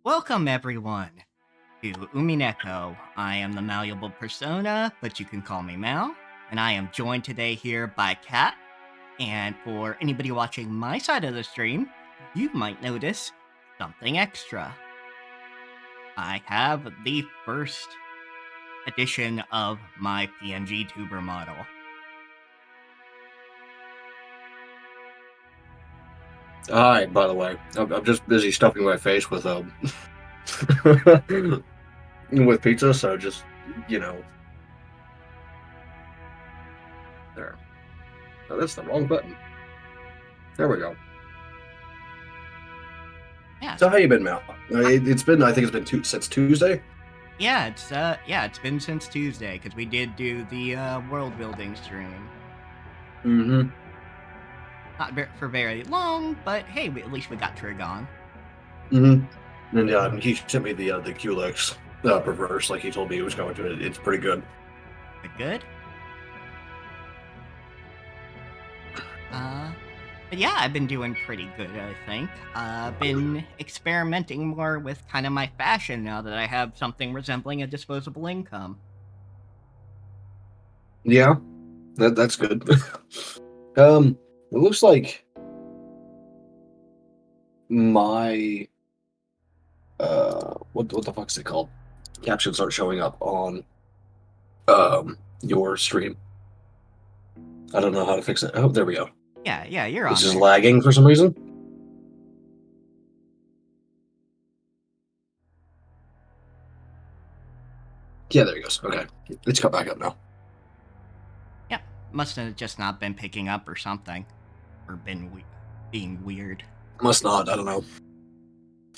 Welcome, everyone, to Umineko. I am the malleable persona, but you can call me Mal, and I am joined today here by Kat. And for anybody watching my side of the stream, you might notice something extra. I have the first edition of my PNG tuber model. Hi, by the way. I'm just busy stuffing my face with with pizza, so just there. Oh, that's the wrong button. There we go. Yeah. So how you been, Mal? It's been, I think it's been since Tuesday. Yeah, it's been since Tuesday because we did do the world building stream. Mm-hmm. Not for very long, but hey, at least we got Trig on. Mm-hmm. And he sent me the Culex reverse, like he told me he was going to. It's pretty good. Good. But yeah, I've been doing pretty good, I think. I've been experimenting more with kind of my fashion now that I have something resembling a disposable income. Yeah, that's good. It looks like my what the fuck's it called? Captions aren't showing up on your stream. I don't know how to fix it. Oh, there we go. Yeah, you're on. This is lagging for some reason. Yeah, there he goes. Okay, it's cut back up now. Yeah, must have just not been picking up or something, or been being weird. Must not. I don't know.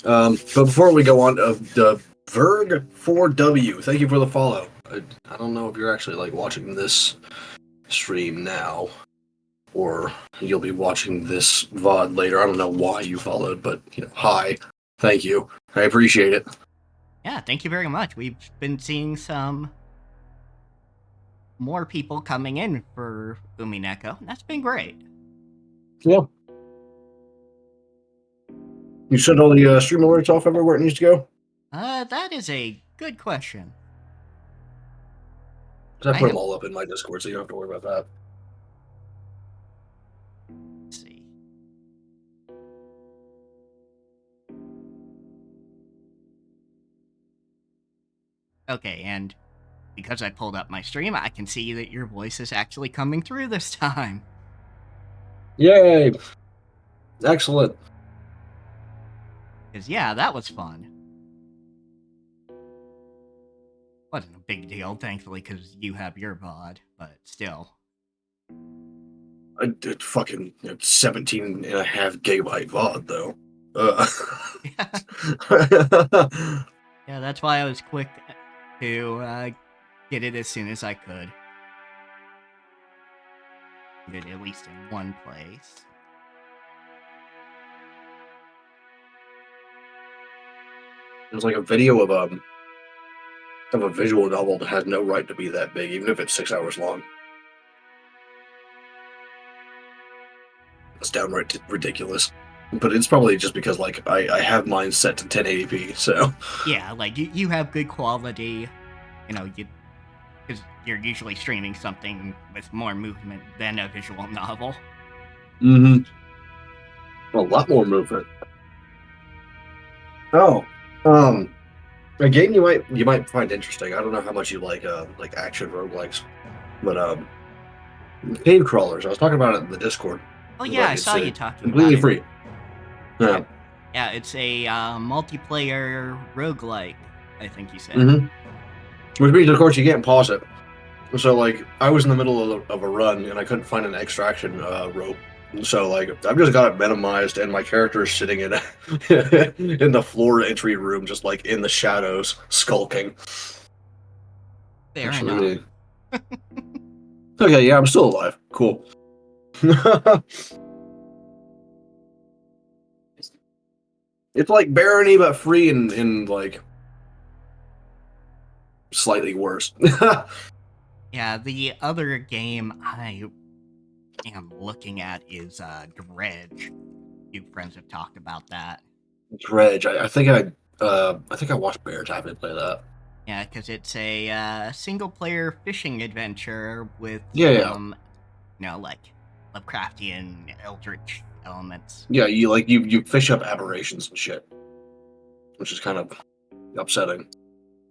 But before we go on, the Verg4W, thank you for the follow. I don't know if you're actually like watching this stream now, or you'll be watching this VOD later. I don't know why you followed, but hi, thank you. I appreciate it. Yeah, thank you very much. We've been seeing some more people coming in for Umineko. That's been great. Yeah. You sent all the stream alerts off everywhere it needs to go? That is a good question. I put them all up in my Discord, so you don't have to worry about that. Let's see. Okay, and because I pulled up my stream, I can see that your voice is actually coming through this time. Yay! Excellent. Because, yeah, that was fun. Wasn't a big deal, thankfully, because you have your VOD, but still. I did fucking 17 and a half gigabyte VOD, though. Yeah, that's why I was quick to get it as soon as I could. Get it at least in one place. There's like a video of a visual novel that has no right to be that big, even if it's 6 hours long. It's downright ridiculous. But it's probably just because like I have mine set to 1080p, so yeah, like you have good quality, because you're usually streaming something with more movement than a visual novel. Mm-hmm. A lot more movement. Oh, a game you might find interesting. I don't know how much you like action roguelikes, but cave crawlers. I was talking about it in the Discord. Oh yeah, I saw you talking completely about it. Free. Yeah. Yeah, it's a multiplayer roguelike, I think you said. Mm-hmm. Which means, of course, you can't pause it. So, like, I was in the middle of a run, and I couldn't find an extraction rope. So, like, I've just got it minimized, and my character is sitting in in the floor entry room, just, like, in the shadows, skulking. Fair enough. Okay, yeah, I'm still alive. Cool. It's like Barony, but free and like slightly worse. Yeah, the other game I am looking at is Dredge. You friends have talked about that. Dredge. I think I think I watched Bear Tap play that. Yeah, because it's a single-player fishing adventure with Yeah. some, like Lovecraftian eldritch elements. Yeah, you fish up aberrations and shit, which is kind of upsetting.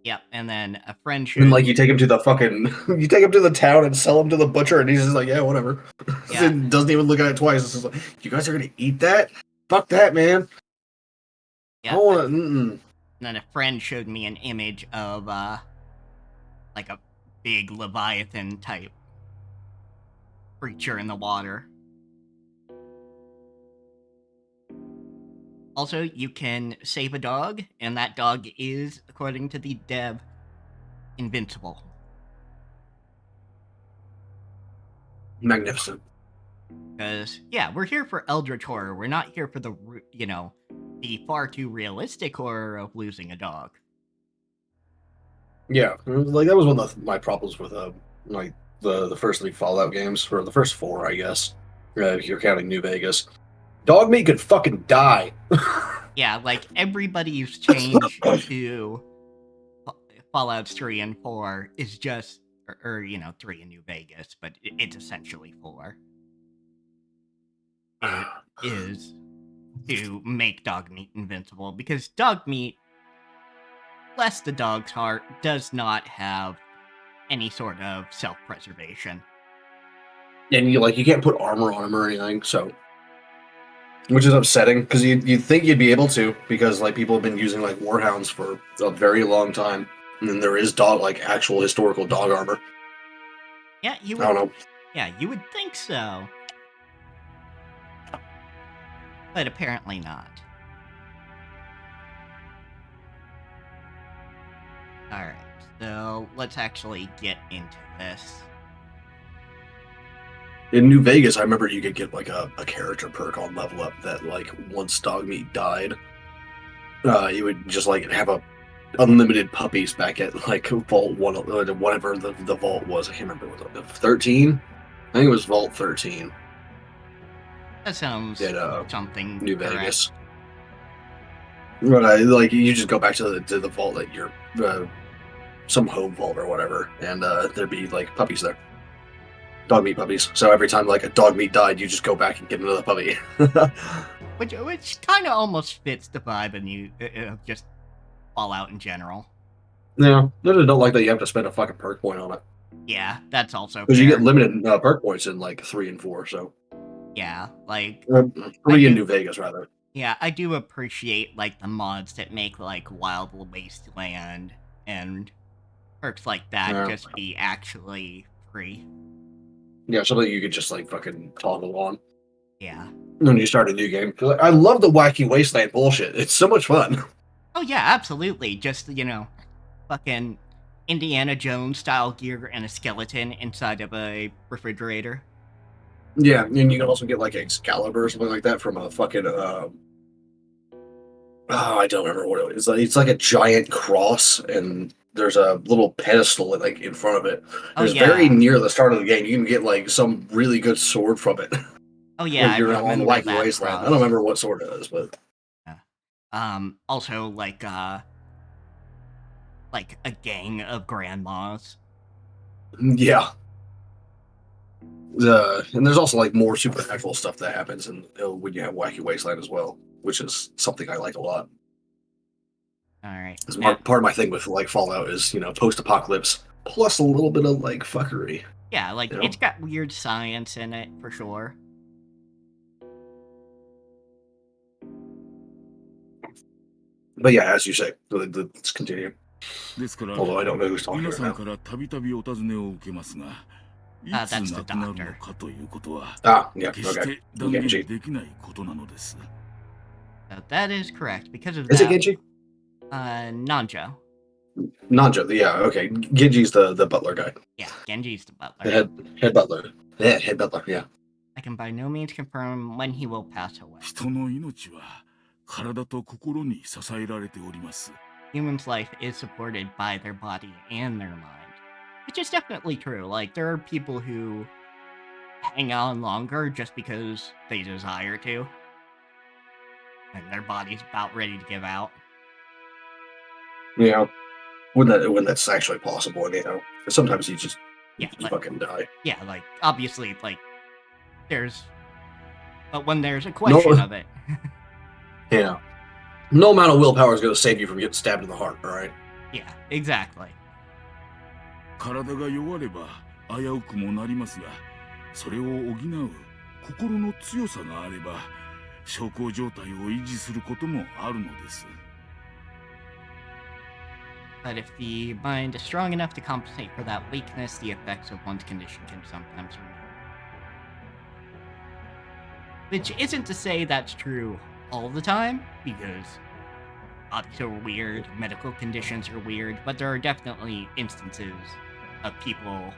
Yep, and then a friend And showed like me. you take him to the fucking, you take him to the town and sell him to the butcher, and he's just like, yeah, whatever. Yeah, Doesn't even look at it twice. It's just like, you guys are gonna eat that? Fuck that, man. I yeah. don't want And to. then a friend showed me an image of like a big Leviathan type creature in the water. Also, you can save a dog, and that dog is, according to the dev, invincible. Magnificent. Because, yeah, we're here for Eldritch horror. We're not here for the, the far too realistic horror of losing a dog. Yeah, like that was one of my problems with like the first 3 Fallout games, or the first 4, I guess. If you're counting New Vegas, dog meat could fucking die. Yeah, like, everybody's change to Fallout 3 and 4 is just, or 3 in New Vegas, but it's essentially 4. It is to make dog meat invincible, because dog meat, bless the dog's heart, does not have any sort of self-preservation. And you can't put armor on him or anything, so which is upsetting because you'd think you'd be able to, because like people have been using like warhounds for a very long time, and then there is dog like actual historical dog armor. Yeah, you I would. don't know. Yeah, you would think so, but apparently not. All right, so let's actually get into this. In New Vegas, I remember you could get like a character perk on level up that like once dog meat died, you would just like have a unlimited puppies back at like Vault 1, whatever the vault was. I can't remember what 13. I think it was Vault 13 That sounds in something New correct. Vegas. But like you just go back to the vault at your some home vault or whatever, and there'd be like puppies there, dog meat puppies. So every time like a dog meat died, you just go back and get another puppy. Which kind of almost fits the vibe of just Fallout in general. Yeah, I just don't like that you have to spend a fucking perk point on it, Yeah, that's also because you get fair. limited perk points in like 3 and 4. So Yeah, like uh, I 3 in do. New Vegas rather. Yeah, I do appreciate like the mods that make like Wild Wasteland and perks like that Yeah, just be actually free. yeah, something you could just like fucking toggle on Yeah. when you start a new game. 'Cause, I love the wacky wasteland bullshit. It's so much fun. Oh yeah, absolutely. Just fucking Indiana Jones style gear and a skeleton inside of a refrigerator. Yeah, and you can also get like Excalibur or something like that from a fucking oh, I don't remember what it is. It's like a giant cross, and there's a little pedestal like in front of it. Oh There's very yeah. near the start of the game. You can get like some really good sword from it Oh yeah, when I you're on the remember Wacky that Wasteland. I don't cross. remember what sword it is, but Yeah. Also like a gang of grandmas. yeah. And there's also like more supernatural stuff that happens when you have Wacky Wasteland as well, which is something I like a lot. All right. Because Now, part of my thing with like Fallout is post-apocalypse plus a little bit of like fuckery. yeah, like You know? it's got weird science in it for sure. But yeah, as you say, let's continue. ですから Although I don't know who's talking 皆 right さん now. からたびたびお尋ねを受けますがいつ That's the 亡くなる doctor. のかということは Yeah, 決し okay. て断言 Genji. できないことなのです That is correct. Because of Is it that, Genji? Nanjo. Nanjo, yeah, okay. Genji's the butler guy. Yeah, Genji's the butler. The head butler. Yeah, head butler, yeah. I can by no means confirm when he will pass away. 人の命は体と心に支えられております Humans' life is supported by their body and their mind. Which is definitely true. Like, there are people who hang on longer just because they desire to. And their body's about ready to give out. You know, when that's actually possible, and sometimes you just fucking die. Yeah, like obviously, like but when there's a No, question of it. yeah, no amount of willpower is going to save you from getting stabbed in the heart. All right. Yeah, exactly. 体が弱れば危うくもなりますが、それを補う心の強さがあれば、小康状態を維持することもあるのです。But if the mind is strong enough to compensate for that weakness, the effects of one's condition can sometimes remain. Which isn't to say that's true all the time, because bodies are weird, medical conditions are weird, but there are definitely instances of people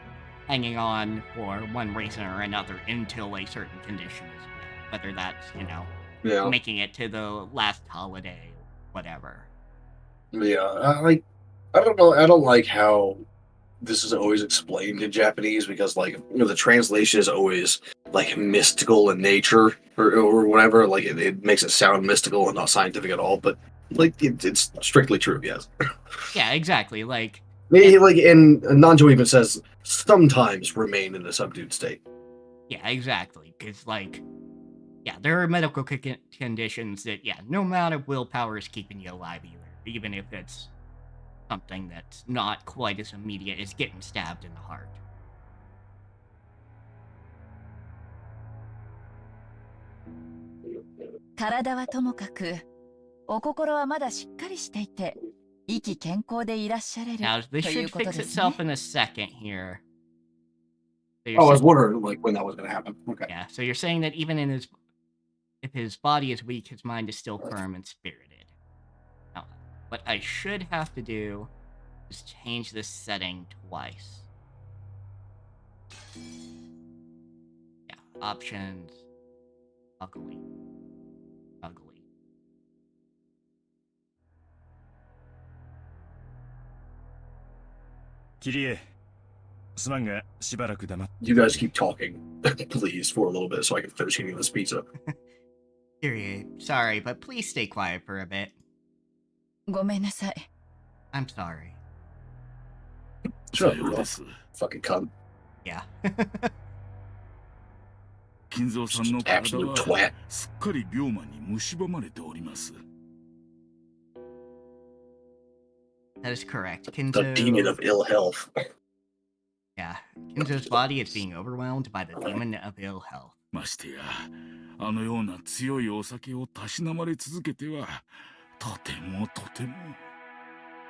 hanging on for one reason or another until a certain condition is met. Whether that's, making it to the last holiday, whatever. Yeah, I don't know. I don't like how this is always explained in Japanese because, like, the translation is always like mystical in nature or whatever. Like, it makes it sound mystical and not scientific at all. But like, it's strictly true. Yes. Yeah, exactly. Like, and Nanjo even says sometimes remain in a subdued state. Yeah, exactly. Because, like, yeah, there are medical conditions that, no amount of willpower is keeping you alive either, even if it's something that's not quite as immediate as getting stabbed in the heart. Now, this should fix itself in a second here. So I was wondering, like, when that was going to happen. Okay. Yeah, so you're saying that even if his body is weak, his mind is still firm and spirited. Now, what I should have to do is change this setting twice. Yeah, options. Ugly. You guys keep talking, please, for a little bit so I can finish eating this pizza. Kirie, sorry, but please stay quiet for a bit. I'm sorry. Shut up, fucking cunt. Yeah. Absolute twat. That is correct. Kinzo... The demon of ill health. Yeah, Kinzo's body is being overwhelmed by the demon of ill health.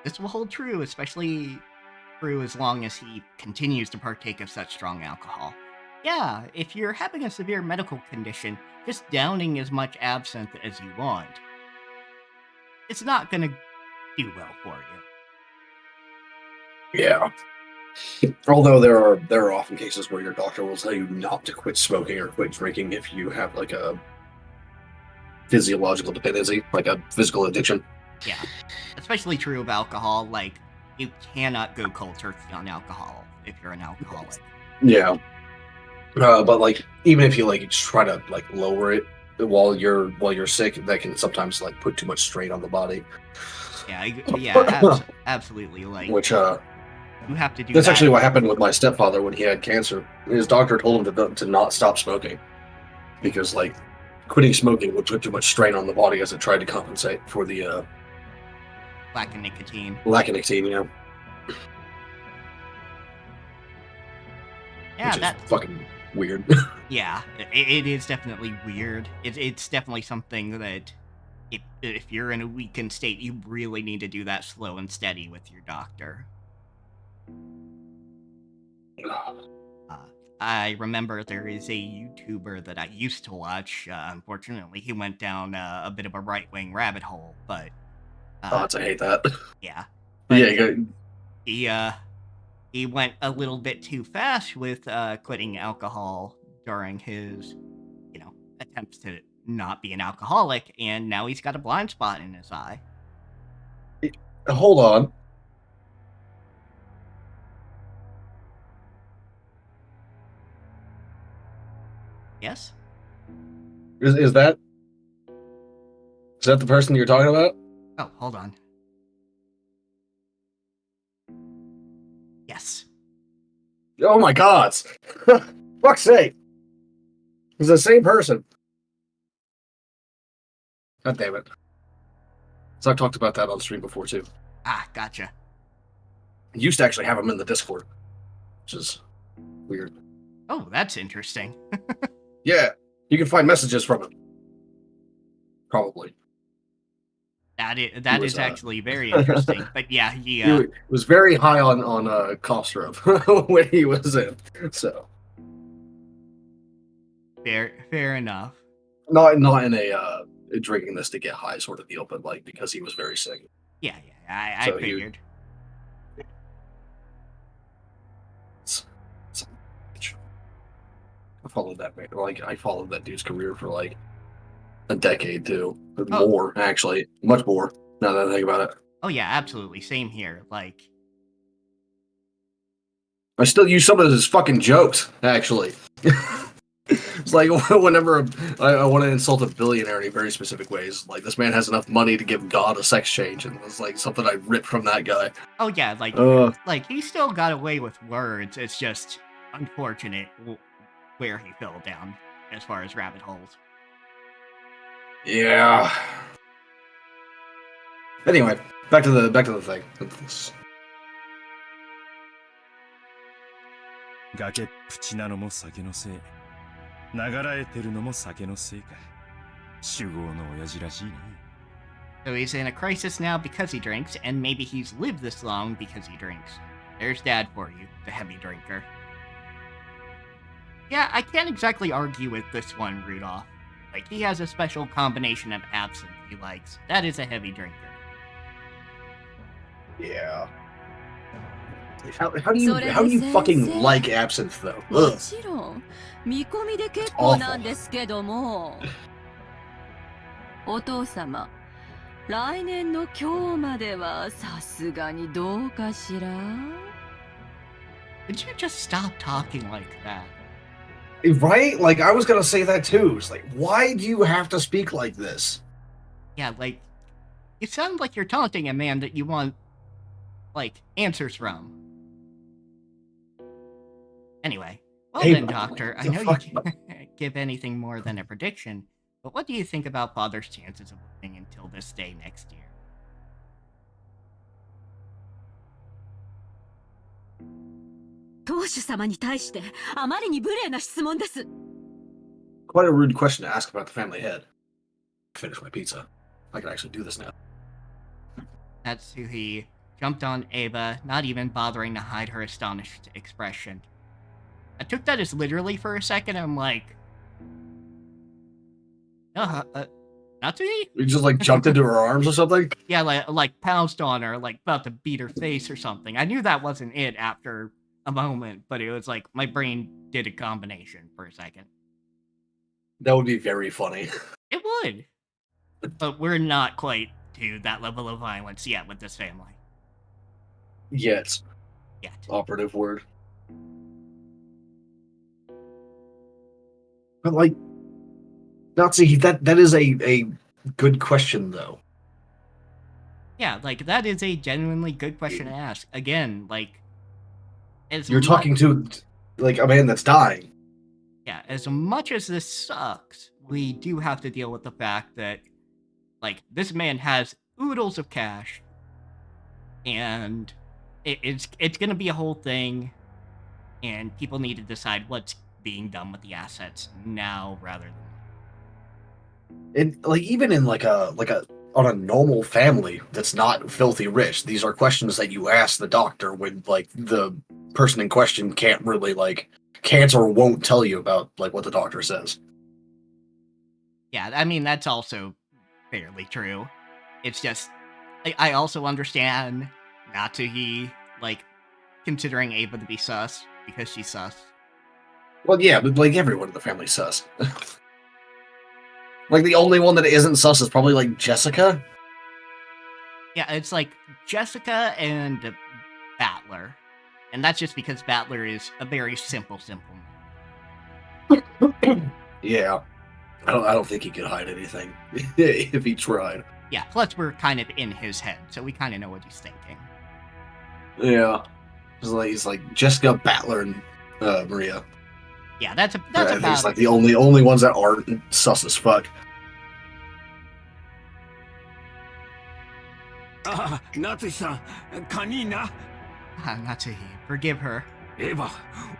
This will hold true, especially true as long as he continues to partake of such strong alcohol. Yeah, if you're having a severe medical condition, just downing as much absinthe as you want, it's not gonna do well for you. Yeah. Although there are often cases where your doctor will tell you not to quit smoking or quit drinking if you have like a physiological dependency, like a physical addiction. Yeah, especially true of alcohol. Like, you cannot go cold turkey on alcohol if you're an alcoholic. Yeah, but like even if you like try to like lower it while you're sick, that can sometimes like put too much strain on the body. Yeah, absolutely. Like, which you have to do. That's actually what happened with my stepfather when he had cancer. His doctor told him to not stop smoking because like quitting smoking would put too much strain on the body as it tried to compensate for the lack of nicotine. Yeah. Yeah, which that's is fucking weird. Yeah, it is definitely weird. It's definitely something that if you're in a weakened state, you really need to do that slow and steady with your doctor. I remember there is a YouTuber that I used to watch. Unfortunately, he went down a bit of a right-wing rabbit hole, but... I hate that. Yeah. Yeah, he went a little bit too fast with quitting alcohol during his, attempts to not be an alcoholic, and now he's got a blind spot in his eye. Hold on. Yes? Is that the person you're talking about? Oh, hold on. Yes. Oh my god! Fuck's sake! It's the same person. God damn it. So I've talked about that on stream before too. Ah, gotcha. I used to actually have him in the Discord, which is weird. Oh, that's interesting. Yeah, you can find messages from him. Probably. That was, is actually very interesting. But yeah, he He was very high on cough syrup when he was in. So fair enough. not in a drinking this to get high sort of deal, but like because he was very sick. Yeah, I So figured. I followed that man. Like I followed that dude's career for like a decade too, or Oh. more actually, much more. Now that I think about it, Oh yeah, absolutely. Same here. Like, I still use some of his fucking jokes. Actually, it's like whenever I want to insult a billionaire in very specific ways, like this man has enough money to give God a sex change, and it's like something I ripped from that guy. oh yeah, like he still got away with words. It's just unfortunate where he fell down as far as rabbit holes. Yeah. Anyway, back to the thing. 崖っぷちなのも酒のせい。流らえてるのも酒のせいか。酒豪の親父らしいね。So he's in a crisis now because he drinks, and maybe he's lived this long because he drinks. There's Dad for you, the heavy drinker. Yeah, I can't exactly argue with this one, Rudolph. Like, he has a special combination of absinthe he likes. That is a heavy drinker. Yeah. How do you fucking like absinthe though? も Ugh. ちろん見込みで結構なんですけどもお父様来年の今日まではさすがにどうかしら Could you just stop talking like that? Right? Like I was gonna say that too. It's like, why do you have to speak like this? Yeah, like, it sounds like you're taunting a man that you want, like, answers from. Anyway, well Hey, then, Doctor, I the know you fuck- can't give anything more than a prediction, but what do you think about Father's chances of living until this day next year? 当主様に対してあまりに無礼な質問です Quite a rude question to ask about the family head. Finish my pizza. I can actually do this now. Natsuhi jumped on Ava, not even bothering to hide her astonished expression. I took that as literally for a second. I'm like, Natsuhi? You just like jumped into her arms or something? Yeah, like pounced on her, like about to beat her face or something. I knew that wasn't it after a moment, but it was like my brain did a combination for a second. That would be very funny. It would. But we're not quite to that level of violence yet with this family. Yet. Yet. Operative word. But like, Nazi, that is a good question though. Yeah, like that is a genuinely good question to ask. Again, like, as You're talking to like a man that's dying. Yeah, as much as this sucks, we do have to deal with the fact that, like, this man has oodles of cash, and it's gonna be a whole thing, and people need to decide what's being done with the assets now rather than. And like even in like a on a normal family that's not filthy rich, these are questions that you ask the doctor when like the person in question can't really like can't or won't tell you about like what the doctor says. Yeah, I mean that's also fairly true. It's just I also understand Natsuhi like considering Ava to be sus because she's sus. Well, yeah, but like everyone in the family's sus. Like the only one that isn't sus is probably like Jessica. Yeah, it's like Jessica and Battler. And that's just because Battler is a very simple man. Yeah. I don't think he could hide anything if he tried. Yeah, plus we're kind of in his head, so we kind of know what he's thinking. Yeah. He's like Jessica, Battler, and Maria. Yeah, that's I think about it's like the only ones that aren't sus as fuck. Natsuki-san, カニーナ Natsuhi. Forgive her. エヴァ、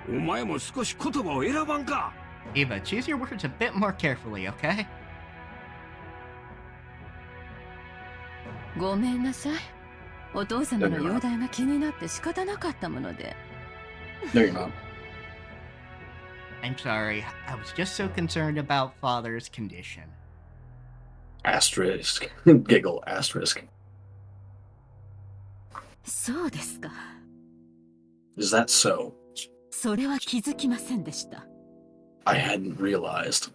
お前も少し言葉を選ばんか Eva, choose your words a bit more carefully, okay? ごめんなさい。お父様の容体が気になって仕方なかったもので。No, you're not. I'm sorry. I was just so concerned about father's condition. Asterisk. Giggle. Asterisk. そうですか。 Is that so? それは気づきませんでした。 I hadn't realized.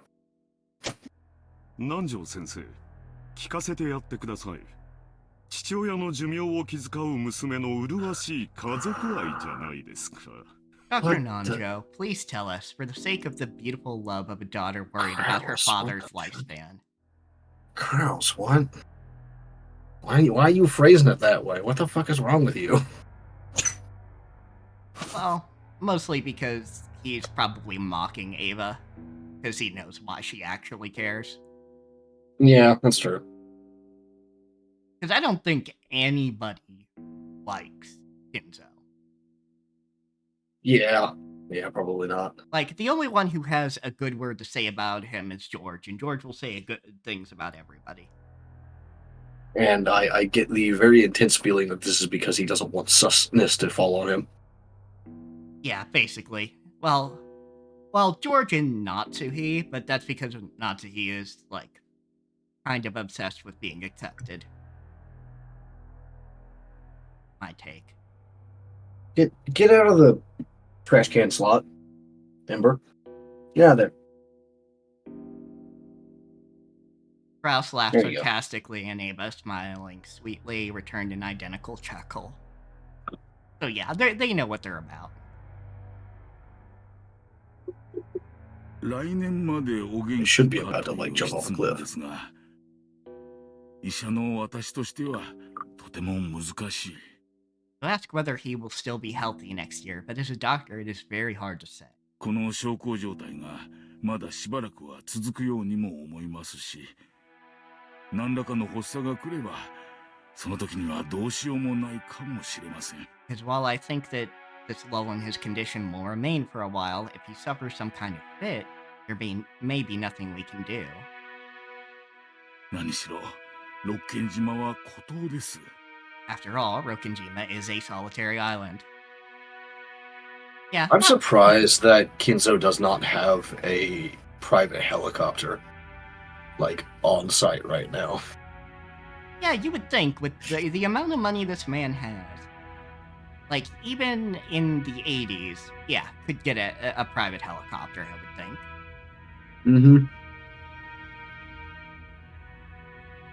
南條先生、聞かせてやってください。父親の寿命を気遣う娘の麗しい家族愛じゃないですか。Dr. What Nanjo, please tell us, for the sake of the beautiful love of a daughter worried about her Gross, father's what the fuck? lifespan. Kraus, what? Why are you phrasing it that way? What the fuck is wrong with you? Well, mostly because he's probably mocking Ava, because he knows why she actually cares. Yeah, that's true. Because I don't think anybody likes Kinzo. Yeah, probably not. Like, the only one who has a good word to say about him is George, and George will say good things about everybody. And I get the very intense feeling that this is because he doesn't want susness to fall on him. Yeah, basically. Well, George and Natsuhi, but that's because Natsuhi is, like, kind of obsessed with being accepted. My take. Get out of the trash can slot, Ember. Get out of there. Kraus laughed There you go. sarcastically, and Ava, smiling sweetly, returned an identical chuckle. So yeah, they know what they're about. 来年までお元 You 気 should be か about と to い like う jump off 質 a 問 cliff. ですが、医者の私としてはとても難しい。 You'll ask whether he will still be healthy next year, but as a doctor, it is very hard to say. この小康状態がまだしばらくは続くようにも思いますし、何らかの発作が来れば、その時にはどうしようもないかもしれません。 Because while I think that this lull in his condition will remain for a while, if he suffers some kind of fit, there may be nothing we can do. 何しろ、六軒島は孤島です。 After all, Rokkenjima is a solitary island. Yeah, I'm surprised that Kinzo does not have a private helicopter, like, on site right now. yeah, you would think with the amount of money this man has, like, even in the 80s, yeah, could get a private helicopter, I would think. Mm-hmm.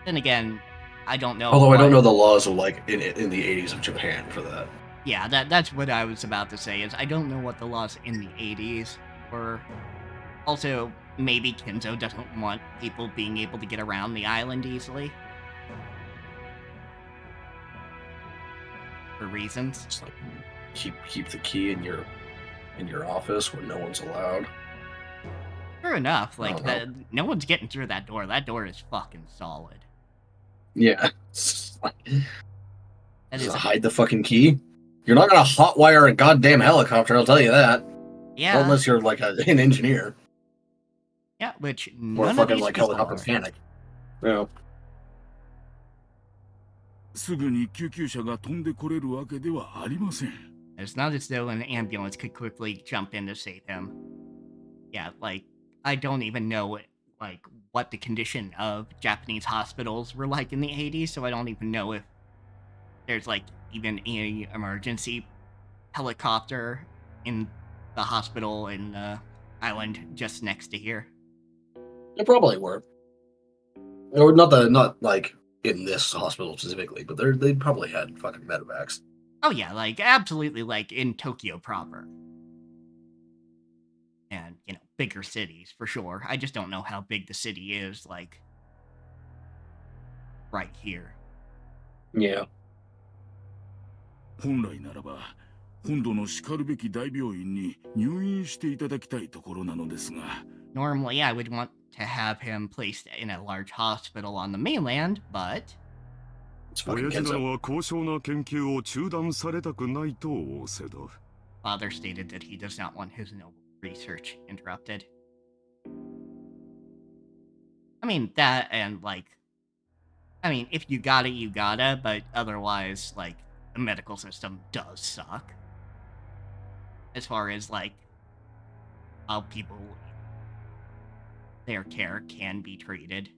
Then again, I don't know. Although I don't know the laws of, like, in the 80s of Japan for that. Yeah, that's what I was about to say, is I don't know what the laws in the 80s were. Also, maybe Kinzo doesn't want people being able to get around the island easily. For reasons. It's like, keep the key in your office where no one's allowed. True enough, like, Uh-huh. no one's getting through that door. That door is fucking solid. Yeah. It's like, That just is, hide the fucking key. You're not gonna hotwire a goddamn helicopter, I'll tell you that. yeah, Unless you're like an engineer. yeah, which Or none of fucking these like people helicopter are. mechanic. Yeah. すぐに救急車が飛んでこれるわけではありません。 It's not as though an ambulance could quickly jump in to save him. Yeah, like, I don't even know, like, what the condition of Japanese hospitals were like in the 80s, so I don't even know if there's, like, even any emergency helicopter in the hospital in the island just next to here. They probably were. Or not like in this hospital specifically, but they probably had fucking medevacs. Oh yeah, like, absolutely, like, in Tokyo proper. And, you know, bigger cities, for sure. I just don't know how big the city is, like, right here. Yeah. 本来ならば、本土のしかるべき大病院に入院していただきたいところなのですが。Normally, I would want to have him placed in a large hospital on the mainland, but It's fucking 親父殿 Kenzo. は高尚な研究を中断されたくないと仰せだ。 father stated that he does not want his noble research interrupted. I mean, that and, like, I mean, if you got it, you gotta, but otherwise, like, the medical system does suck. As far as, like, how people, their care can be treated.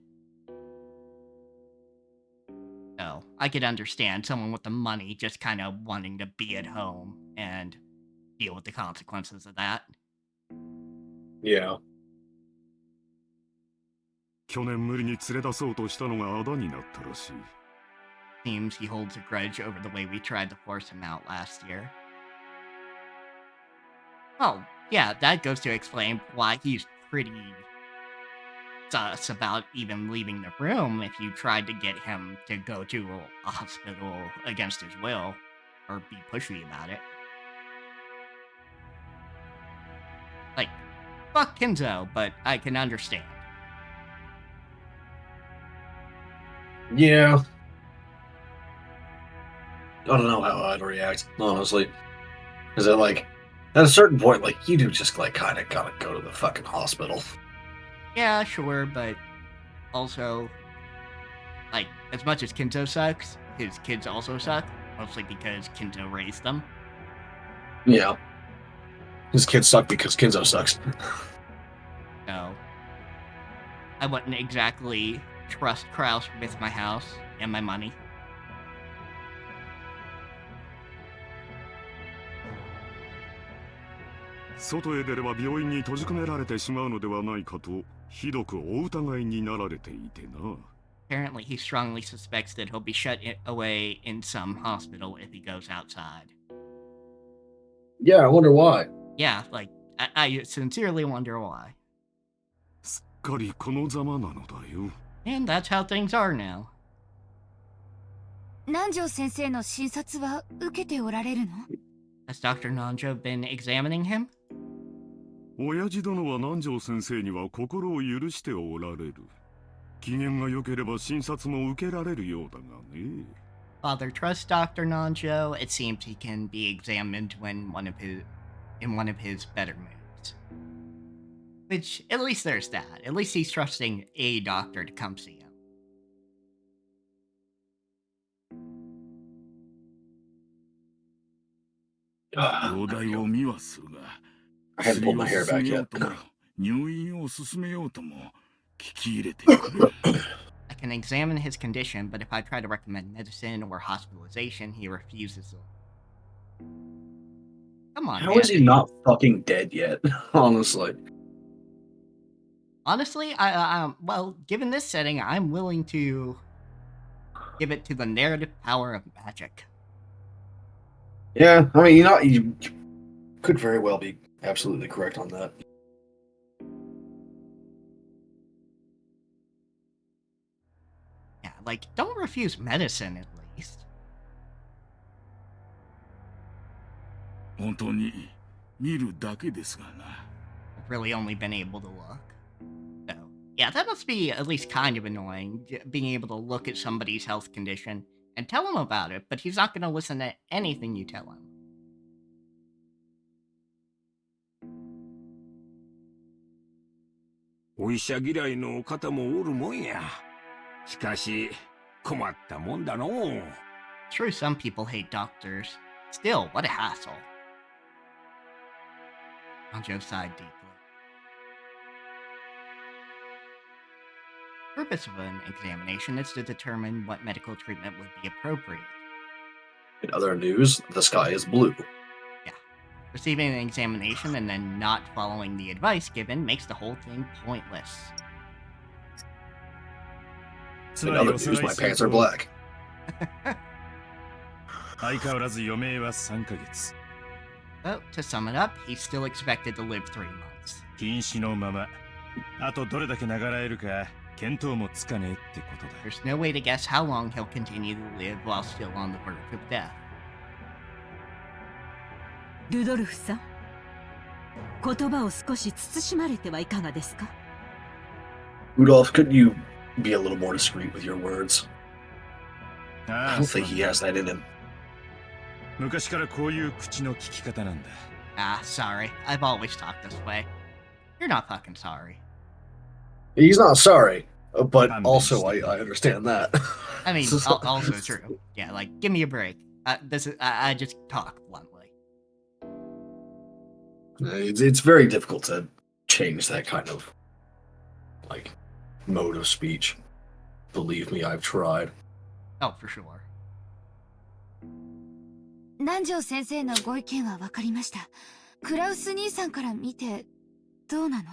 So, I could understand someone with the money just kind of wanting to be at home and deal with the consequences of that. Yeah. 去年無理に連れ出そうとしたのがあだになったらしい。 Seems he holds a grudge over the way we tried to force him out last year. Oh, yeah, that goes to explain why he's pretty sus about even leaving the room if you tried to get him to go to a hospital against his will, or be pushy about it. Like, fuck Kenzo, but I can understand. Yeah. I don't know how I'd react, honestly. Is it like, at a certain point, like, you do just, like, kind of gotta go to the fucking hospital. Yeah, sure, but also, like, as much as Kenzo sucks, his kids also suck, mostly because Kenzo raised them. Yeah. His kids suck because Kenzo sucks. So, I wouldn't exactly trust Kraus with my house and my money. 外へ出れば病院に閉じ込められてしまうのではないかとひどくお疑いになられていてな。 Apparently, he strongly suspects that he'll be shut away in some hospital if he goes outside. Yeah, I wonder why. Yeah, like, I sincerely wonder why. すっかりこのざまなのだよ。 And that's how things are now. 南條先生の診察は受けておられるの？ Has Dr. Nanjo been examining him? 親父殿は南條先生には心を許しておられる。機嫌が良ければ診察も受けられるようだがね。 Father trusts Dr. Nanjo. It seems he can be examined in one of his better moods. Which, at least there's that. At least he's trusting a doctor to come see him.容体を見はするが、 I haven't pulled my hair back 薬を yet. 勧めようとも入院を進めようとも聞き入れてくれ。 I can examine his condition, but if I try to recommend medicine or hospitalization, he refuses. Come on, How man. is he not fucking dead yet? Honestly. Honestly, well, given this setting, I'm willing to give it to the narrative power of magic. Yeah, I mean, you could very well be absolutely correct on that. Yeah, like, don't refuse medicine at least. 本当に見るだけですがな。 I've really only been able to look. So, yeah, that must be at least kind of annoying, being able to look at somebody's health condition and tell him about it, but he's not going to listen to anything you tell him. お医者嫌いの方もおるもんや。しかし、困ったもんだのう。 It's true some people hate doctors. Still, what a hassle. Anjo sighed deeply. The purpose of an examination is to determine what medical treatment would be appropriate. In other news, the sky is blue. Receiving an examination and then not following the advice given makes the whole thing pointless. In other news, my pants are black. 相変わらず余命は3ヶ月。 So, to sum it up, he's still expected to live 3 months. 瀕死のまま。あとどれだけ長らえるか見当もつかねえってことだ。 There's no way to guess how long he'll continue to live while still on the verge of death. ルドルフさん、言葉を少し慎まれてはいかがですか？ Rudolph, couldn't you be a little more discreet with your words? I あ don't あ、そう think なん he だ。 has that in him. 昔からこういう口の利き方なんだ。 Ah, sorry. I've always talked this way. You're not fucking sorry. He's not sorry, but I'm also being I understand that. I mean, also true. Yeah, like, give me a break. I just talk bluntly. It's very difficult to change that kind of like mode of speech. Believe me, I've tried. Oh, for sure. 南條先生のご意見は分かりました。クラウス兄さんから見てどうなの？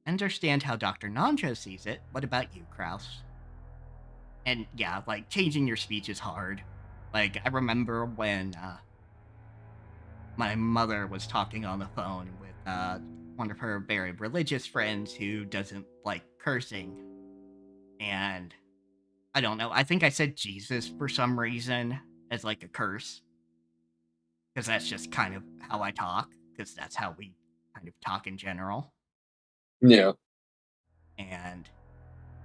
Understand how Dr. Nanjo sees it. What about you, Kraus? And yeah, like, changing your speech is hard. Like, I remember when my mother was talking on the phone with one of her very religious friends who doesn't like cursing. And I don't know, I think I said Jesus for some reason as like a curse. Because that's just kind of how I talk, because that's how we kind of talk in general. Yeah. And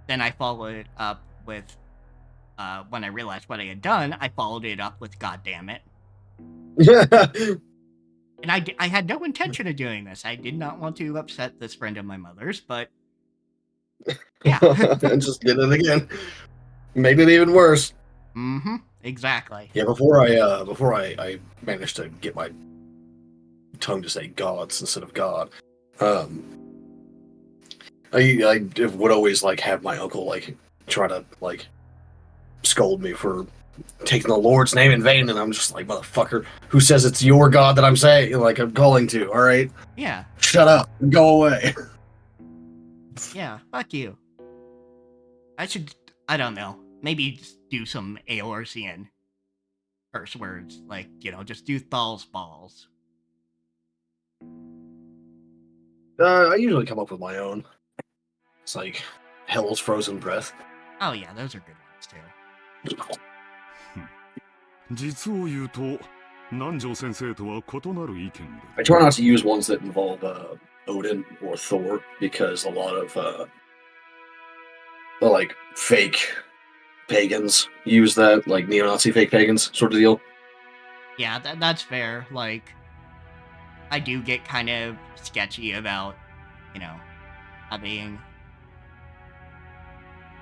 then I followed it up with, when I realized what I had done, I followed it up with "God damn it." And I had no intention of doing this. I did not want to upset this friend of my mother's, but yeah. And just did it again. Made it even worse. Mm-hmm. Exactly. Yeah, before I managed to get my tongue to say gods instead of God, I would always like have my uncle like try to like scold me for taking the Lord's name in vain, and I'm just like, motherfucker, who says it's your God that I'm saying, like, I'm calling to, alright? Yeah. Shut up and go away. Yeah, fuck you. I don't know, maybe just do some Aorsian curse words, like, just do balls. I usually come up with my own. It's like Hell's Frozen Breath. Oh yeah, those are good ones too. 実を言うと、南條先生とは異なる意見で。 I try not to use ones that involve Odin or Thor, because a lot of like fake pagans use that, like neo-Nazi fake pagans sort of deal. Yeah, that's fair. Like, I do get kind of sketchy about, having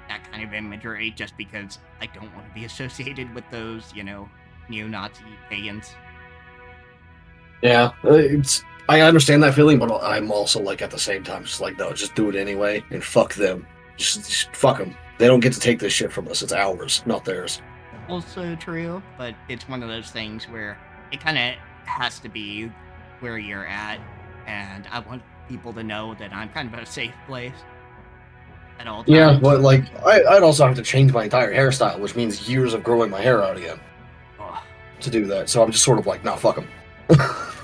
that kind of imagery just because I don't want to be associated with those, neo-Nazi pagans. Yeah, I understand that feeling, but I'm also like at the same time just like, no, just do it anyway and fuck them. Just fuck them. They don't get to take this shit from us. It's ours, not theirs. Also true, but it's one of those things where it kind of has to be where you're at, and I want people to know that I'm kind of a safe place at all times. Yeah, but like, I'd also have to change my entire hairstyle, which means years of growing my hair out again to do that. So I'm just sort of like, nah, fuck them.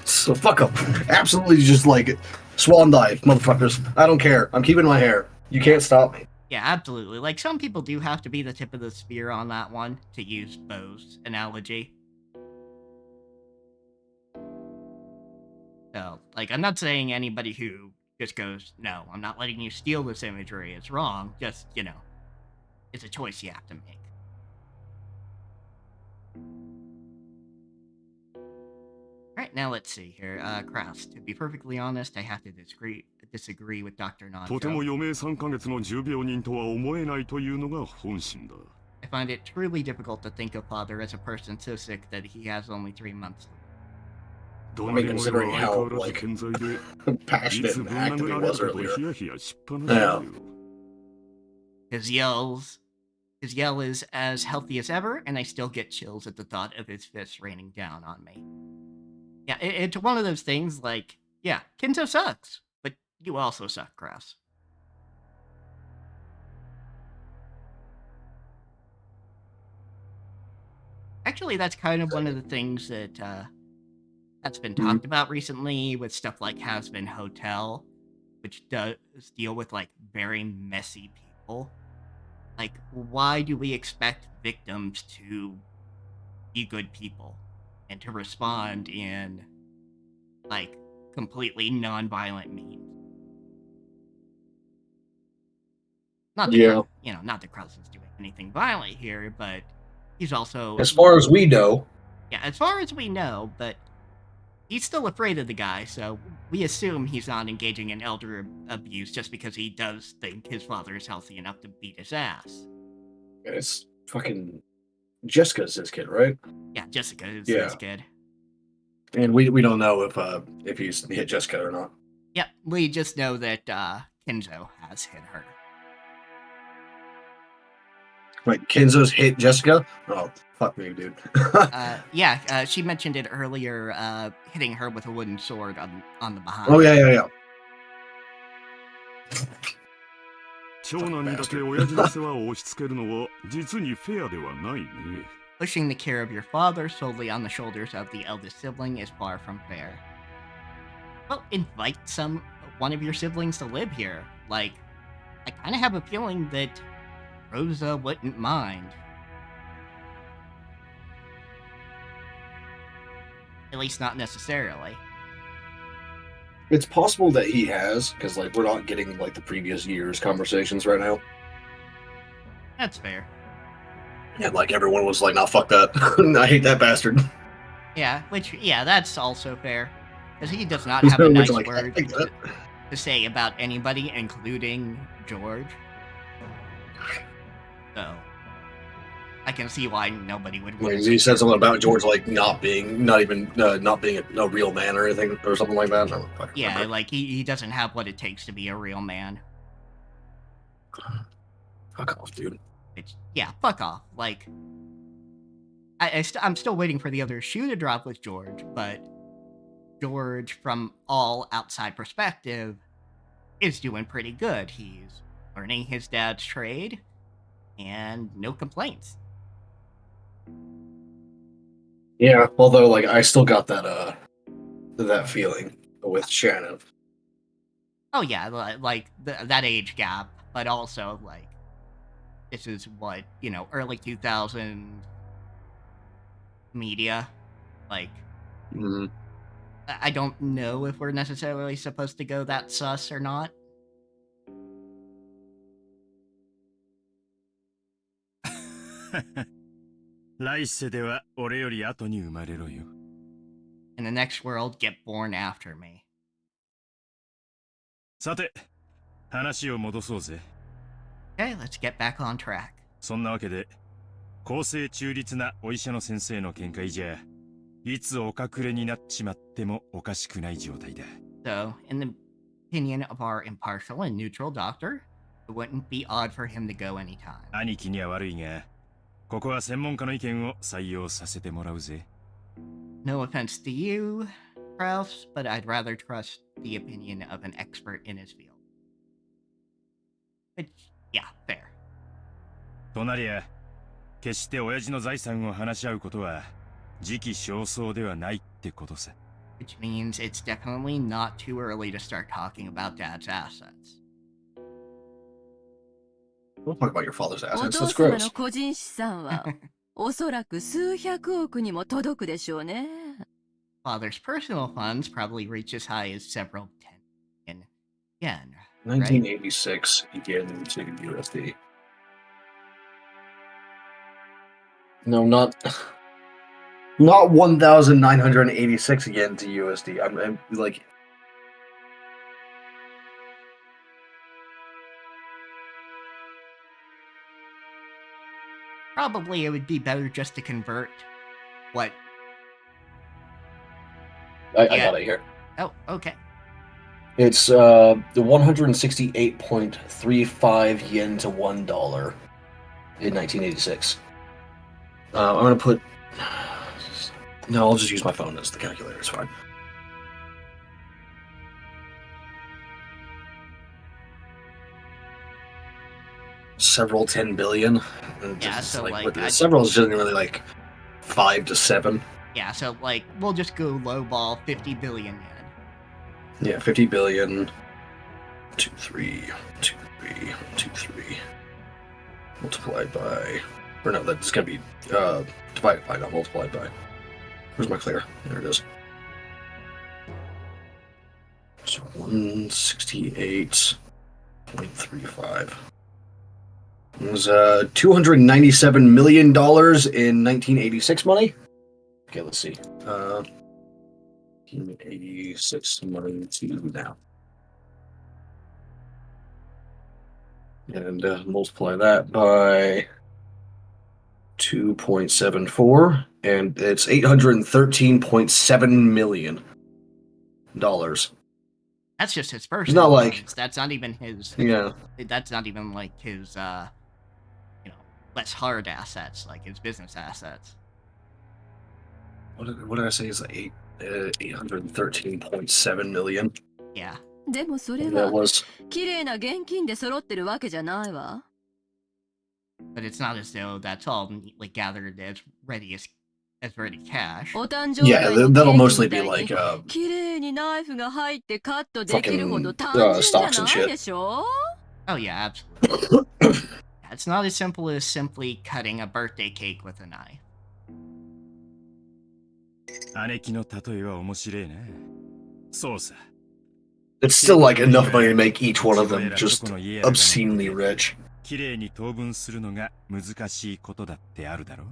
So fuck them. Absolutely, just like swan dive, motherfuckers. I don't care. I'm keeping my hair. You can't stop me. Yeah, absolutely. Like, some people do have to be the tip of the spear on that one, to use Bo's analogy. So, like, I'm not saying anybody who just goes, no, I'm not letting you steal this imagery, it's wrong. Just, it's a choice you have to make. Alright, now let's see here. Kraus, to be perfectly honest, I have to disagree with Dr. とても Nanjo. 余命3ヶ月の重病人とは思えないというのが本心だ。 I find it truly difficult to think of Father as a person so sick that he has only 3 months to live. どなり声は相変わらず健在で、い Passionate つ and ぶん殴 active ら he れる was かと earlier. ヒヤヒヤしっぱなしだよ。 His yell is as healthy as ever, and I still get chills at the thought of his fists raining down on me. Yeah, it's one of those things like, yeah, Kinzo sucks, but you also suck, Kraus. Actually, that's kind of one of the things that that's been talked about recently with stuff like Has Been Hotel, which does deal with like very messy people. Like, why do we expect victims to be good people and to respond in like completely non-violent means. Not that not that Krause is doing anything violent here, but he's also, as far as we know. Yeah, as far as we know, but he's still afraid of the guy, so we assume he's not engaging in elder abuse just because he does think his father is healthy enough to beat his ass. It's fucking Jessica's his kid, right? Yeah, Jessica is his kid. And we don't know if he's hit Jessica or not. Yep, we just know that Kenzo has hit her. Wait, Kenzo's hit Jessica? Oh, fuck me, dude. She mentioned it earlier, hitting her with a wooden sword on the behind. Oh, yeah. 長男にだけ親父の世話を押し付けるのは実にフェアではないね。Pushing the care of your father solely on the shoulders of the eldest sibling is far from fair. Well, invite one of your siblings to live here. Like, I kind of have a feeling that Rosa wouldn't mind. At least not necessarily. It's possible that he has, because like we're not getting like the previous year's conversations right now. That's fair. And like everyone was like, "Nah, fuck that. I hate that bastard." Yeah, that's also fair. Because he does not have a nice word to say about anybody, including George. So I can see why nobody would. He said something about George like not being a real man or anything or something like that. Yeah, like he doesn't have what it takes to be a real man. Fuck off, dude. Fuck off. Like, I'm still waiting for the other shoe to drop with George, but George, from all outside perspective, is doing pretty good. He's learning his dad's trade, and no complaints. Yeah, although like I still got that feeling with Shannon. Oh yeah, like that age gap, but also like this is what, early 2000s media. Like, I don't know if we're necessarily supposed to go that sus or not. In the next world, get born after me. さて、話を戻そうぜ。Okay, let's get back on track. そんなわけで、公正中立なお医者の先生の見解じゃ、いつお隠れになっちまってもおかしくない状態だ。So, in the opinion of our impartial and neutral doctor, it wouldn't be odd for him to go anytime. 兄貴には悪いが、ここは専門家の意見を採用させてもらうぜ。No offense to you, Kraus, but I'd rather trust the opinion of an expert in his field. Which, yeah, fair. となりゃ、決して親父の財産を話し合うことは時期尚早ではないってことさ。Which means it's definitely not too early to start talking about Dad's assets. We'll talk about your father's お assets. 父 That's 様 gross. の個人資産はおそらく数百億にも届くでしょうね。Father's personal funds probably reach as high as several 10 yen. 1986 yen to USD. No, not 1,986 yen to USD. I'm like. Probably it would be better just to convert what. I got it here. Oh, okay. It's the 168.35 yen to $1 in 1986. I'm gonna put. No, I'll just use my phone as the calculator. It's fine. Several 10 billion. Yeah, so like several is generally like 5 to 7. Yeah, so like we'll just go lowball 50 billion yen. Yeah, 50 billion. 2, 3, multiplied by. Or no, that's gonna be divided by, not multiplied by. Where's my clear? There it is. 168.35. It was $297 million in 1986 money. Okay, let's see. 1986 money to now. And multiply that by 2.74, and it's $813.7 million. That's just his first. It's not like- funds. That's not even his. Yeah. That's not even like his, less hard assets, like his business assets. What did I say is 813.7 million? Yeah. でもそれ That は was 綺麗な現金で揃ってるわけじゃないわ。 But it's not as though that's all neatly gathered as ready cash. お誕生 yeah. 会の That'll ケーキ mostly みた be いに like 綺麗にナイフが入ってカットできるほど fucking 単純じ stocks ゃ and ない shit. でしょ Oh yeah, absolutely. Yeah, it's not as simple as simply cutting a birthday cake with a knife. 姉貴の例えは面白いな。そうさ。 It's still like enough money to make each one of them just obscenely rich. 綺麗に等分するのが難しいことだってあるだろ。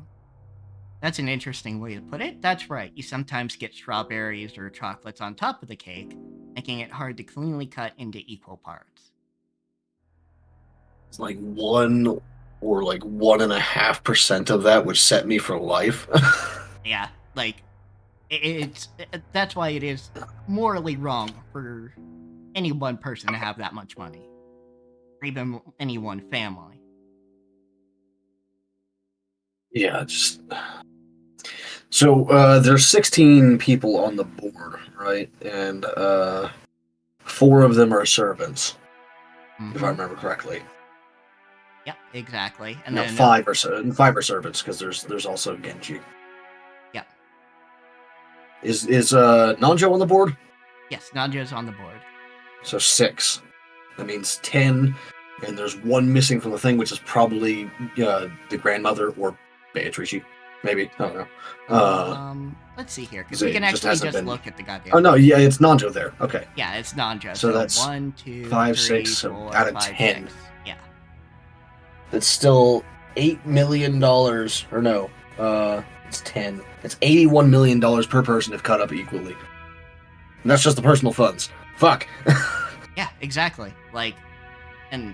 That's an interesting way to put it. That's right. You sometimes get strawberries or chocolates on top of the cake, making it hard to cleanly cut into equal parts. It's like 1 or like 1.5% of that would set me for life. Yeah, like that's why it is morally wrong for any one person to have that much money, or even any one family. Yeah, just so there's 16 people on the board, right? And 4 of them are servants, if I remember correctly. Yep, exactly. And No, then 5 are servants because there's also Genji. Yep. Is Nanjo on the board? Yes, Nanjo's on the board. So 6. That means 10, and there's 1 missing from the thing, which is probably the grandmother or Beatrice. Maybe. I don't know. Let's see here, because it we can just actually hasn't just been- look at the goddamn. Oh no, yeah, it's Nanjo there. Okay. Yeah, it's Nanjo. So that's 1, 2, 5, 3, 6, so 4, out of 5, 10. 6. Yeah. That's still $8 million, or no, it's 10. It's $81 million per person if cut up equally. And that's just the personal funds. Fuck. Yeah, exactly. Like, and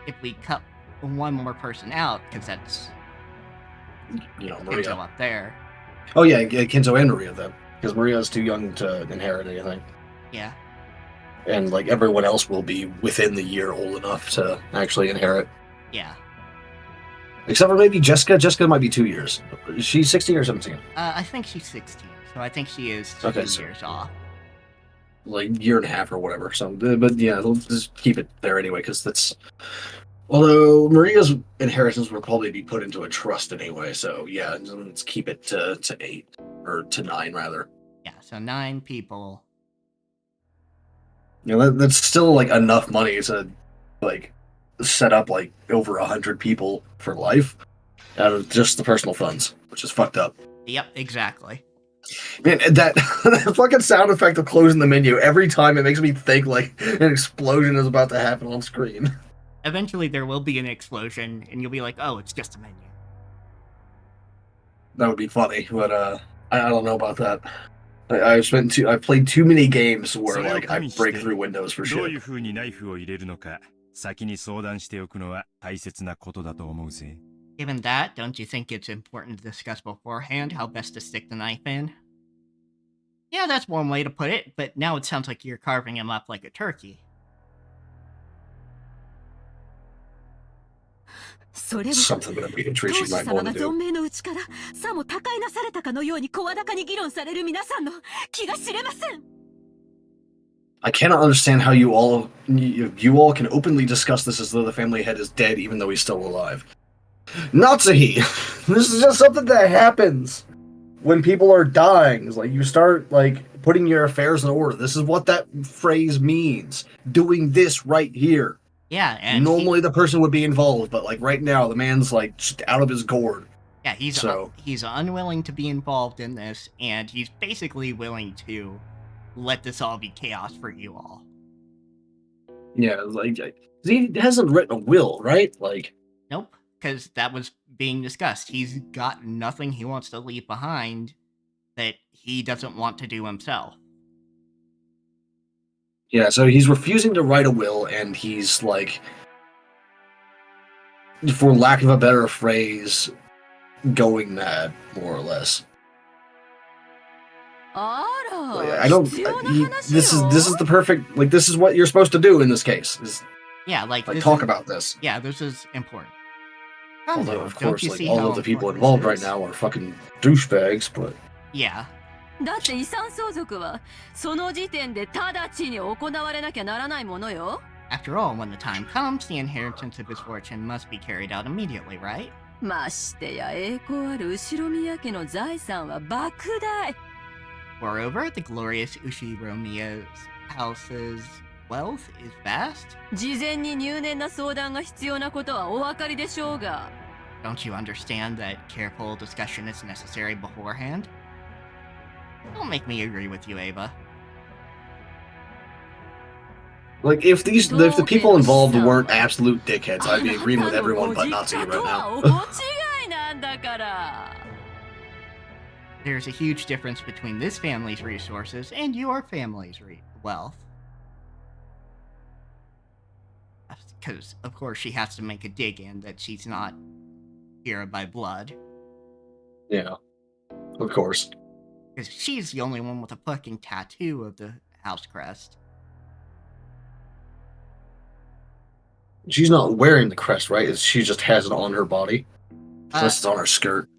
if we cut one more person out, because that's Maria. Kenzo up there. Oh yeah, Kenzo and Maria then, because Maria's too young to inherit anything, Yeah. and like everyone else will be within the year old enough to actually inherit. Yeah. Except for maybe Jessica. Jessica might be 2 years. Is she 16 or 17? I think she's 16, so I think she is 2 Okay, so- years off. Like year and a half or whatever. So, but yeah, let's just keep it there anyway, because that's. Although Maria's inheritance will probably be put into a trust anyway, so yeah, let's keep it to 8 or to 9 rather. Yeah, so 9 people. You know, that's still like enough money to like set up like over 100 people for life out of just the personal funds, which is fucked up. Yep, exactly. Man, that fucking sound effect of closing the menu every time, it makes me think like an explosion is about to happen on screen. Eventually there will be an explosion, and you'll be like, oh, it's just a menu. That would be funny, but I don't know about that. I've played too many games where like I break through windows for どうい shit. う風にナイフを入れるのか、先に相談しておくのは大切なことだと思うぜ。 Given that, don't you think it's important to discuss beforehand how best to stick the knife in? Yeah, that's one way to put it, but now it sounds like you're carving him up like a turkey. それは Something that 当 Beatrice 主 might 様 want が to 存 do. 命のうちからさも他界なされたかのように声高に議論される皆さんの気が知れません。 I cannot understand how you all can openly discuss this as though the family head is dead, even though he's still alive. Natsuhi, this is just something that happens when people are dying. It's like you start like putting your affairs in order. This is what that phrase means. Doing this right here. Yeah, and Normally the person would be involved, but like right now the man's like just out of his gourd. yeah, he's unwilling to be involved in this, and he's basically willing to let this all be chaos for you all. Yeah, like he hasn't written a will, right? Like, Nope, because that was being discussed. He's got nothing he wants to leave behind that he doesn't want to do himself. yeah, so he's refusing to write a will, and he's like, for lack of a better phrase, going mad, more or less. Like, I don't. This is the perfect. Like, this is what you're supposed to do in this case. Is Yeah, like talk about this. Yeah, this is important. Although, of course, you like see all how of the people important involved right this is? now are fucking douchebags. But Yeah, だって遺産相続はその時点で直ちに行われなきゃならないものよ。 after all, when the time comes, the inheritance of his fortune must be carried out immediately, right? ましてや栄光ある後宮家の財産は莫大。 Moreover, the glorious Ushiromiya's house's wealth is vast. 事前に入念な相談が必要なことはお分かりでしょうが。 Don't you understand that careful discussion is necessary beforehand? Don't make me agree with you, Ava. like, if the people involved weren't absolute dickheads, I'd be agreeing with everyone but Nazi right now. 大違いなんだから。 There's a huge difference between this family's resources and your family's wealth. Because, of course, she has to make a dig in that she's not here by blood. Yeah, of course. Because she's the only one with a fucking tattoo of the house crest. She's not wearing the crest, right? She just has it on her body. Unless it's on her skirt.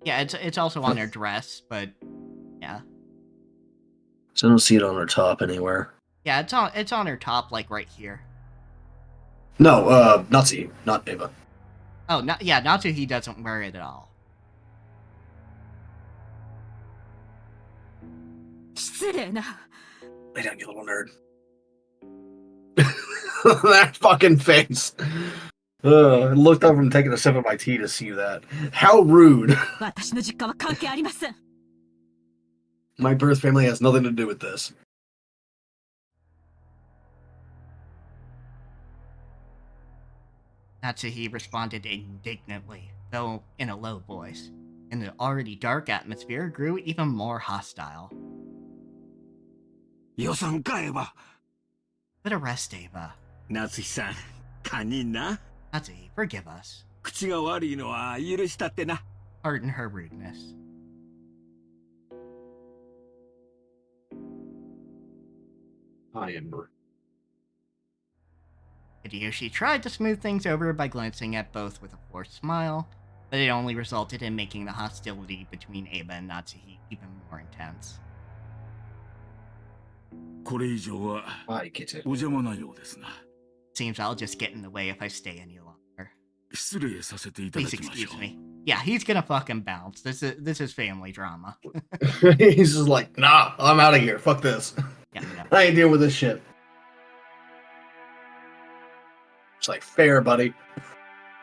Yeah, it's also on her dress, but yeah. So I don't see it on her top anywhere. Yeah, it's on her top, like right here. No, Nazi, not Ava. Oh, Natsu, he doesn't wear it at all. 失礼な。 Lay down, you little nerd. That fucking face. I looked up from taking a sip of my tea to see that. How rude. 私の実家は関係ありません。 My birth family has nothing to do with this. Natsuhi responded indignantly, though in a low voice, and the already dark atmosphere grew even more hostile. 予算かえば。 But arrest Ava. 夏日さん、堪忍な。 Natsuhi, forgive us. 口が悪いのは許したってな。 Pardon her rudeness. Hi, Ember. Hideyoshi tried to smooth things over by glancing at both with a forced smile, but it only resulted in making the hostility between Ava and Natsuhi even more intense. これ以上は Hi, Kitty. お邪魔なようですな。 Seems I'll just get in the way if I stay any longer. 失礼させていただ Please きましょ excuse う。 me. Yeah, he's gonna fucking bounce. This is family drama. He's just like, nah, I'm out of here. Fuck this. Yeah, no. I ain't dealing with this shit. It's like, fair, buddy.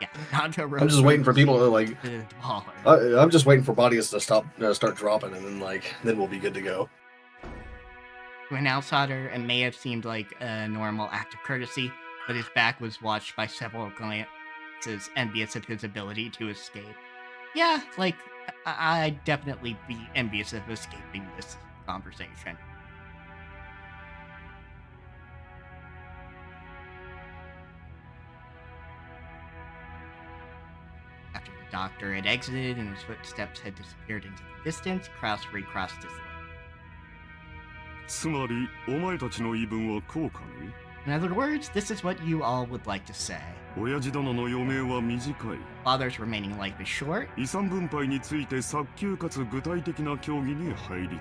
Yeah, Nanto I'm just waiting for people to, like... baller. I'm just waiting for bodies to start dropping, and then we'll be good to go. To an outsider, it may have seemed like a normal act of courtesy, but his back was watched by several glances envious of his ability to escape. Yeah, like, I'd definitely be envious of escaping this conversation. After the doctor had exited and his footsteps had disappeared into the distance, Kraus recrossed his leg. つまりお前たちの言い分はこうかね。 In other words, this is what you all would like to say. 親父殿の余命は短い。 Father's remaining life is short. 遺産分配について早急かつ具体的な協議に入りたい。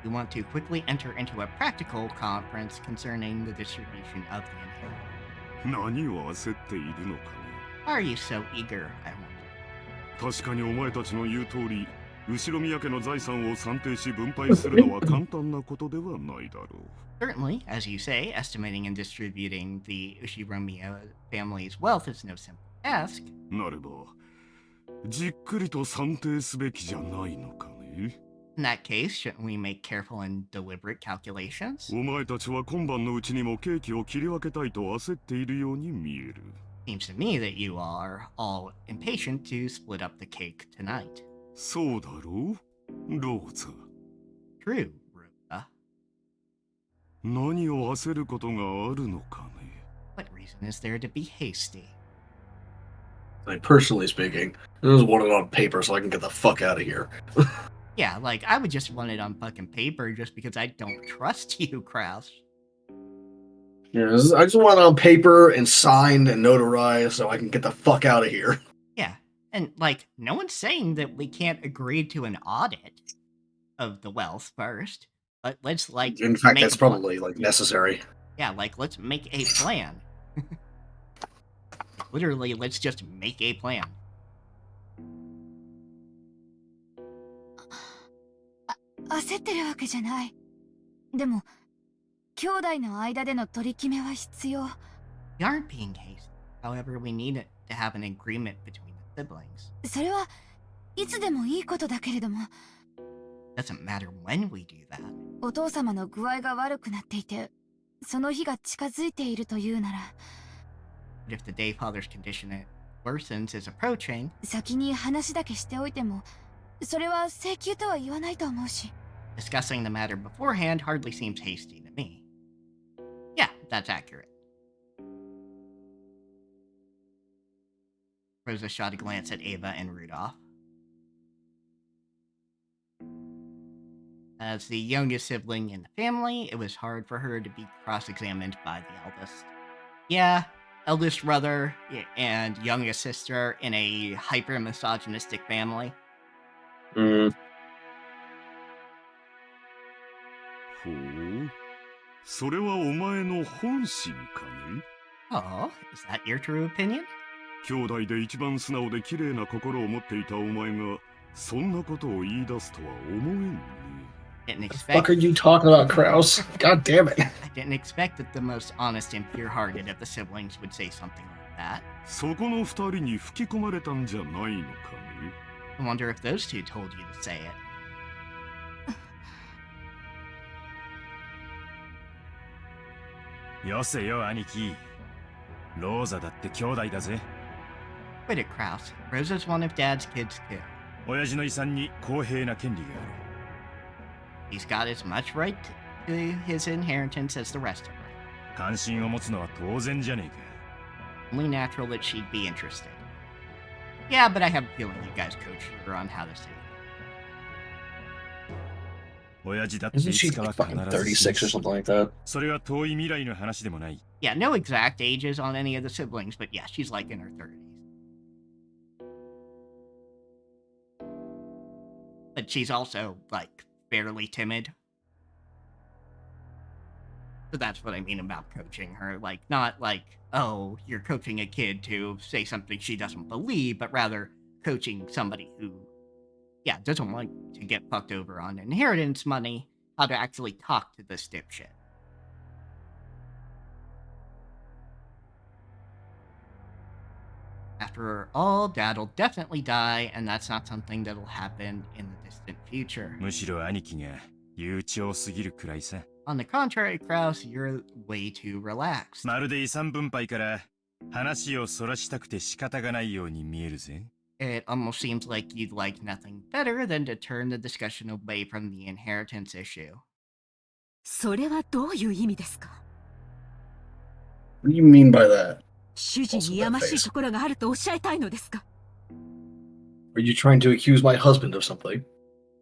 We want to quickly enter into a practical conference concerning the distribution of the inheritance. 何を焦っているのかね。 Why are you so eager, I wonder? 確かにお前たちの言う通り、後宮家の財産を算定し分配するのは簡単なことではないだろう。 Certainly, as you say, estimating and distributing the Ushiromiya family's wealth is no simple task. なれば、じっくりと算定すべきじゃないのかね。In that case, shouldn't we make careful and deliberate calculations? お前たちは今晩のうちにもケーキを切り分けたいと焦っているように見える。Seems to me that you are all impatient to split up the cake tonight. そうだろう、ローザ。True, Ruka. 何を焦ることがあるのかね。What reason is there to be hasty? Like, personally speaking, I just want it on paper so I can get the fuck out of here. Yeah, like, I would just want it on fucking paper just because I don't trust you, Kraus. Yeah, I just want it on paper and signed and notarized so I can get the fuck out of here. Yeah, and, like, no one's saying that we can't agree to an audit of the wealth first, but let's, like... In fact, make that's a plan. probably, like, necessary. Yeah, like, let's make a plan. Literally, let's just make a plan. 焦ってるわけじゃない。でも、兄弟の間での取り決めは必要。We aren't being hasty. However, we need it to have an agreement between the siblings. それはいつでもいいことだけれども。Doesn't matter when we do that. お父様の具合が悪くなっていて、その日が近づいているというなら。But if the day father's condition worsens is approaching... 先に話だけしておいても、それは請求とは言わないと思うし。Discussing the matter beforehand hardly seems hasty to me. Yeah, that's accurate. Rosa shot a glance at Ava and Rudolph. As the youngest sibling in the family, it was hard for her to be cross-examined by the eldest. Yeah, eldest brother and youngest sister in a hyper-misogynistic family. ほう、それはお前の本心かね。 Oh, is that your true opinion? 兄弟で一番素直で綺麗な心を持っていたお前がそんなことを言い出すとは思えんね。Didn't What are expect. you talking about, Kraus? God damn it. I didn't expect that the most honest and pure-hearted of the siblings would say something like that. そこの二人に吹き込まれたんじゃないのかね。 I wonder if those two told you to say it. よせよ兄貴。ローザだって兄弟だぜ。Quit it, Kraus. Rosa's one of Dad's kids too. 親父の遺産に公平な権利がある。 He's got as much right to his inheritance as the rest of her. 関心を持つのは当然じゃねえか。 Only natural that she'd be interested. Yeah, but I have a feeling you guys coached her on how to say it. 親父だって Isn't い she つかは like 必 fucking ず 36 or something like that? それは遠い未来の話でもない。 Yeah, no exact ages on any of the siblings, but yeah, she's like in her 30s. But she's also, like, fairly timid. So that's what I mean about coaching her. Like, not like, oh, you're coaching a kid to say something she doesn't believe, but rather coaching somebody who, yeah, doesn't want to get fucked over on inheritance money, how to actually talk to this dipshit. After all, Dad'll definitely die, and that's not something that'll happen in the distant future. むしろ兄貴が悠長すぎるくらいさ。 On the contrary, Kraus, you're way too relaxed. まるで遺産分配から話をそらしたくて仕方がないように見えるぜ。 It almost seems like you'd like nothing better than to turn the discussion away from the inheritance issue. それはどういう意味ですか？ What do you mean by that? 主人にやましいところがあるとおっしゃいたいのですか？ Are you trying to accuse my husband of something?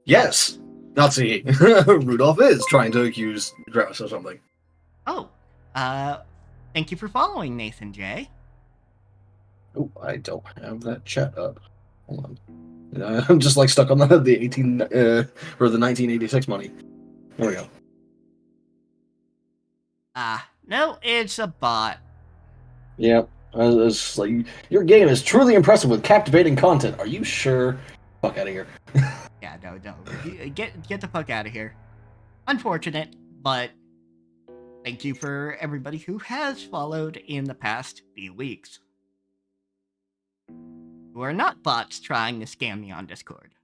Yes! Nazi. Rudolph is trying to accuse Kraus of something. Oh, thank you for following, Nathan J. Oh, I don't have that chat up. Hold on. I'm just like stuck on the 18 or the 1986 money. There we go. No, it's a bot. Yep. It's like, your game is truly impressive with captivating content. Are you sure? Fuck out of here. Yeah, no. Get the fuck out of here. Unfortunate, but thank you for everybody who has followed in the past few weeks. Who are not bots trying to scam me on Discord.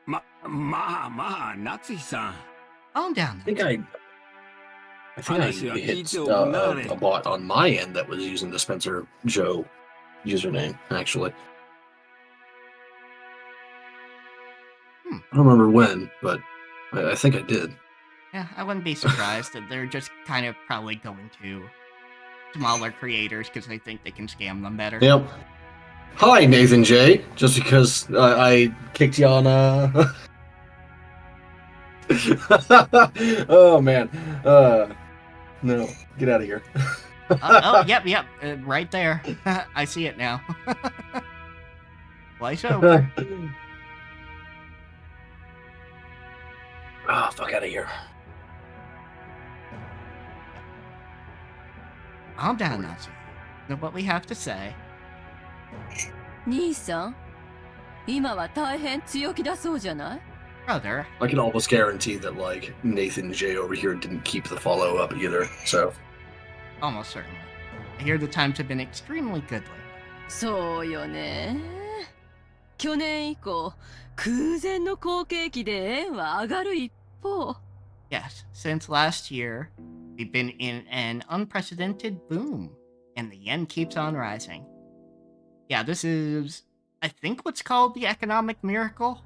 まあ、夏日さん。 Calm down. I think I Honestly, I hit keep it open. a bot on my end that was using the Spencer Joe username, actually. I don't remember when, but I think I did. Yeah, I wouldn't be surprised that they're just kind of probably going to smaller creators because they think they can scam them better. Yep. Hi, Nathan J. Just because I kicked you on oh man. No, get out of here. Yep, right there. I see it now. Why so? Ah, fuck out of here. Calm down, Natsu. Know what we have to say. 兄さん、今は大変強気だそうじゃない？ Brother, I can almost guarantee that like Nathan J over here didn't keep the follow up either. So almost certainly. I hear the times have been extremely goodly. そうよね。去年以降、空前の好景気で円は上がる一方。Yes, since last year, we've been in an unprecedented boom, and the yen keeps on rising. Yeah, this is, I think, what's called the economic miracle.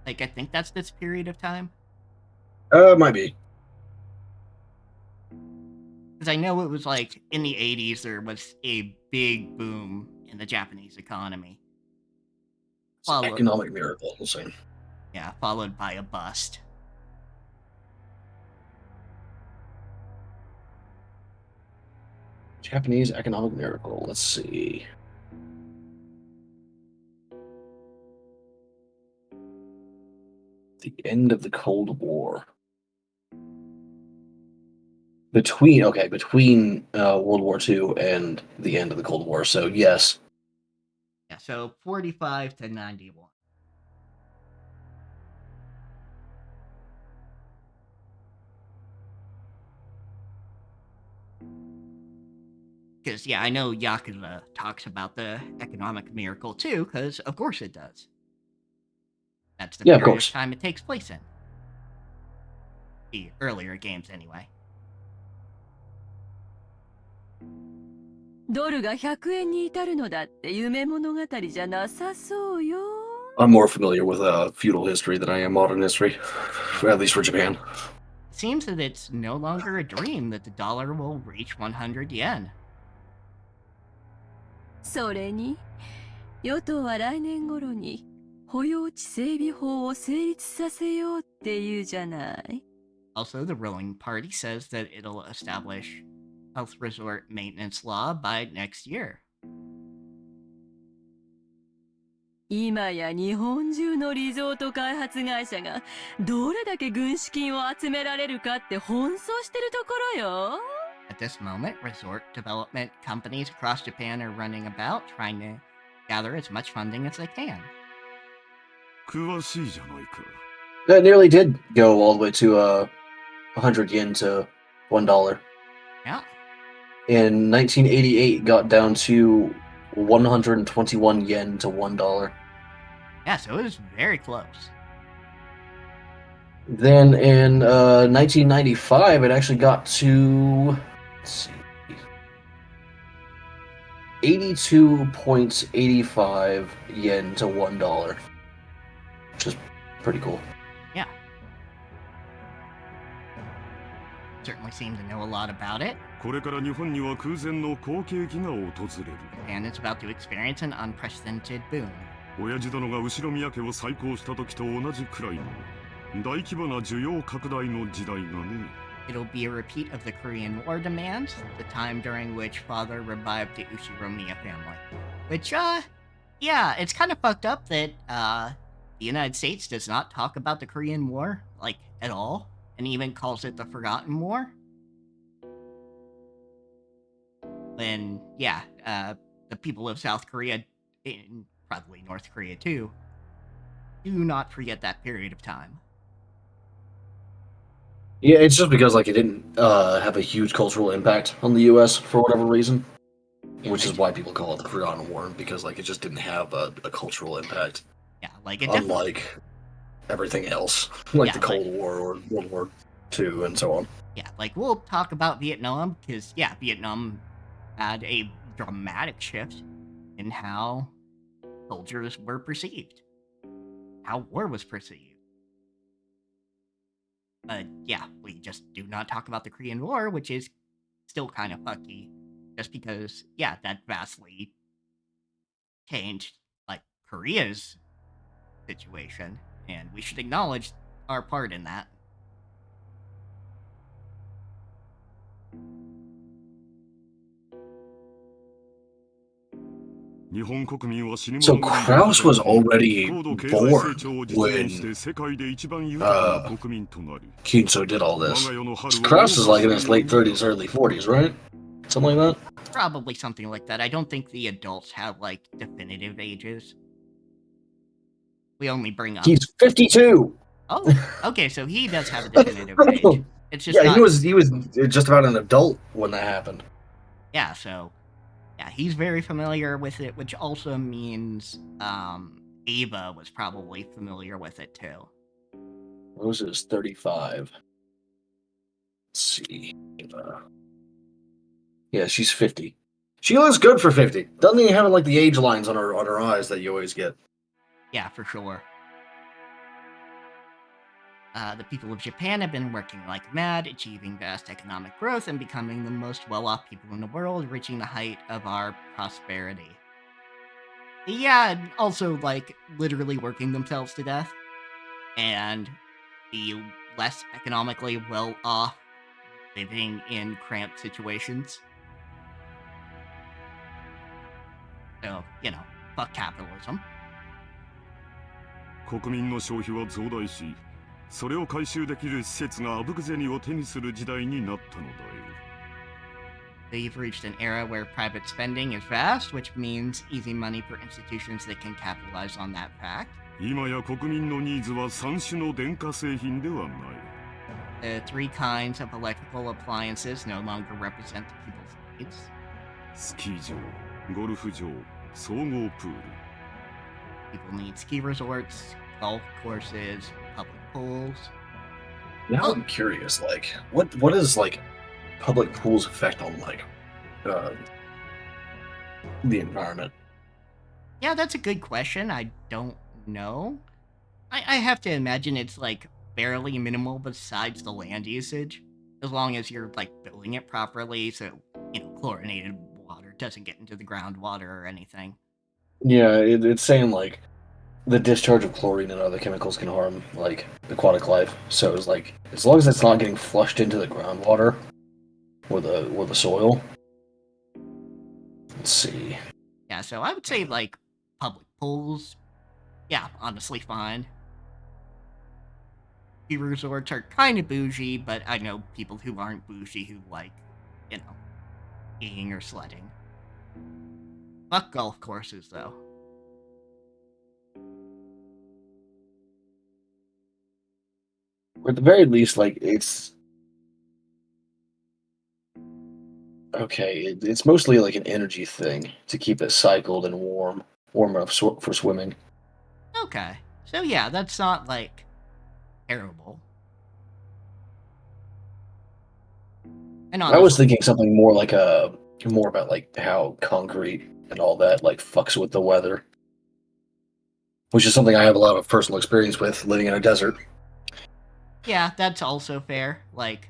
Like, I think that's this period of time. might be. Because I know it was like in the 80s, there was a big boom in the Japanese economy. It's an economic miracle, we'll say. Yeah, followed by a bust. Japanese economic miracle. Let's see. The end of the Cold War. Between World War II and the end of the Cold War. So yes. Yeah, so 45 to 91. Because, yeah, I know Yakuza talks about the economic miracle too, because of course it does. That's the period of time it takes place in. The earlier games, anyway. ドルが100円に至るのだって夢物語じゃなさそうよ。I'm more familiar with feudal history than I am modern history, at least for Japan. It seems that it's no longer a dream that the dollar will reach 100 yen. それに、与党は来年頃に保養地整備法を成立させようって言うじゃない。Also, the ruling party says that it'll establish health resort maintenance law by next year. 今や日本中のリゾート開発会社がどれだけ軍資金を集められるかって奔走してるところよ。At this moment, resort development companies across Japan are running about trying to gather as much funding as they can. 詳しいじゃないか。 That nearly did go all the way to 100 yen to $1. Yeah. In 1988, got down to 121 yen to $1. Yeah, so it was very close. Then in 1995, it actually got to, let's see, 82.85 yen to $1, which is pretty cool. Yeah. Certainly seem to know a lot about it. これから日本には空前の好景気が訪れる。 And it's about to experience an unprecedented boom. 親父殿が後ろ宮家を再興した時と同じくらいの大規模な需要拡大の時代がね。 It'll be a repeat of the Korean War demands, the time during which father revived the Ushiromiya family. Which, yeah, it's kind of fucked up that, the United States does not talk about the Korean War, like, at all, and even calls it the Forgotten War. When, yeah, the people of South Korea, and probably North Korea too, do not forget that period of time. Yeah, it's just because like it didn't have a huge cultural impact on the U.S. for whatever reason, which is why people call it the Forgotten War, because like it just didn't have a cultural impact. Yeah, like it Unlike everything else, like Yeah, the Cold War or World War II and so on. Yeah, like we'll talk about Vietnam because Vietnam had a dramatic shift in how soldiers were perceived, how war was perceived. But we just do not talk about the Korean War, which is still kind of fucky, just because that vastly changed like Korea's situation, and we should acknowledge our part in that. So Kraus was already born when Kinso did all this. So Kraus is like in his late 30s, early 40s, right? Something like that? Probably something like that. I don't think the adults have like definitive ages. We only bring up. He's 52. Oh, okay, so he does have a definitive age. It's just he was just about an adult when that happened. Yeah, so he's very familiar with it, which also means Ava was probably familiar with it too. Rose is 35. Let's see. Ava. Yeah, she's 50. She looks good for 50. Doesn't even have like the age lines on her eyes that you always get. Yeah, for sure. The people of Japan have been working like mad, achieving vast economic growth and becoming the most well-off people in the world, reaching the height of our prosperity. Yeah, and also, like, literally working themselves to death. And the less economically well-off living in cramped situations. So, fuck capitalism. 国民の消費は増大し、それを回収できる施設があぶく銭を手にする時代になったのだよ。They've reached an era where private spending is vast, which means easy money for institutions that can capitalize on that fact. 今や国民のニーズは3種の電化製品ではない。The three kinds of electrical appliances no longer represent the people's needs. スキー場、ゴルフ場、総合プール。People need ski resorts, golf courses, public pools. Now I'm curious, like, what is like public pools' effect on like the environment? Yeah, that's a good question. I don't know. I have to imagine it's like barely minimal besides the land usage, as long as you're like building it properly, so chlorinated water doesn't get into the groundwater or anything. Yeah, it's saying like the discharge of chlorine and other chemicals can harm like aquatic life. So it's like as long as it's not getting flushed into the groundwater or the soil. Let's see. Yeah, so I would say like public pools. Yeah, honestly fine. Ski resorts are kind of bougie, but I know people who aren't bougie who like, skiing or sledding. Fuck golf courses, though. Or at the very least, like, it's... Okay, it's mostly like an energy thing to keep it cycled and warm enough for swimming. Okay. So yeah, that's not, like, terrible. And honestly, I was thinking something more like more about like how concrete and all that like fucks with the weather, which is something I have a lot of personal experience with living in a desert. Yeah, that's also fair. Like,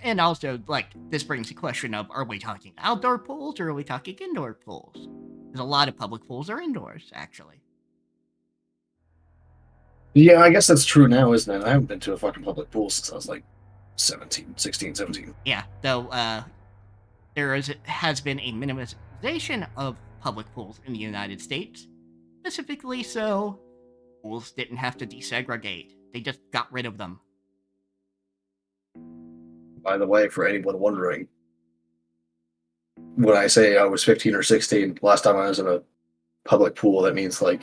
and also, like, this brings the question of, are we talking outdoor pools or are we talking indoor pools? Because a lot of public pools are indoors, actually. Yeah, I guess that's true now, isn't it? I haven't been to a fucking public pool since I was like 16, 17. Yeah, though there has been a minimization of public pools in the United States. Specifically so, pools didn't have to desegregate. They just got rid of them. By the way, for anyone wondering, when I say I was 15 or 16, last time I was in a public pool, that means like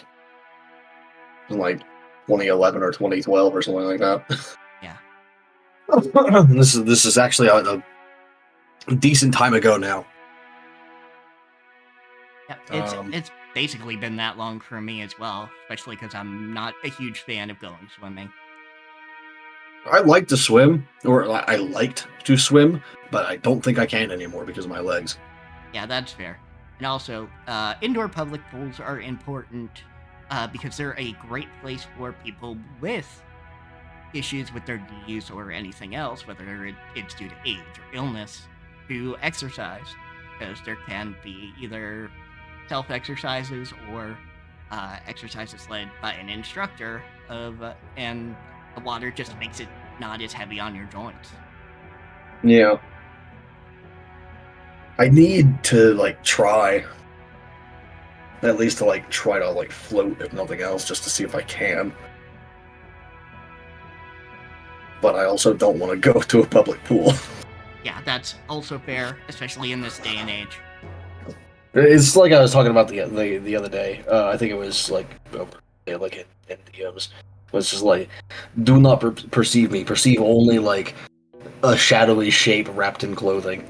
2011 or 2012 or something like that. Yeah. This is actually a decent time ago now. Yeah, it's basically been that long for me as well, especially because I'm not a huge fan of going swimming. I like to swim, or I liked to swim, but I don't think I can anymore because of my legs. Yeah, that's fair. And also, indoor public pools are important because they're a great place for people with issues with their knees or anything else, whether it's due to age or illness, to exercise. Because there can be either self-exercises or exercises led by an instructor and the water just makes it not as heavy on your joints. Yeah. I need to try at least to try to float if nothing else, just to see if I can. But I also don't want to go to a public pool. Yeah, that's also fair, especially in this day and age. It's like I was talking about the other day. I think it was in DMs. Was just do not perceive me. Perceive only a shadowy shape wrapped in clothing.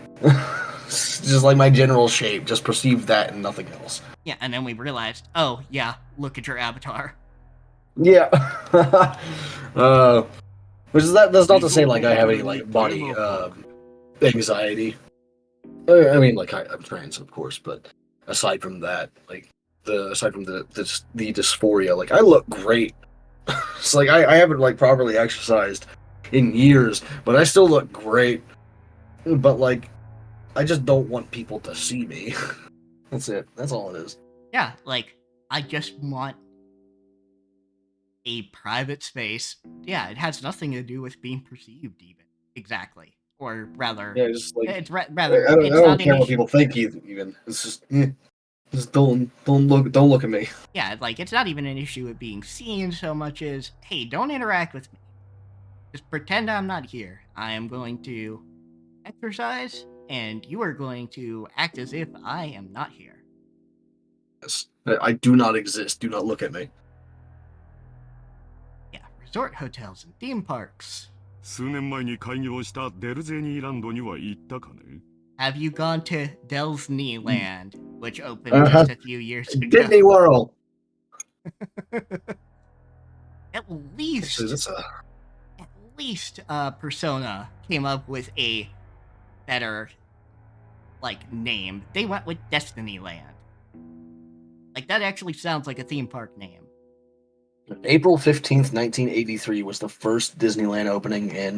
Just my general shape. Just perceive that and nothing else. Yeah, and then we realized, oh yeah, look at your avatar. Yeah. Which is that's not to say I have any body anxiety. I mean, I'm trans, of course, but aside from that, aside from the dysphoria, I look great. It's I haven't properly exercised in years, but I still look great. But I just don't want people to see me. That's it. That's all it is. Yeah, I just want a private space. Yeah, it has nothing to do with being perceived, even. Exactly. Or rather, Yeah, just it's rather. I It's don't not care an what issue. people think even. It's just don't look at me. Yeah, it's not even an issue of being seen so much as, hey, don't interact with me. Just pretend I'm not here. I am going to exercise, and you are going to act as if I am not here. Yes. I do not exist. Do not look at me. Yeah, resort hotels and theme parks. 数年前に開業したデルゼーニーランドには行ったかね Have you gone to Disneyland, which opened just a few years ago? Disney World. At least, Actually, that's at least, Persona came up with a better, name. They went with Destinyland. That actually sounds like a theme park name. April 15th, 1983 was the first Disneyland opening in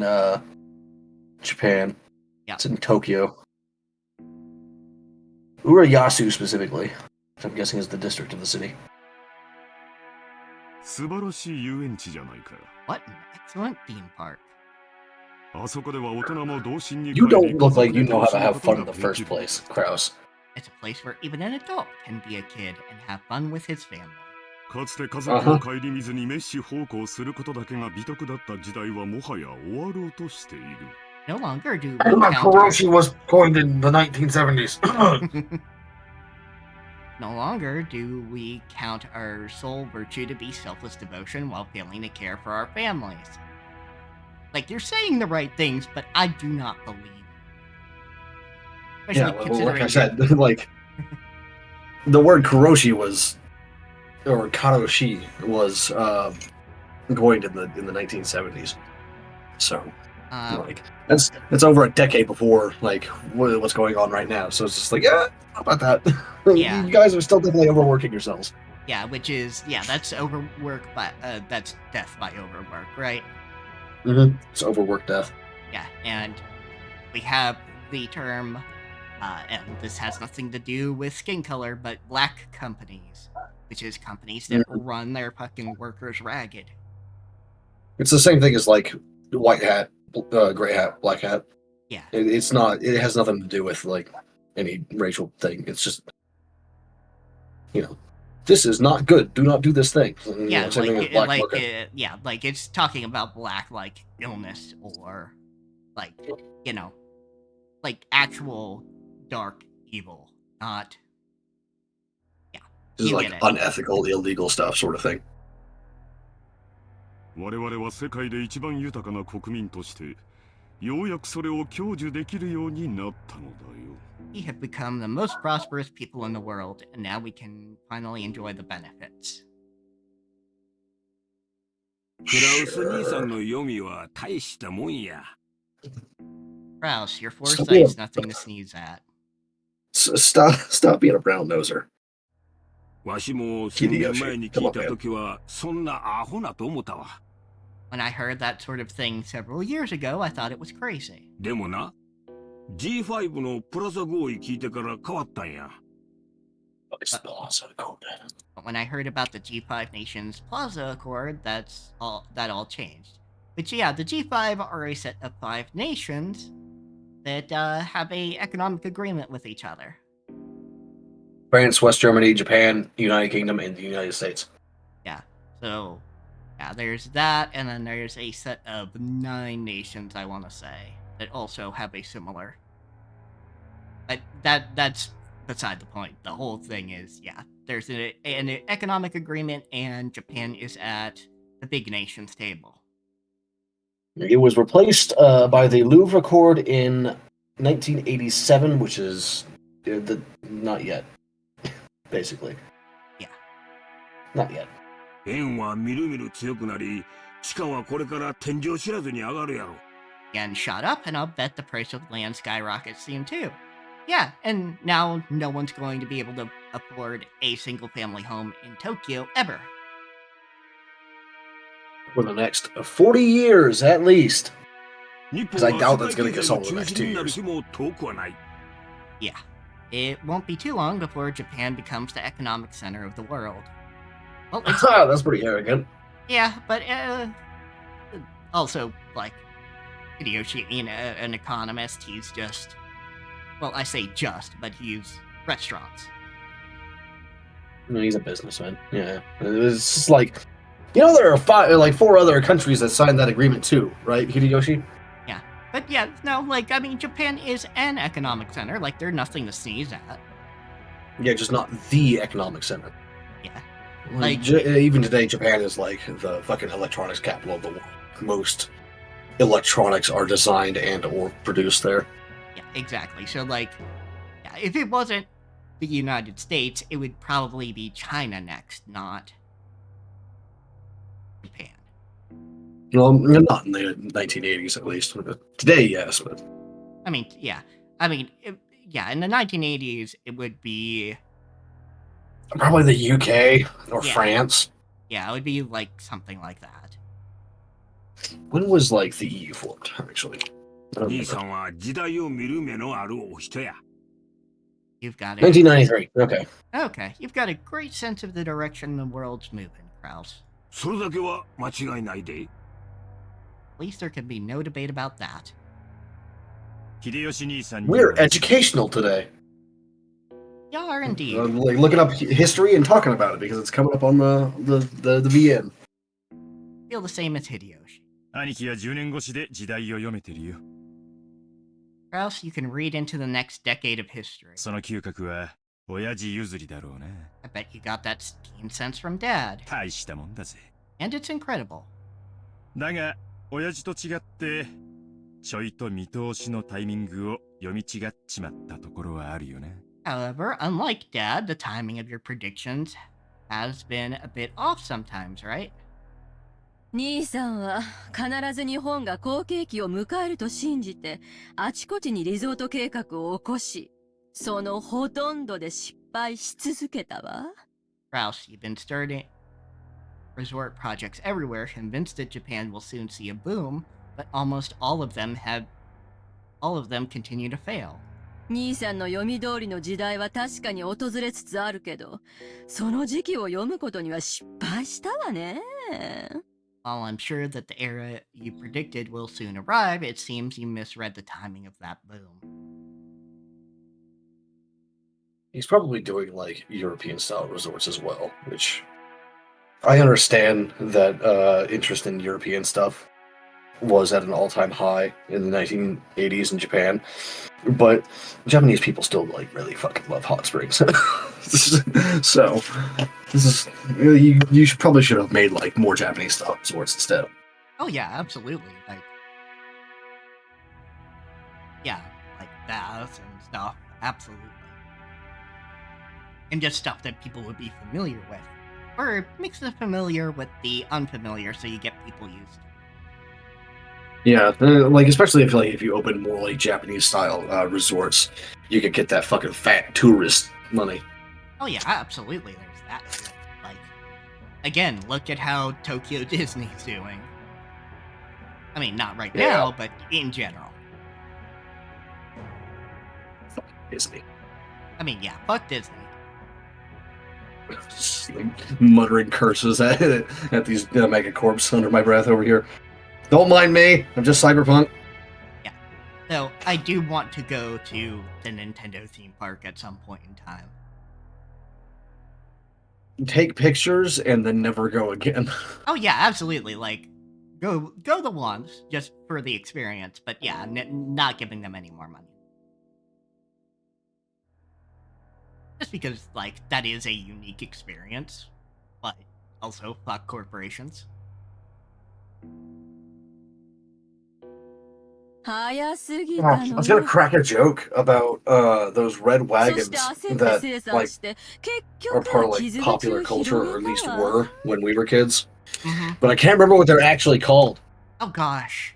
Japan. Yeah. It's in Tokyo. Urayasu specifically, which I'm guessing is the district of the city. 素晴らしい遊園地じゃないか What an excellent theme park. あそこでは大人も童心に You 帰り don't look like you 家 know 族 how で to 楽 have しむ fun こ in と the ができ first る place, Kraus. It's a place where even an adult can be a kid and have fun with his family. かつて家族を顧みずに滅私奉公することだけが美徳だった時代はもはや終わろうとしている No longer do we Kuroshi was coined in the 1970s. No longer do we count our sole virtue to be selfless devotion while failing to care for our families. You're saying the right things, but I do not believe. Yeah, Especially well, like I considering said, the word Kuroshi was, or Karoshi was coined in the 1970s. So, that's over a decade before what's going on right now. So it's just how about that? Yeah. You guys are still definitely overworking yourselves. Yeah, which is that's overwork, but that's death by overwork, right? Mm-hmm. It's overwork death. Yeah, and we have the term, and this has nothing to do with skin color, but black companies, which is companies that run their fucking workers ragged. It's the same thing as white hat, gray hat, black hat. Yeah. It's not. It has nothing to do with any racial thing. It's just this is not good. Do not do this thing. And, Yeah, same thing with black worker. it's talking about black illness or actual dark evil, not This is you get it. unethical, illegal stuff, sort of thing. 我々は世界で一番豊かな国民としてようやくそれを享受できるようになったのだよ。 We have become the most prosperous people in the world, and now we can finally enjoy the benefits. クラウス兄さんの読みは大したもんや。Kraus, your foresight's nothing to sneeze at. Stop being a brown noser. わしも1000年前に聞いた時はそんなアホなと思ったわ。When I heard that sort of thing several years ago, I thought it was crazy. でもな、G5 のプラザ合意聞いてから変わったんや。But when I heard about the G5 nations Plaza Accord, that all changed. But yeah, the G5 are a set of 5 nations that have a economic agreement with each other. France, West Germany, Japan, United Kingdom, and the United States. Yeah, so yeah, there's that, and then there's a set of 9 nations, I want to say, that also have a similar. But that's beside the point. The whole thing is, yeah, there's an economic agreement, and Japan is at the big nations table. It was replaced by the Louvre Accord in 1987, which is not yet, basically. Yeah. Not yet. 円はみるみる強くなり、地価はこれから天井知らずに上がるやろ。Yen shot up, and I'll bet the price of land skyrockets soon too. Yeah, and now no one's going to be able to afford a single-family home in Tokyo ever. For the next 40 years, at least. Because I doubt that's going to get solved in the next 2 years. Yeah. It won't be too long before Japan becomes the economic center of the world. Well, that's pretty arrogant. Yeah, but also, like, Hideyoshi, an economist, he's just... Well, I say just, but he's restaurants. No, he's a businessman. Yeah. It's just like... there are 4 other countries that signed that agreement too, right, Hideyoshi? Yeah. But yeah, no, like, I mean, Japan is an economic center. Like, they're nothing to sneeze at. Yeah, just not the economic center. Yeah. Like, even today, Japan is like the fucking electronics capital of the world. Most electronics are designed and or produced there. Yeah, exactly. So, like, yeah, if it wasn't the United States, it would probably be China next, not Japan. Well, not in the 1980s, at least. Today, yes, but... I mean, yeah. I mean, in the 1980s, it would be... Probably the UK or France. Yeah, it would be, like, something like that. When was, like, the EU formed, actually? You've got it. 1993, okay. Okay, you've got a great sense of the direction the world's moving, Kraus. At least there can be no debate about that. We're educational today. Y'all are indeed. Like looking up history and talking about it because it's coming up on the VN. Feel the same as Hideyoshi. Kraus, you can read into the next decade of history. I bet you got that keen sense from Dad. And it's incredible. だが、親父と違って、ちょいと見通しのタイミングを読み違っちまったところはあるよね。However, unlike Dad, the timing of your predictions has been a bit off sometimes, right? 兄さんは必ず日本が好景気を迎えると信じて、あちこちにリゾート計画を起こし、そのほとんどで失敗し続けたわ。Kraus, you've been starting resort projects everywhere, convinced that Japan will soon see a boom, but almost all of them continue to fail. 兄さんの読み通りの時代は確かに訪れつつあるけど、その時期を読むことには失敗したわね。While I'm sure that the era you predicted will soon arrive, it seems you misread the timing of that boom. He's probably doing, like, European-style resorts as well, which... I understand that interest in European stuff was at an all-time high in the 1980s in Japan, but Japanese people still, like, really fucking love hot springs. So, this is... You probably should have made, like, more Japanese-style resorts instead. Oh yeah, absolutely. Like, Yeah, like baths and stuff. Absolutely. And just stuff that people would be familiar with. Or mix the familiar with the unfamiliar so you get people used. Yeah, like especially if you open more like Japanese style resorts, you could get that fucking fat tourist money. Oh yeah, absolutely. There's that. Like, again, look at how Tokyo Disney's doing. I mean, not right now, but in general. Fuck Disney. I mean, yeah, fuck Disney. Just, like, muttering curses at these megacorps under my breath over here. Don't mind me. I'm just cyberpunk. Yeah. So I do want to go to the Nintendo theme park at some point in time. Take pictures and then never go again. Oh yeah, absolutely. Like, go the once just for the experience, but yeah, not giving them any more money. Just because, like, that is a unique experience, but also fuck corporations. I was gonna crack a joke about those red wagons that like are part of like popular culture, or at least were when we were kids. Mm-hmm. But I can't remember what they're actually called. Oh gosh.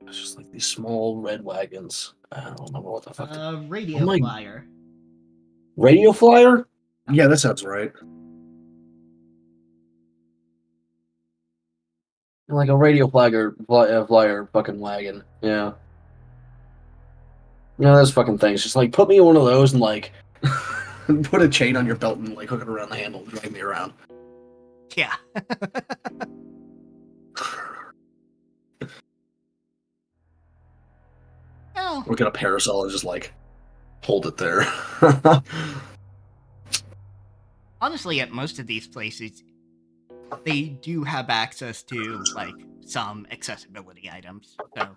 It's just like these small red wagons. I don't remember what the fuck. Radio flyer. Radio flyer? Yeah, that sounds right. Like a radio flyer fucking wagon. Yeah. Yeah, those fucking things. Just like put me in one of those and like put a chain on your belt and like hook it around the handle and drag me around. Yeah. Oh. Or get a parasol and just like hold it there. Honestly, at most of these places, they do have access to like some accessibility items, so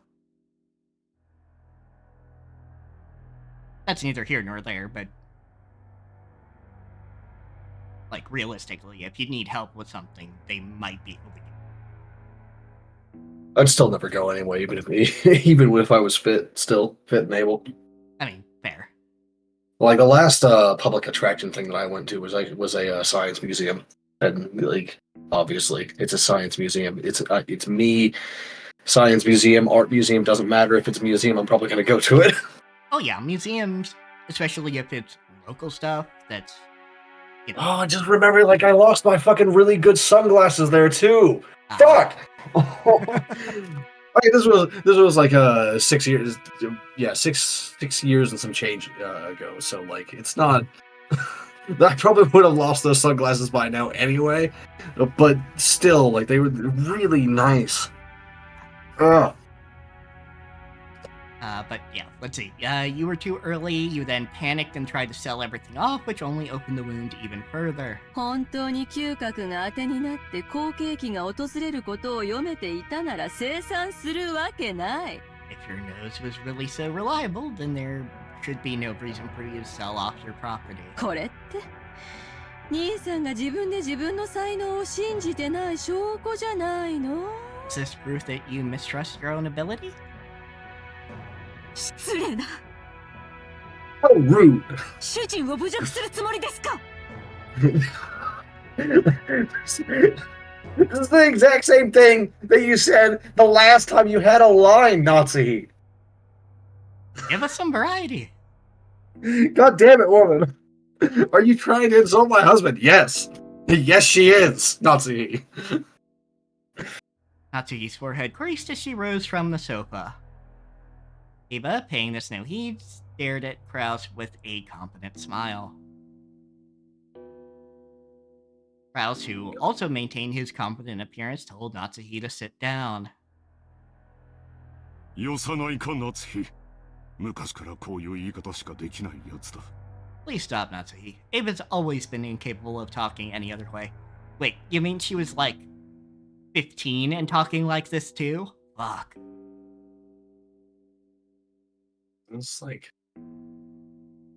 that's neither here nor there. But like realistically, if you need help with something, they might be able to. I'd still never go anyway, even if I was fit and able. I mean, fair. Like the last public attraction thing that I went to was a science museum, and like obviously it's a science museum. It's me, science museum, art museum. Doesn't matter if it's a museum. I'm probably gonna go to it. Oh yeah, museums, especially if it's local stuff. That's Oh, I just remember like I lost my fucking really good sunglasses there too. Fuck. Okay, this was like 6 years, yeah, six years and some change ago. So like, it's not. I probably would have lost those sunglasses by now anyway, but still, like they were really nice. Ugh. But yeah, let's see. You were too early. You then panicked and tried to sell everything off, which only opened the wound even further. 本当に嗅覚が当てになって好景気が訪れることを読めていたなら生産するわけない。If your nose was really so reliable, then there should be no reason for you to sell off your property. これって兄さんが自分で自分の才能を信じてない証拠じゃないの？ Is this proof that you mistrust your own ability? 失礼だ。 How rude. 主人を侮辱するつもりですか？ This is the exact same thing that you said the last time you had a line, Nazi. Give us some variety. God damn it, woman. Are you trying to insult my husband? Yes. Yes, she is, Nazi. Natsuki's forehead creased as she rose from the sofa. Eva, paying this no heed, stared at Kraus with a confident smile. Kraus, who also maintained his confident appearance, told Natsuki to sit down. よさないか夏日。昔からこういう言い方しかできないやつだ。 Please stop, Natsuki. Ava's always been incapable of talking any other way. Wait, you mean she was like 15 and talking like this too? Fuck. It's like,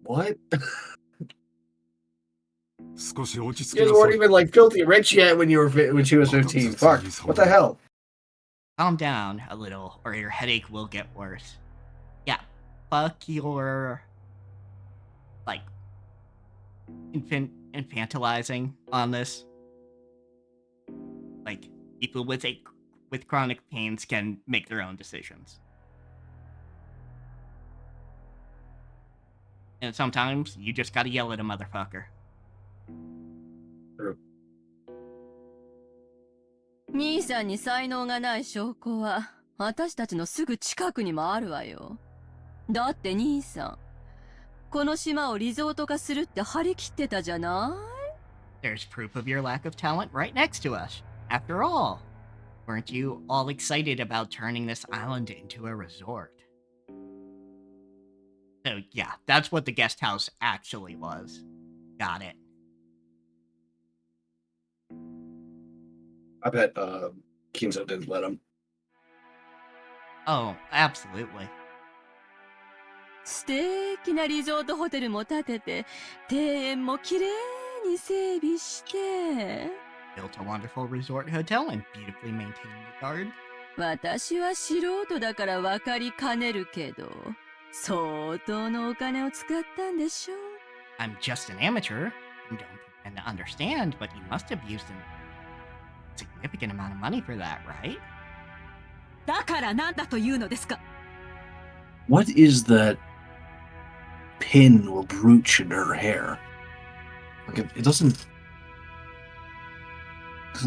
what? 少し落ち着 You き guys なさ weren't い。 even like filthy rich yet when she was 15. Fuck. What the hell? Calm down a little, or your headache will get worse. Yeah, fuck your like infantilizing on this. Like people with chronic pains can make their own decisions. And sometimes you just gotta yell at a motherfucker. True. 兄さんに才能がない証拠は私たちのすぐ近くにもあるわよ。だって兄さん、この島をリゾート化するって張り切ってたじゃない？ There's proof of your lack of talent right next to us. After all, weren't you all excited about turning this island into a resort? So yeah, that's what the guest house actually was. Got it. I bet Kinzo didn't let him. Oh, absolutely. 素敵なリゾートホテルも建てて、庭園もきれいに整備して。Built a wonderful resort hotel and beautifully maintained the garden. 私は素人だから分かりかねるけど、相当のお金を使ったんでしょう。I'm just an amateur and don't pretend to understand, but you must have used a significant amount of money for that, right? だからなんだというのですか? What is that pin or brooch in her hair? Like it doesn't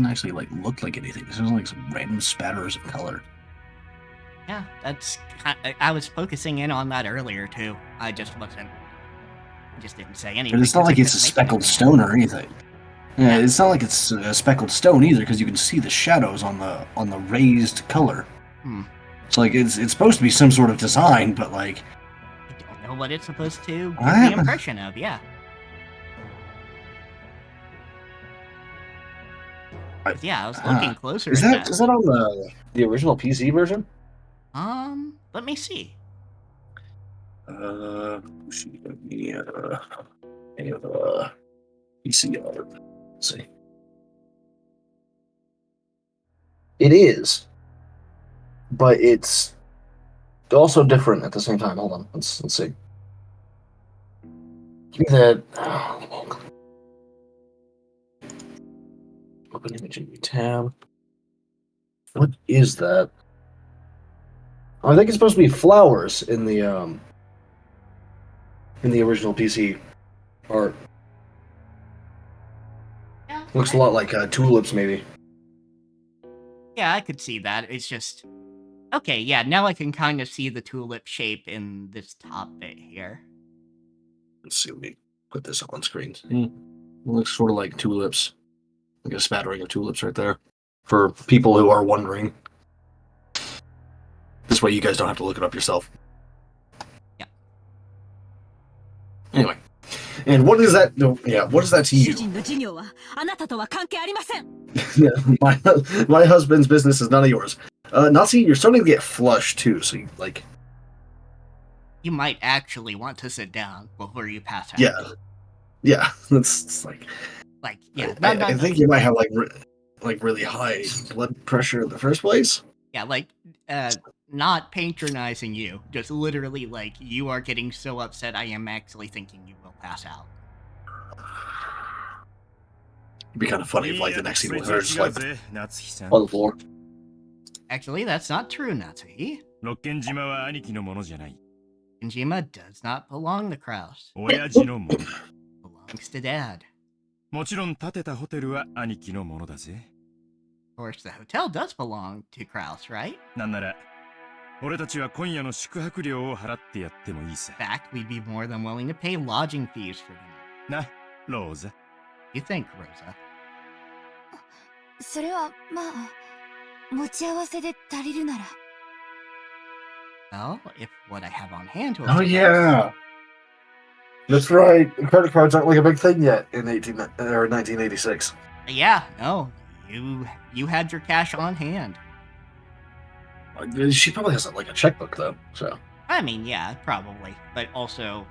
actually like look like anything. It's just like some random spatters of color. Yeah, I was focusing in on that earlier too. I just didn't say anything. But it's not like it's a speckled stone or anything. Yeah, it's not like it's a speckled stone either, because you can see the shadows on the raised color. It's like it's supposed to be some sort of design, but like I don't know what it's supposed to give the impression of. Yeah. Yeah, I was looking closer. Is that on the original PC version? Let me see. PC art. Let's see. It is, but it's also different at the same time. Hold on, let's see. Give me that. Open image in tab. What is that? Oh, I think it's supposed to be flowers in the original PC art. Yeah, Looks a lot like tulips, maybe. Yeah, I could see that. It's just okay. Yeah, now I can kind of see the tulip shape in this top bit here. Let's see. Let me put this on screen. It looks sort of like tulips, like a spattering of tulips right there. For people who are wondering, this way you guys don't have to look it up yourself. Yeah. Anyway, and what is that? Yeah, what is that to you? 主人の事業はあなたとは関係ありません。my husband's business is none of yours. Nazi, you're starting to get flushed too, so you like. You might actually want to sit down before you pass out. Yeah, it's like yeah. I think you might have like really high blood pressure in the first place. Yeah, not patronizing you, just literally like you are getting so upset. I am actually thinking you will pass out. It'd be kind of funny if like the next scene was her just like on the floor. Actually, that's not true, Natsuki. ロッケン島は兄貴のものじゃない。 Rokkenjima does not belong to Kraus. 親父のものだ。 Belongs to Dad. もちろん建てたホテルは兄貴のものだぜ。 Of course, the hotel does belong to Kraus, right? なんなら、俺たちは今夜の宿泊料を払ってやってもいいさ。 In fact, we'd be more than willing to pay lodging fees for the night. な、ローザ。 You think, Rosa? それはまあ持ち合わせで足りるなら。 Well, if what I have on hand will. Oh yeah, that's right. Credit cards aren't like a big thing yet in 1986. Yeah, no, you had your cash on hand. She probably has like a checkbook though. So I mean, yeah, probably, but also,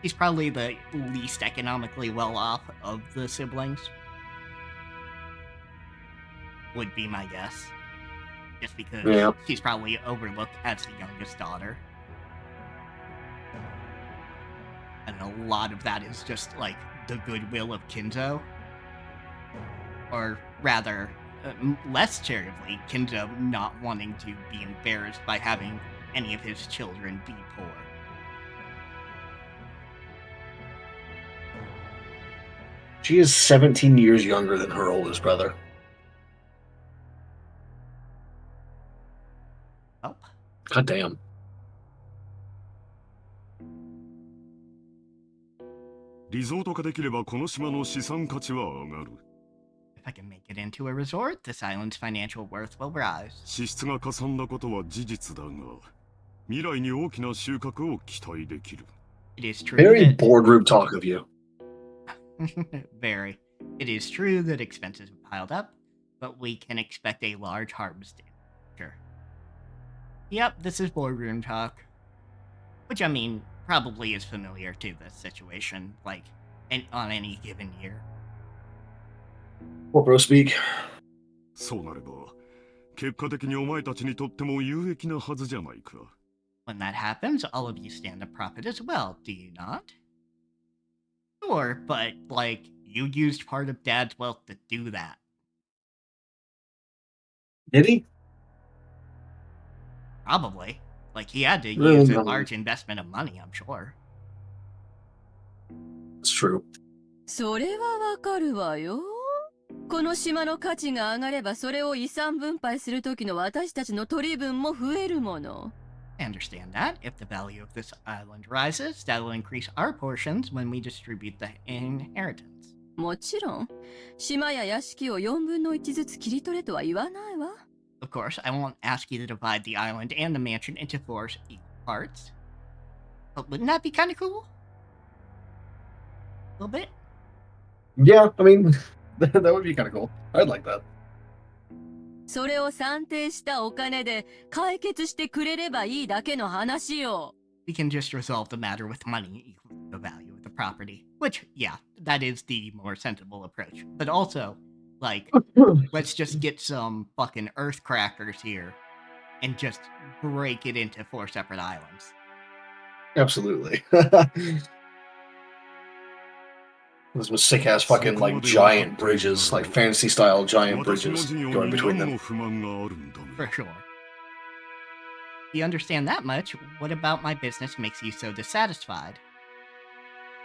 He's probably the least economically well off of the siblings. Would be my guess. Just because she's probably overlooked as the youngest daughter. And a lot of that is just, like, the goodwill of Kinzo. Or rather, less charitably, Kinzo not wanting to be embarrassed by having any of his children be poor. She is 17 years younger than her oldest brother. Oh. God damn. If I can make it into a resort, this island's financial worth will rise. 支出がかさんだことは事実だが、未来に大きな収穫を期待できる。It is true Very that... boardroom talk of you. Very. It is true that expenses have piled up, but we can expect a large harvest in the future. Yep, this is boardroom talk. Which, I mean, probably is familiar to this situation, like, on any given year. Corporal speak. そうなれば、結果的にお前たちにとっても有益なはずじゃないか。When that happens, all of you stand to profit as well, do you not? Sure, but, like, you used part of Dad's wealth to do that. Did he? Probably. Like, he had to use a large investment of money, I'm sure. It's true. それはわかるわよ。この島の価値が上がれば、それを遺産分配する時の私たちの取り分も増えるもの。I understand that. If the value of this island rises, that will increase our portions when we distribute the inheritance. もちろん、島や屋敷を4分の1ずつ切り取れとは言わないわ。Of course, I won't ask you to divide the island and the mansion into 4 equal parts. But wouldn't that be kind of cool? A little bit? Yeah, I mean, that would be kind of cool. I'd like that. それを算定したお金で解決してくれればいいだけの話よ。We can just resolve the matter with money equal to the value of the property. Which, yeah, that is the more sensible approach. But also, like, let's just get some fucking earth crackers here and just break it into 4 separate islands. Absolutely. Those was sick ass fucking like giant bridges, like fantasy style giant bridges going between them. For sure. You understand that much? What about my business makes you so dissatisfied?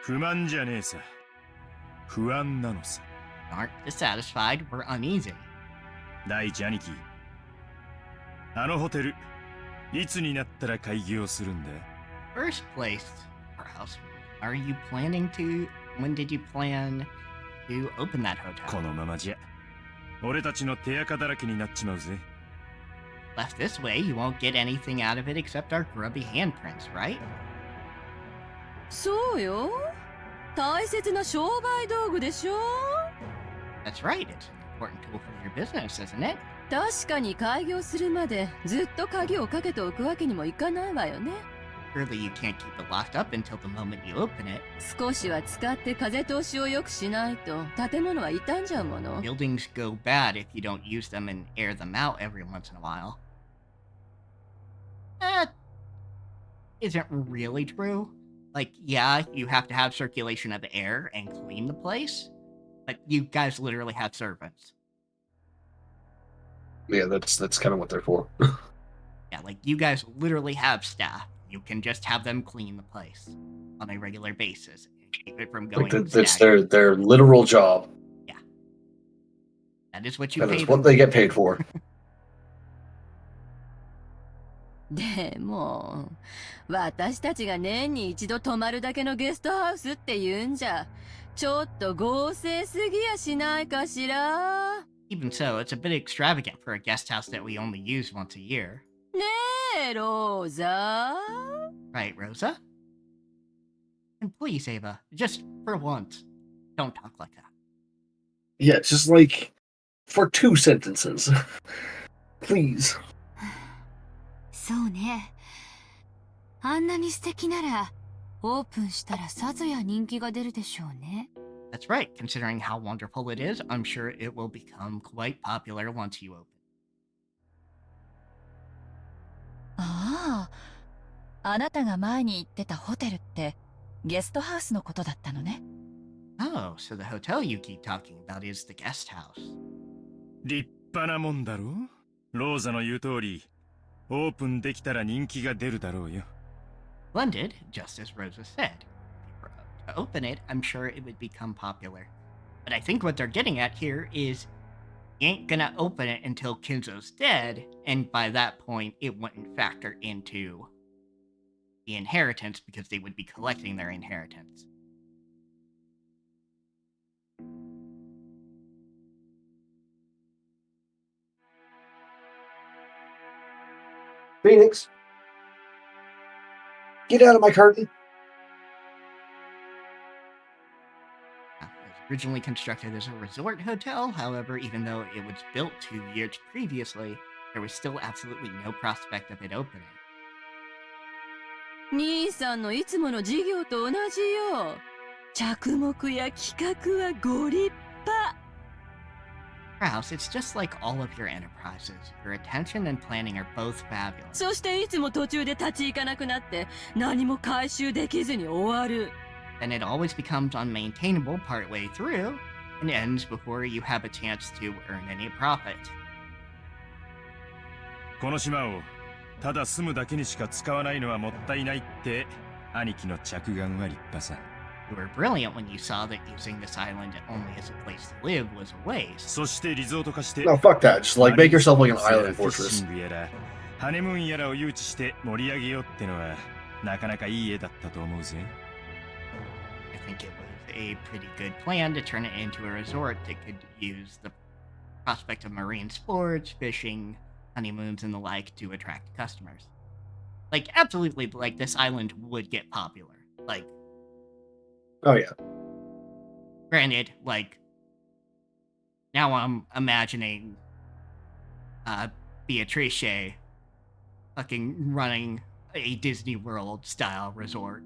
不満じゃねえさ。不安なのさ。Aren't dissatisfied, we're uneasy. 第一兄貴。あのホテル、いつになったら開業するんだ？ First place, perhaps. Are you planning to? When did you plan to open that hotel? このままじゃ、俺たちの手垢だらけになっちまうぜ。Left this way, you won't get anything out of it except our grubby handprints, right? そうよ。大切な商売道具でしょ。That's right, it's an important tool for your business, isn't it? 確かに開業するまでずっと鍵をかけておくわけにもいかないわよね。Surely you can't keep it locked up until the moment you open it. 少しは使って風通しを良くしないと建物は傷んじゃうもの。Buildings go bad if you don't use them and air them out every once in a while. That isn't really true. Like, yeah, you have to have circulation of air and clean the place, but you guys literally have servants. Yeah, that's kind of what they're for. Yeah, like, you guys literally have staff. You can just have them clean the place on a regular basis and keep it from going. Like that's their literal job. Yeah. That is what you That pay is them what they get paid for. でも、私たちが年に一度泊まるだけのゲストハウスって言うんじゃ、ちょっと豪勢すぎやしないかしら。Even so, it's a bit extravagant for a guest house that we only use once a year. ねえ、ローザ。Right, Rosa? And please, Ava, just for once, don't talk like that. Yeah, just like for 2 sentences. Please. そうね。あんなに素敵ならオープンしたらさぞや人気が出るでしょうね。That's right. Considering how wonderful it is, I'm sure it will become quite popular once you open. ああ、あなたが前に言ってたホテルってゲストハウスのことだったのね。Oh, so the hotel you keep talking about is the guest house. 立派なもんだろ。ローザの言う通り、オープンできたら人気が出るだろうよ。Splendid, just as Rosa said. If you were to open it, I'm sure it would become popular. But I think what they're getting at here is you ain't gonna open it until Kinzo's dead, and by that point, it wouldn't factor into the inheritance because they would be collecting their inheritance. Phoenix, get out of my curtain. It was originally constructed as a resort hotel, however, even though it was built 2 years previously, there was still absolutely no prospect of it opening. 兄さんのいつもの事業と同じよ。着目や企画はご立派。Kraus, it's just like all of your enterprises. Your attention and planning are both fabulous. そしていつも途中で立ち行かなくなって何も回収できずに終わる。Then it always becomes unmaintainable partway through and ends before you have a chance to earn any profit. この島をただ住むだけにしか使わないのはもったいないって兄貴の着眼は立派さ。You were brilliant when you saw that using this island only as a place to live was a waste. そしてリゾート化して No, fuck that. Just like make yourself like an island フィッ fortress. シングやらハネムーンやらを誘致して盛り上げようってのはなかなかいい絵だったと思うぜ。I think it was a pretty good plan to turn it into a resort that could use the prospect of marine sports, fishing, honeymoons, and the like to attract customers. Like, absolutely, like, this island would get popular. Like, Oh yeah. granted, like, now I'm imagining Beatrice fucking running a Disney World style resort.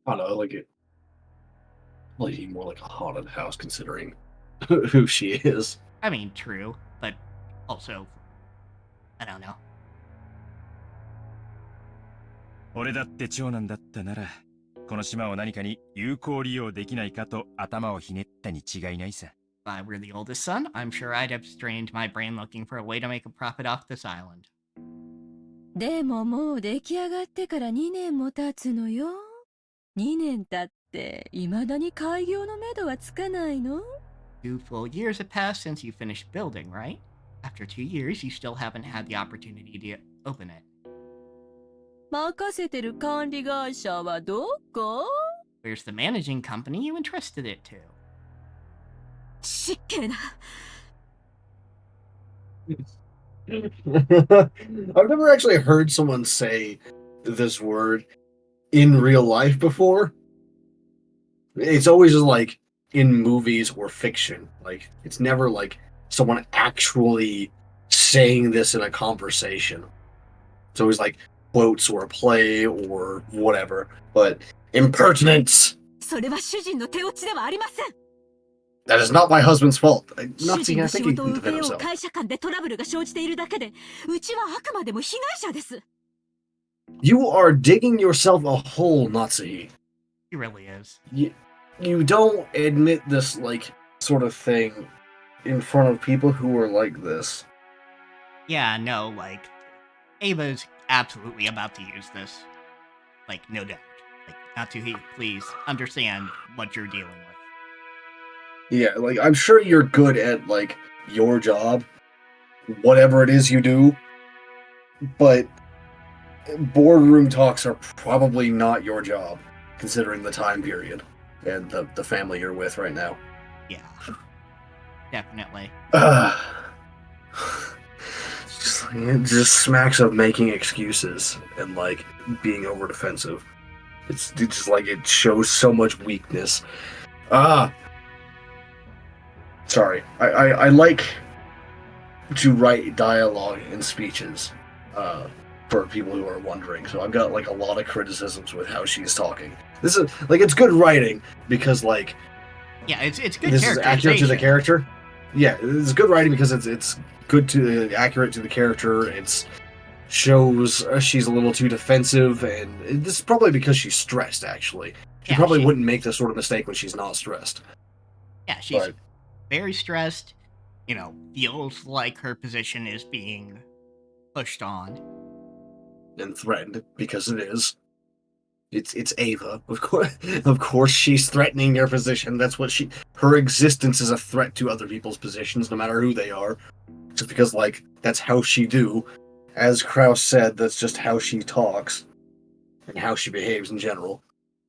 I don't know, like it. Like more like a haunted house, considering who she is. I mean, true, but also, I don't know. 俺だって長男だったならこの島を何かに有効利用できないかと頭をひねったに違いないさ。If I were the oldest son, I'm sure I'd have strained my brain looking for a way to make a profit off this island. でももう出来上がってから2年も経つのよ。2年経って未だに開業のめどはつかないの？ 2 full years have passed since you finished building, right? After 2 years, you still haven't had the opportunity to open it. 任せてる管理会社はどこ？ Where's the managing company you entrusted it to? 失敬な。I've never actually heard someone say this word in real life before. It's always just like in movies or fiction. Like it's never like someone actually saying this in a conversation. It's always like quotes or a play or whatever. But impertinence. それは主人の手落ちではありません。 That is not my husband's fault. I'm 主 not 人 seeing の I 仕 think he 事を can 受け defend よう himself. 会社間でトラブルが生じているだけで、うちはあくまでも被害者です。You are digging yourself a hole, Natsuhi. He really is. You don't admit this like sort of thing in front of people who are like this. Yeah, no, like, Ava's absolutely about to use this. Like, no doubt. Like, Natsuhi, please understand what you're dealing with. Yeah, like I'm sure you're good at like your job, whatever it is you do, but boardroom talks are probably not your job, considering the time period and the family you're with right now. Yeah. Definitely. It just smacks of making excuses and like being over defensive. It's just like it shows so much weakness. Sorry. I like to write dialogue and speeches for people who are wondering. So I've got like a lot of criticisms with how she's talking. This is like it's good writing because like yeah, it's good. This is accurate to the character. Yeah, it's good writing because it's good to accurate to the character. It's shows she's a little too defensive, and this is probably because she's stressed. Actually, she probably wouldn't make this sort of mistake when she's not stressed. Yeah, she's very stressed. You know, feels like her position is being pushed on and threatened because it is. It's Ava, of course. Of course, she's threatening their position. That's what her existence is a threat to other people's positions, no matter who they are. Just because, like, that's how she do. As Krauss said, that's just how she talks and how she behaves in general.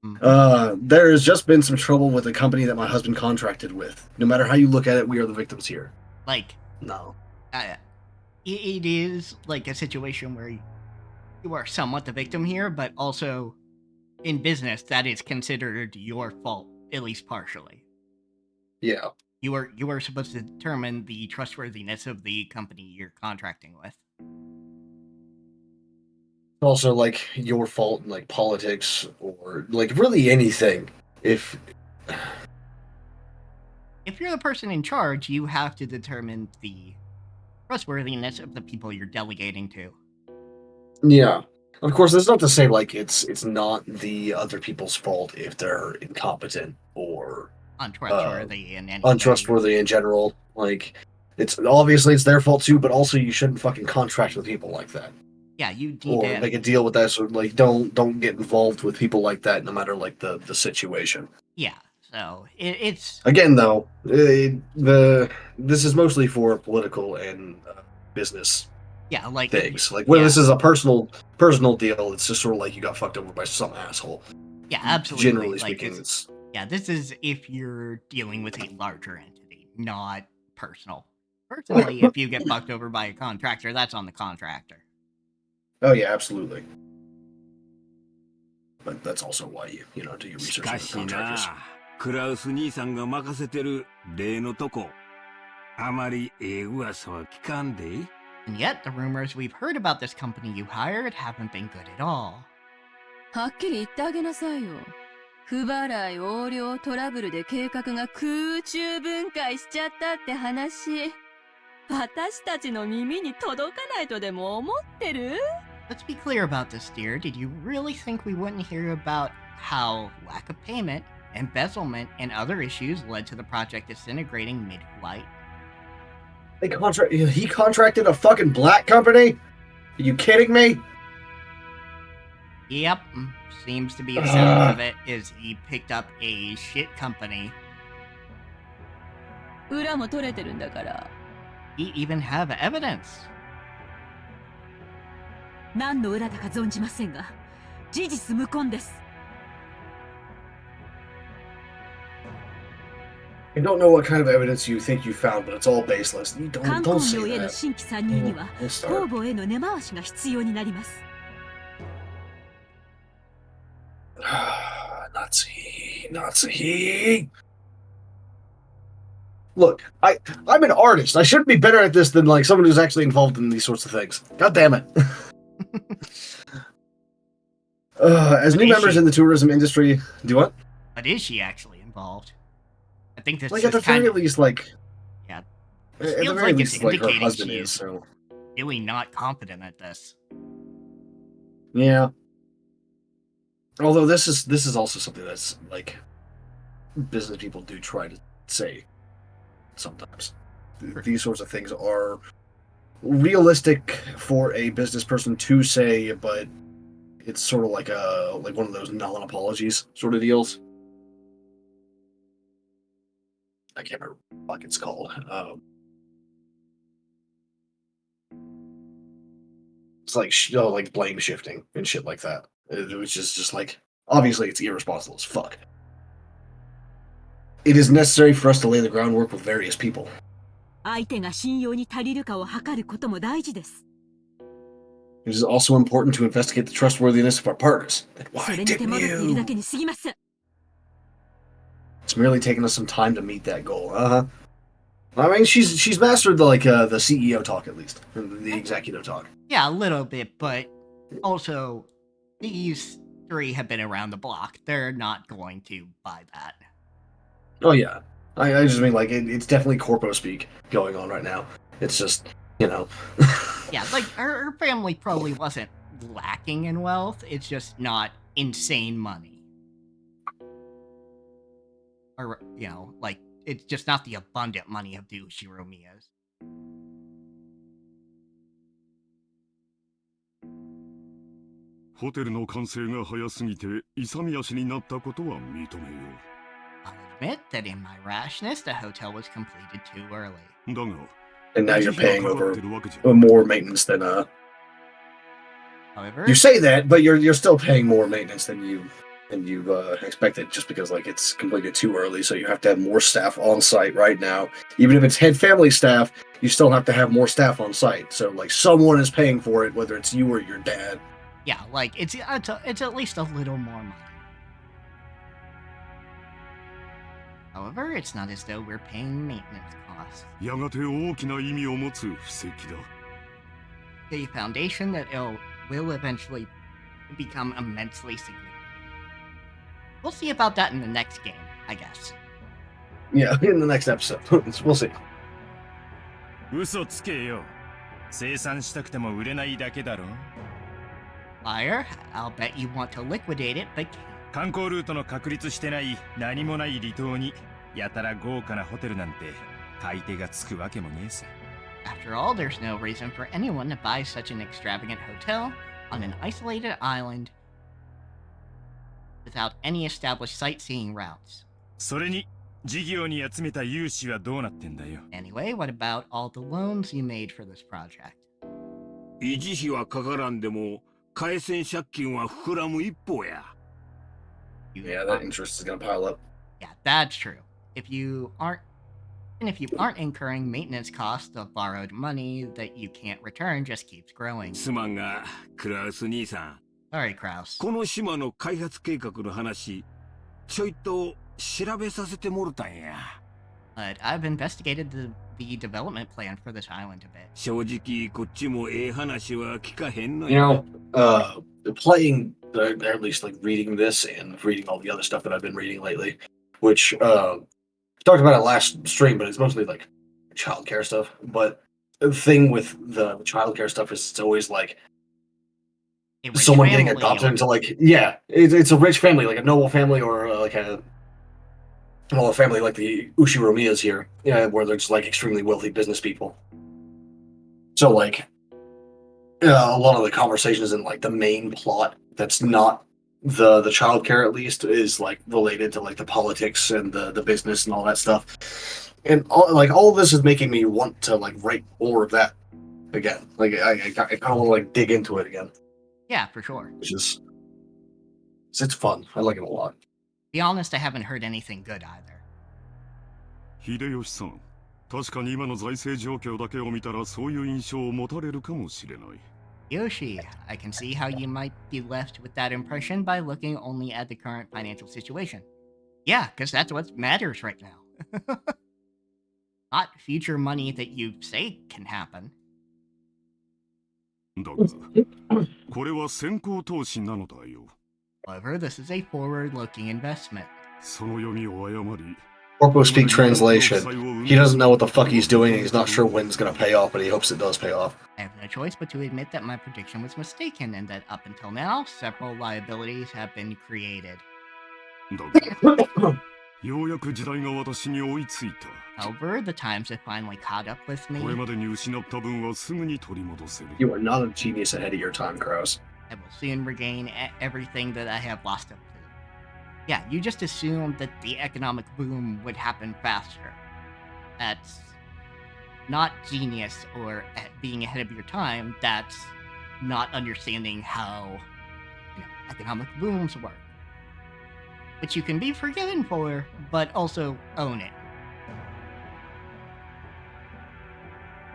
Mm-hmm. There has just been some trouble with the company that my husband contracted with. No matter how you look at it, we are the victims here. Like, no, it is like a situation where you are somewhat the victim here, but also in business, that is considered your fault, at least partially. Yeah. You are supposed to determine the trustworthiness of the company you're contracting with. Also, like, your fault in, like, politics or, like, really anything. If you're the person in charge, you have to determine the trustworthiness of the people you're delegating to. Yeah. Of course, that's not to say, like, it's not the other people's fault if they're incompetent or untrustworthy in any untrustworthy in general. Like, it's obviously it's their fault too, but also you shouldn't fucking contract with people like that. Yeah, you need or to make a deal with that. So, like, don't get involved with people like that, no matter like the situation. Yeah. So it's again though, this is mostly for political and business. Yeah, like things. Like when this is a personal deal, it's just sort of like you got fucked over by some asshole. Yeah, absolutely. Generally speaking, it's this is if you're dealing with a larger entity, not personal. Personally, if you get fucked over by a contractor, that's on the contractor. Oh yeah, absolutely. But that's also why you do your research on the contractors. クラウス兄さんが任せてる例のとこ、あまり噂は聞かんで。And yet, the rumors we've heard about this company you hired haven't been good at all. はっきり言ってあげなさいよ。不払い横領トラブルで計画が空中分解しちゃったって話。私たちの耳に届かないとでも思ってる？ Let's be clear about this, dear. Did you really think we wouldn't hear about how lack of payment, embezzlement, and other issues led to the project disintegrating mid-flight? He contracted a fucking black company? Are you kidding me? Yep. Seems to be the sense of it is he picked up a shit company. 裏も取れてるんだから。We even have evidence. 何の裏だか存じませんが、事実無根です。I don't know what kind of evidence you think you found, but it's all baseless. Don't say that. の新規参入には、方々への根回しが必要になります。Nazi. Look, I'm an artist. I shouldn't be better at this than like someone who's actually involved in these sorts of things. God damn it. As new members in the tourism industry, do what? But is she actually involved? I think that's like at the very least, like yeah. At the very least, like her husband is so really not competent at this. Yeah. Although this is also something that's like business people do try to say sometimes. These sorts of things are realistic for a business person to say, but it's sort of like one of those non-apologies sort of deals. I can't remember what it's called. It's like blame shifting and shit like that. Which is just like, obviously it's irresponsible as fuck. It is necessary for us to lay the groundwork with various people. 相手が信用に足りるかを測ることも大事です。It is also important to investigate the trustworthiness of our partners. And why didn't you? だけに過ぎません。 It's merely taken us some time to meet that goal. I mean, she's mastered the CEO talk, at least, the executive talk. Yeah, a little bit, but also these three have been around the block. They're not going to buy that. Oh yeah, I just mean like it's definitely corpo speak going on right now. It's just Yeah, like her family probably wasn't lacking in wealth. It's just not insane money, or like it's just not the abundant money of the Ushiromiyas. ホテルの完成が早すぎて勇み足になったことは認めよ I'll admit that in my rashness, the hotel was completed too early. う。だが、 and now you're 維持費 paying がかか over ってるわけじゃ。 more maintenance than However, You say that, but you're still paying more maintenance than you expected, just because like it's completed too early. So you have to have more staff on site right now. Even if it's head family staff, you still have to have more staff on site. So like someone is paying for it, whether it's you or your dad. yeah, like it's at least a little more money. However, it's not as though we're paying maintenance costs. やがて大きな意味を持つ布石だ。 The foundation that will eventually become immensely significant. We'll see about that in the next game, I guess. Yeah, in the next episode, we'll see. 嘘つけよ。生産したくても売れないだけだろ。 Liar, I'll bet you want to liquidate it, but can't. 観光ルートの確立してない何もない離島にやたら豪華なホテルなんて買い手がつくわけもねえさ。 After all, there's no reason for anyone to buy such an extravagant hotel on an isolated island without any established sightseeing routes. それに事業に集めた融資はどうなってんだよ。 Anyway, what about all the loans you made for this project? 維持費はかからんでも返せん借金は膨らむ一方や。 Yeah, that interest is gonna pile up. Yeah, that's true. If you aren't incurring maintenance costs of borrowed money that you can't return, just keeps growing. すまんが、クラウス兄さん。 Sorry, Kraus. この島の開発計画の話、ちょいと調べさせてもろたんや。 But I've investigated the development plan for this island a bit. 正直こっちもええ話は聞かへんの You や。 know, playing, or at least like reading this and reading all the other stuff that I've been reading lately, which talked about it last stream, but it's mostly like childcare stuff. But the thing with the childcare stuff is it's always like A rich someone getting family adopted or- into like it's a rich family, like a noble family, or like a family like the Ushiromiyas here, where they're just like extremely wealthy business people. So like a lot of the conversations in like the main plot that's not the childcare, at least, is like related to like the politics and the business and all that stuff. And all of this is making me want to like write more of that again. Like I kind of want to like dig into it again, Yeah, for sure. which is it's fun. I like it a lot. To be honest, I haven't heard anything good either. 秀吉さん、確かに今の財政状況だけを見たらそういう印象を持たれるかもしれない。 Yoshi, I can see how you might be left with that impression by looking only at the current financial situation. Yeah, because that's what matters right now. Not future money that you say can happen. だが、これは先行投資なのだよ。 However, this is a forward-looking investment. その読みを誤り、 Corpo speak translation. He doesn't know what the fuck he's doing, and he's not sure when it's gonna pay off, but he hopes it does pay off. I have no choice but to admit that my prediction was mistaken and that up until now, several liabilities have been created. だが、ようやく時代が私に追いついた。 However, the times have finally caught up with これ me. までに失った分はすぐに取り戻せる。 You are not a genius ahead of your time, Kraus. I will soon regain everything that I have lost up to. Yeah, you just assumed that the economic boom would happen faster. That's not genius or being ahead of your time. That's not understanding how economic booms work. Which you can be forgiven for, but also own it.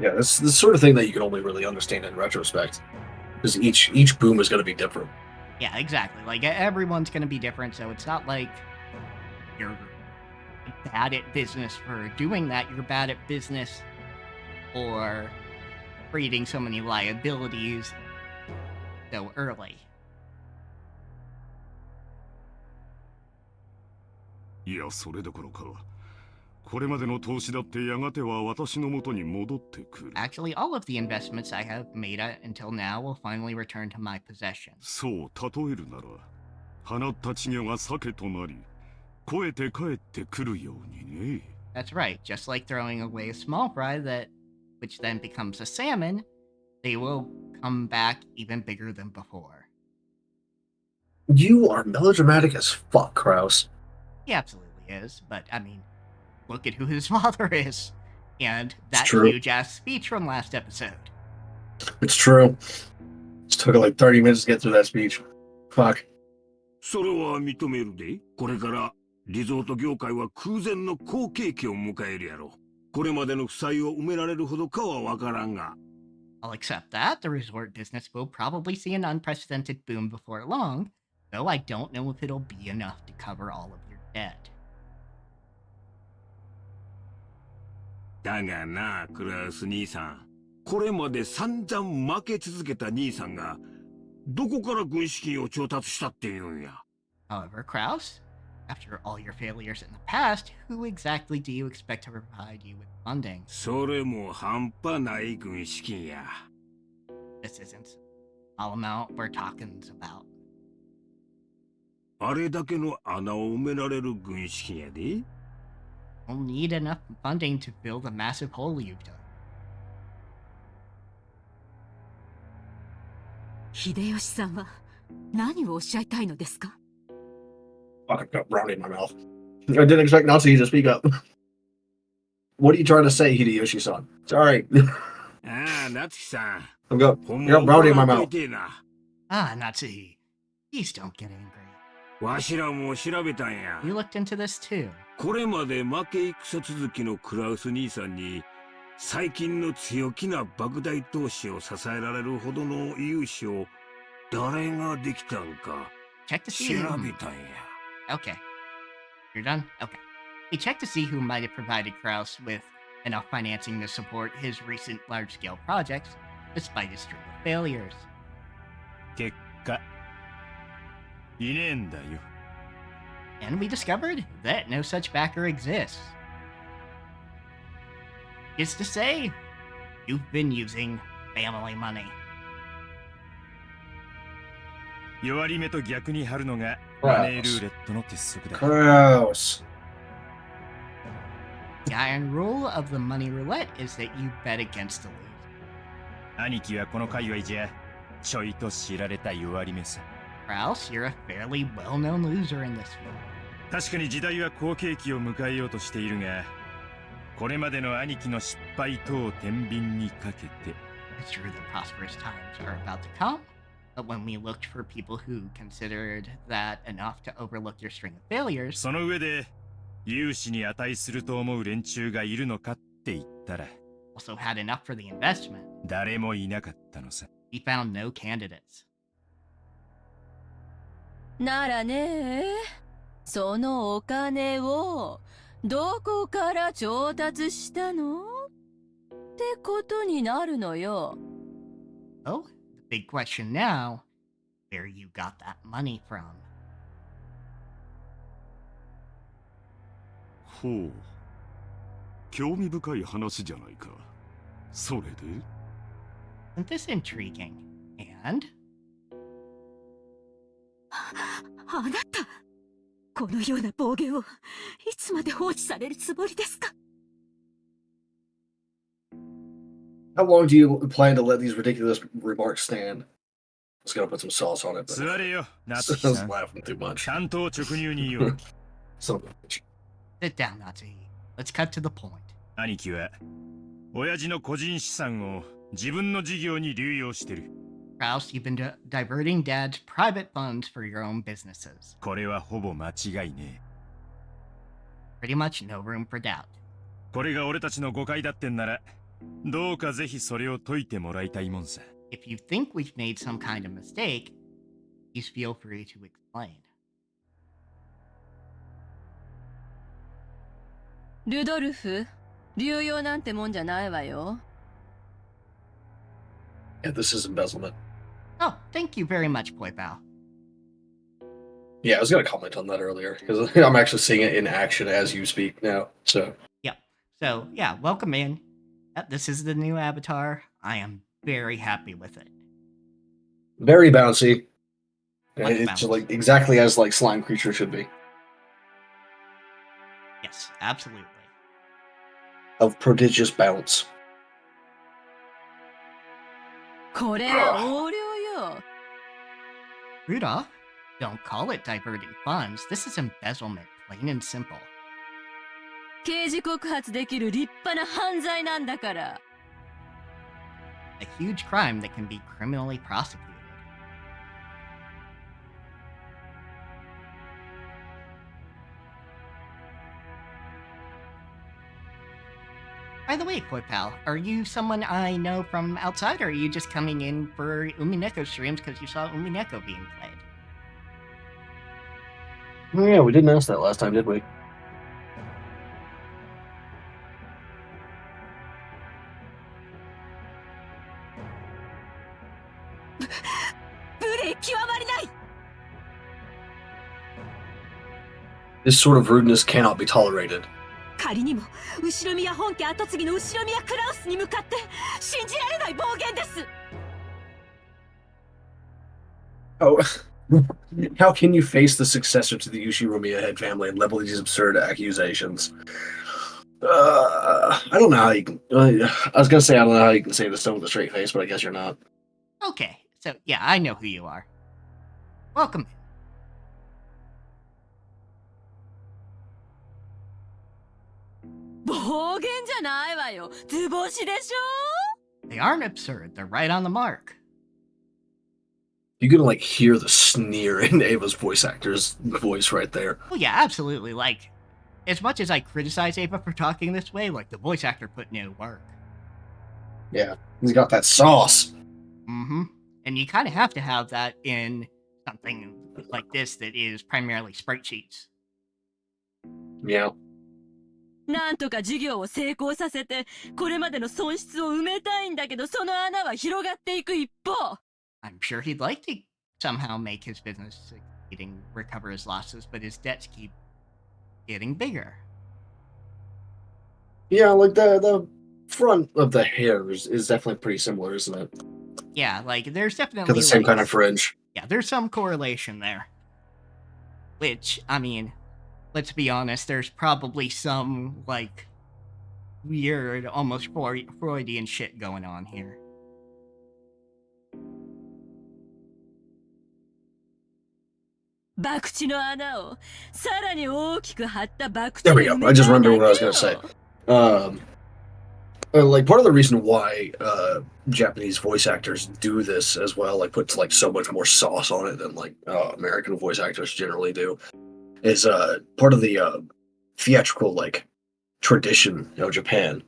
Yeah, this is the sort of thing that you can only really understand in retrospect, because each boom is going to be different. Yeah, exactly. Like everyone's gonna be different, so it's not like you're bad at business for doing that. You're bad at business for creating so many liabilities so early. いや、それどころか。これまでの投資だってやがては私の元に戻ってくる。Actually, all of the investments I have made until now will finally return to my possession. そう例えるなら、放った稚魚が鮭となり、肥えて帰ってくるようにね。That's right. Just like throwing away a small fry which then becomes a salmon, they will come back even bigger than before. You are melodramatic as fuck, Kraus. He absolutely is, but I mean, look at who his father is. And that true. huge ass speech from last episode. It's true. It took like 30 minutes to get through that speech. Fuck. それは認めるで。これからリゾート業界は空前の好景気を迎えるやろ。これまでの負債を埋められるほどかはわからんが。I'll accept that. The resort business will probably see an unprecedented boom before long, though I don't know if it'll be enough to cover all of your debt. だがな、クラウス兄さん。これまで散々負け続けた兄さんが、どこから軍資金を調達したっていうんや。However, Kraus, after all your failures in the past, who exactly do you expect to provide you with funding? それも半端ない軍資金や。This isn't all amount we're talking about. あれだけの穴を埋められる軍資金やで。We'll need enough funding to fill the massive hole you've done. 秀吉さんは何をおっしゃいたいのですか？ Fucking got brownie in my mouth. I didn't expect Nazi to speak up. What are you trying to say, Hideyoshi-san? Sorry. ああ、夏樹さん。 I got brownie in my mouth. Ah, Natsuhi. Please don't get angry. わしらも調べたんや。 You looked into this too. これまで負け戦続きのクラウス兄さんに最近の強気な莫大投資を支えられるほどの融資を誰ができたんか Check to see 調 who... べたんや。 Okay. You're done? Okay. He checked to see who might have provided Kraus with enough financing to support his recent large-scale projects, despite his string of failures. 結果いねえんだよ。 And we discovered that no such backer exists. Is to say, you've been using family money. 弱り目と逆に張るのがマネールーレットの鉄則だ。 Gross. The iron rule of the money roulette is that you bet against the lose. 兄貴はこの界隈じゃちょいと知られた弱り目さ。 Kraus, you're a fairly well-known loser in this field. 確かに時代は好景気を迎えようとしているが、これまでの兄貴の失敗等を天秤にかけて。 It's true that prosperous times are about to come, but when we looked for people who considered that enough to overlook your string of failures, その上で融資に値すると思う連中がいるのかって言ったら、 also had enough for the investment, 誰もいなかったのさ。 we found no candidates. ならね、そのお金をどこから調達したのってことになるのよ。 Oh, the big question now, where you got that money from. ほう。興味深い話じゃないか。それで Isn't this intriguing? And? あなた、このような暴言をいつまで放置されるつもりですか？ How long do you plan to let these ridiculous remarks stand? I was gonna put some sauce on it, but 座れよ、 I 夏木 was さん。 laughing too much. 担当直入に言おう。 Son of a bitch. Sit down, Natsuhi. Let's cut to the point. 兄貴は親父の個人資産を自分の事業に流用してる。 Kraus, you've been diverting Dad's private funds for your own businesses. これはほぼ間違いねえ。 Pretty much no room for doubt. これが俺たちの誤解だってんなら、どうかぜひそれを解いてもらいたいもんさ。 If you think we've made some kind of mistake, please feel free to explain. ルドルフ、流用なんてもんじゃないわよ。Yeah, this is embezzlement. Oh, thank you very much, Boy Pal. Yeah, I was gonna comment on that earlier because I'm actually seeing it in action as you speak now. So Yep. So, yeah, welcome in. This is the new avatar. I am very happy with it. very bouncy. Much It's bounce. like exactly as like slime creature should be. Yes, absolutely. Of prodigious bounce. これは横領よ。Rudolph, don't call it diverting funds. This is embezzlement, plain and simple. 刑事告発できる立派な犯罪なんだから。A huge crime that can be criminally prosecuted. By the way, Koi Pal, are you someone I know from outside, or are you just coming in for Umineko streams because you saw Umineko being played? Oh, yeah, we didn't ask that last time, did we? 無礼極まりない。 This sort of rudeness cannot be tolerated. 仮にも後ろ宮本家跡継ぎの後ろ宮クラウスに向かって信じられない暴言です。 Oh, how can you face the successor to the Ushiromiya head family and level these absurd accusations? I don't know how you can. I was gonna say I don't know how you can say this with a straight face, but I guess you're not. Okay, so yeah, I know who you are. Welcome. 暴言じゃないわよ。図星でしょ。 They aren't absurd, they're right on the mark. You can like hear the sneer in Ava's voice actor's voice right there. Oh yeah, absolutely. Like, as much as I criticize Ava for talking this way, like the voice actor put in work. Yeah, he's got that sauce. Mm-hmm. And you kind of have to have that in something like this that is primarily sprite sheets. Yeah. なんとか事業を成功させて、これまでの損失を埋めたいんだけど、その穴は広がっていく一方。 I'm sure he'd like to somehow make his business succeeding, recover his losses, but his debts keep getting bigger. Yeah, like the front of the hair is definitely pretty similar, isn't it? Yeah, like there's definitely Got the same like, kind of fringe. Yeah, there's some correlation there. Which, I mean, let's be honest, there's probably some, like, weird, almost Freudian shit going on here. There we go. I just remembered what I was going to say. Like, part of the reason why Japanese voice actors do this as well, like, puts, like, so much more sauce on it than, like, American voice actors generally do, is part of the theatrical, like, tradition of Japan.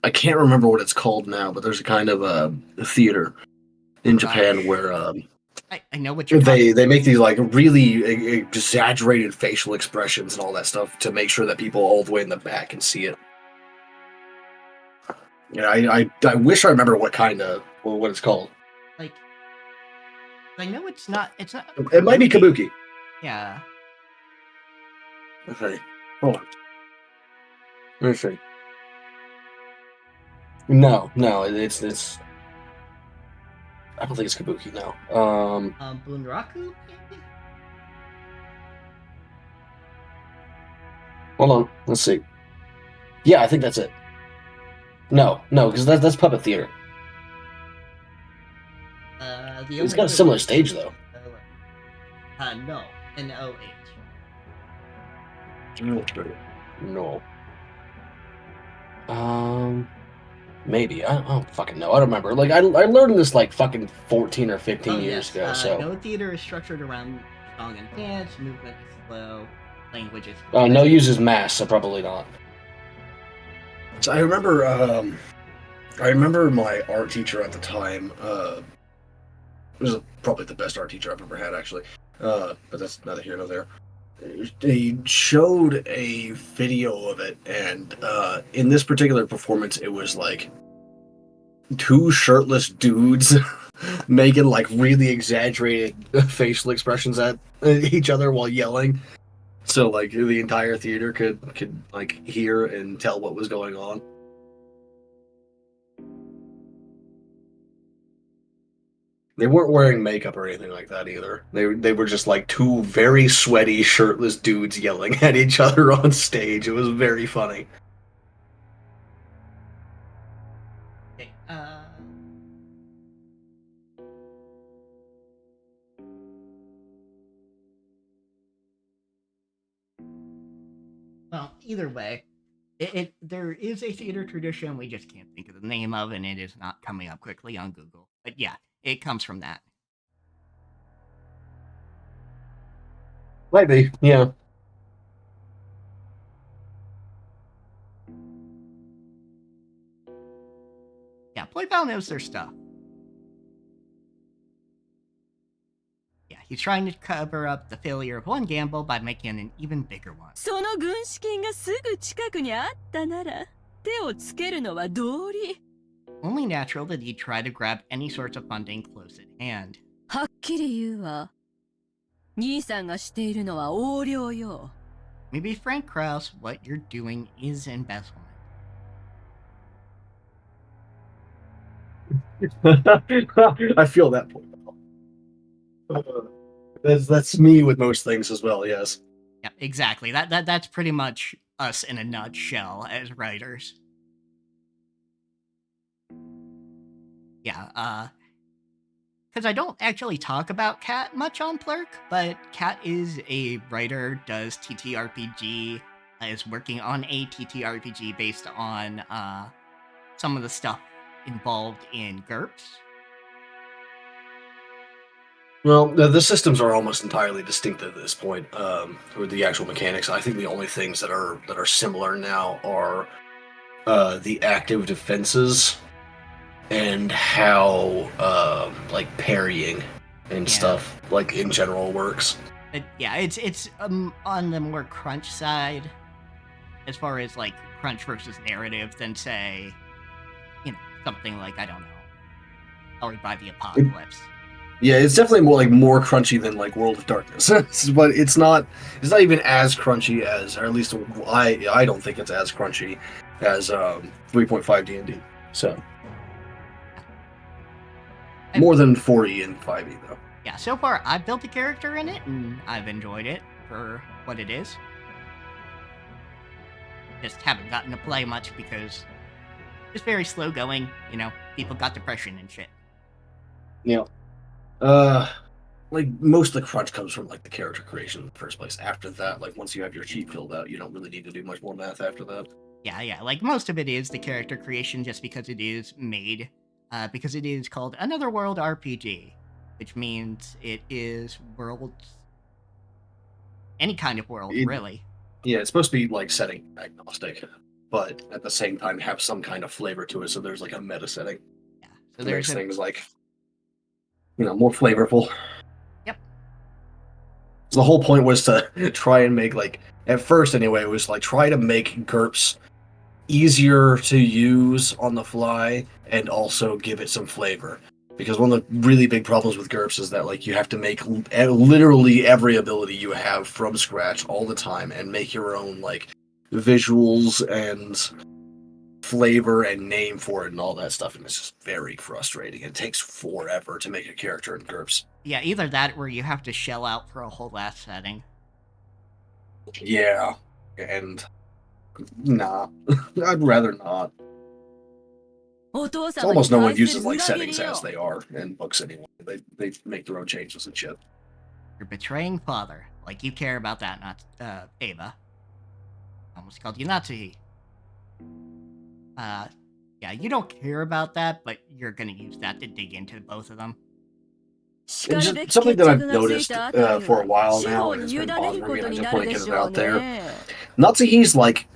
I can't remember what it's called now, but there's a kind of theater in Japan where I know what you're talking about. They make these like really exaggerated facial expressions and all that stuff to make sure that people all the way in the back can see it. Yeah, I wish I remember what it's called. Like, I know it's not. It might be kabuki. Yeah. Okay, hold on. Let me see. No, it's. I don't think it's kabuki. No. Bunraku. Maybe? Hold on. Let's see. Yeah, I think that's it. No, because that's puppet theater. It's got a similar stage though. No. NOH. No. Maybe. I don't fucking know. I don't remember. Like, I learned this like fucking 14 or 15 years ago, so. No theater is structured around song and dance, movement is slow, language is... No uses mass, so probably not. So I remember my art teacher at the time, was probably the best art teacher I've ever had, actually. But that's neither here nor there. they showed a video of it, and in this particular performance, it was like two shirtless dudes making like really exaggerated facial expressions at each other while yelling. So like the entire theater could like hear and tell what was going on. They weren't wearing makeup or anything like that either. They were just like two very sweaty, shirtless dudes yelling at each other on stage. It was very funny. Okay, well, either way, there is a theater tradition we just can't think of the name of, and it is not coming up quickly on Google. But yeah, it comes from that. Maybe, yeah. Yeah, Playpal knows their stuff. Yeah, he's trying to cover up the failure of one gamble by making an even bigger one. その軍資金がすぐ近くにあったなら手をつけるのは道理。 Only natural that he'd try to grab any sorts of funding close at hand. はっきり言うわ。兄さんがしているのは横領よ。 Maybe Frank Krause, what you're doing is embezzlement. I feel that point. That's me with most things as well. Yes. Yeah, exactly. That's pretty much us in a nutshell as writers. Yeah, because I don't actually talk about Kat much on Plurk, but Kat is a writer, does TTRPG, is working on a TTRPG based on some of the stuff involved in GURPS. Well, the systems are almost entirely distinct at this point, with the actual mechanics. I think the only things that are similar now are the active defenses and how like parrying and stuff like in general works. Yeah, it's on the more crunch side, as far as like crunch versus narrative, than say, something like, I don't know, Powered by the Apocalypse. Yeah, it's definitely more crunchy than like World of Darkness, but it's not even as crunchy as, or at least I don't think it's as crunchy as 3.5 D&D. So more than 4E and 5E though. Yeah, so far I've built a character in it and I've enjoyed it for what it is. Just haven't gotten to play much because it's very slow going, people got depression and shit. Yeah. Like most of the crunch comes from like the character creation in the first place. After that, like once you have your sheet filled out, you don't really need to do much more math after that. Yeah, like most of it is the character creation just because it is made, because it is called Another World RPG, which means it is worlds, any kind of world, really. Yeah, it's supposed to be like setting agnostic, but at the same time have some kind of flavor to it, so there's like a meta setting. Yeah, so there's things like, more flavorful. Yep. So the whole point was to try and make, like, at first anyway, it was like try to make GURPS easier to use on the fly and also give it some flavor. Because one of the really big problems with GURPS is that like you have to make literally every ability you have from scratch all the time and make your own like visuals and flavor and name for it and all that stuff, and it's just very frustrating. It takes forever to make a character in GURPS. Yeah, either that or you have to shell out for a whole last setting. Yeah, and nah, I'd rather not. It's almost no one uses like settings as they are in books anyway. They make their own changes and shit. You're betraying father. Like you care about that, not Ava. Almost called you Natsuhi. Yeah, you don't care about that, but you're gonna use that to dig into both of them. It's just something that I've noticed for a while now, and it's been bothering me, and I just want to get it out there. Natsuhi's like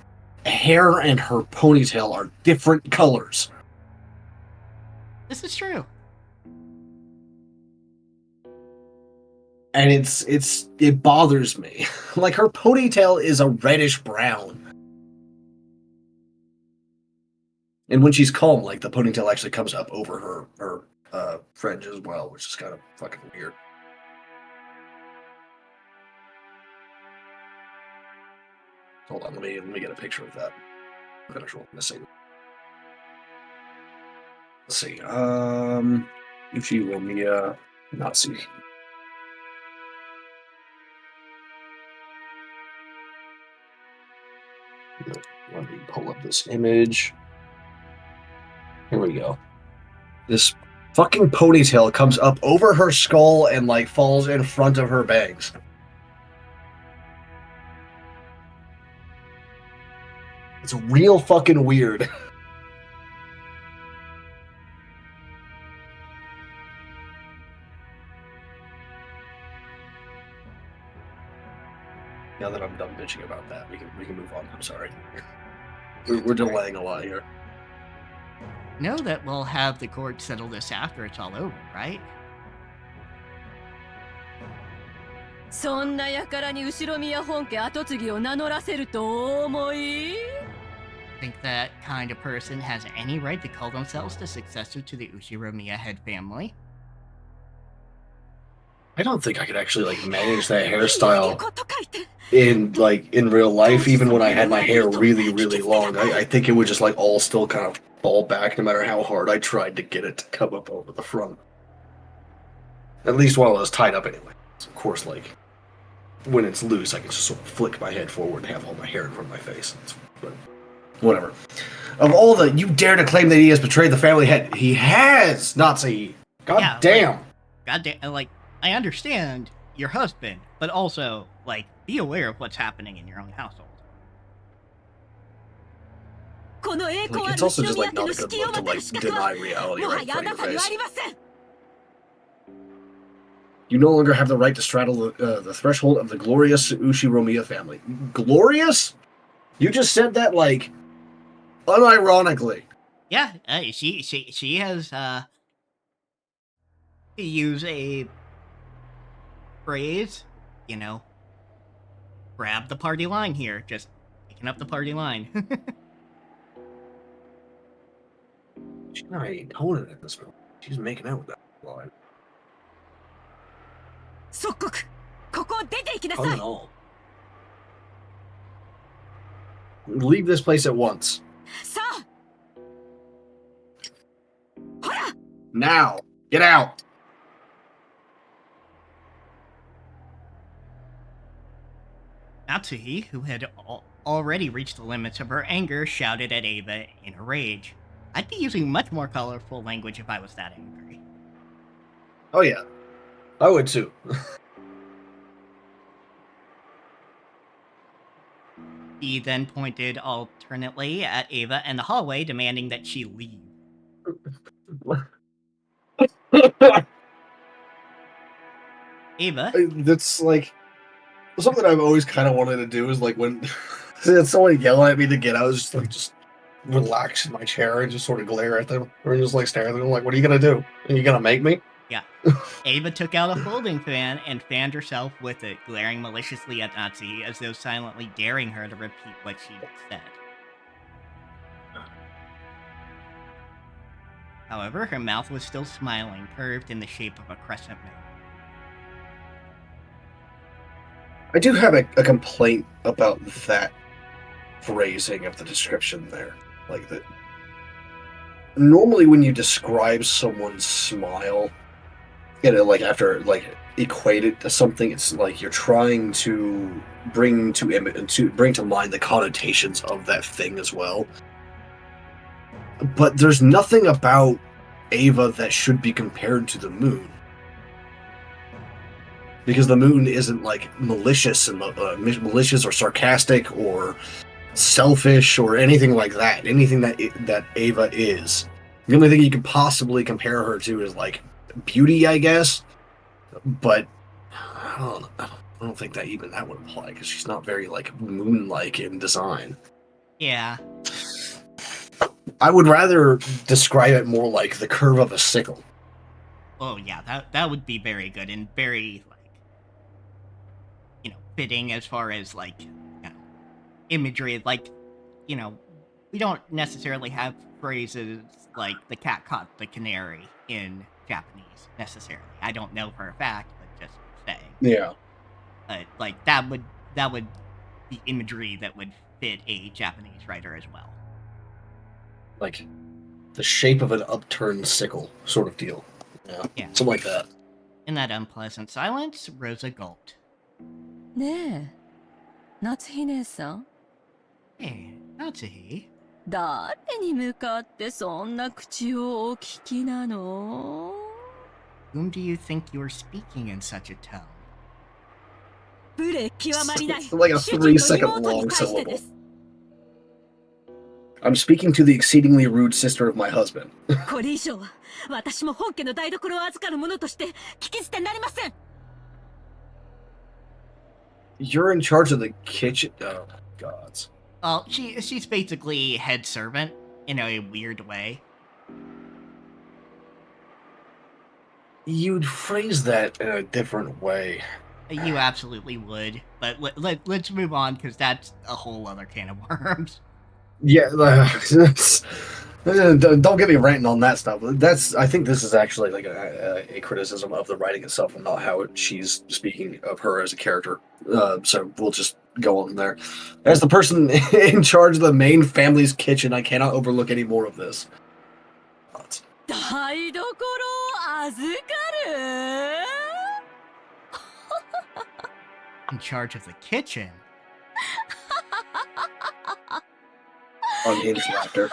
hair and her ponytail are different colors. This is true. And it bothers me. Like, her ponytail is a reddish brown. And when she's calm, like, the ponytail actually comes up over her fringe as well, which is kind of fucking weird. Hold on, let me get a picture of that. Actual missing. Let's see. Uchi Romiya Nazi. Let me pull up this image. Here we go. This fucking ponytail comes up over her skull and like falls in front of her bangs. It's real fucking weird. Now that I'm done bitching about that, we can move on. I'm sorry. We're delaying a lot here. Know that we'll have the court settle this after it's all over, right? そんな輩に後宮本家跡継ぎを名乗らせるとお思い Think that kind of person has any right to call themselves the successor to the Ushiromiya head family? I don't think I could actually like manage that hairstyle in real life, even when I had my hair really, really long. I think it would just like all still kind of fall back no matter how hard I tried to get it to come up over the front. At least while I was tied up anyway. So of course, like, when it's loose, I can just sort of flick my head forward and have all my hair in front of my face. But whatever. Of all the, you dare to claim that he has betrayed the family head. He has, Nazi. God damn. Like, I understand your husband, but also, like, be aware of what's happening in your own household. Like, it's also just like not a good look to like deny reality right in front of your face. You no longer have the right to straddle the threshold of the glorious Ushiromiya family. Glorious? You just said that like unironically. Yeah, she has to use a phrase, you know, grab the party line here, just picking up the party line. She's not even holding it at this point. She's making out with that line. Oh no. Leave this place at once. Now, get out. Natsuhi, who had already reached the limits of her anger, shouted at Ava in a rage. I'd be using much more colorful language if I was that angry. Oh yeah, I would too. He then pointed alternately at Ava and the hallway, demanding that she leave. Ava? That's like something I've always kind of wanted to do is like when someone yell at me to get out, just relax in my chair and just sort of glare at them or just like stare at them like, what are you gonna do? Are you gonna make me? Yeah. Ava took out a folding fan and fanned herself with it, glaring maliciously at Natsuhi as though silently daring her to repeat what she said. However, her mouth was still smiling, curved in the shape of a crescent moon. I do have a complaint about that phrasing of the description there. Like that. Normally when you describe someone's smile, you know, like after like equate it to something, it's like you're trying to bring to mind the connotations of that thing as well. But there's nothing about Ava that should be compared to the moon. Because the moon isn't like malicious and malicious or sarcastic or selfish or anything like that. Anything that Ava is. The only thing you could possibly compare her to is like beauty, I guess. But I don't think that even that would apply because she's not very like moon-like in design. Yeah. I would rather describe it more like the curve of a sickle. Oh yeah, that would be very good and very like fitting as far as like, imagery. Like, we don't necessarily have phrases like "the cat caught the canary" in Japanese necessarily. I don't know for a fact, but just saying. Yeah. But like that would be imagery that would fit a Japanese writer as well. Like the shape of an upturned sickle, sort of deal. Yeah. Something like that. In that unpleasant silence, Rosa gulped. ねえ、夏日姉さん。Hey, Natsuhi. 誰に向かってそんな口をお聞きなの？ Whom do you think you're speaking in such a tone? 無礼極まりない。 It's like a 3-second long syllable. I'm speaking to the exceedingly rude sister of my husband. これ以上は私も本家の台所を預かる者として聞き捨てなりません。 You're in charge of the kitchen. Oh, gods. Well, she's basically head servant in a weird way. You'd phrase that in a different way. You absolutely would, but let's move on because that's a whole other can of worms. Yeah, don't get me ranting on that stuff. I think this is actually like a criticism of the writing itself and not how she's speaking of her as a character. So we'll just go on there. As the person in charge of the main family's kitchen, I cannot overlook any more of this. 台所を預かる In charge of the kitchen. Unhinged laughter.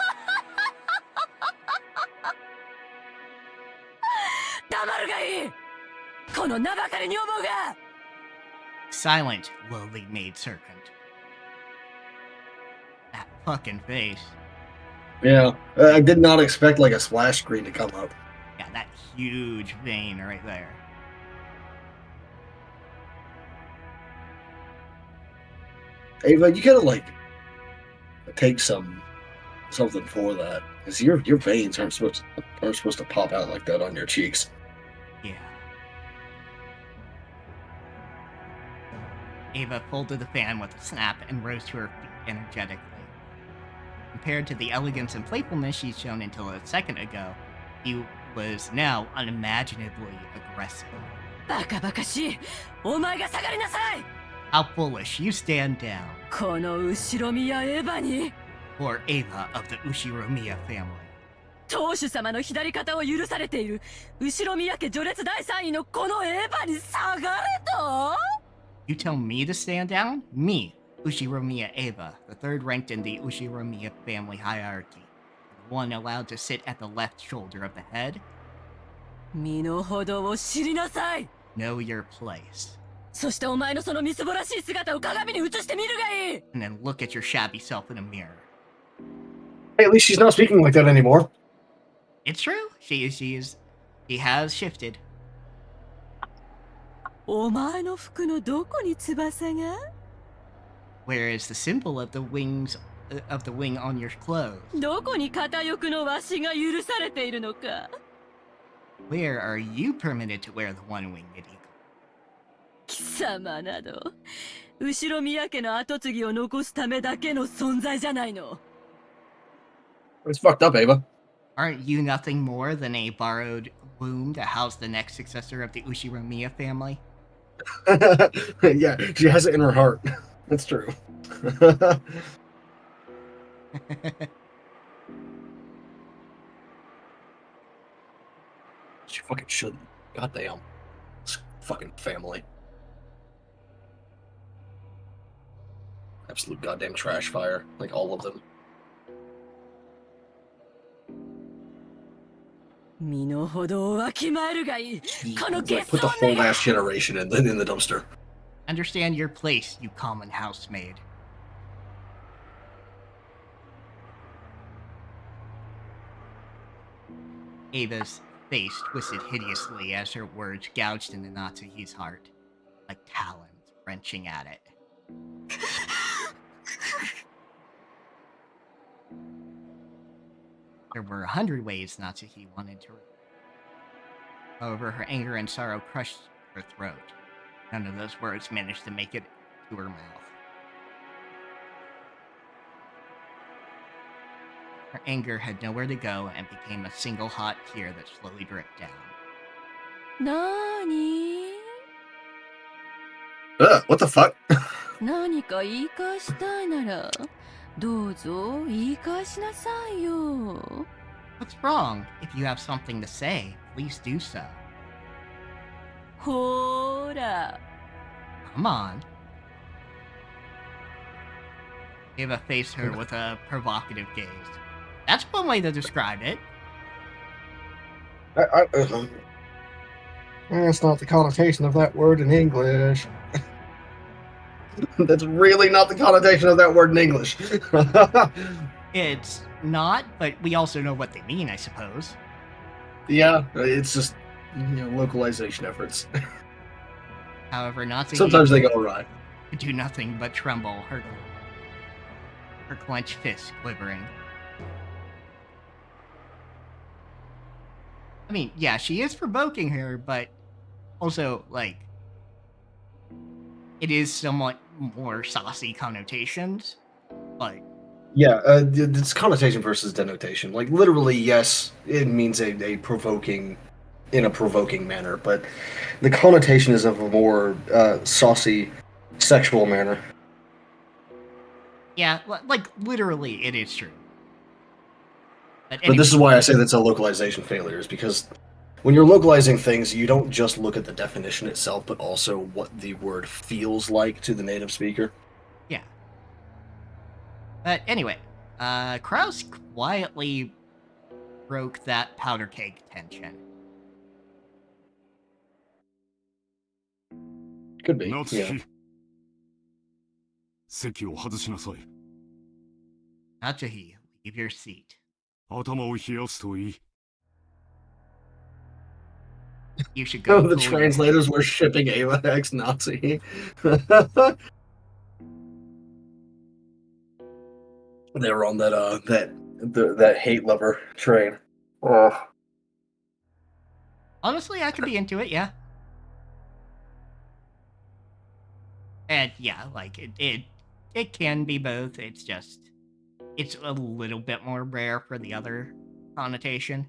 黙るがいいこの名ばかり女房が Silent, lowly maid servant. That fucking face. Yeah, I did not expect like a splash screen to come up. Yeah, that huge vein right there. Ava, you gotta like take something for that, because your veins aren't supposed to pop out like that on your cheeks. Yeah. Ava folded the fan with a snap and rose to her feet energetically. Compared to the elegance and playfulness she'd shown until a second ago, he was now unimaginably aggressive. バカバカしいお前が下がりなさい How foolish, you stand down. この後ろ宮エヴァに For Ava of the Ushiromiya family. 当主様の左肩を許されている後ろ宮家序列第3位のこのエヴァに下がれと You tell me to stand down? Me, Ushiromiya Ava, the third ranked in the Ushiromiya family hierarchy. The one allowed to sit at the left shoulder of the head? 身の程を知りなさい Know your place. そしてお前のそのみすぼらしい姿を鏡に映してみるがいい And then look at your shabby self in a mirror. Hey, at least she's not speaking like that anymore. It's true. She has shifted. お前の服のどこに翼が Where is the symbol of the wing on your clothes? どこに片翼のわしが許されているのか Where are you permitted to wear the one-winged eagle? 貴様など後ろ宮家の跡継ぎを残すためだけの存在じゃないの It's fucked up, Ava. Aren't you nothing more than a borrowed womb to house the next successor of the Ushiromiya family? Yeah, she has it in her heart. That's true. She fucking shouldn't. Goddamn. This fucking family. Absolute goddamn trash fire. Like all of them. 身の程をわきまえるがいいこの Like, ゲス put ト the め whole last generation in the dumpster. Understand your place, you common housemaid. Ava's face twisted hideously as her words gouged into Natsuhi's heart, like talons wrenching at it. There were 100 ways Natsuhi wanted to. However, her anger and sorrow crushed her throat. None of those words managed to make it to her mouth. Her anger had nowhere to go and became a single hot tear that slowly dripped down. なーに What the fuck? 何か言い返したいなら、どうぞ言い返しなさいよ。What's wrong? If you have something to say, please do so. ほーら。 Come on. Ava faced her with a provocative gaze. That's one way to describe it. That's not the connotation of that word in English. That's really not the connotation of that word in English. It's not, but we also know what they mean, I suppose. Yeah, it's just localization efforts. However, Nazi Sometimes they go awry. could do nothing but tremble, her clenched fist quivering. I mean, yeah, she is provoking her, but also, like, it is somewhat more saucy connotations, but... Yeah, it's connotation versus denotation. Like, literally, yes, it means a provoking, in a provoking manner, but the connotation is of a more saucy, sexual manner. Yeah, like, literally, it is true. But this is why I say that's a localization failure, is because when you're localizing things, you don't just look at the definition itself, but also what the word feels like to the native speaker. Yeah. But anyway, Kraus quietly broke that powder keg tension. Could be. 夏日、 Yeah. 席を外しなさい。 Natsuhi, leave your seat. 頭を冷やすといい。 You should go. Oh, the cool your translators head. were shipping Ava X Nazi. They were on that hate lover train. Honestly, I could be into it, yeah. And yeah, like it can be both. It's just it's a little bit more rare for the other connotation.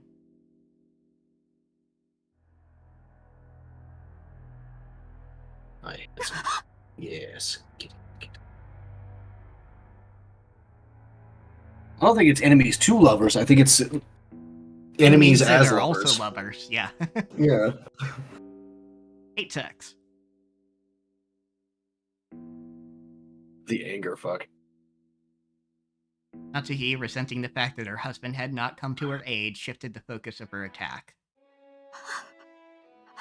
Yes. I don't think it's enemies to lovers. I think it's enemies that as are lovers. also lovers, yeah. Yeah. Hate sex. The anger fuck. Natsuhi, resenting the fact that her husband had not come to her aid, shifted the focus of her attack.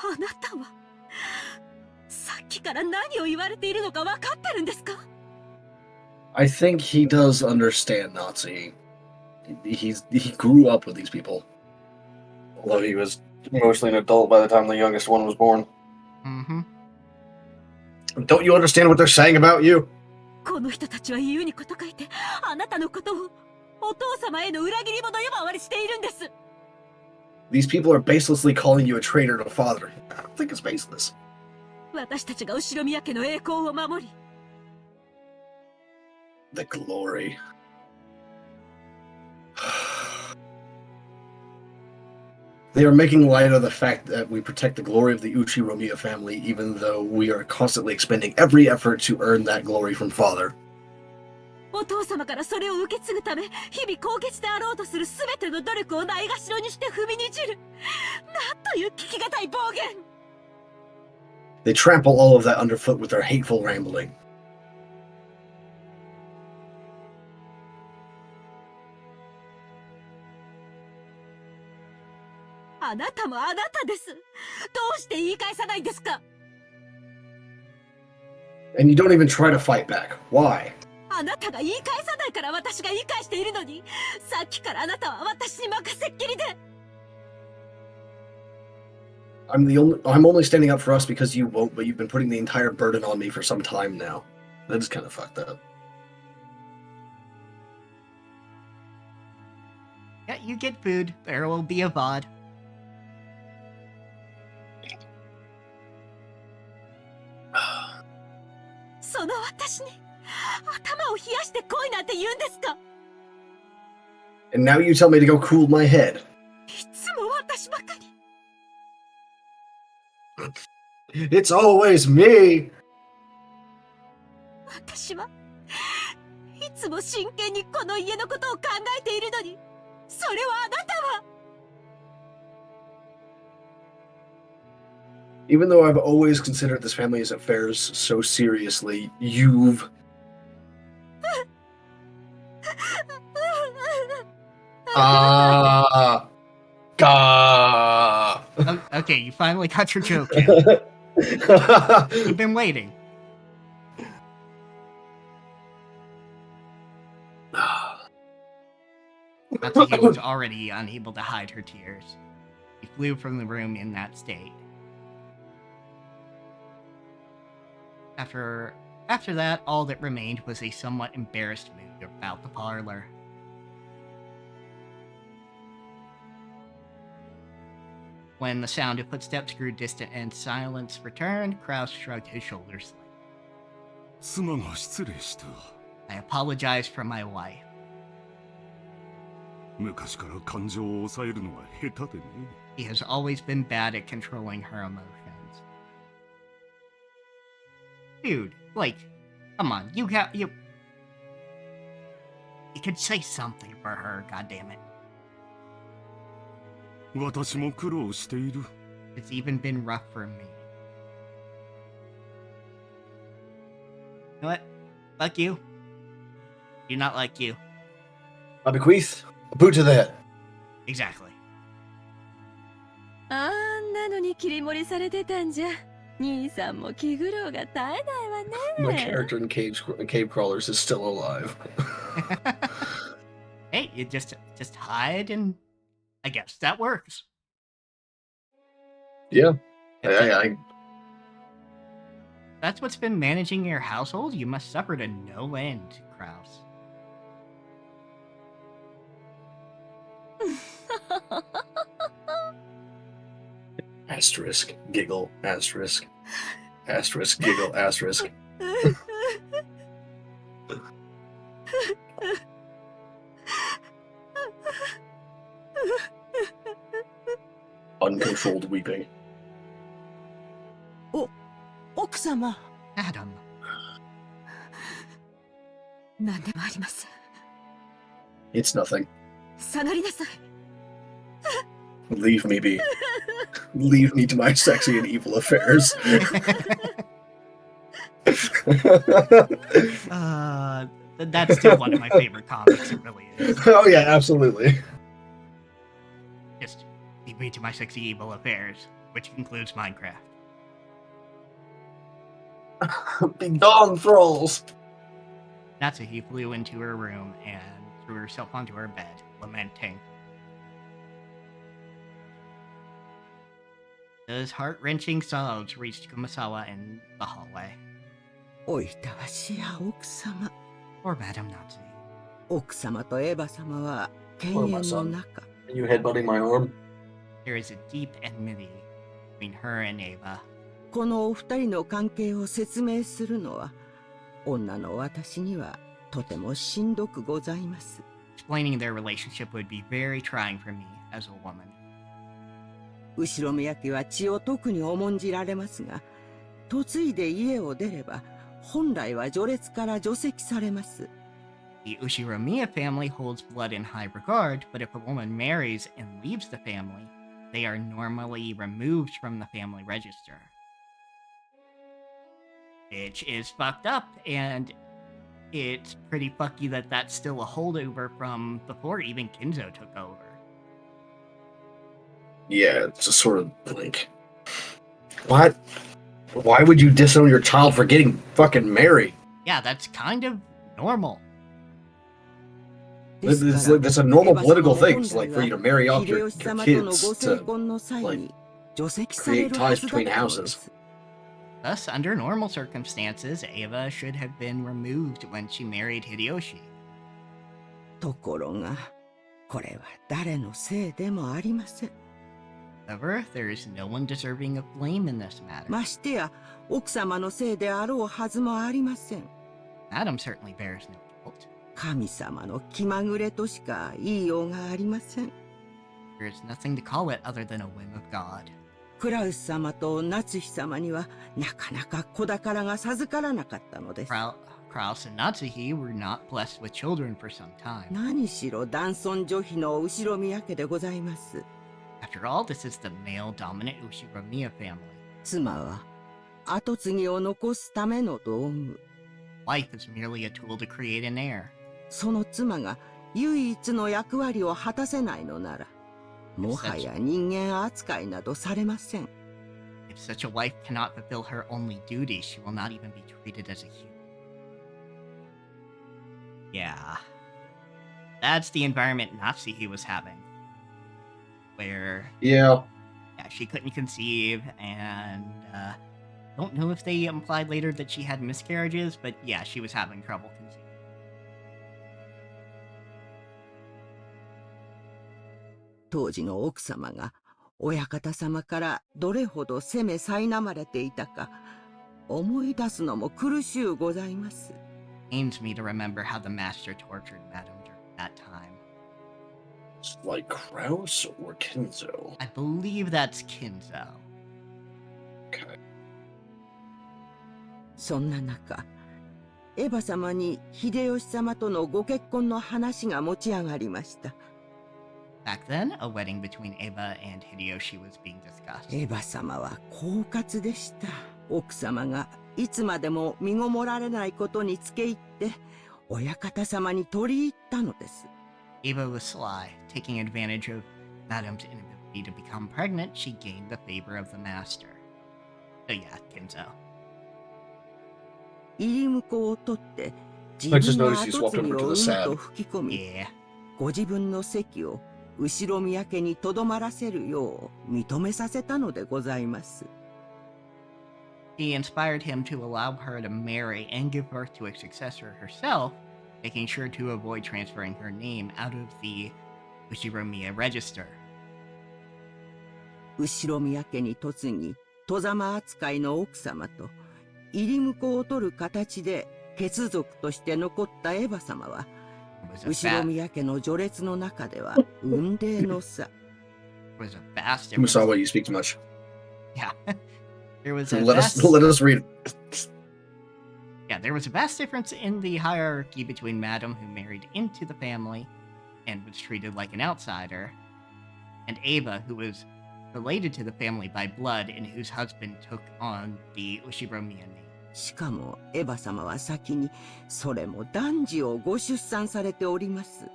あなたはさっきから何を言われているのか分かってるんですか I think he does understand Nazi. He grew up with these people. Although he was mostly an adult by the time the youngest one was born. Mm-hmm. Don't you understand what they're saying about you? この人たちは言うにこと書いてあなたのことをお父様への裏切り者呼ばわりしているんです These people are baselessly calling you a traitor to father. I don't think it's baseless. 私たちが後宮家の栄光を守り The glory. They are making light of the fact that we protect the glory of the Uchiromiya family, even though we are constantly expending every effort to earn that glory from father. お父様からそれを受け継ぐため日々高潔であろうとする全ての努力をないがしろにして踏みにじるなんという聞きがたい暴言 They trample all of that underfoot with their hateful rambling. あなたもあなたですどうして言い返さないんですか And you don't even try to fight back. Why? あなたが言い返さないから私が言い返しているのにさっきからあなたは私に任せっきりで I'm only standing up for us because you won't, but you've been putting the entire burden on me for some time now. That is kind of fucked up. Yeah, you get food. There will be a VOD. その私に頭を冷やして来いなんて言うんですか。 And now you tell me to go cool my head. いつも私ばかり。 It's always me! 私はいつも真剣にこの家のことを考えているのに、それはあなたは。 Even though I've always considered this family's affairs so seriously, you've... Okay, you finally got your joke in. You've been waiting. Natsuki was already unable to hide her tears. She flew from the room in that state. After that, all that remained was a somewhat embarrassed mood about the parlor. When the sound of footsteps grew distant and silence returned, Kraus shrugged his shoulders. 妻が失礼した。 I apologized for my wife. 昔から感情を抑えるのが下手でね。 She has always been bad at controlling her emotions. Dude, like, come on, you could say something for her, goddammit. 私も苦労している。 It's even been rough for me. You know what? Fuck you. Do not like you. I bequeath a boot to the head. Exactly. あんなのに切り盛りされてたんじゃ。兄さんも気苦労が絶えないわね。 My character in Cave Crawlers is still alive. Hey, you just hide and I guess that works. Yeah. I That's what's been managing your household? You must suffer to no end, Kraus. Asterisk, giggle, asterisk. Asterisk, giggle, asterisk. Uncontrolled weeping. 奥様。 Adam. 何でもありません。 It's nothing. 下がりなさい。 Leave me be. Leave me to my sexy and evil affairs. That's still one of my favorite comics, it really is. Oh yeah, absolutely. Just leave me to my sexy evil affairs, which includes Minecraft. Be gone, thralls! Natsuki flew into her room and threw herself onto her bed, lamenting. Those heart-wrenching sobs reached Kumasawa in the hallway. おいたわしや奥様。 Poor Madame Natsuki. 奥様とエヴァ様は犬猿の中。 Are you headbutting my arm? There is a deep enmity between her and Ava. このお二人の関係を説明するのは、女の私にはとてもしんどくございます。 Explaining their relationship would be very trying for me as a woman. 後ろ宮家は血を特に重んじられますが、嫁いで家を出れば、本来は序列から除籍されます。 The Ushiromiya family holds blood in high regard, but if a woman marries and leaves the family, they are normally removed from the family register. Which is fucked up, and it's pretty fucky that that's still a holdover from before even Kinzo took over. Yeah, it's just sort of like... What? Why would you disown your child for getting fucking married? Yeah, that's kind of normal. That's a normal political thing. It's like for you to marry off your kids to like create ties between houses. Thus, under normal circumstances, Ava should have been removed when she married Hideyoshi. ところが、これは誰のせいでもありません。However, there is no one deserving of blame in this matter. ましてや奥様のせいであろうはずもありません。 Madam certainly bears no guilt. 神様の気まぐれとしか言いようがありません。 There is nothing to call it other than a whim of God. クラウス様と夏日様にはなかなか子宝が授からなかったのです。 Kraus and Natsuhi were not blessed with children for some time. 何しろ男尊女卑の後ろ宮家でございます。 After all, this is the male-dominant Ushiromiya family. 妻は跡継ぎを残すための道具。 Wife is merely a tool to create an heir. その妻が唯一の役割を果たせないのなら、もはや人間扱いなどされません。 If such a wife cannot fulfill her only duty, she will not even be treated as a human. Yeah. That's the environment Natsuhi was having. Where, Yeah. yeah, she couldn't conceive, and don't know if they implied later that she had miscarriages, but yeah, she was having trouble conceiving. 当時の奥様が親方様からどれほど責め苛まれていたか思い出すのも苦しゅうございます。 Pains me to remember how the master tortured Madam during that time. Like Kraus or Kinzo? I believe that's Kinzo. Okay. そんな中、エヴァ様に秀吉様とのご結婚の話が持ち上がりました。 Back then, a wedding between Eva and Hideyoshi was being discussed. エヴァ様は狡猾でした。奥様がいつまでも身ごもられないことにつけ入って親方様に取り入ったのです。 Eva was sly, taking advantage of Madam's inability to become pregnant. She gained the favor of the master. So yeah, Kinzo. 入り婿を取って自 I just 分が noticed he's 跡 walked 継ぎ over を to 産 the む sad. と吹き込み、 Yeah. ご自分の席を後ろ宮家にとどまらせるよう認めさせたのでございます。 She inspired him to allow her to marry and give birth to a successor herself, making sure to avoid transferring her name out of the Ushiromiya register. 後ろ宮家に嫁ぎ、戸様扱いの奥様と入り婿を取る形で血族として残ったエヴァ様は、 It was a 後ろ va- 宮家の序列の中では雲泥の差。 was a vast Kumasawa, difference. you speak too much. Yeah. There was a Let vast, us read. yeah, there was a vast difference in the hierarchy between Madam, who married into the family and was treated like an outsider, and Eva, who was related to the family by blood and whose husband took on the Ushiromiya name. しかもエヴァ様は先にそれも男児をご出産されております。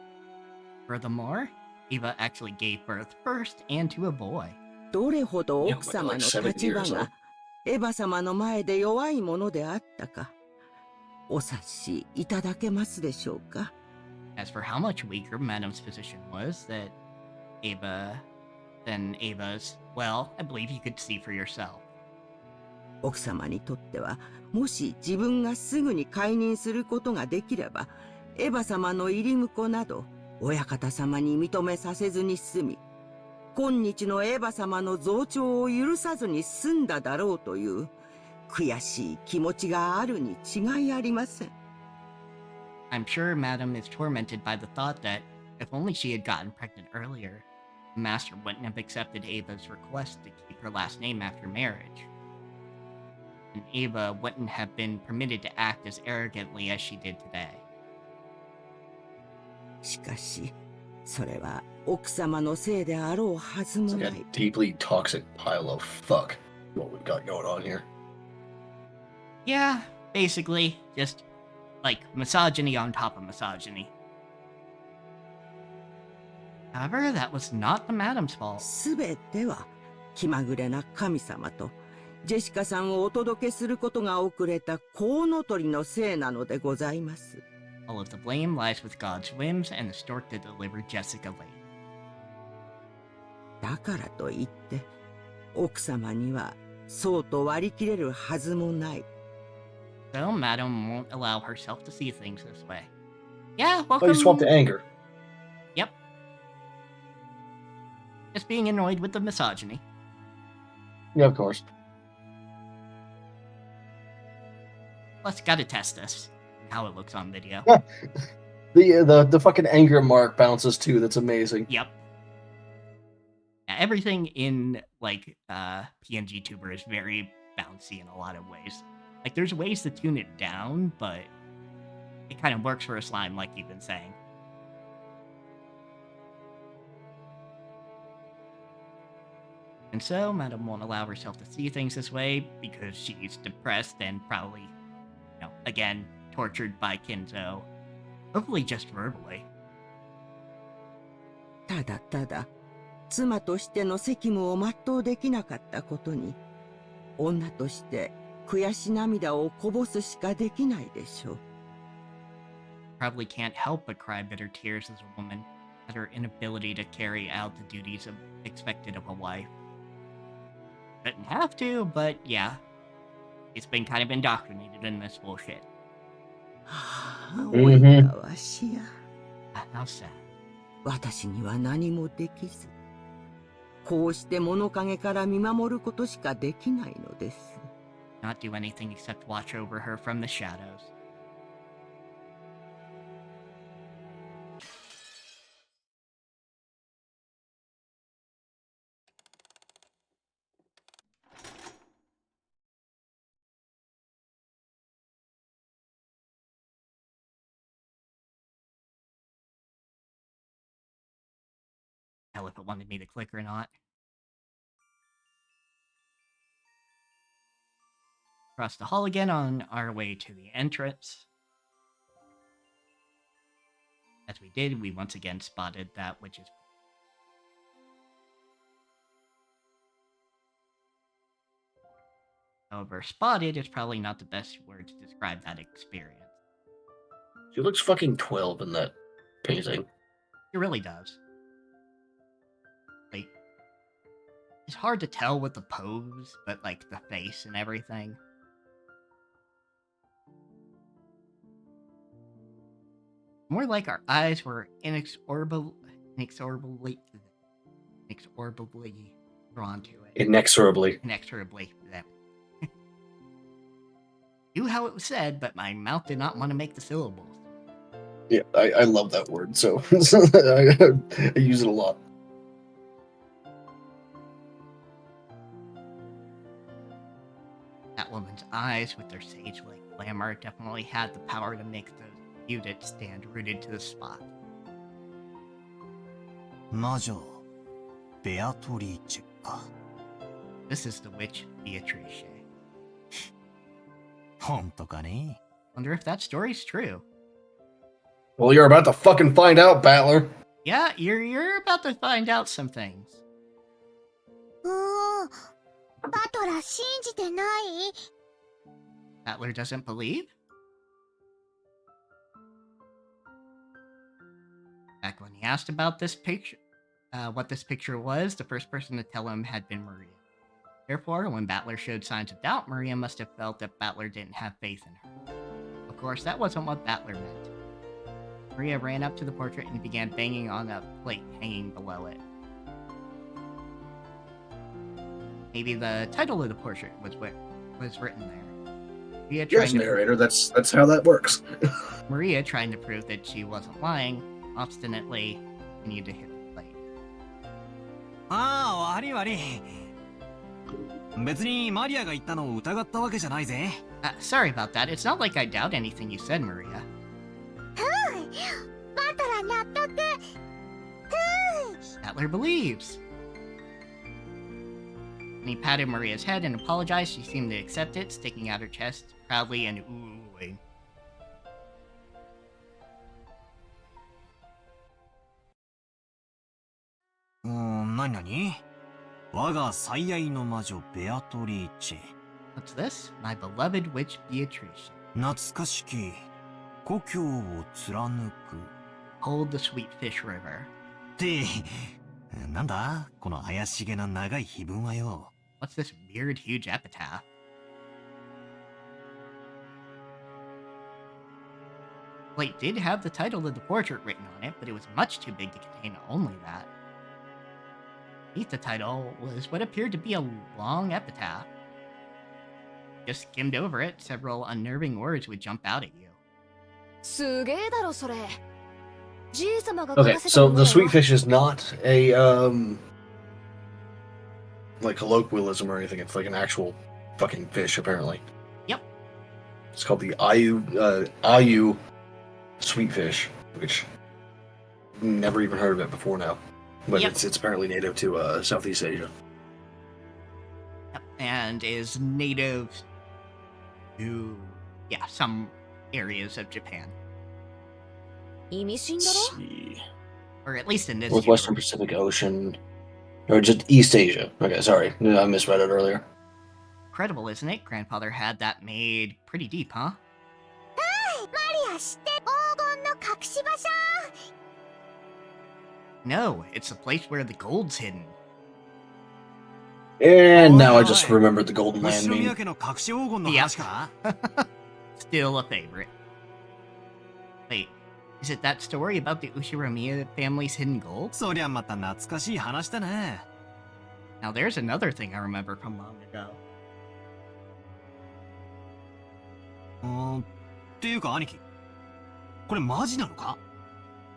Furthermore, Eva actually gave birth first and to a boy. どれほど奥様の立場がエヴァ様の前で弱いものであったかお察しいただけますでしょうか。 As for how much weaker Madam's position was than Ava's, well, I believe you could see for yourself. 奥様にとってはもし自分がすぐに解任することができればエヴァ様の入り婿など親方様に認めさせずに済み今日のエヴァ様の増長を許さずに済んだだろうという悔しい気持ちがあるに違いありません。 I'm sure Madam is tormented by the thought that if only she had gotten pregnant earlier, the master wouldn't have accepted Ava's request to keep her last name after marriage. And Ava wouldn't have been permitted to act as arrogantly as she did today. しかしそれは奥様のせいであろうはずも It's な like い。 a deeply toxic pile of fuck. What we've got going on here. Yeah, basically, just like misogyny on top of misogyny. However, that was not the Madam's fault. すべては気まぐれな神様とジェシカさんをお届けすることが遅れたコウノトリのせいなのでございます。 All of the blame lies with God's whims and the stork that delivered Jessica late. だからといって奥様にはそうと割り切れるはずもない。 So, Madam won't allow herself to see things this way. Yeah, Oh, welcome. you swapped to anger. Yep. Just being annoyed with the misogyny. Yeah, of course. Plus, gotta test this. How it looks on video. The fucking anger mark bounces too. That's amazing. Yep. Yeah, everything in like PNG Tuber is very bouncy in a lot of ways. Like there's ways to tune it down, but it kind of works for a slime, like you've been saying. And so, Madam won't allow herself to see things this way because she's depressed and probably, again, tortured by Kinzo. Hopefully just verbally. ただただ妻としての責務を全うできなかったことに女として悔し涙をこぼすしかできないでしょう。 Probably can't help but cry bitter tears as a woman at her inability to carry out the duties expected of a wife. Shouldn't have to, but yeah. It's been kind of indoctrinated in this bullshit. おいたわしや。 How sad. 私には何もできず、こうして物陰から見守ることしかできないのです。 Not do anything except watch over her from the shadows. Hell if it wanted me to click or not. Across the hall again on our way to the entrance. As we did, we once again spotted that which is... However, spotted is probably not the best word to describe that experience. She looks fucking 12 in that painting. It really does. Like, it's hard to tell with the pose, but like the face and everything. More like our eyes were inexorably drawn to it. Inexorably. Inexorably. Knew how it was said, but my mouth did not want to make the syllables. Yeah, I love that word, so I use it a lot. That woman's eyes, with their sage-like glamour, definitely had the power to make those muted stand rooted to the spot. 魔女ベアトリーチェか。 This is the witch Beatrice. 本当かね。 Wonder if that story's true. Well, you're about to fucking find out, Battler. Yeah, you're about to find out some things. バトラ信じてない？ Battler doesn't believe? Back when he asked about this picture, what this picture was, the first person to tell him had been Maria. Therefore, when Battler showed signs of doubt, Maria must have felt that Battler didn't have faith in her. Of course, that wasn't what Battler meant. Maria ran up to the portrait and began banging on a plate hanging below it. Maybe the title of the portrait was written there. Maria Yes, narrator, that's how that works. Maria, trying to prove that she wasn't lying, obstinately continued to hit the plate. ああ、悪い悪い。別にマリアが言ったのを疑ったわけじゃないぜ。Sorry about that. It's not like I doubt anything you said, Maria. バトラ納得。Battler believes. When he patted Maria's head and apologized, she seemed to accept it, sticking out her chest proudly and oohing. 何我が最愛の魔女ベアトリーチェ。 What's this? My beloved witch Beatrice. 懐かしき故郷を貫く。 Hold the sweet fish river. ってなんだこの怪しげな長い碑文はよ。 What's this weird huge epitaph? Plate did have the title of the portrait written on it, but it was much too big to contain only that. Beneath the title was what appeared to be a long epitaph. Just skimmed over it, several unnerving words would jump out at you. Okay, so the sweet fish is not a like colloquialism or anything. It's like an actual fucking fish, apparently. Yep. It's called the Ayu sweet fish, which never even heard of it before now. But Yep. it's apparently native to Southeast Asia. Yep. And is native to, some areas of Japan. Let's see. Or at least in this Northwestern universe. Pacific Ocean. Or just East Asia. Okay, sorry. I misread it earlier. Incredible, isn't it? Grandfather had that made pretty deep, huh? No, it's the place where the gold's hidden. And now I just remembered the Golden Land meme. Still a favorite. Wait, is it that story about the Ushiromiya family's hidden gold? Now there's another thing I remember from long ago.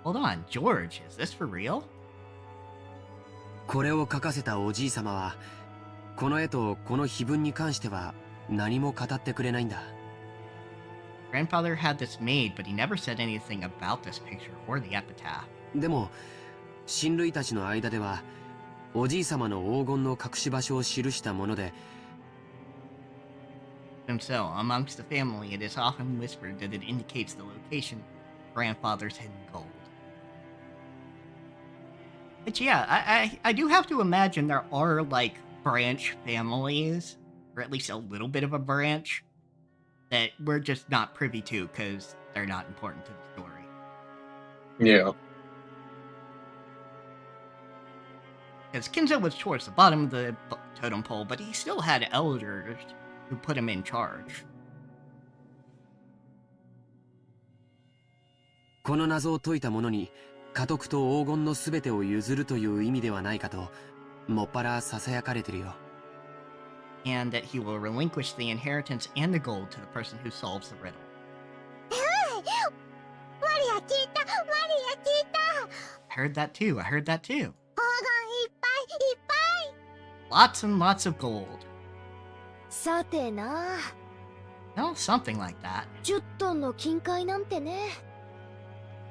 Hold on, George, is this for real? これを書かせたおじい様は、この絵とこの碑文に関しては何も語ってくれないんだ。Grandfather had this made, but he never said anything about this picture or the epitaph. でも、親類たちの間では、おじい様の黄金の隠し場所を記したもので、And so, amongst the family, it is often whispered that it indicates the location of grandfather's hidden gold. But yeah, I do have to imagine there are, like, branch families, or at least a little bit of a branch, that we're just not privy to because they're not important to the story. Yeah. Because Kinzo was towards the bottom of the totem pole, but he still had elders who put him in charge. この謎を解いた者に家督と黄金のすべてを譲るという意味ではないかともっぱらささやかれてるよ。And that he will relinquish the inheritance and the gold to the person who solves the riddle. I heard that too. Lots and lots of gold. Well, something like that.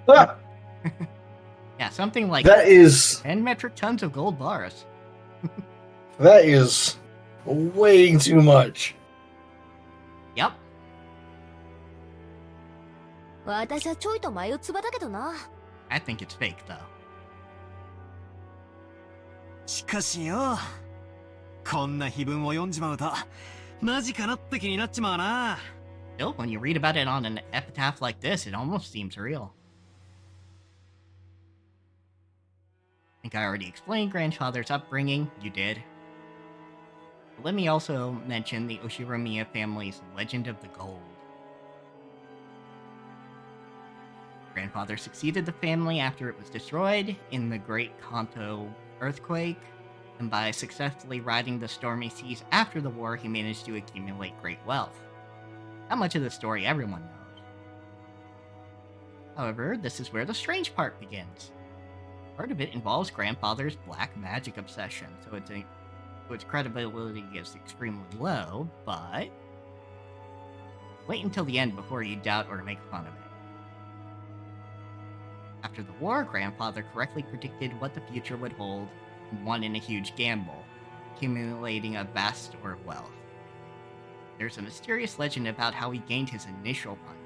Ah, Yeah, something like that is 10 metric tons of gold bars. that is way too much. Yep. 私はちょいと眉唾だけどな。I think it's fake, though. しかしよ、こんな碑文を読んじまうとマジかなって気になっちまうな。 Still, when you read about it on an epitaph like this, it almost seems real. I think I already explained grandfather's upbringing. You did. But let me also mention the Ushiromiya family's legend of the gold. Grandfather succeeded the family after it was destroyed in the Great Kanto earthquake, and by successfully riding the stormy seas after the war, he managed to accumulate great wealth. Not much of the story everyone knows. However, this is where the strange part begins. Part of it involves grandfather's black magic obsession, so its credibility is extremely low, but wait until the end before you doubt or make fun of it. After the war, grandfather correctly predicted what the future would hold and won in a huge gamble, accumulating a vast store of wealth. There's a mysterious legend about how he gained his initial funding.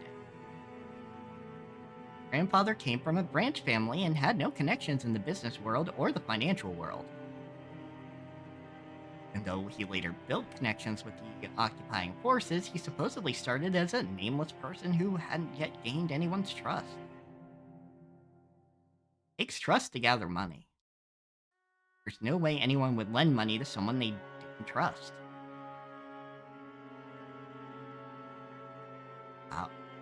Grandfather came from a branch family and had no connections in the business world or the financial world. And though he later built connections with the occupying forces, he supposedly started as a nameless person who hadn't yet gained anyone's trust. It takes trust to gather money. There's no way anyone would lend money to someone they didn't trust.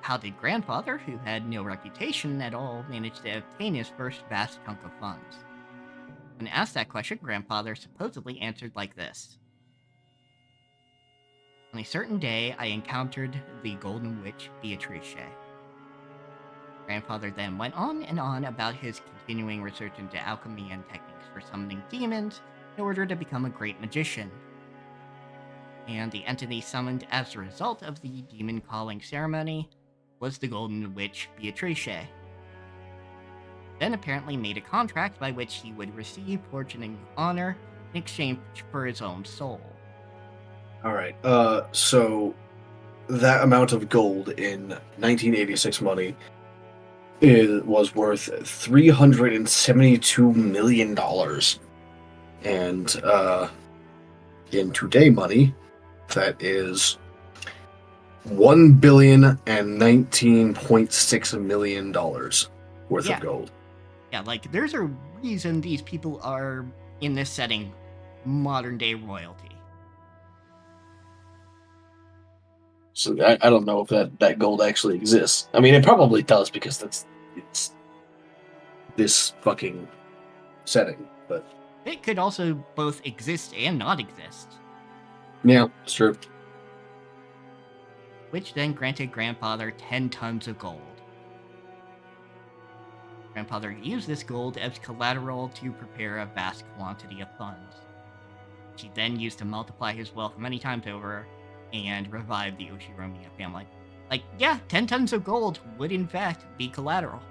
How did grandfather, who had no reputation at all, manage to obtain his first vast chunk of funds? When asked that question, Grandfather supposedly answered like this. On a certain day, I encountered the Golden Witch Beatrice. Grandfather then went on and on about his continuing research into alchemy and techniques for summoning demons in order to become a great magician. And the entity summoned as a result of the demon calling ceremony was the Golden Witch Beatrice. Then apparently made a contract by which he would receive fortune and honor in exchange for his own soul. Alright, so that amount of gold in 1986 money was worth $372 million. And in today money, that is $1,019.6 million worth of gold. Yeah, like, there's a reason these people are, in this setting, modern-day royalty. So I don't know if that gold actually exists. I mean, it probably does because it's this fucking setting, but... It could also both exist and not exist. Yeah, it's true. Which then granted Grandfather 10 tons of gold. Grandfather used this gold as collateral to prepare a vast quantity of funds, which he then used to multiply his wealth many times over and revive the Oshiromiya family. Like, yeah, 10 tons of gold would in fact be collateral.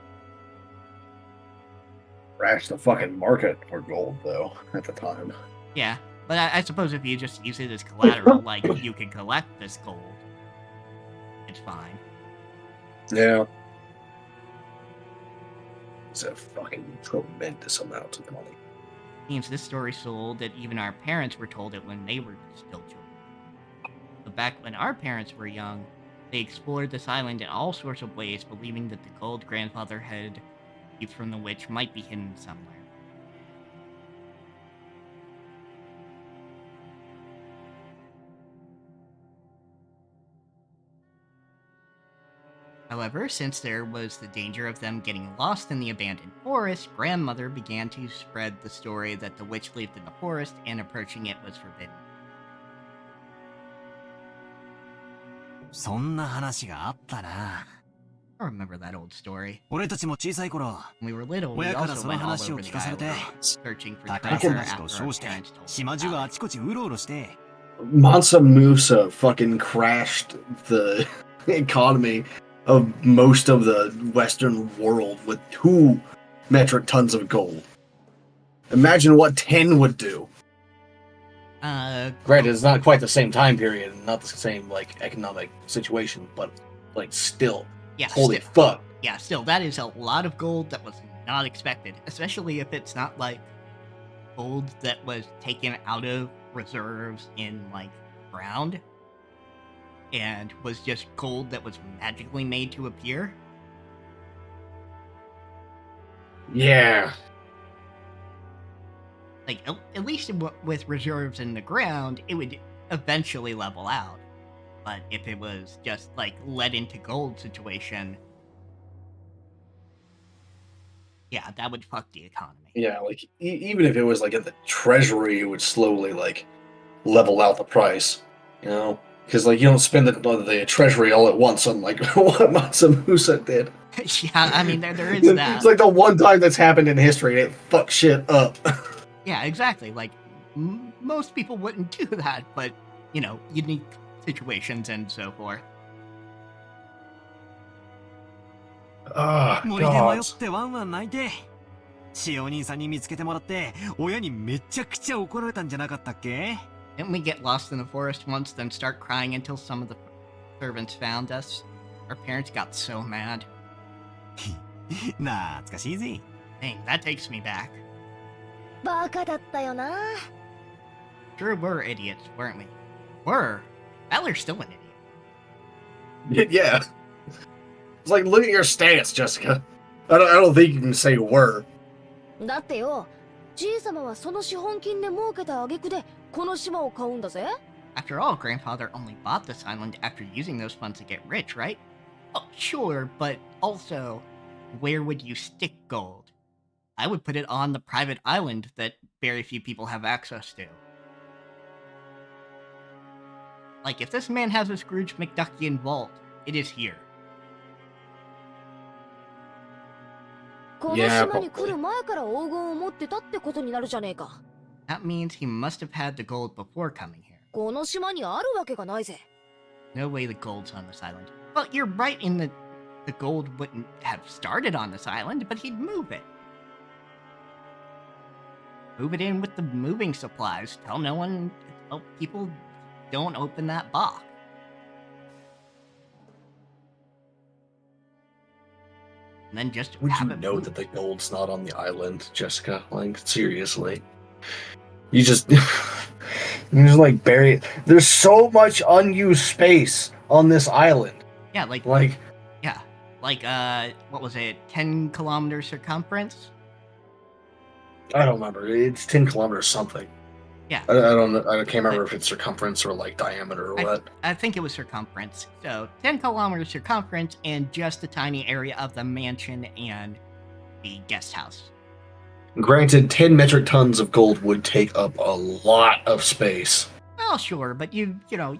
Crash the fucking market for gold, though, at the time. Yeah, but I suppose if you just use it as collateral, like, you can collect this gold, it's fine. Yeah. It's a fucking tremendous amount of money. Means this story sold that even our parents were told it when they were still children. But back when our parents were young, they explored this island in all sorts of ways, believing that the gold Grandfather had received from the witch might be hidden somewhere. However, since there was the danger of them getting lost in the abandoned forest, Grandmother began to spread the story that the witch lived in the forest and approaching it was forbidden. そんな話があったな。 I remember that old story. 俺たちも小さい頃、 When we were little, we 親から also その went all 話を over 聞 the かされて、 island, searching for 宝 treasure 探しと after 称 our して、 parents told us 島中 about あ it. ちこちうろうろして、 Mansa Musa fucking crashed the economy of most of the Western world with 2 metric tons of gold. Imagine what 10 would do. Granted, it's not quite the same time period and not the same, like, economic situation, but, like, still. Yeah, Holy still. fuck. Yeah, still, that is a lot of gold that was not expected, especially if it's not, like, gold that was taken out of reserves in, like, ground, and was just gold that was magically made to appear. Yeah. Like, at least with reserves in the ground, it would eventually level out. But if it was just, like, let into gold situation, yeah, that would fuck the economy. Yeah, like, even if it was, like, in the treasury, it would slowly, like, level out the price, you know? Because, like, you don't spend the treasury all at once on, like, what Mansa Musa did. Yeah, I mean, there is that. It's like the one time that's happened in history, and it fucked shit up. Yeah, exactly. Like, most people wouldn't do that, but, you know, unique situations and so forth. 森で迷ってワンワン泣いて、しお兄さんに見つけてもらって、親にめちゃくちゃ怒られたんじゃなかったっけ? Didn't we get lost in the forest once, then start crying until some of the servants found us? Our parents got so mad. 懐かしいぜ。 Dang, that takes me back. バカだったよな。 Sure were idiots, weren't we? Were. Valor's still an idiot. Yeah. It's like, look at your stance, Jessica. I don't think you can say were. だってよ、じいさまはその資本金で儲けた挙句でこの島を買うんだぜ。 After all, Grandfather only bought this island after using those funds to get rich, right? Oh, sure, but also, where would you stick gold? I would put it on the private island that very few people have access to. Like, if this man has a Scrooge McDuckian vault, it is here. この島に来る前から黄金を持ってたってことになるじゃねえか。That means he must have had the gold before coming here. この島にあるわけがないぜ。No way the gold's on this island. Well, you're right in that the gold wouldn't have started on this island, but he'd move it. Move it in with the moving supplies. Tell no one, tell people don't open that box. And then just Would have you it know move. that the gold's not on the island, Jessica? Like, seriously. You just... you just, like, bury it. There's so much unused space on this island. Yeah, like... Yeah. Like, what was it? 10 kilometer circumference? I don't remember. It's 10 kilometers something. Yeah. I don't know. I can't remember if it's circumference or, like, diameter or what. I think it was circumference. So, 10 kilometers circumference and just a tiny area of the mansion and the guest house. Granted, 10 metric tons of gold would take up a lot of space. Well, sure, but you know,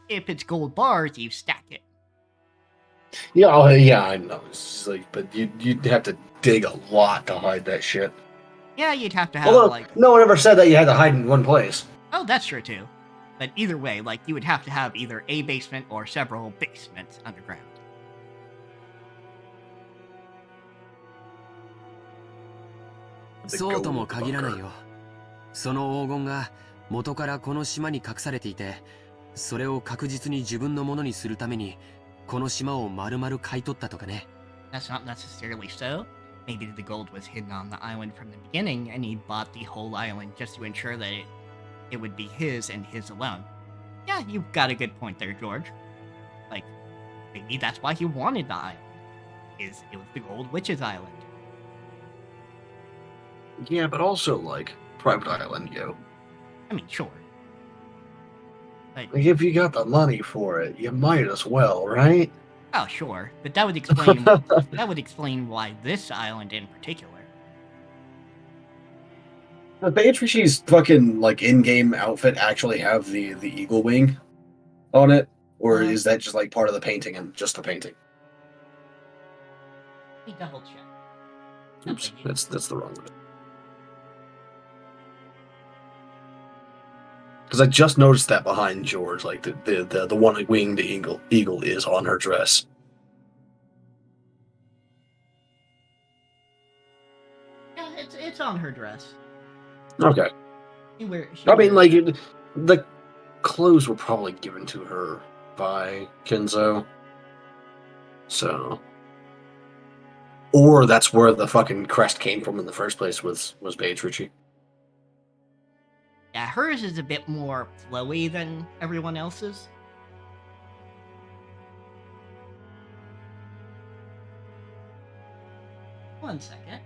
if it's gold bars, you stack it. Yeah, yeah, I know. It's just like, but you'd have to dig a lot to hide that shit. Yeah, you'd have to have, Although, like... no one ever said that you had to hide in one place. Oh, that's true, too. But either way, like, you would have to have either a basement or several basements underground.そうとも限らないよ。その黄金が元からこの島に隠されていて、それを確実に自分のものにするために、この島を丸々買い取ったとかね。That's not necessarily so. Maybe the gold was hidden on the island from the beginning, and he bought the whole island just to ensure that it would be his and his alone. Yeah, you've got a good point there, George. Like, maybe that's why he wanted the island. It was the Gold Witch's Island. Yeah, but also, like, private island, yo. I mean, sure. Like, if you got the money for it, you might as well, right? Oh, sure, but that would explain why this island in particular. Does Beatrice's fucking like in-game outfit actually have the eagle wing on it, or is that just like part of the painting and just the painting? Let me double check. Oops, that's the wrong one. Because I just noticed that behind George, like the one-winged eagle is on her dress. Yeah, it's on her dress. Okay. I mean, like the clothes were probably given to her by Kenzo, so, or that's where the fucking crest came from in the first place. Was Beatrice. Yeah, hers is a bit more flowy than everyone else's. One second.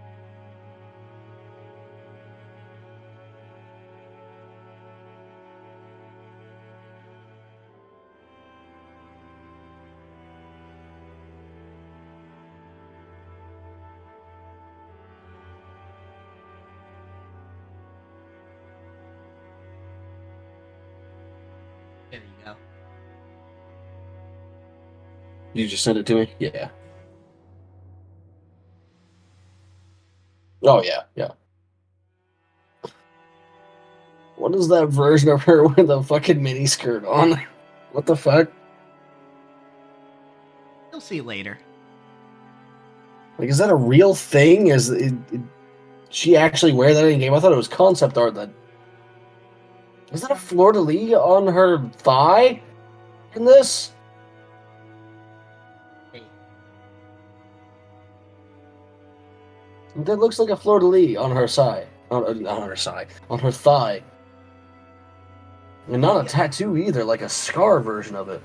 There you go. You just sent it to me? Yeah. Oh, yeah. What is that version of her with a fucking miniskirt on? What the fuck? You'll see later. Like, is that a real thing? She actually wear that in game? I thought it was concept art that... Is that a fleur-de-lis on her thigh in this? That looks like a fleur-de-lis on her side. On her thigh. And not a tattoo either, like a scar version of it.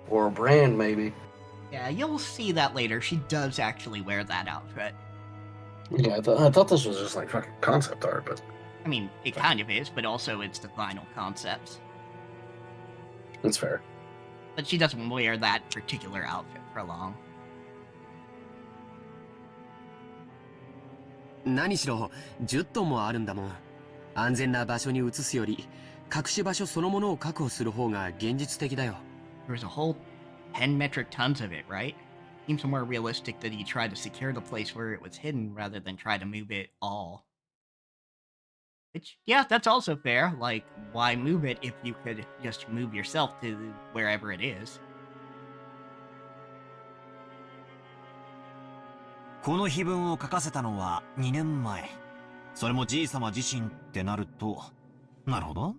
Or a brand, maybe. Yeah, you'll see that later. She does actually wear that outfit. Yeah, I thought this was just like fucking concept art, but... I mean, it kind of is, but also it's the final concepts. That's fair. But she doesn't wear that particular outfit for long. 何しろ10トンもあるんだもん。安全な場所に移すより隠し場所そのものを確保する方が現実的だよ。 There's a whole 10 metric tons of it, right? Seems more realistic that he tried to secure the place where it was hidden rather than try to move it all. Which, yeah, that's also fair. Like, why move it if you could just move yourself to wherever it is? この碑文を書かせたのは2年前。それもじいさま自身ってなると、なるほど。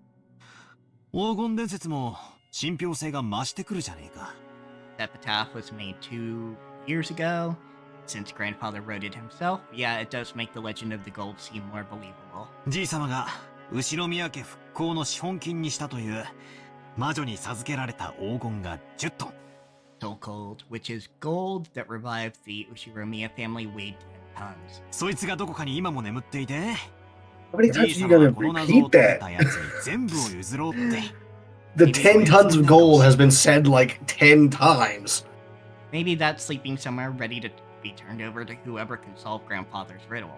黄金伝説も信憑性が増してくるじゃねえか。Epitaph was made 2 years ago. Since grandfather wrote it himself, yeah, it does make the legend of the gold seem more believable. じいさまが後ろ宮家復興の資本金にしたという魔女に授けられた黄金が10トン。So gold, which is gold that revived the Ushiromiya family, weighed 10 tons. そいつがどこかに今も眠っていて、 How many じ times い are さ you まは gonna この謎 repeat を解い that? たやつに全部を譲ろうって。The 10 tons of gold has been said like 10 times. Maybe that's sleeping somewhere ready to be turned over to whoever can solve grandfather's riddle.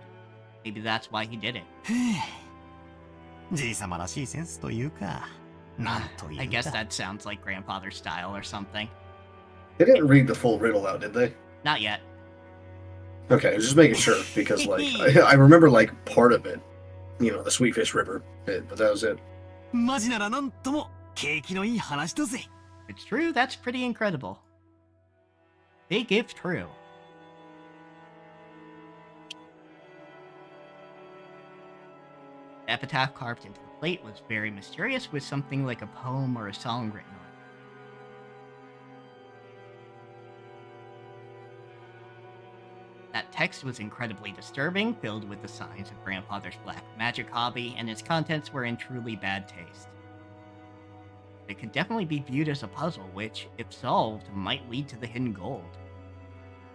Maybe that's why he did it. じいさまらしいセンスというか、なんというか。 I guess that sounds like grandfather's style or something. They didn't read the full riddle out, did they? Not yet. Okay, I was just making sure because, like, I remember like part of it, you know, the Sweetfish River, but that was it. マジならなんとも景気のいい話だぜ。 It's true, that's pretty incredible. Big if true. The epitaph carved into the plate was very mysterious, with something like a poem or a song written on it. That text was incredibly disturbing, filled with the signs of grandfather's black magic hobby, and its contents were in truly bad taste. It could definitely be viewed as a puzzle, which, if solved, might lead to the hidden gold.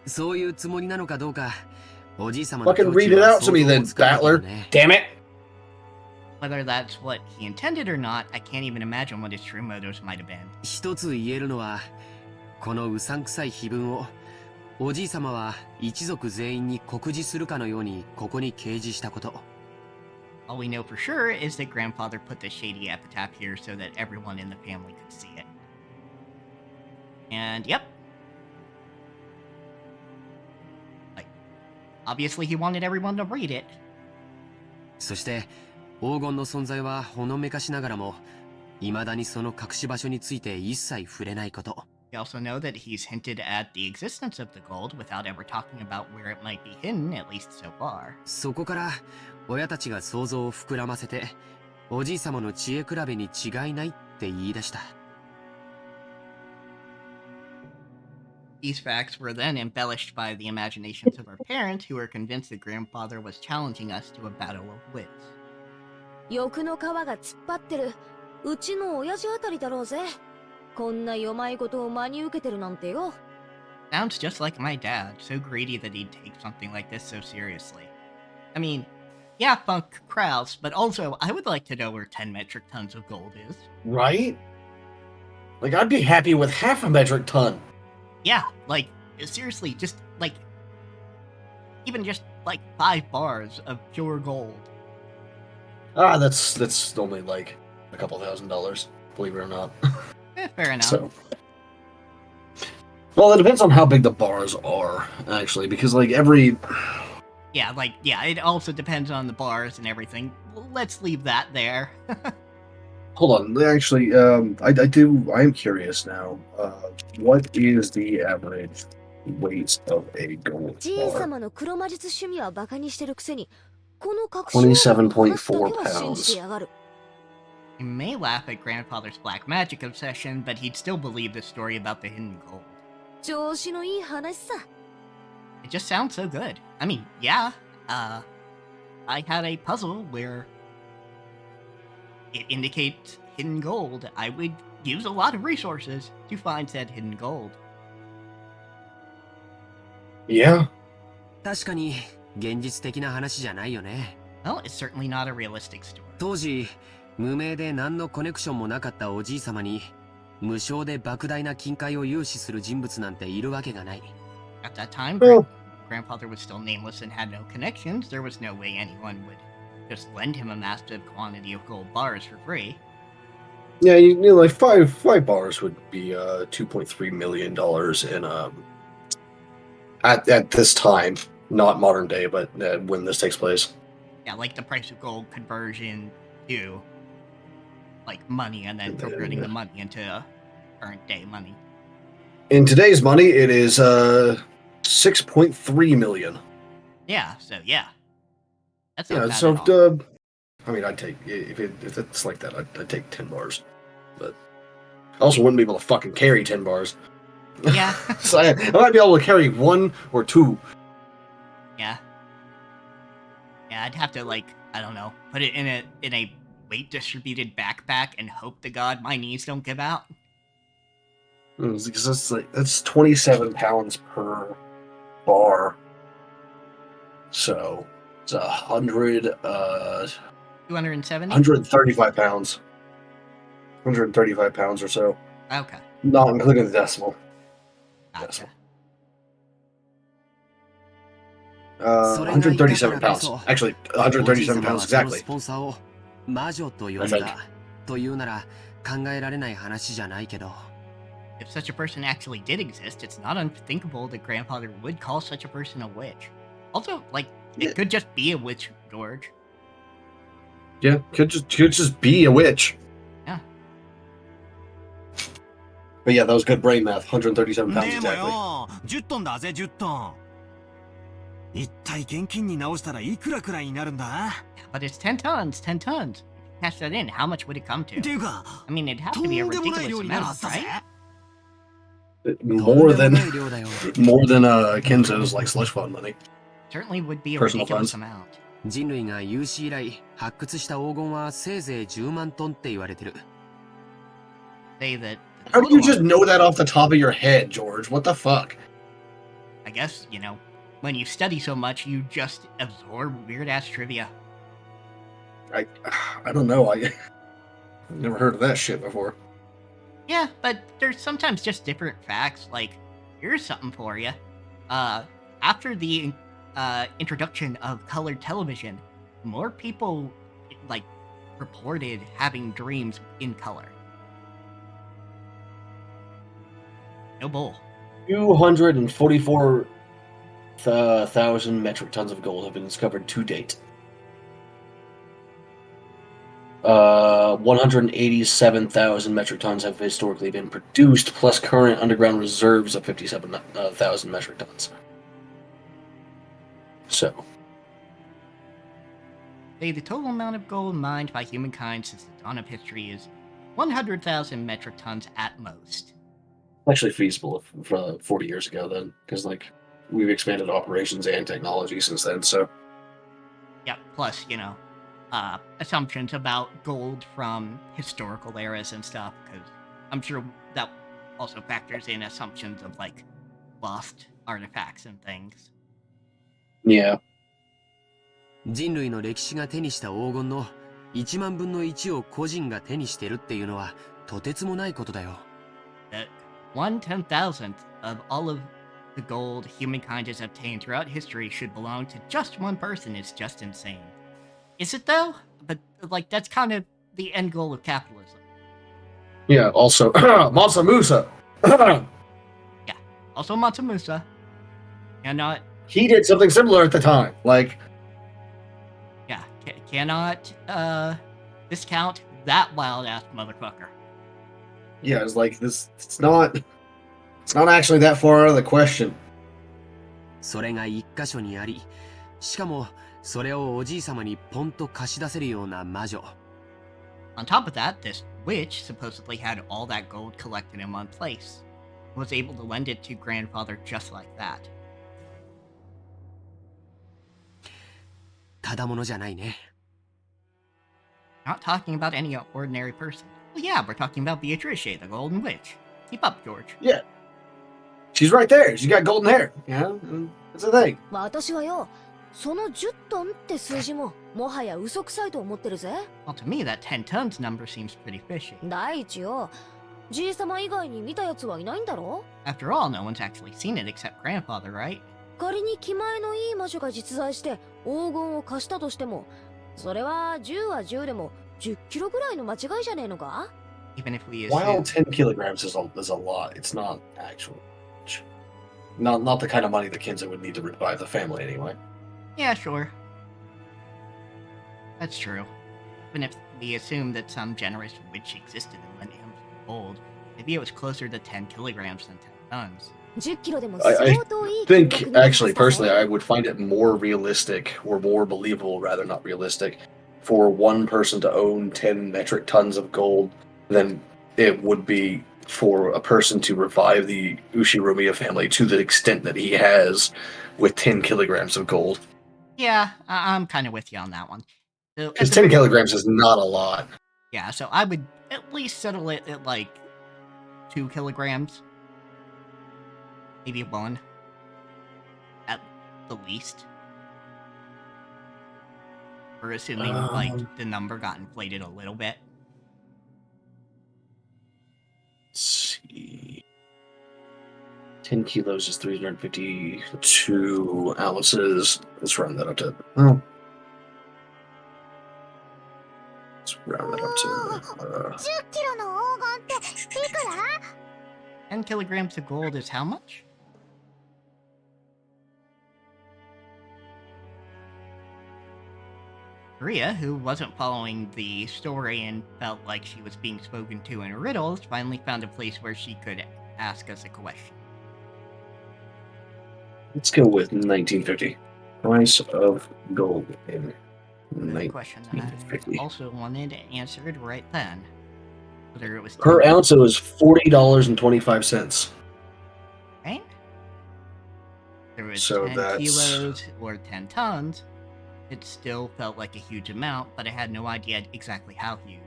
そういうつもりなのかどうか、おじいさまの Fucking 境 read 地 it は out to me 想像 then, つかないけど Battler. ね。 Damn it! Whether that's what he intended or not, I can't even imagine what his true motives might have been. 一つ言えるのは、このうさんくさい碑文をおじいさまは一族全員に告示するかのようにここに掲示したこと。 All we know for sure is that grandfather put the shady epitaph here so that everyone in the family could see it. And yep. Like, obviously he wanted everyone to read it. そして黄金の存在はほのめかしながらも、未だにその隠し場所について一切触れないこと。 We also know that he's hinted at the existence of the gold without ever talking about where it might be hidden, at least so far. そこから親たちが想像を膨らませて、おじいさまの知恵比べに違いないって言い出した。 These facts were then embellished by the imaginations of our parents, who were convinced that grandfather was challenging us to a battle of wits. 欲の皮が突っ張ってるうちの親父あたりだろうぜ。こんなよまいことを真に受けてるなんてよ。 Sounds just like my dad, so greedy that he'd take something like this so seriously. I mean, yeah, funk crowds, but also I would like to know where 10 metric tons of gold is. Right? Like, I'd be happy with half a metric ton. Yeah, like, seriously, just, like, even just, like, 5 bars of pure gold. Ah, that's only like a couple $1,000, believe it or not. Fair enough. So, well, it depends on how big the bars are, actually, because like every. Yeah, like, yeah, it also depends on the bars and everything. Let's leave that there. Hold on, actually, I am curious now. What is the average weight of a gold じい bar? 様の黒魔術趣味はバカにしてるくせに、この隠し物の話だけは信じてやがる。 He may laugh at grandfather's black magic obsession, but he'd still believe the story about the hidden gold. 調子のいい話さ。 It just sounds so good. I mean, yeah, I had a puzzle where it indicates hidden gold. I would use a lot of resources to find said hidden gold. Yeah. 確かに現実的な話じゃないよね。 Well, it's certainly not a realistic story. 当時無名で何のコネクションもなかったおじいさまに無償で莫大な金塊を融資する人物なんているわけがない。 At that time, Well, grandfather was still nameless and had no connections, there was no way anyone would just lend him a massive quantity of gold bars for free. Yeah, you know, like five bars would be $2.3 million in at this time, not modern day, but when this takes place. Yeah, like the price of gold conversion to like money, and then converting the money into current day money. In today's money, it is $6.3 million. Yeah, so yeah, that's Yeah. not bad So at all. I mean, I'd take if it's like that, I'd take 10 bars, but I also wouldn't be able to fucking carry 10 bars. Yeah. So I might be able to carry 1 or 2. Yeah. Yeah, I'd have to, like, I don't know, put it in a weight distributed backpack and hope to God my knees don't give out. Because that's 27 pounds per bar. So it's 270? 135 pounds. 135 pounds or so. Okay. Not including the decimal. Gotcha. 137 pounds. Actually, 137 pounds exactly. 魔女と呼んだというなら考えられない話じゃないけど。 If such a person actually did exist, it's not unthinkable that grandfather would call such a person a witch. Also, like, it could just be a witch, George. Yeah, could just be a witch. Yeah. But yeah, that was good brain math. 137 pounds でも exactly. よ、10トンだぜ、10トン。一体現金に直したらいくらくらいになるんだ？ But it's 10 tons, 10 tons. Cash that in, how much would it come to? っていうか、 I mean, it'd have to be a とんでもない ridiculous 量になるは amount, ずだぜ。 right? More than Kenzo's like slush fund money. Certainly would be a Personal ridiculous funds. amount. 人類が有史以来発掘した黄金はせいぜい10万トンって言われてる。 Say that. How do you just know that off the top of your head, George? What the fuck? I guess, you know, when you study so much, you just absorb weird ass trivia. I don't know. I've never heard of that shit before. Yeah, but there's sometimes just different facts. Like, here's something for you. After the introduction of colored television, more people, like, reported having dreams in color. No bull. 244,000 metric tons of gold have been discovered to date. 187,000 metric tons have historically been produced, plus current underground reserves of 57,000 metric tons. So, Say the total amount of gold mined by humankind since the dawn of history is 100,000 metric tons at most. actually feasible for 40 years ago then, because like we've expanded operations and technology since then. So, Yeah, plus, you know, assumptions about gold from historical eras and stuff, because I'm sure that also factors in assumptions of, like, lost artifacts and things. yeah. 人類の歴史が手にした黄金の1万分の1を個人が手にしてるっていうのはとてつもないことだよ。 That 1/10,000th of all of the gold humankind has obtained throughout history should belong to just one person is just insane. Is it though? But, like, that's kind of the end goal of capitalism. Yeah, also, Mansa Musa. Yeah, also Mansa Musa. Cannot, He did something similar at the time. Like, yeah, cannot, discount that wild-ass motherfucker. yeah, it's like this. It's not actually that far out of the question. それが一箇所にあり、しかもそれをおじいさまにポンと貸し出せるような魔女。 On top of that, this witch supposedly had all that gold collected in one place. Was able to lend it to grandfather just like that. ただものじゃないね。 Not talking about any ordinary person. Well, yeah, we're talking about Beatrice, the Golden Witch. Keep up, George. Yeah, she's right there. She's got golden hair. You know, that's the thing. 私はよ、その10トンって数字ももはや嘘くさいと思ってるぜ。 Well, to me, that 10 tons number seems pretty fishy. 第一よ、じいさま以外に見たやつはいないんだろ？ After all, no one's actually seen it except grandfather, right? 仮に気前のいい魔女が実在して黄金を貸したとしても、それは10は10でも10キロぐらいの間違いじゃねえのか？ Even if we While assume... 10 kilograms is a lot, it's not actual. Not the kind of money the Kinza would need to revive the family anyway. Yeah, sure. That's true. Even if we assume that some generous witch existed in Millennium Gold, maybe it was closer to 10 kilograms than 10 tons. I think, actually, personally, I would find it more realistic, or more believable, rather, not realistic, for one person to own 10 metric tons of gold than it would be for a person to revive the Ushiromiya family to the extent that he has with 10 kilograms of gold. Yeah, I'm kind of with you on that one. Because 10 kilograms is not a lot. Yeah, so I would at least settle it at like 2 kilograms. Maybe 1. At the least. We're assuming like the number got inflated a little bit. Let's see. 10 kilos is 352 ounces. Let's round that up to... Oh. Let's round that up to... 10 kilograms of gold is how much? Maria, who wasn't following the story and felt like she was being spoken to in riddles, finally found a place where she could ask us a question. Let's go with 1950. Price of gold in 1950. Question I also wanted answered right then. Whether it was per ounce, it was $40.25. Right? There was so 10 that's... kilos or 10 tons. It still felt like a huge amount, but I had no idea exactly how huge.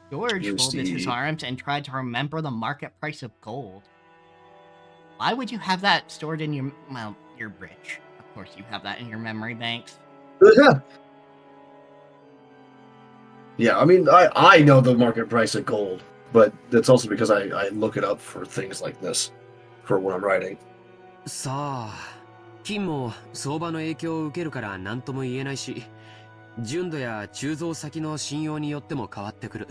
George folded his arms and tried to remember the market price of gold. Why would you have that stored in your... well, you're rich. Of course you have that in your memory banks. Yeah, I mean, I know the market price of gold, but that's also because I look it up for things like this, for what I'm writing. さあ、金も相場の影響を受けるから何とも言えないし、純度や鋳造先の信用によっても変わってくる。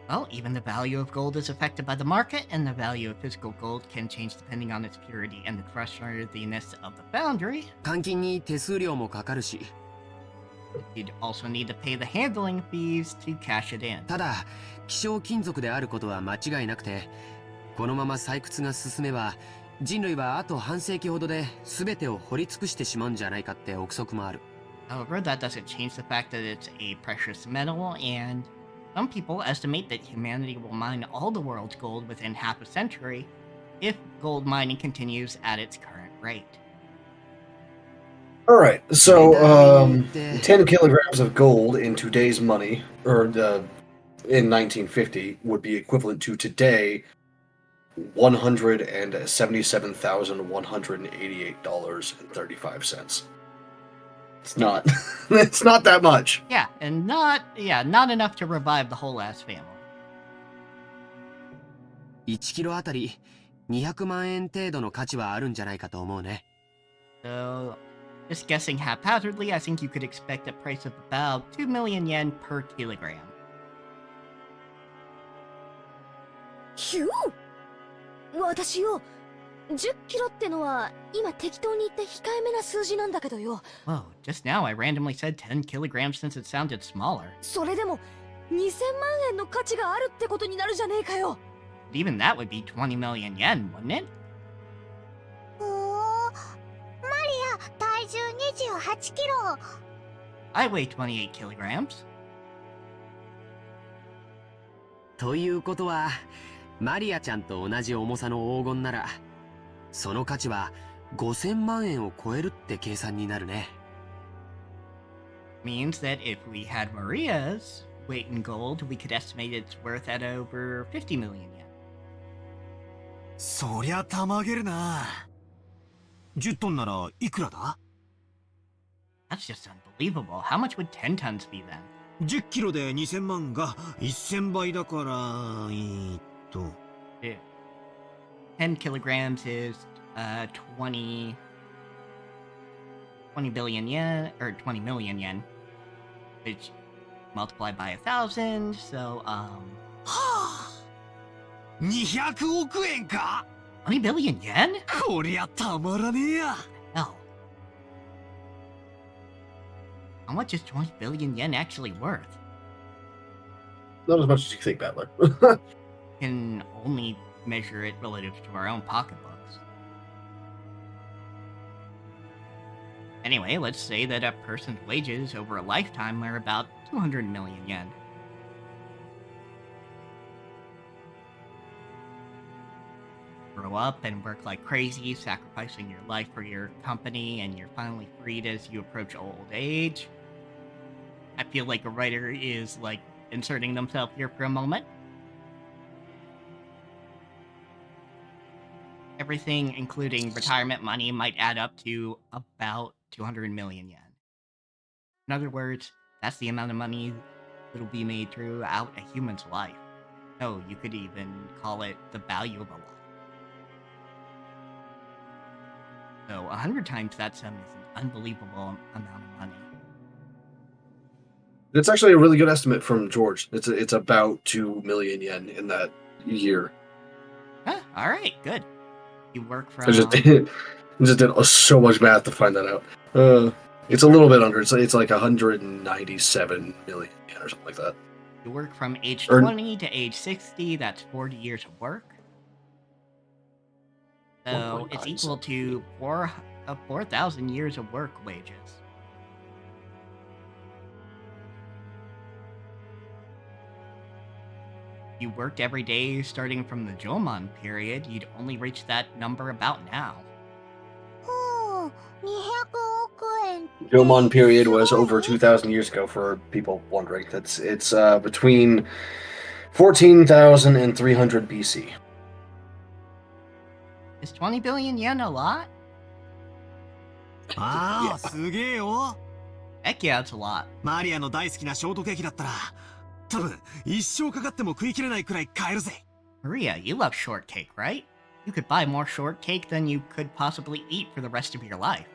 Well, even the value of gold is affected by the market, and the value of physical gold can change depending on its purity and the trustworthiness of the foundry. 換金に手数料もかかるし。You'd also need to pay the handling fees to cash it in. ただ、希少金属であることは間違いなくて、このまま採掘が進めば、人類はあと半世紀ほどで全てを掘り尽くしてしまうんじゃないかって憶測もある。However, that doesn't change the fact that it's a precious metal, and some people estimate that humanity will mine all the world's gold within half a century if gold mining continues at its current rate. All right, so 10 kilograms of gold in today's money, or in 1950, would be equivalent to today $177,188.35. It's not, it's not that much. Yeah, and not enough to revive the whole ass family. 1キロあたり200万円程度の価値はあるんじゃないかと思うね。So, just guessing haphazardly, I think you could expect a price of about 2 million yen per kilogram. ひゅ私よ、10キロってのは今適当に言って控えめな数字なんだけどよ。Whoa, just now I randomly said 10 kilograms since it sounded smaller. それでも2000万円の価値があるってことになるじゃねえかよ。But even that would be 20 million yen, wouldn't it? マリア、体重28キロ。I weigh 28 kilograms. ということは、マリアちゃんと同じ重さの黄金なら、その価値は5000万円を超えるって計算になるね。Means that if we had Maria's weight in gold, we could estimate it's worth at over 50 million yen. そりゃたまげるな。10トンならいくらだ？ That's just unbelievable. How much would 10 tons be then? 10キロで2000万が1000倍だから、Yeah. 10 kilograms is 20 billion yen, or 20 million yen, which multiplied by 1,000, so, 200億円か 20 billion yen? こりゃたまらねえや Hell. How much is 20 billion yen actually worth? Not as much as you think, Battler. Can only measure it relative to our own pocketbooks. Anyway, let's say that a person's wages over a lifetime are about 200 million yen. Grow up and work like crazy, sacrificing your life for your company, and you're finally freed as you approach old age. I feel like a writer is, like, inserting themselves here for a moment. Everything, including retirement money, might add up to about 200 million yen. In other words, that's the amount of money that'll be made throughout a human's life. Oh, you could even call it the value of a life. So 100 times that sum is an unbelievable amount of money. It's actually a really good estimate from George. It's about 2 million yen in that year. Huh, all right, good. You work from... I just did so much math to find that out. It's a little bit under. It's like 197 million yen or something like that. You work from age 20 to age 60. That's 40 years of work. So it's equal to 4,000 years of work wages. You worked every day starting from the Jomon period, you'd only reach that number about now. Jomon period was over 2,000 years ago for people wondering. It's between 14,000 and 300 BC. Is 20 billion yen a lot? ああ、すげえよ Heck yeah, it's a lot. マリアの大好きなショートケーキだったら多分一生かかっても食い切れないくらい買えるぜ Maria, you love shortcake, right? You could buy more shortcake than you could possibly eat for the rest of your life.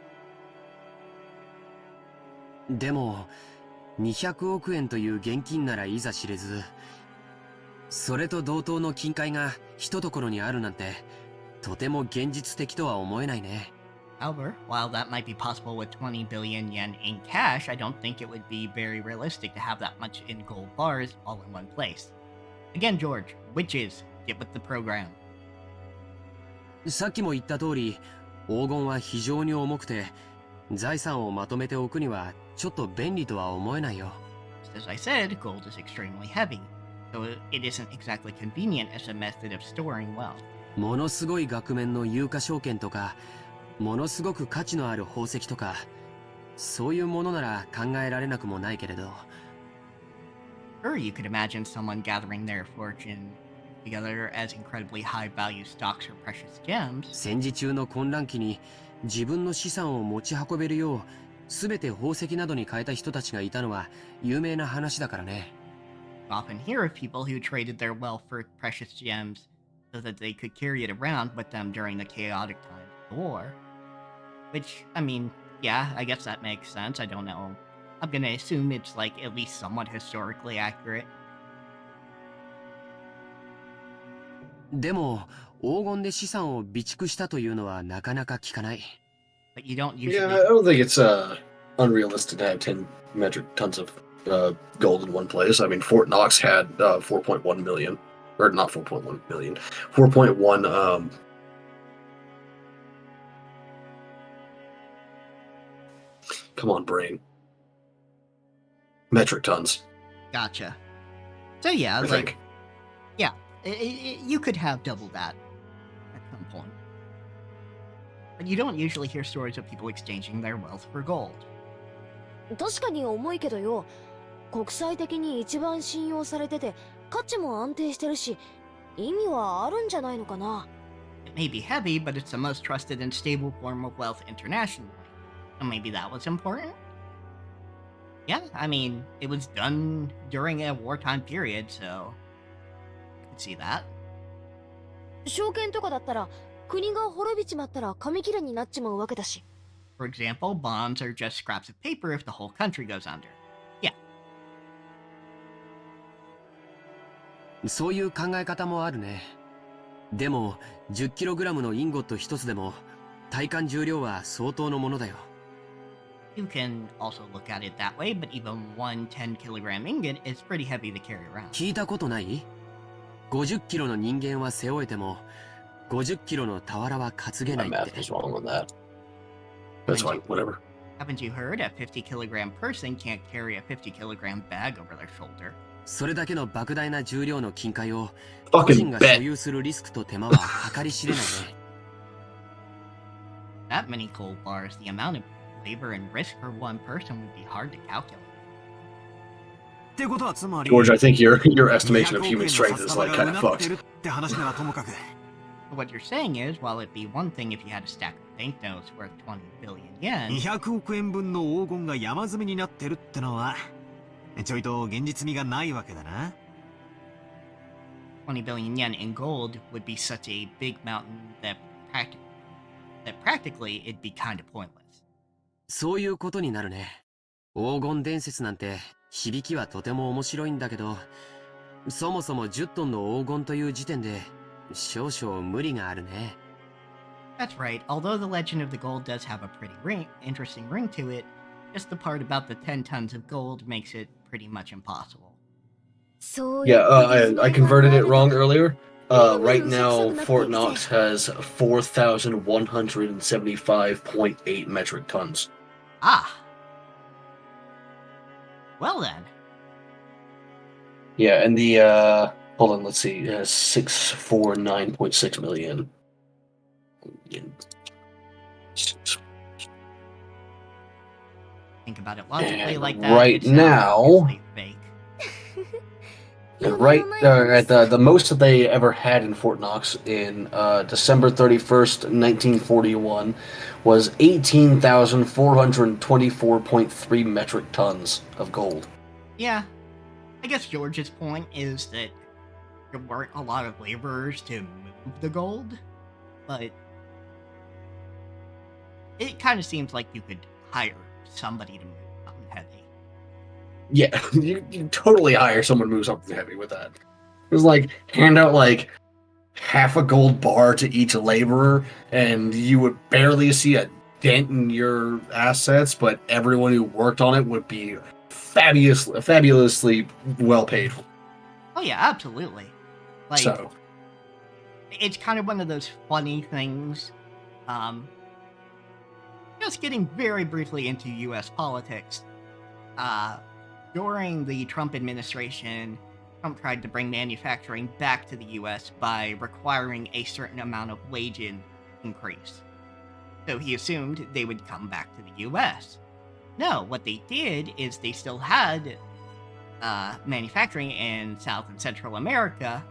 でも200億円という現金ならいざ知れず、それと同等の金塊が一ところにあるなんてとても現実的とは思えないね。However, while that might be possible with 20 billion yen in cash, I don't think it would be very realistic to have that much in gold bars all in one place. Again, George, witches, get with the program. さっきも言った通り、黄金は非常に重くて、財産をまとめておくにはちょっと便利とは思えないよ。As I said, gold is extremely heavy, so it isn't exactly convenient as a method of storing wealth. ものすごい額面の有価証券とか、ものすごく価値のある宝石とか、そういうものなら考えられなくもないけれど。Or you could imagine someone gathering their fortune together as incredibly high-value stocks or precious gems. 戦時中の混乱期に自分の資産を持ち運べるよう、すべて宝石などに変えた人たちがいたのは有名な話だからね。Often hear of people who traded their wealth for precious gems so that they could carry it around with them during the chaotic times of the war. Which, I mean, yeah, I guess that makes sense. I don't know. I'm gonna assume it's, like, at least somewhat historically accurate. でも、黄金で資産を備蓄したというのはなかなか聞かない。But you don't usually... Yeah, I don't think it's unrealistic to have 10 metric tons of gold in one place. I mean, Fort Knox had 4.1 million. Or not 4.1 million. 4.1... Come on, brain. Metric tons. Gotcha. So yeah, I think. Yeah, you could have double that at some point. But you don't usually hear stories of people exchanging their wealth for gold. 確かに重いけどよ、国際的に一番信用されてて価値も安定してるし、意味はあるんじゃないのかな。It may be heavy, but it's the most trusted and stable form of wealth internationally. So maybe that was important? Yeah, I mean, it was done during a wartime period, so I could see that. 証券とかだったら国が滅びちまったら紙切れになっちまうわけだし。For example, bonds are just scraps of paper if the whole country goes under. Yeah. そういう考え方もあるね。でも 10kg のインゴット一つでも体感重量は相当のものだよ。You can also look at it that way, but even one 10-kilogram ingot is pretty heavy to carry around. 聞いたことない？ 50 キロの人間は背負えても50キロの俵は担げないって。 My math was wrong on that. That's fine, whatever. Haven't you heard? A 50-kilogram person can't carry a 50-kilogram bag over their shoulder. それだけの莫大な重量の金塊を個人が所有するリスクと手間は計り知れないね。That many gold bars, the amount of labor and risk for one person would be hard to calculate. ってことはつまり George, I think your estimation of human strength is like kind of fucked. って話ならともかく。What you're saying is, while it'd be one thing if you had a stack of banknotes worth 20 billion yen, 200億円分の黄金が山積みになってるってのは、ちょいと現実味がないわけだな。20 billion yen in gold would be such a big mountain that practically it'd be kind of pointless. そういうことになるね。黄金伝説なんて響きはとても面白いんだけど、そもそも10トンの黄金という時点で少々無理があるね。That's right. Although the legend of the gold does have a pretty interesting ring to it, just the part about the 10 tons of gold makes it pretty much impossible. Yeah, I converted it wrong earlier. Right now, Fort Knox has 4,175.8 metric tons. Ah. Well then. Yeah, and the, hold on, let's see, it has 649.6 million. Think about it logically like that. Right now, at the most that they ever had in Fort Knox in December 31st, 1941 was 18,424.3 metric tons of gold. Yeah. I guess George's point is that there weren't a lot of laborers to move the gold, but it kind of seems like you could hire somebody to move something heavy. Yeah, you totally hire someone to move something heavy with that. It was like, hand out like half a gold bar to each laborer, and you would barely see a dent in your assets, but everyone who worked on it would be fabulously well paid. Oh yeah, absolutely. Like, so it's kind of one of those funny things. Just getting very briefly into U.S. politics. During the Trump administration, Trump tried to bring manufacturing back to the U.S. by requiring a certain amount of wage increase. So he assumed they would come back to the U.S. No, what they did is they still had manufacturing in South and Central America,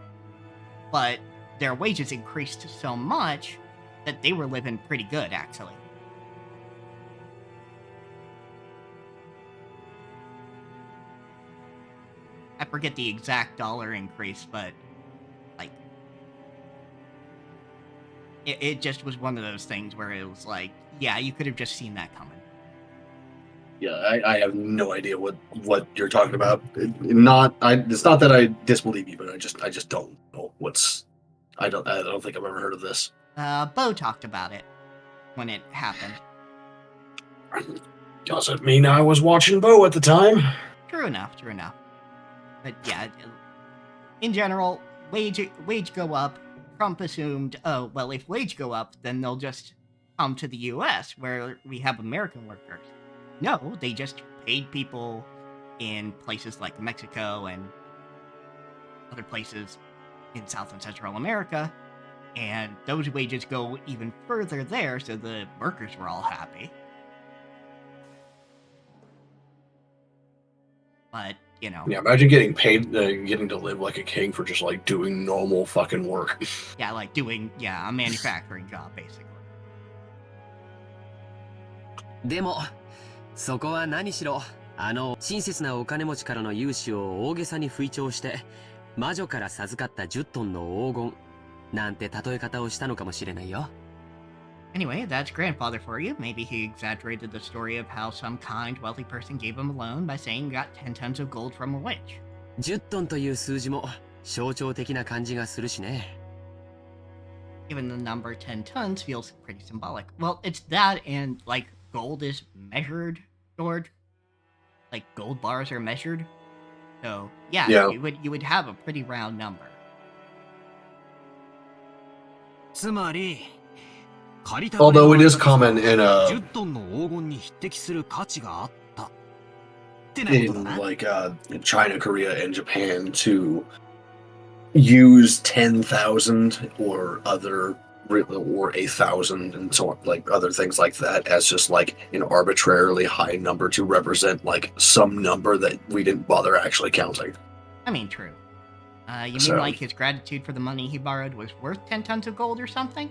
but their wages increased so much that they were living pretty good, actually. I forget the exact dollar increase, but, like, it just was one of those things where it was like, yeah, you could have just seen that coming. Yeah, I have no idea what you're talking about. It's not that I disbelieve you, but I just don't know what's. I don't think I've ever heard of this. Bo talked about it when it happened. Doesn't mean I was watching Bo at the time. True enough. But yeah, in general, wage go up. Trump assumed, oh well, if wage go up, then they'll just come to the U.S. where we have American workers. No, they just paid people in places like Mexico and other places in South and Central America, and those wages go even further there, so the workers were all happy. But, you know. Yeah, imagine getting paid, getting to live like a king for just like doing normal fucking work. Yeah, like doing, a manufacturing job, basically. でもそこは何しろ親切なお金持ちからの融資を大げさに吹聴して魔女から授かった10トンの黄金なんて例え方をしたのかもしれないよ。Anyway, that's grandfather for you. Maybe he exaggerated the story of how some kind, wealthy person gave him a loan by saying he got 10 tons of gold from a witch. 10トンという数字も象徴的な感じがするしね。Even the number 10 tons feels pretty symbolic. Well, it's that and, like, gold is measured, George. Like, gold bars are measured. So, yeah. You would have a pretty round number. つまり、Although it is common in 10トンの黄金に匹敵する価値があったってなことだな。in like China, Korea, and Japan to use 10,000 or 1,000 and so on, like other things like that, as just like an arbitrarily high number to represent like some number that we didn't bother actually counting. I mean, true. You mean like his gratitude for the money he borrowed was worth 10 tons of gold or something?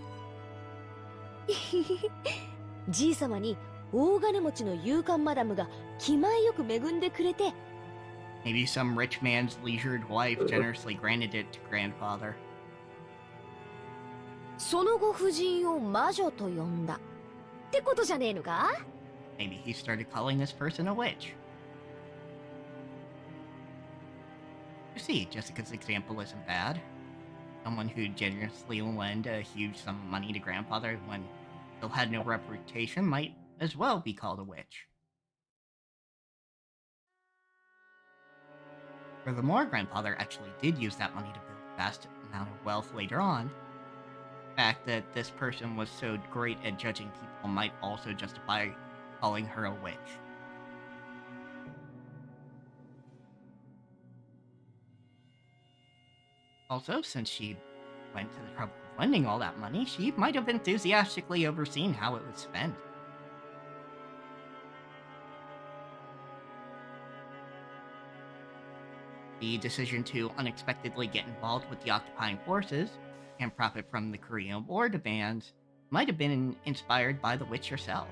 じいさまに大金持ちの勇敢マダムが気前よく恵んでくれて。Maybe some rich man's leisured wife generously granted it to grandfather. そのご婦人を魔女と呼んだってことじゃねえのか？ Maybe he started calling this person a witch. You see, Jessica's example isn't bad. Someone who generously lent a huge sum of money to grandfather when still had no reputation might as well be called a witch. Furthermore, grandfather actually did use that money to build a vast amount of wealth later on. The fact that this person was so great at judging people might also justify calling her a witch. Also, since she went to the trouble of lending all that money, she might have enthusiastically overseen how it was spent. The decision to unexpectedly get involved with the occupying forces and profit from the Korean War demands might have been inspired by the witch herself.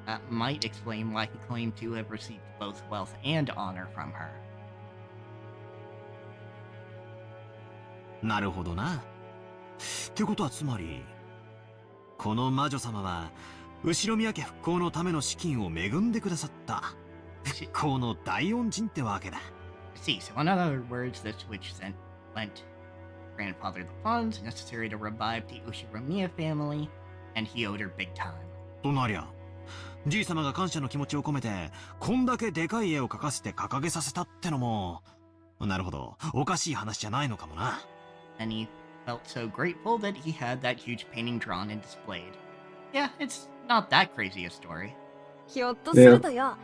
That might explain why he claimed to have received both wealth and honor from her. なるほどな。ってことはつまり、この魔女様は後宮家復興のための資金を恵んでくださった復興の大恩人ってわけだ。See, so in other words, this witch lent grandfather the funds necessary to revive the Ushiramiya family, and he owed her big time. となりゃ、じい様が感謝の気持ちを込めて、こんだけでかい絵を描かせて掲げさせたってのも、なるほど、おかしい話じゃないのかもな。And he felt so grateful that he had that huge painting drawn and displayed. Yeah, it's not that crazy a story. ひょっとするとよ、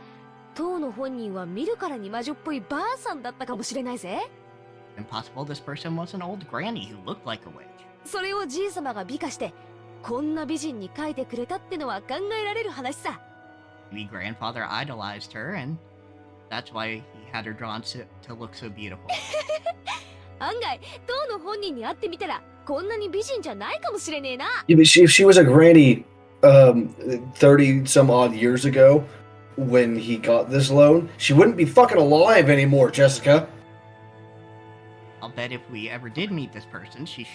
当の本人は見るからに魔女っぽいばあさんだったかもしれないぜ。Impossible this person was an old granny who looked like a witch. それをじいさまが美化して、こんな美人に描いてくれたってのは考えられる話さ。Maybe grandfather idolized her, and that's why he had her drawn to look so beautiful. 案外、当の本人に会ってみたら、こんなに美人じゃないかもしれねえな。Yeah, but if she was a granny 30 some odd years ago when he got this loan, she wouldn't be fucking alive anymore, Jessica. I'll bet if we ever did meet this person, she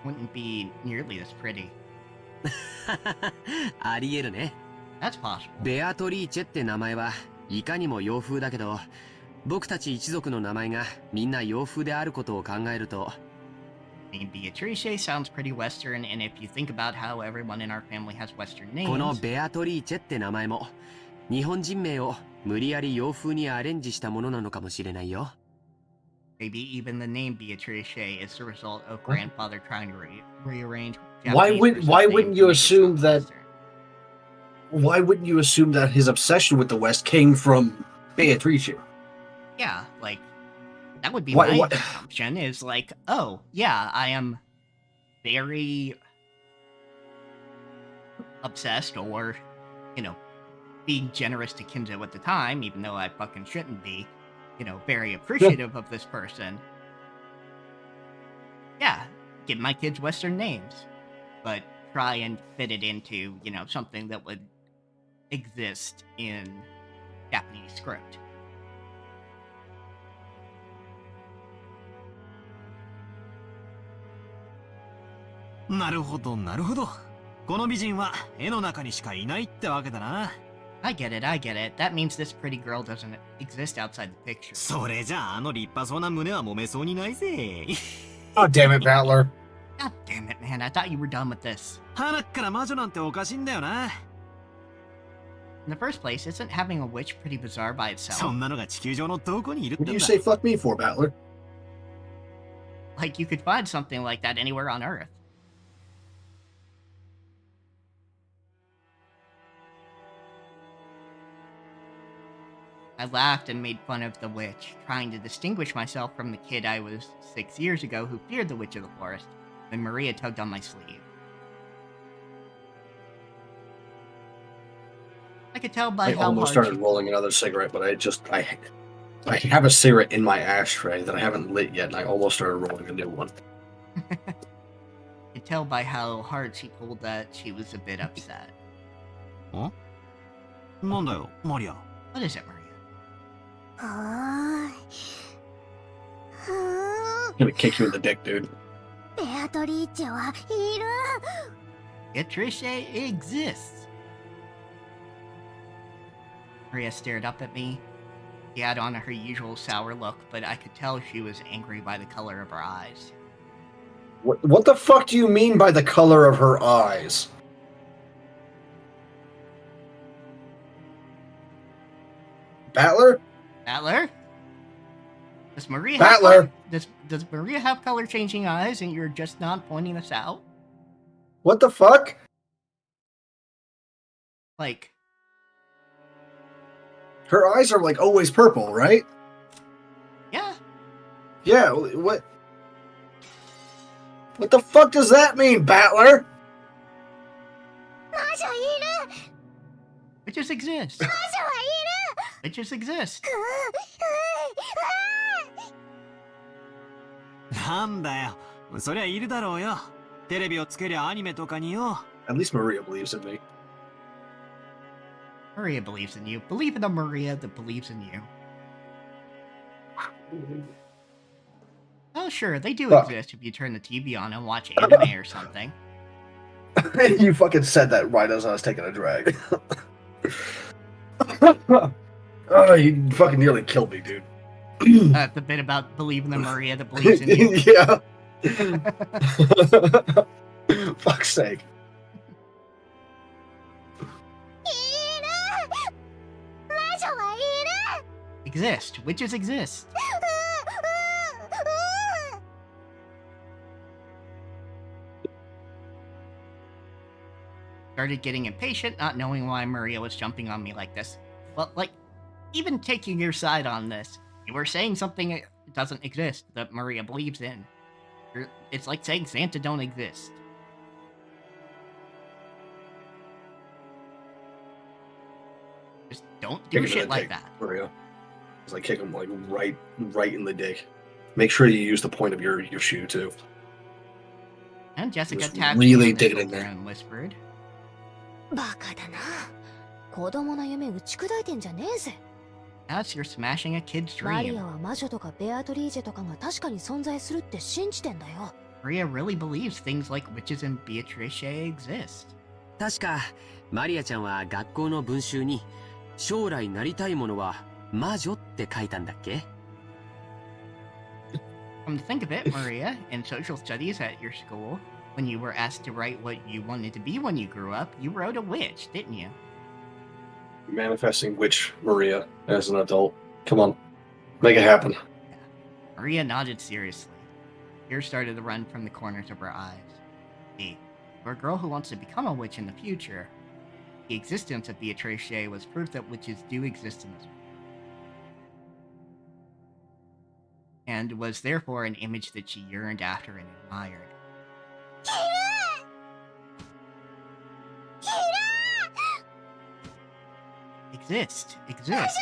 wouldn't be nearly this pretty. ありえるね。That's possible. ベアトリーチェって名前はいかにも洋風だけど、僕たち一族の名前がみんな洋風であることを考えると、Beatrice sounds pretty Western, and if you think about how everyone in our family has Western names, このベアトリーチェって名前も日本人名を無理やり洋風にアレンジしたものなのかもしれないよ。maybe even the name Beatrice is the result of grandfather trying to rearrange. Why wouldn't you assume that? Why wouldn't you assume that his obsession with the West came from Beatrice? Yeah, like that would be my assumption. Is like, oh yeah, I am very obsessed, or being generous to Kinzo at the time, even though I fucking shouldn't be. Very appreciative of this person. Yeah, give my kids Western names, but try and fit it into, something that would exist in Japanese script. なるほど、なるほど。この美人は絵の中にしかいないってわけだな。I get it, I get it. That means this pretty girl doesn't exist outside the picture. それじゃあ、あの立派そうな胸は揉めそうにないぜ。Oh, damn it, Battler. God damn it, man. I thought you were done with this. 鼻から魔女なんておかしいんだよな。In the first place, isn't having a witch pretty bizarre by itself? そんなのが地球上のどこにいるってん What do you だ。 say fuck me for, Battler? Like, you could find something like that anywhere on Earth. I laughed and made fun of the witch, trying to distinguish myself from the kid I was 6 years ago who feared the witch of the forest, when Maria tugged on my sleeve. I could tell by I how almost hard started rolling another cigarette, but I have a cigarette in my ashtray that I haven't lit yet, and I almost started rolling a new one. I could tell by how hard she pulled that she was a bit upset. ん？なんだよ、マリア。 What is it, Maria? はーい。I'm gonna kick you in the dick, dude. ベアトリーチェはいる。 Beatrice exists. Maria stared up at me. She had on her usual sour look, but I could tell she was angry by the color of her eyes. What the fuck do you mean by the color of her eyes? Battler? Battler? Does Maria Battler! Does Maria have color changing eyes and you're just not pointing this out? What the fuck? Like, her eyes are like always purple, right? yeah. Yeah, what? What the fuck does that mean, Battler? 魔女いる。 Witches exist. 魔女はいる。 Witches exist. なんだよ。そりゃいるだろうよ。テレビをつけりゃアニメとかによ。At least Maria believes in me. Maria believes in you. Believe in a Maria that believes in you. Oh, sure, they do exist if you turn the TV on and watch anime or something. You fucking said that right as I was taking a drag. Oh, you fucking nearly killed me, dude. The bit about believing in Maria that believes in you. Yeah. Fuck's sake. いる。魔女はいる。 Exist. Witches exist. Started getting impatient, not knowing why Maria was jumping on me like this. Well, like, even taking your side on this, you were saying something that doesn't exist that Maria believes in. It's like saying Santa don't exist. Just don't do Kick him in shit the like dick, that. Maria. It's like kick him like right in the dick. Make sure you use the point of your shoe too. And Jessica Just tapped really me on the dig it in shoulder there. and whispered, バカだな。子供の夢打ち砕いてんじゃねえぜ。 Alice, you're smashing a kid's マリ dream. アは魔女とかベアトリージェとかが確かに存在するって信じてんだよ。 Maria really believes things like witches and Beatrice exist. 確かマリアちゃんは学校の文集に将来なりたいものは魔女って書いたんだっけ？ Come to think of it, Maria, in social studies at your school, when you were asked to write what you wanted to be when you grew up, you wrote a witch, didn't you? Manifesting witch Maria as an adult. Come on. Make it happen. Maria nodded seriously. Tears started to run from the corners of her eyes. See, for a girl who wants to become a witch in the future, the existence of Beatrice was proof that witches do exist in this world. And was therefore an image that she yearned after and admired. Exist. Exist.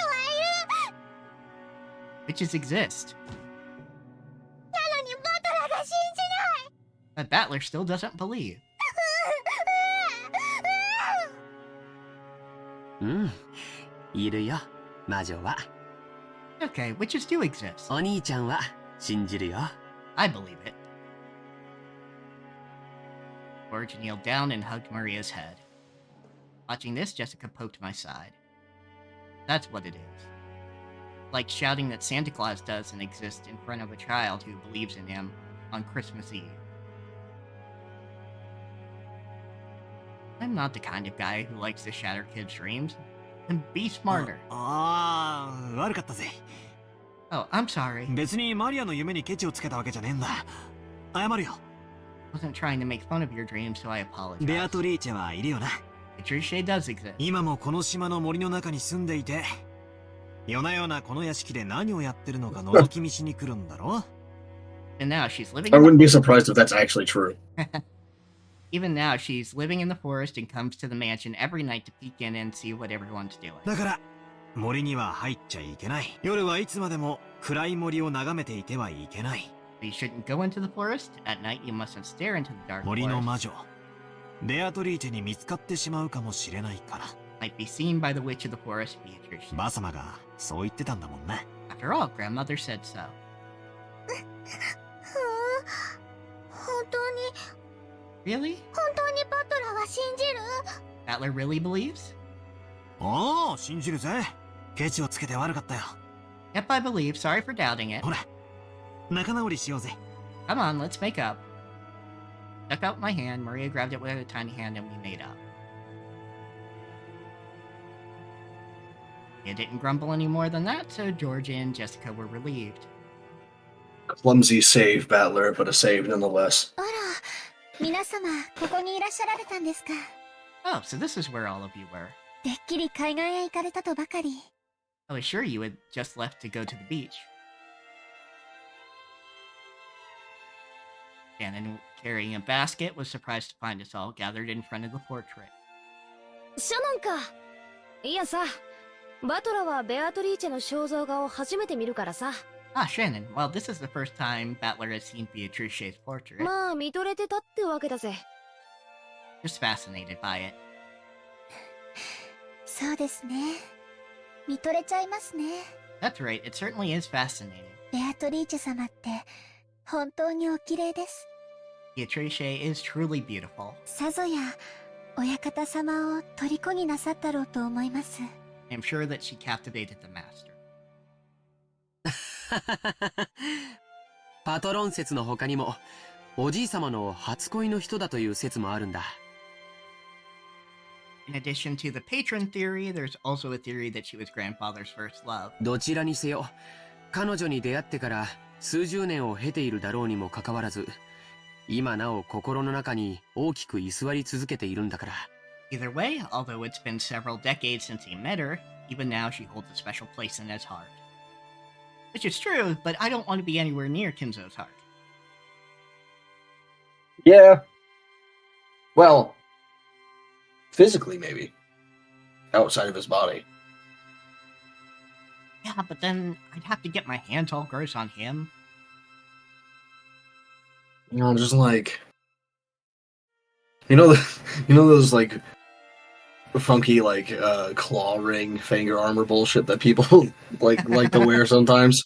Witches exist. なのにバトラーが信じない。 But Battler still doesn't believe. うん、いるよ、魔女は。 Okay, witches do exist. お兄ちゃんは信じるよ。 I believe it. George kneeled down and hugged Maria's head. Watching this, Jessica poked my side. That's what it is. Like shouting that Santa Claus doesn't exist in front of a child who believes in him on Christmas Eve. I'm not the kind of guy who likes to shatter kids' dreams. And be smarter.悪かったぜ。 Oh, I'm sorry. 別にマリアの夢にケチをつけたわけじゃねえんだ。謝るよ。 Wasn't trying to make fun of your dreams, so I apologize. ベアトリーチェはいるよな。Patricia does exist. 今もこの島の森の中に住んでいて、夜な夜なこの屋敷で何をやってるのか覗き見しに来るんだろ。 And now she's living. I wouldn't be surprised if that's actually true. Even now, she's living in the forest and comes to the mansion every night to peek in and see what everyone's doing. だから森には入っちゃいけない。夜はいつまでも暗い森を眺めていてはいけない。You shouldn't go into the forest. At night, you mustn't stare into the dark 森の forest. 魔女ベアトリーチェに見つかってしまうかもしれないから。 Might be seen by the witch of the forest, Beatrice. バサマがそう言ってたんだもんね。 After all, grandmother said so. 本当に Really? 本当にバトラーは信じる？ Battler really believes? おお、信じるぜ。ケチをつけて悪かったよ。 Yep, I believe. Sorry for doubting it. ほら、仲直りしようぜ。 Come on, let's make up. Stuck out my hand, Maria grabbed it with a tiny hand, and we made up. It didn't grumble any more than that, so George and Jessica were relieved. Clumsy save, Battler, but a save nonetheless. あら、皆様、ここにいらっしゃられたんですか。 Oh, so this is where all of you were. てっきり海岸へ行かれたとばかり。I was sure you had just left to go to the beach. Shannon, carrying a basket, was surprised to find us all gathered in front of the portrait. シャノンか。いやさ、バトラーはベアトリーチェの肖像画を初めて見るからさ。 Ah, Shannon. Well, this is the first time Battler has seen Beatrice's portrait. まあ見とれてたってわけだぜ。 Just fascinated by it. そうですね。見とれちゃいますね。 That's right, it certainly is fascinating. ベアトリーチェ様って本当にお綺麗です。 Beatrice is truly beautiful. さぞや親方様を虜になさったろうと思います。 I'm sure that she captivated the master. パトロン説の他にも、おじい様の初恋の人だという説もあるんだ。In addition to the patron theory, there's also a theory that she was grandfather's first love. どちらにせよ、彼女に出会ってから数十年を経ているだろうにもかかわらず、今なお心の中に大きく居座り続けているんだから。Either way, although it's been several decades since he met her, even now she holds a special place in his heart. Which is true, but I don't want to be anywhere near Kinzo's heart. Yeah. Well, physically, maybe. Outside of his body. Yeah, but then I'd have to get my hands all gross on him. You know, just like... You know those, like, funky, like, claw ring finger armor bullshit that people, like to wear sometimes?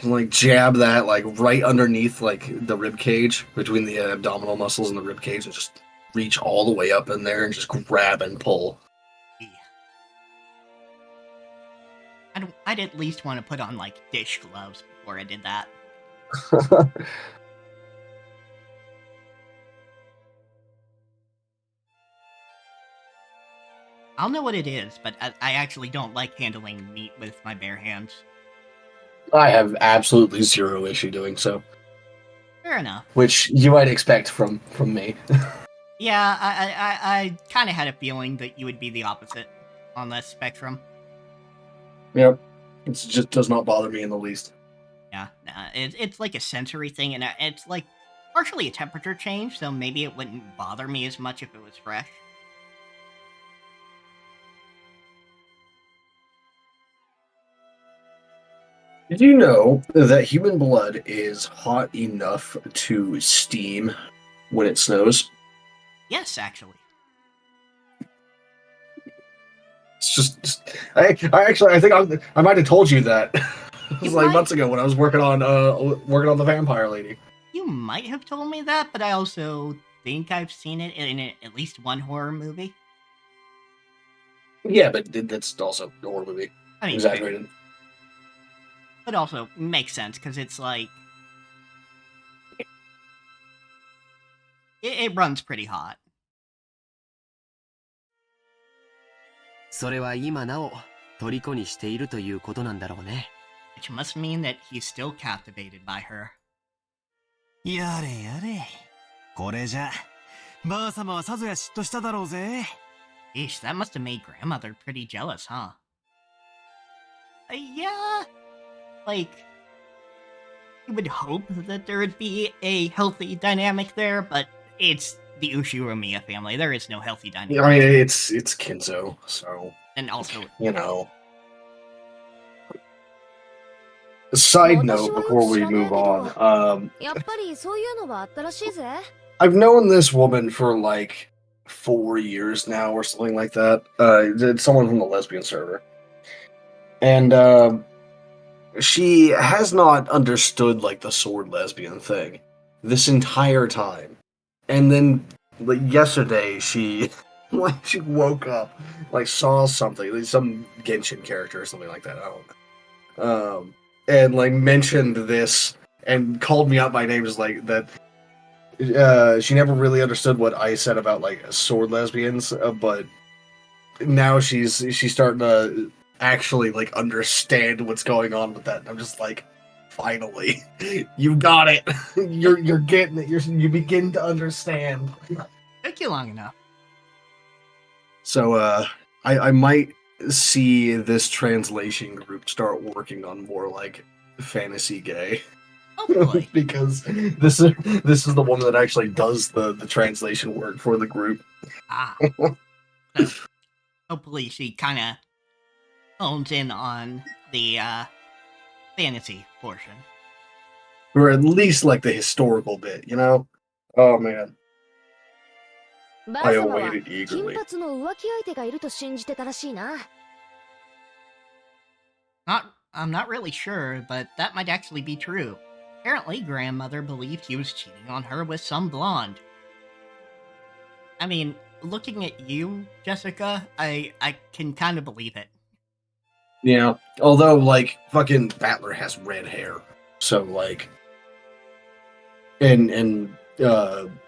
And, like, jab that, like, right underneath, like, the rib cage, between the abdominal muscles and the rib cage, and just reach all the way up in there and just grab and pull. I'd at least want to put on, like, dish gloves before I did that. I'll know what it is, but I actually don't like handling meat with my bare hands. I have absolutely zero issue doing so. Fair enough. Which you might expect from me. Yeah, I kind of had a feeling that you would be the opposite on this spectrum. Yep. It just does not bother me in the least. Yeah, it's like a sensory thing, and it's like partially a temperature change, so maybe it wouldn't bother me as much if it was fresh. Did you know that human blood is hot enough to steam when it snows? Yes, actually. It's just I think I might have told you that. It was like months ago when I was working on the vampire lady. You might have told me that, but I also think I've seen it in at least one horror movie. Yeah, but that's also a horror movie. I mean, Exaggerated. But also makes sense because it's like it runs pretty hot. それは今なお虜にしているということなんだろうね。Which must mean that he's still captivated by her. やれやれ。これじゃ、ばあ様はさぞや嫉妬しただろうぜ。Eesh, that must have made grandmother pretty jealous, huh? Yeah. Like, you would hope that there would be a healthy dynamic there, but it's the Ushiramiya family. There is no healthy dynamic. I mean, it's Kinzo, so... And also... You know... Side note, before we move on, やっぱりそういうのはあったらしいぜ。 I've known this woman for like 4 years now or something like that. It's someone from the lesbian server. And she has not understood like the sword lesbian thing this entire time. And then like yesterday she like she woke up, like saw something, like some Genshin character or something like that. I don't know. And like mentioned this and called me out by name, just like that. She never really understood what I said about like sword lesbians, but now she's starting to actually like understand what's going on with that. And I'm just like, finally, you got it. You're getting it. You begin to understand. Took you long enough. So I might see this translation group start working on more like fantasy gay. Hopefully. Because this is the one that actually does the translation work for the group. Ah. So, hopefully she kind of hones in on the fantasy portion. Or at least like the historical bit, you know? Oh man. ばあ様は金髪の浮気相手がいると信じてたらしいな。I'm not really sure, but that might actually be true. Apparently, grandmother believed he was cheating on her with some blonde. I mean, looking at you, Jessica, I can kind of believe it. Yeah, although, like, fucking Battler has red hair. So, like... And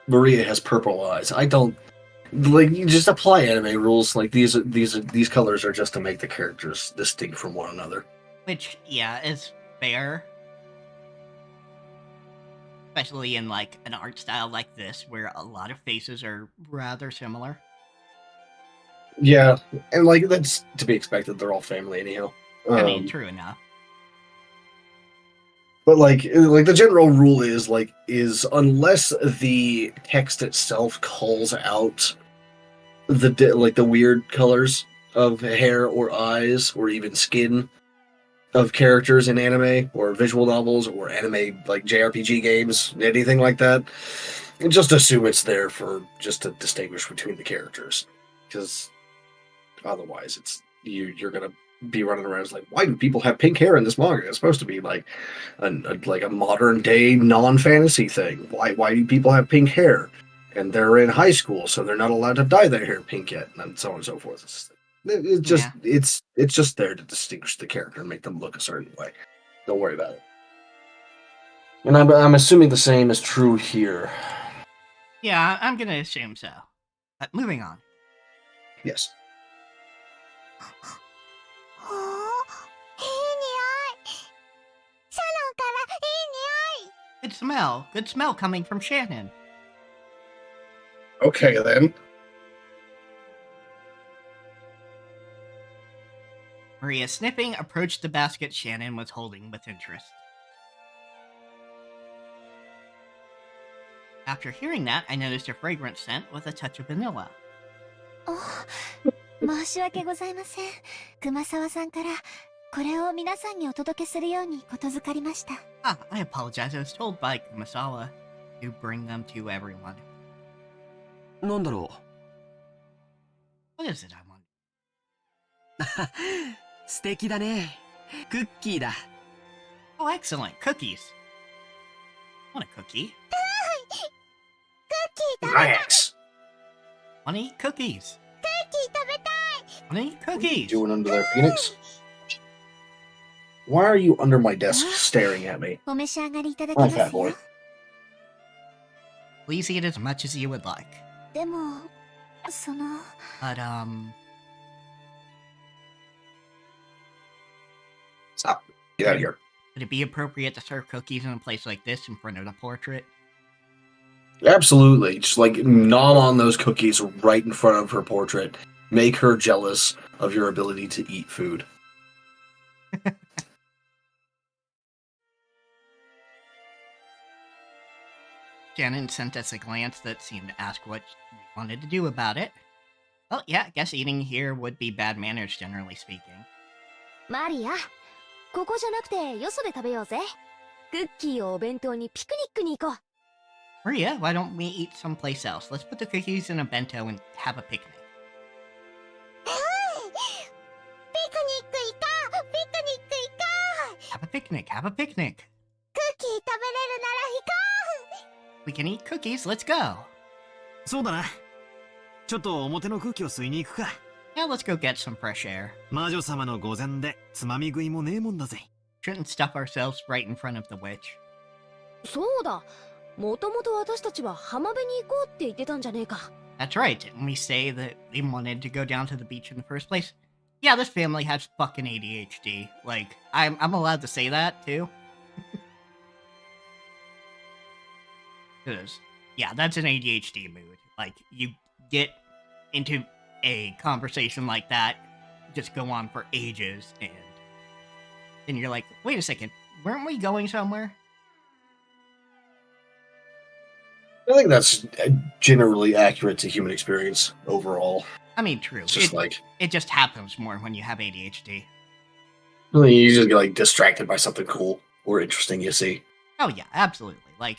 Maria has purple eyes. I don't... Like, you just apply anime rules. Like, these colors are just to make the characters distinct from one another. Which, yeah, is fair. Especially in, like, an art style like this, where a lot of faces are rather similar. Yeah, and, like, that's to be expected. They're all family anyhow. I mean, true enough. But, like, the general rule is, unless the text itself calls out the weird colors of hair or eyes or even skin of characters in anime or visual novels or anime like JRPG games, anything like that, just assume it's there for just to distinguish between the characters, because otherwise you're gonna be running around like, why do people have pink hair in this manga? It's supposed to be like a modern day non-fantasy thing. Why do people have pink hair? And they're in high school, so they're not allowed to dye their hair pink yet, and so on and so forth. It's just there to distinguish the character and make them look a certain way. Don't worry about it. And I'm assuming the same is true here. Yeah, I'm gonna assume so. But moving on. Yes. Good smell. Good smell coming from Shannon. Okay, then. Maria, sniffing, approached the basket Shannon was holding with interest. After hearing that, I noticed a fragrant scent with a touch of vanilla. 申し訳ございません。熊沢さんからこれを皆さんにお届けするようにことづかりました。Ah, I apologize. I was told by Kumasawa to bring them to everyone. なんだろう What is it I want? 素敵だね。クッキーだ。Oh, excellent. Cookies. Want a cookie? クッキー Nice. Wanna eat cookies? クッキー食べたい Wanna eat What are you cookies? doing under there, Phoenix? Why are you under my desk staring at me? お召し上がりいただき Hi, ます fat よ boy. Please eat as much as you would like. でもその But, Stop. Get out of here. would it be appropriate to serve cookies in a place like this in front of the portrait? Absolutely. Just like nom on those cookies right in front of her portrait. Make her jealous of your ability to eat food. Shannon sent us a glance that seemed to ask what we wanted to do about it. Well, yeah, I guess eating here would be bad manners, generally speaking. マリア、ここじゃなくてよそで食べようぜ。クッキーをお弁当にピクニックに行こう。Maria, why don't we eat someplace else? Let's put the cookies in a bento and have a picnic. ピクニック行こうピクニック行こう Have a picnic, have a picnic. クッキー食べれるなら行こ We can eat cookies, let's go. そうだな。ちょっと表の空気を吸いに行くか。Now let's go get some fresh air. 魔女様の御前でつまみ食いもねえもんだぜ。Shouldn't stuff ourselves right in front of the witch. そうだ。もともと私たちは浜辺に行こうって言ってたんじゃねえか。That's right, didn't we say that we wanted to go down to the beach in the first place? Yeah, this family has fucking ADHD. Like, I'm allowed to say that, too? Because, yeah, that's an ADHD mood. Like, you get into a conversation like that, just go on for ages, and then you're like, wait a second, weren't we going somewhere? I think that's generally accurate to human experience overall. I mean, true. It's just like it just happens more when you have ADHD. you just get like distracted by something cool or interesting you see. Oh yeah, absolutely. Like,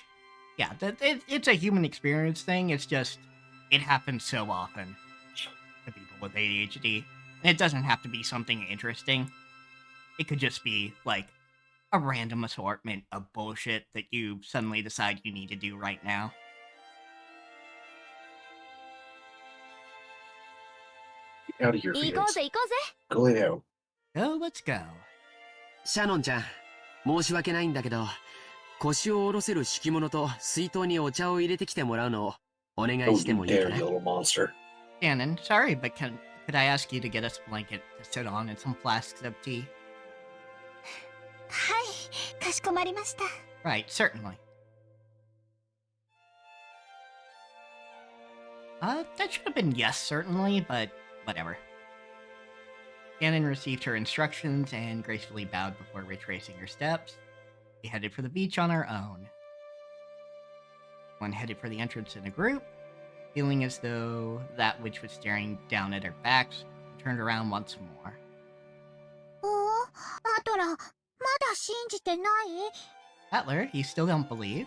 yeah, it's a human experience thing. It's just it happens so often to people with ADHD. And it doesn't have to be something interesting. It could just be like a random assortment of bullshit that you suddenly decide you need to do right now. Get out of here, 行こう Phoenix. ぜ行こうぜ。 Go lay down. Oh, let's go. シャノンちゃん、申し訳ないんだけど、腰を下ろせる敷物と水筒にお茶を入れてきてもらうのをお願い Don't しても you いいか dare, な you little monster. Shannon, sorry, but could I ask you to get us a blanket to sit on and some flasks of tea? うはいかしこまりました Right, certainly. That should have been yes, certainly, but whatever. Shannon received her instructions and gracefully bowed before retracing her steps. We headed for the beach on our own. One headed for the entrance in a group, feeling as though that which was staring down at our backs turned around once more. おおアトラまだ信じてない Butler, you still don't believe?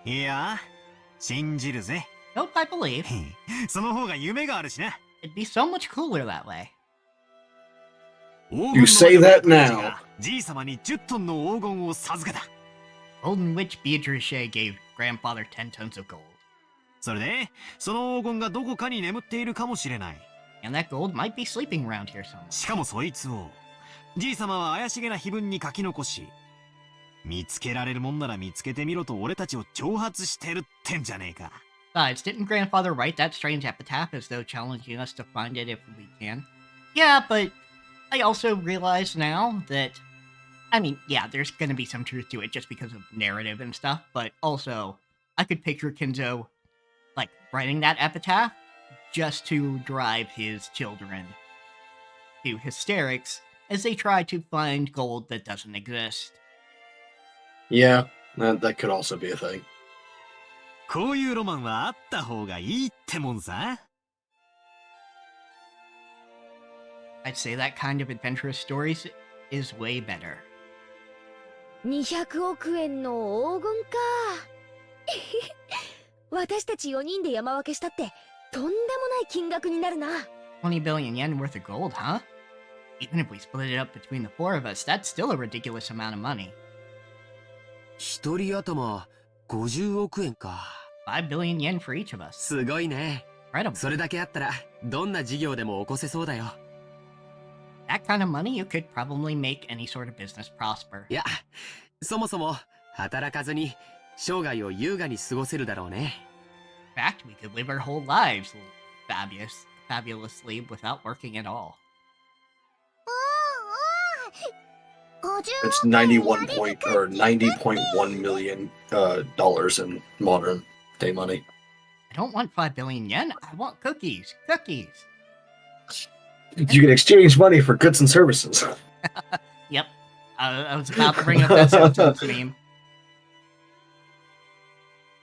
いや、信じるぜ。 Nope, I believe. その方が夢があるしな。It'd be so much cooler that way. You say that now. じい様に10トンの黄金を授けた。Golden Witch Beatrice gave grandfather 10 tons of gold. それで、その黄金がどこかに眠っているかもしれない。And that gold might be sleeping around here somewhere. しかもそいつを、じい様は怪しげな碑文に書き残し、見つけられるもんなら見つけてみろと俺たちを挑発してるってんじゃねえか。Besides, didn't grandfather write that strange epitaph as though challenging us to find it if we can? Yeah, but I also realize now that, I mean, yeah, there's gonna be some truth to it just because of narrative and stuff, but also, I could picture Kinzo, like, writing that epitaph just to drive his children to hysterics as they try to find gold that doesn't exist. Yeah, that could also be a thing. こういうロマンはあった方がいいってもんさ。I'd say that kind of adventurous stories is way better. 200億円の黄金か。私たち4人で山分けしたってとんでもない金額になるな。20 billion yen worth of gold, huh? Even if we split it up between the four of us, that's still a ridiculous amount of money. 一人頭50億円か。5 billion yen for each of us. すごいね。 Incredible. それだけあったら、どんな事業でも起こせそうだよ。That kind of money, you could probably make any sort of business prosper. いや、そもそも働かずに生涯を優雅に過ごせるだろうね。In fact, we could live our whole lives fabulously without working at all. It's 90.1 million dollars in modern day money. I don't want 5 billion yen. I want cookies. Cookies. You can exchange money for goods and services. Yep. I was about to bring up that Simpsons meme.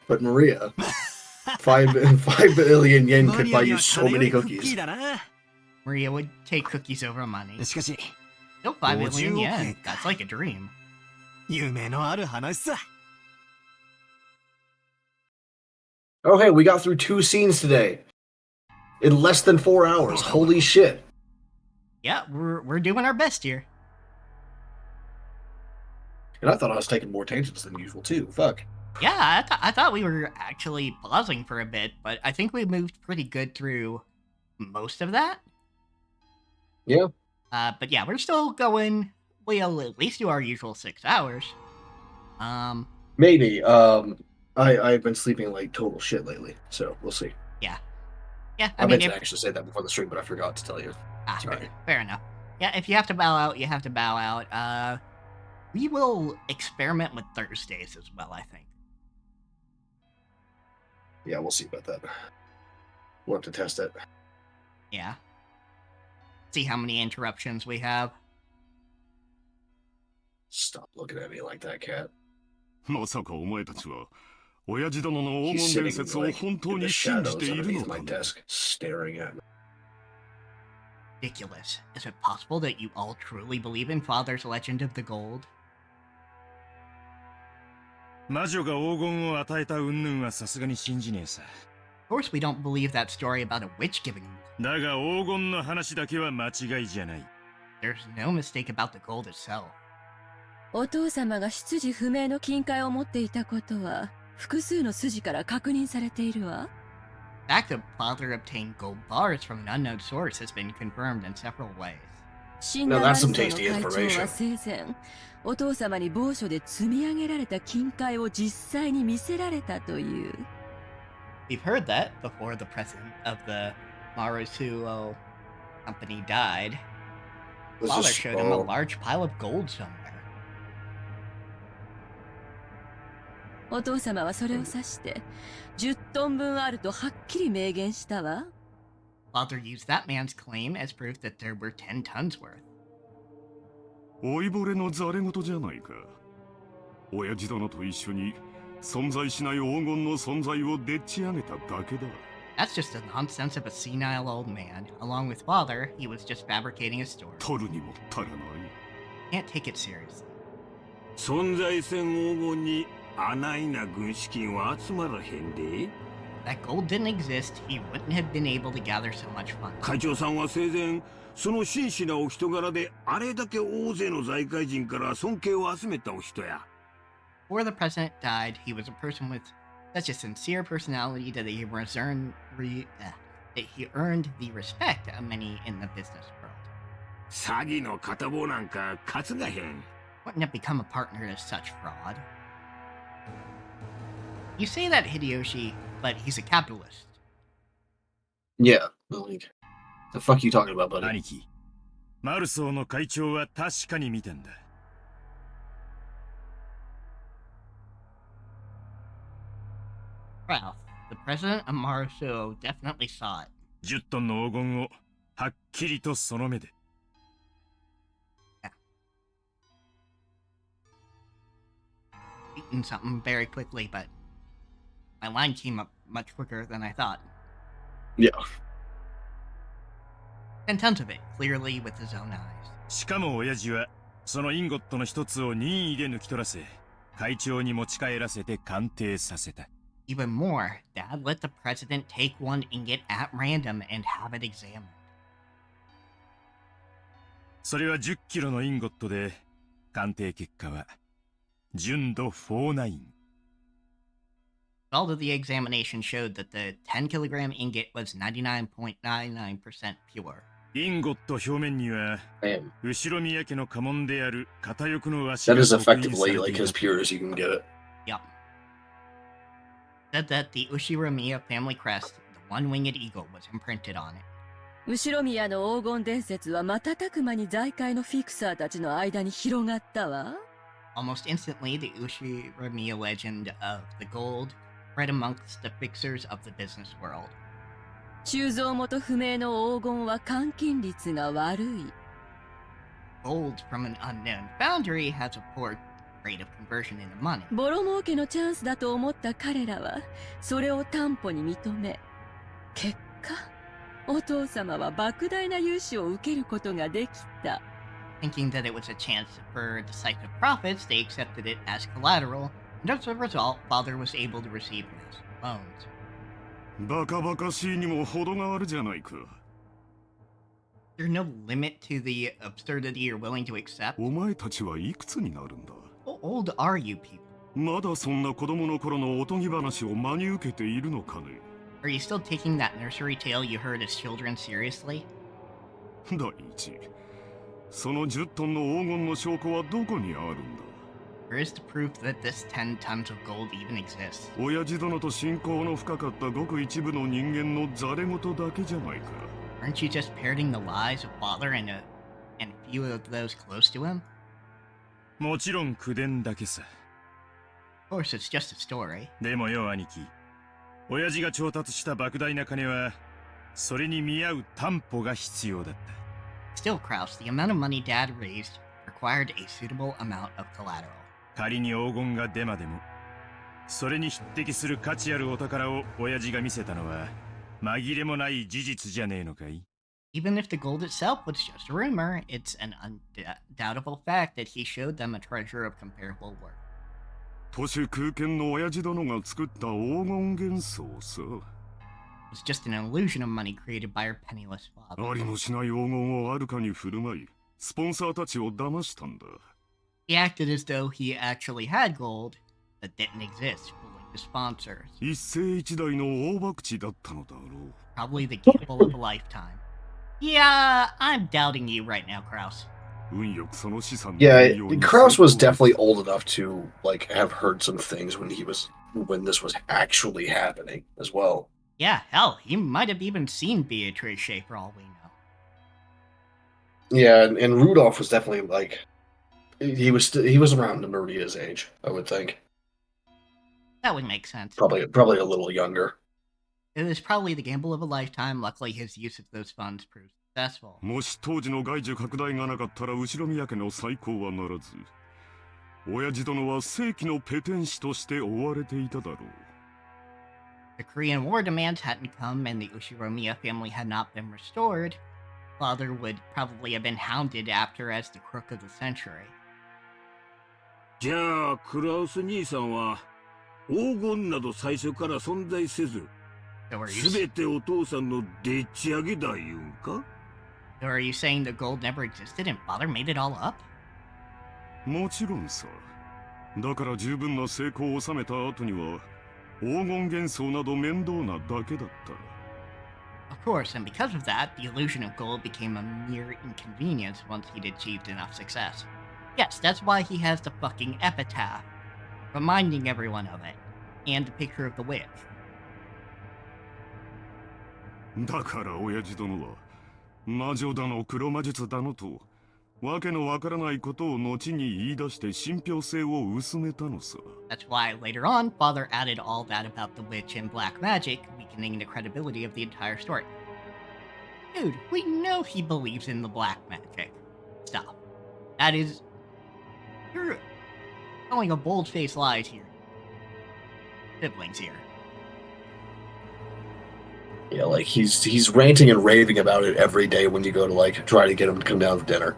But Maria, 5 billion yen could buy you so many cookies. Maria would take cookies over money. しかし、 Still 5 billion 50億円 yen. That's like a dream. 夢のある話さ。 Oh, hey, we got through 2 scenes today. In less than 4 hours. Holy shit. Yeah, we're doing our best here. And I thought I was taking more tangents than usual, too. Fuck. Yeah, I thought we were actually pausing for a bit, but I think we moved pretty good through most of that. Yeah. But yeah, we're still going. We'll at least do our usual 6 hours. Maybe. I've been sleeping like total shit lately, so we'll see. Yeah, I meant to actually say that before the stream, but I forgot to tell you. Sorry. Fair enough. Yeah, if you have to bow out, you have to bow out. We will experiment with Thursdays as well, I think. Yeah, we'll see about that. We'll have to test it. Yeah. See how many interruptions we have. Stop looking at me like that, cat. まさかお前たちは親父殿の黄 He's 金伝 sitting 説を like 本当 in the に信じ shadows ている underneath の my かね desk, staring at me. Ridiculous. Is it possible that you all truly believe in Father's legend of the gold? 魔女が黄金を与えた云々はさすがに信じねえさ。 Of course we don't believe that story about a witch giving. だが黄金の話だけは間違いじゃない。 There's no mistake about the gold itself. お父様が出自不明の金塊を持っていたことは複数の筋から確認されているわ。 The fact that Father obtained gold bars from an unknown source has been confirmed in several ways. 死んだマルソの会長は生前、お父様に某所で積み上げられた金塊を実際に見せられたという。 We've heard that before the president of the Marusuo company died. Father showed him a large pile of gold somewhere. お父様はそれを指して10トン分あるとはっきり明言したわ。 Father used that man's claim as proof that there were 10 tons worth. 老いぼれのざれ言じゃないか。親父殿と一緒に存在しない黄金の存在をでっち上げただけだ。 That's just the nonsense of a senile old man. Along with Father, he was just fabricating a story. 取るにも足らない。 Can't take it seriously. 存在せん黄金にあないな軍資金は集まらへんで。 That gold didn't exist, he wouldn't have been able to gather so much funds. 会長さんは生前その真摯なお人柄であれだけ大勢の財界人から尊敬を集めたお人や。 Before the president died, he was a person with such a sincere personality that he earned the respect of many in the business world. 詐欺の片棒なんか担がへん。 Wouldn't have become a partner to such fraud. You say that, Hideyoshi, but he's a capitalist. Yeah. Like, the fuck you talking about, buddy? 兄貴、マルソーの会長は確かに見たんだ。 Ralph, the president of Marusuo definitely saw it. 10トンの黄金をはっきりとその目で。 Eaten something very quickly, but my line came up much quicker than I thought. Yeah. 10 tons of it, clearly with his own eyes. しかも親父はそのインゴットの一つを任意で抜き取らせ、会長に持ち帰らせて鑑定させた。 Even more, Dad let the president take one ingot at random and have it examined. それは10キロのインゴットで、鑑定結果は純度49。All of the examination showed that the 10-kilogram ingot was 99.99% pure. インゴット表面には Damn. 後ろ宮家の家紋である片翼の足 That が is 刻印さ effectively れて like い as た pure as you can get it. Yep. Said that the Ushiromiya family crest, the one-winged eagle, was imprinted on it. 後ろ宮の黄金伝説は瞬く間に財界のフィクサーたちの間に広がったわ。Almost instantly, the Ushiromiya legend of the gold spread amongst the fixers of the business world. 鋳造元不明の黄金は換金率が悪い。Gold from an unknown foundry has a poor rate of conversion into money. ボロ儲けのチャンスだと思った彼らはそれを担保に認め、結果お父様は莫大な融資を受けることができた。Thinking that it was a chance for decisive profits, they accepted it as collateral, and as a result, father was able to receive massive loans. バカバカしいにも程があるじゃないか。There's no limit to the absurdity you're willing to accept. お前たちはいくつになるんだ？ How old are you people? まだそんな子供の頃のおとぎ話を真に受けているのかね？ Are you still taking that nursery tale you heard as children seriously? 第一、その10トンの黄金の証拠はどこにあるんだ？ Where is the proof that this 10 tons of gold even exists? 親父殿と親交の深かったごく一部の人間のざれ言だけじゃないか。Aren't you just parroting the lies of father and few of those close to him? もちろん口伝だけさ。Of course, it's just a story. でもよ兄貴、親父が調達した莫大な金はそれに見合う担保が必要だった。Still, Kraus, the amount of money Dad raised required a suitable amount of collateral. 仮に黄金がデマでも、それに匹敵する価値あるお宝を親父が見せたのは紛れもない事実じゃねえのかい？ Even if the gold itself was just a rumor, it's an undoubtable fact that he showed them a treasure of comparable worth. 都市空間の親父殿が作った黄金幻想さ。It was just an illusion of money created by our penniless father. ありもしない黄金をあるかに振る舞い、スポンサーたちを騙したんだ。He acted as though he actually had gold that didn't exist, fooling the sponsors. 一世一代の大博打だったのだろう。Probably the gamble of a lifetime. Yeah, I'm doubting you right now, Kraus. Yeah, Kraus was definitely old enough to like have heard some things when this was actually happening as well. Yeah, hell, he might have even seen Beatrice Shea for all we know. Yeah, and Rudolph was definitely like he was around Maria's age, I would think. That would make sense. Probably a little younger. It was probably the gamble of a lifetime. Luckily, his use of those funds proved successful. もし当時の外需拡大がなかったら後宮家の再興はならず、親父殿は正規のペテン師として追われていただろう。The Korean War demands hadn't come and the Ushiromiya family had not been restored. Father would probably have been hounded after as the crook of the century. じゃあ、クラウス兄さんは黄金など最初から存在せず、すべてお父さんのでっち上げだ言うんか？ So are you saying the gold never existed and father made it all up? もちろんさ。だから十分な成功を収めた後には黄金幻想など面倒なだけだった。Of course, and because of that, the illusion of gold became a mere inconvenience once he'd achieved enough success. Yes, that's why he has the fucking epitaph, reminding everyone of it, and the picture of the witch. だから親父殿は魔女だの黒魔術だのとわけのわからないことを後に言い出して信憑性を薄めたのさ。That's why later on, father added all that about the witch and black magic, weakening the credibility of the entire story. Dude, we know he believes in the black magic. Stop. That is... You're telling a bold-faced lies here. Siblings here. Yeah, like he's ranting and raving about it every day when you go to like try to get him to come down for dinner.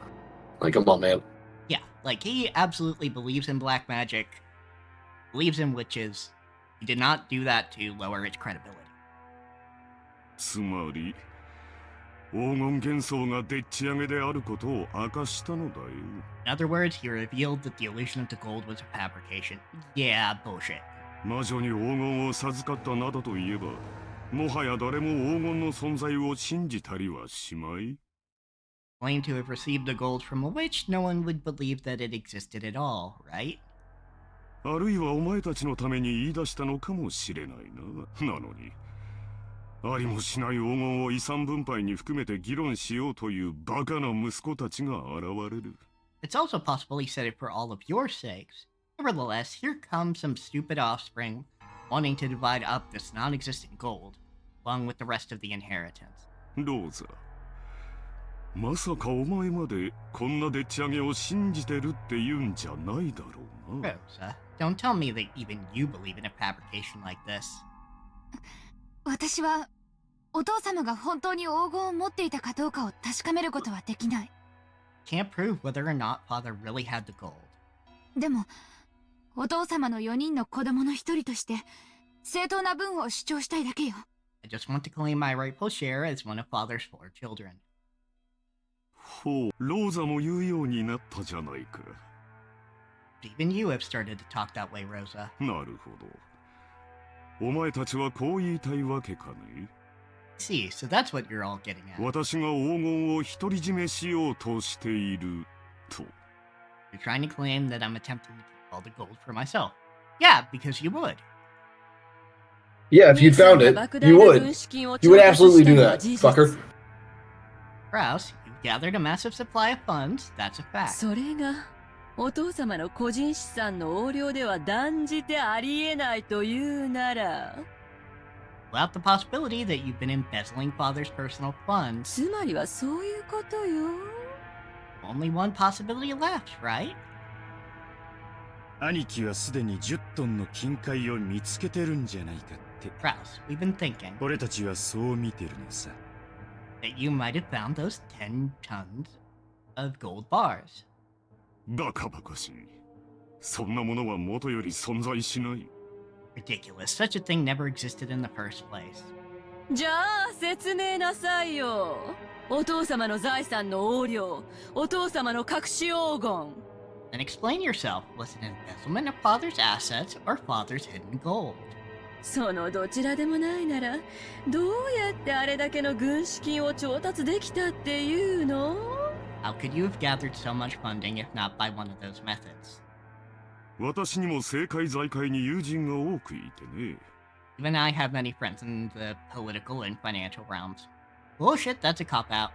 Like, come on, man. Yeah, like he absolutely believes in black magic, believes in witches. He did not do that to lower its credibility. つまり黄金幻想がでっち上げであることを明かしたのだよ。In other words, he revealed that the illusion of the gold was a fabrication. Yeah, bullshit. 魔女に黄金を授かったなどと言えば、もはや誰も黄金の存在を信じたりはしまい。Claim to have received the gold from a witch, no one would believe that it existed at all, right? あるいはお前たちのために言い出したのかもしれないな。なのに、ありもしない黄金を遺産分配に含めて議論しようというバカな息子たちが現れる。It's also possible he said it for all of your sakes. Nevertheless, here comes some stupid offspring wanting to divide up this non-existent gold, along with the rest of the inheritance. ローザ、まさかお前までこんなでっち上げを信じてるって言うんじゃないだろうな。Rosa, don't tell me that even you believe in a fabrication like this. 私はお父様が本当に黄金を持っていたかどうかを確かめることはできない。Can't prove whether or not father really had the gold. でも、お父様の4人の子供の一人として正当な分を主張したいだけよ。I just want to claim my rightful share as one of father's 4 children. ほう、ローザも言うようになったじゃないか。Even you have started to talk that way, Rosa. なるほど。お前たちはこう言いたいわけかね。See, so that's what you're all getting at. 私が黄金を独り占めしようとしていると。You're trying to claim that I'm attempting to keep all the gold for myself. Yeah, because you would. Yeah, if you'd found it, you would. You would absolutely do that, fucker. Rouse, you've gathered a massive supply of funds, that's a fact. それがお父様の個人資産の横領では断じてありえないというなら。Without the possibility that you've been embezzling father's personal funds. つまりはそういうことよ。Only one possibility left, right? 兄貴はすでに10トンの金塊を見つけてるんじゃないかって。Rouse, we've been thinking. 俺たちはそう見てるのさ。That you might have found those 10 tons of gold bars. バカバカしい。そんなものは元より存在しない。Ridiculous. Such a thing never existed in the first place. じゃあ説明なさいよ。お父様の財産の横領、お父様の隠し黄金。Then explain yourself. Was it embezzlement of father's assets or father's hidden gold? そのどちらでもないなら、どうやってあれだけの軍資金を調達できたっていうの？ How could you have gathered so much funding if not by one of those methods? 私にも政界財界に友人が多くいてね。Even I have many friends in the political and financial realms. Bullshit, that's a cop-out.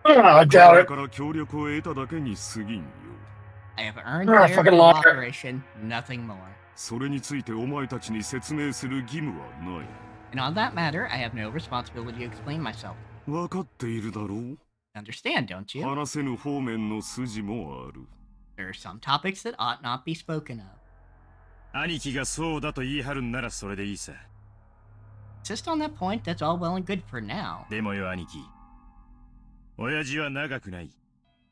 I doubt it. から協力を得ただけに過ぎんよ。I have earned their cooperation, nothing more. それについてお前たちに説明する義務はない。And on that matter, I have no responsibility to explain myself. 分かっているだろう。Understand, don't you? 話せぬ方面の筋もある。There are some topics that ought not be spoken of. 兄貴がそうだと言い張るんならそれでいいさ。Insist on that point, that's all well and good for now. でもよ兄貴。親父は長くない。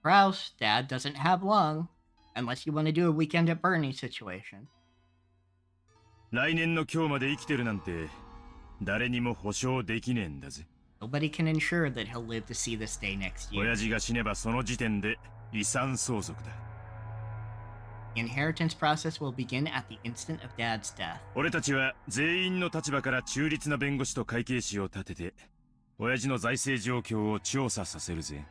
Rouse, Dad doesn't have long. Unless you want to do a weekend at Bernie situation. 来年の今日まで生きてるなんて誰にも保証できねえんだぜ。Nobody can ensure that he'll live to see this day next year. 親父が死ねばその時点で遺産相続だ。The inheritance process will begin at the instant of Dad's death. 俺たちは全員の立場から中立な弁護士と会計士を立てて、親父の財政状況を調査させるぜ。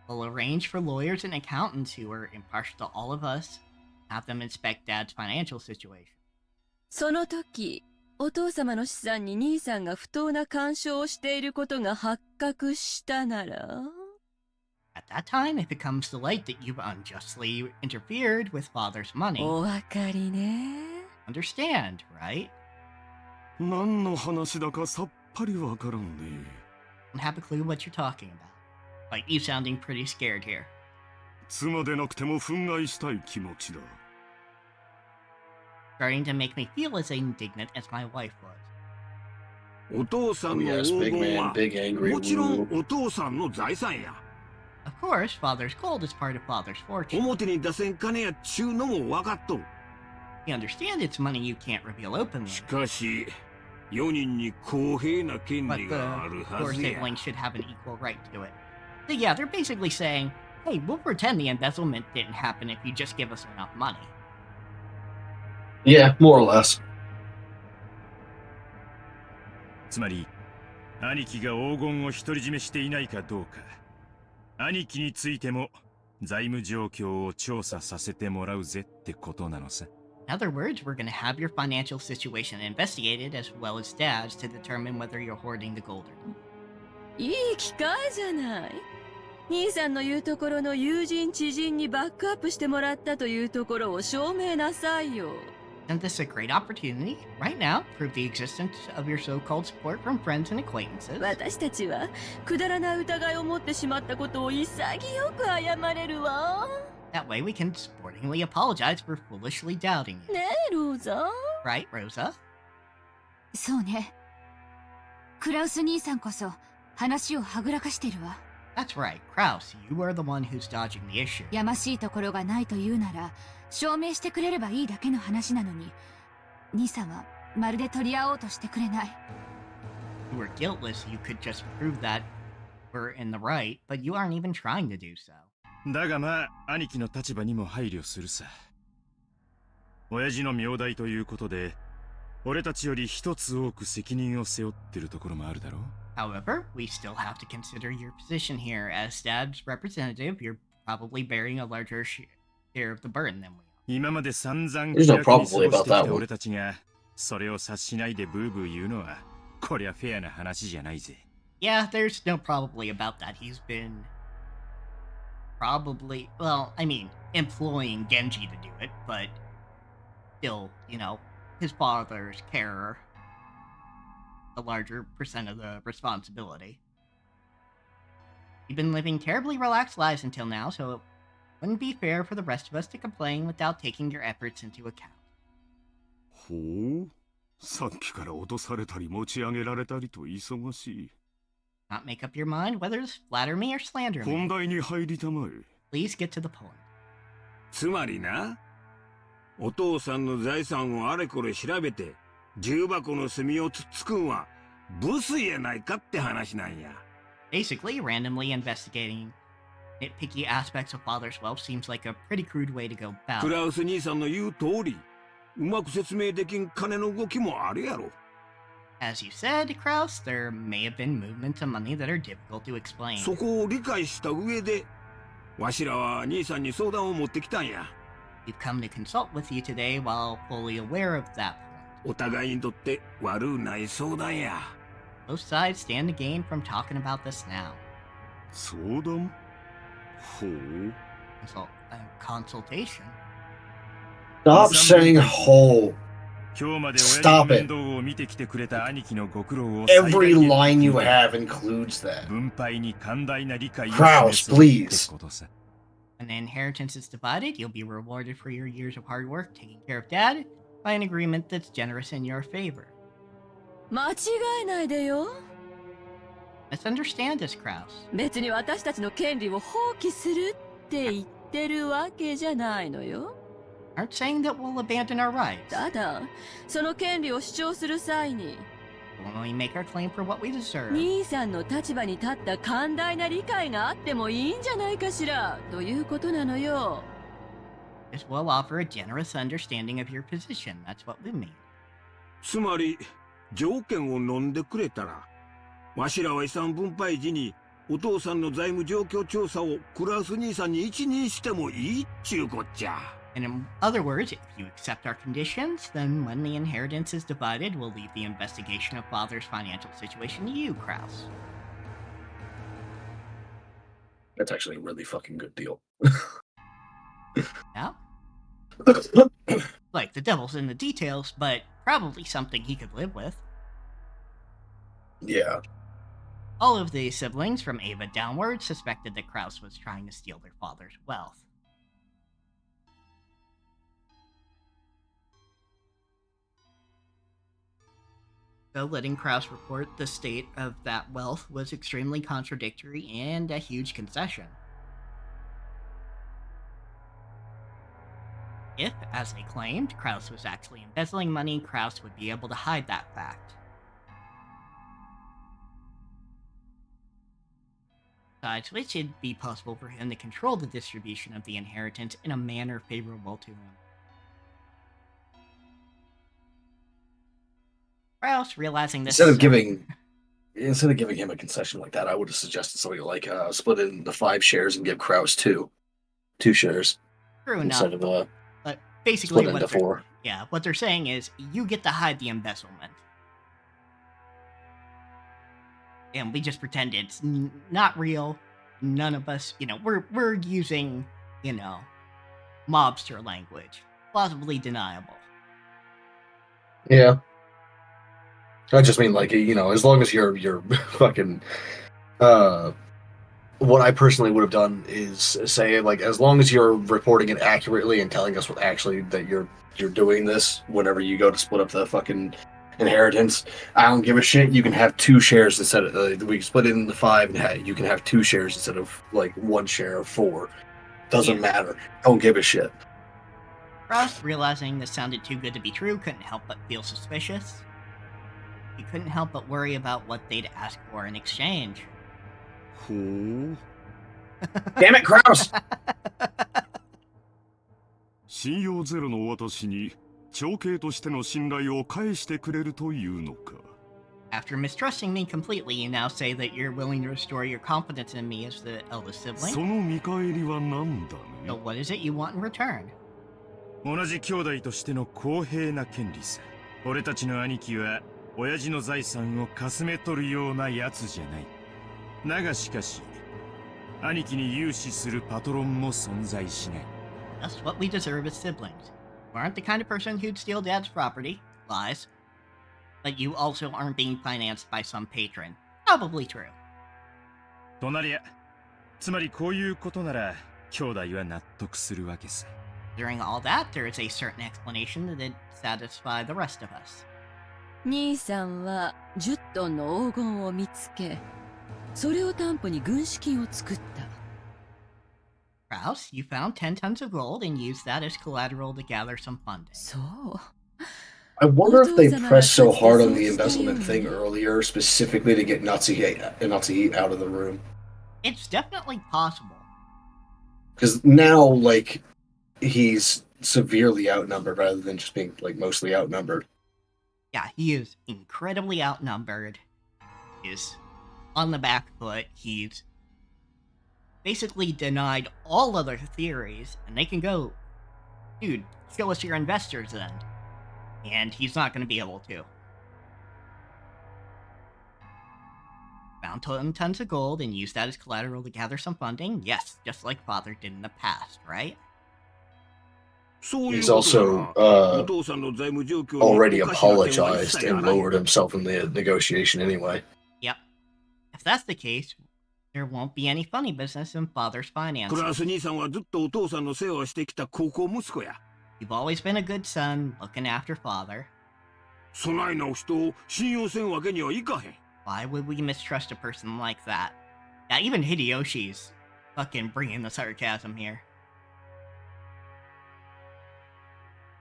We'll arrange for lawyers and accountants who are impartial to all of us, have them inspect Dad's financial situation. その時、お父様の資産に兄さんが不当な干渉をしていることが発覚したなら At that time, it becomes to light that you've unjustly interfered with father's money. お分かりね。Understand, right? 何の話だかさっぱりわからんね。Don't have a clue what you're talking about. Like you sounding pretty scared here. 妻でなくても憤慨したい気持ちだ。Starting to make me feel as indignant as my wife was. お父さんの黄金はもちろんお父さんの財産や。Of course, father's gold is part of father's fortune. 表に出せん金やっちゅうのも分かっとる。You understand it's money you can't reveal openly. しかし、4人に公平な権 But 利 the があるは four ずや。 siblings should have an equal right to it. So yeah, they're basically saying, hey, we'll pretend the embezzlement didn't happen if you just give us enough money. Yeah, more or less. つまり兄貴が黄金を独り占めしていないかどうか、兄貴についても財務状況を調査させてもらうぜってことなのさ。In other words, we're gonna have your financial situation investigated as well as Dad's to determine whether you're hoarding the gold or not. いい機会じゃない。兄さんの言うところの友人知人にバックアップしてもらったというところを証明なさいよ。Isn't this a great opportunity? Right now, prove the existence of your so-called support from friends and acquaintances. 私たちはくだらない疑いを持ってしまったことを潔く謝れるわ。That way we can sportingly apologize for foolishly doubting you. ねえ、ローザ。Right, Rosa? そうね。クラウス兄さんこそ話をはぐらかしてるわ。That's right, Kraus, you are the one who's dodging the issue. やましいところがないというなら、証明してくれればいいだけの話なのに、兄さんはまるで取り合おうとしてくれない。If you were guiltless, you could just prove that we're in the right, but you aren't even trying to do so. だがまあ兄貴の立場にも配慮するさ。親父の名代ということで、俺たちより一つ多く責任を背負ってるところもあるだろう。However, we still have to consider your position here. As Dad's representative, you're probably bearing a larger share of the burden than we are. 今まで散々 There's no 気楽に過 probably ごし about てきた that 俺 one. たちがそれを察しないでブーブー言うのはこりゃフェアな話じゃないぜ。Yeah, there's no probably about that. He's been probably, well, I mean, employing Genji to do it, but still, you know, his father's carer, the larger percent of the responsibility. You've been living terribly relaxed lives until now, so it wouldn't be fair for the rest of us to complain without taking your efforts into account. ほう、さっきから脅されたり持ち上げられたりと忙しい。Not make up your mind whether to flatter me or slander 本 me. 題に入りたまえ。 Please get to the point. つまりな、お父さんの財産をあれこれ調べて重箱の隅をつっつくんはブスやないかって話なんや。Basically, randomly investigating nitpicky aspects of father's wealth seems like a pretty crude way to go about ク it. ラウス兄さんの言う通り、うまく説明できん金の動きもあるやろ。 As you said, Kraus, there may have been movements of money that are difficult to explain. そこを理解した上で、わしらは兄さんに相談を持ってきたんや。We've come to consult with you today while fully aware of that point. お互いにとって悪うない相談や。Both sides stand to gain from talking about this now. 相談？ほう。Consultation? Stop saying whole. 今日まで親父 Stop の it. 面倒を見てきてくれた兄貴のご苦労を Every line you have includes that. 分配に寛大な理解を Kraus, 示そうって please. ことさ。 When the inheritance is divided, you'll be rewarded for your years of hard work taking care of Dad by an agreement that's generous in your favor. 間違えないでよ。 Let's understand this, Kraus. 別に私たちの権利を放棄するって言ってるわけじゃないのよ。Aren't saying that we'll abandon our rights. ただ、その権利を主張する際に、 We'll only make our claim for what we deserve. 兄さんの立場に立った寛大な理解があってもいいんじゃないかしら、ということなのよ。This will offer a generous understanding of your position. That's what we mean. つまり、条件を飲んでくれたら、わしらは遺産分配時にお父さんの財務状況調査をクラウス兄さんに一任してもいいっちゅうこっちゃ。And in other words, if you accept our conditions, then when the inheritance is divided, we'll leave the investigation of Father's financial situation to you, Kraus. That's actually a really fucking good deal. Yeah? Like, the devil's in the details, but probably something he could live with. Yeah. All of the siblings, from Ava downward, suspected that Kraus was trying to steal their father's wealth. So letting Kraus report the state of that wealth was extremely contradictory and a huge concession. If, as they claimed, Kraus was actually embezzling money, Kraus would be able to hide that fact. Besides which, it'd be possible for him to control the distribution of the inheritance in a manner favorable to him. Kraus, realizing this... Instead of giving him a concession like that, I would have suggested something like split it into 5 shares and give Kraus 2 shares. True instead enough. of but basically split into 4. Yeah, what they're saying is you get to hide the embezzlement. And we just pretend it's not real. None of us, we're using, mobster language. Plausibly deniable. Yeah. I just mean, like, as long as you're fucking, what I personally would have done is say, like, as long as you're reporting it accurately and telling us that you're doing this whenever you go to split up the fucking inheritance, I don't give a shit. You can have 2 shares instead of, we split it into 5, and you can have 2 shares instead of, like, 1 share of 4. Doesn't matter. Don't give a shit. Ross, realizing this sounded too good to be true, couldn't help but feel suspicious. He couldn't help but worry about what they'd ask for in exchange. Damn it, Kraus! 信用ゼロの私に長兄としての信頼を返してくれるというのか。 After mistrusting me completely, you now say that you're willing to restore your confidence in me as the eldest sibling. その見返りは何だね。 So what is it you want in return? 同じ兄弟としての公平な権利さ。俺たちの兄貴は親父の財産をかすめ取るようなやつじゃない。だがしかし、兄貴に融資するパトロンも存在しない。 That's what we deserve as siblings. You aren't the kind of person who'd steal Dad's property. Lies. But you also aren't being financed by some patron. Probably true. となりゃ、つまりこういうことなら兄弟は納得するわけさ。 During all that, there is a certain explanation that'd satisfy the rest of us. 兄さんは10トンの黄金を見つけ、それを担保に軍資金を作った。 Kraus, you found 10 tons of gold and used that as collateral to gather some funding. そう。 I wonder if they pressed so hard on the embezzlement thing earlier, specifically to get Nazi out of the room. It's definitely possible. Because now, like, he's severely outnumbered rather than just being, like, mostly outnumbered. Yeah, he is incredibly outnumbered. He is on the back foot. He's basically denied all other theories, and they can go, dude, show us your investors then. And he's not going to be able to. Found 10 tons of gold and used that as collateral to gather some funding? Yes, just like Father did in the past, right? He's also already apologized and lowered himself in the negotiation anyway. Yep. If that's the case, there won't be any funny business in Father's finances. You've always been a good son, looking after Father. Why would we mistrust a person like that? Yeah, even Hideyoshi's fucking bringing the sarcasm here.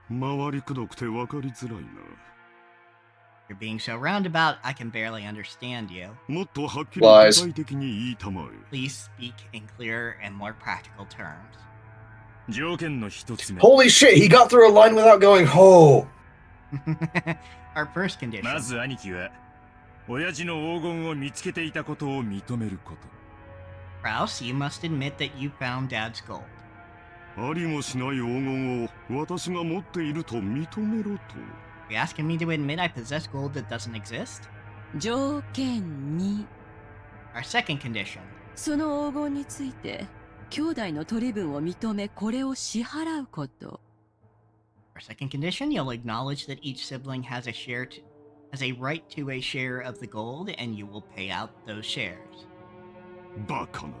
回りくどくて分かりづらいな。 You're being so roundabout, I can barely understand you. もっとはっきり具体的に言いたまえ。 Please speak in clearer and more practical terms. 条件の一つ目。 Holy shit, he got through a line without going, ho! Our first condition. まず兄貴は、親父の黄金を見つけていたことを認めること。 Kraus, you must admit that you found Dad's gold. ありもしない黄金を私が持っていると認めろと。 Are you asking me to admit I possess gold that doesn't exist? 条件2。 Our second condition. その黄金について、兄弟の取り分を認め、これを支払うこと。 Our second condition, you'll acknowledge that each sibling has a right to a share of the gold, and you will pay out those shares. バカな。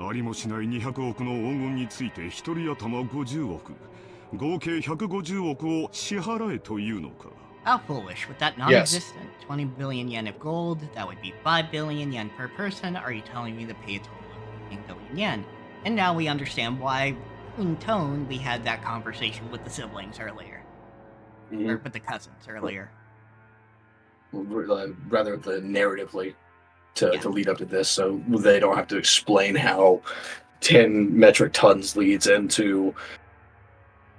ありもしない200億の黄金について一人頭50億。合計150億を支払えというのか。 How foolish. With that non-existent 20 billion yen of gold, that would be 5 billion yen per person. Are you telling me to pay a total of 10 billion yen? And now we understand why, in tone, we had that conversation with the siblings earlier. Or with the cousins earlier. Rather than narratively to lead up to this, so they don't have to explain how 10 metric tons leads into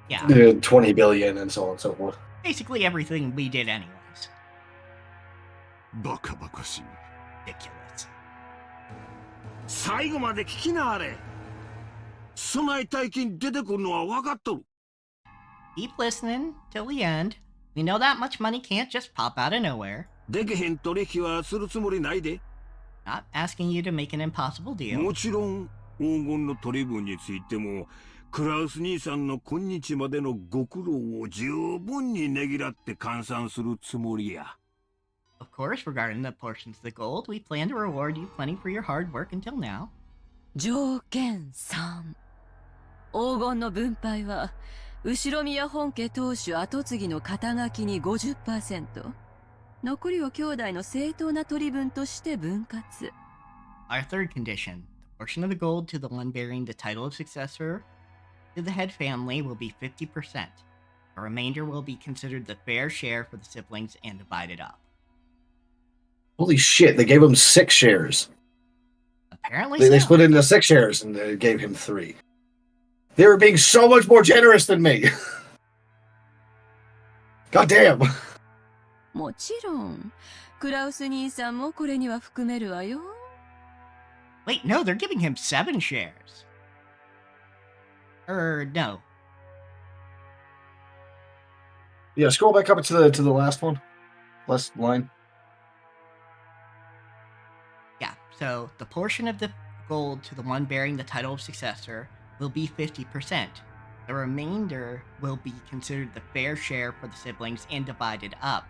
20 billion and so on and so forth. Basically everything we did anyways. バカバカしい。Ridiculous. 最後まで聞きなあれ。そない大金出てくるのは分かっとる。Keep listening till the end. We know that much money can't just pop out of nowhere. できへん取引はするつもりないで。Not asking you to make an impossible deal. もちろん黄金の取り分についてもクラウス兄さんの今日までのご苦労を十分にねぎらって換算するつもりや。Of course, regarding the portions of the gold, we plan to reward you plenty for your hard work until now. 条件3。黄金の分配は、後宮本家当主跡継ぎの肩書きに 50%。残りを兄弟の正当な取り分として分割。Our third condition, the portion of the gold to the one bearing the title of successor to the head family will be 50%. The remainder will be considered the fair share for the siblings and divided up. Holy shit, they gave him 6 shares. Apparently They so. split it into 6 shares and they gave him 3. They were being so much more generous than me. God damn. もちろん、クラウス兄さんもこれには含めるわよ。Wait, no, they're giving him 7 shares. No. Yeah, scroll back up to the last one. Last line. Yeah, so the portion of the gold to the one bearing the title of successor will be 50%. The remainder will be considered the fair share for the siblings and divided up.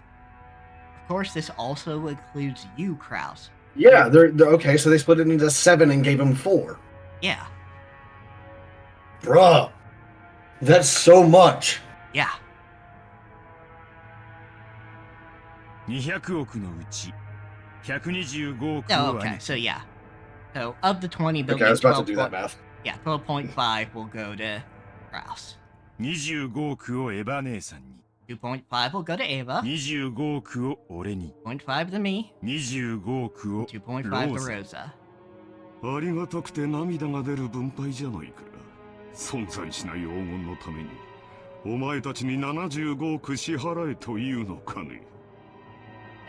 Of course, this also includes you, Kraus. Yeah, they're okay, so they split it into 7 and gave him 4. Yeah, Bruh. That's so much. yeah. 200億のうち125億 Oh, を okay, 兄 so yeah. So of the 20 billion, Okay, I was about to 12 do that point- math. yeah, 12.5 will go to Kraus. 25億をエヴァ姉さんに 2.5 will go to Ava. 25億を俺に 0.5 to me. 25億を 2.5 ロ to ーザ Rosa. ありがたくて涙が出る分配じゃないか。存在しない黄金のために、お前たちに75億支払えというのかね。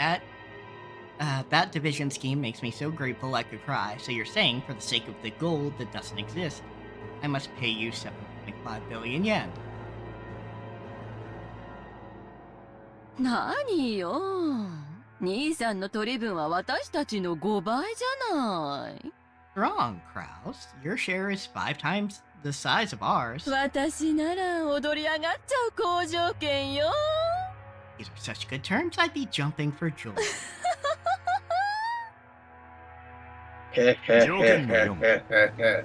That division scheme makes me so grateful I could cry. So you're saying, for the sake of the gold that doesn't exist, I must pay you 7.5 billion yen. 何よ。兄さんの取り分は私たちの5倍じゃない。Wrong, Kraus. Your share is 5 times the size of ours. 私なら踊り上がっちゃう好条件よ。These are such good terms, I'd be jumping for joy. 条件の4 Actually, I 分 think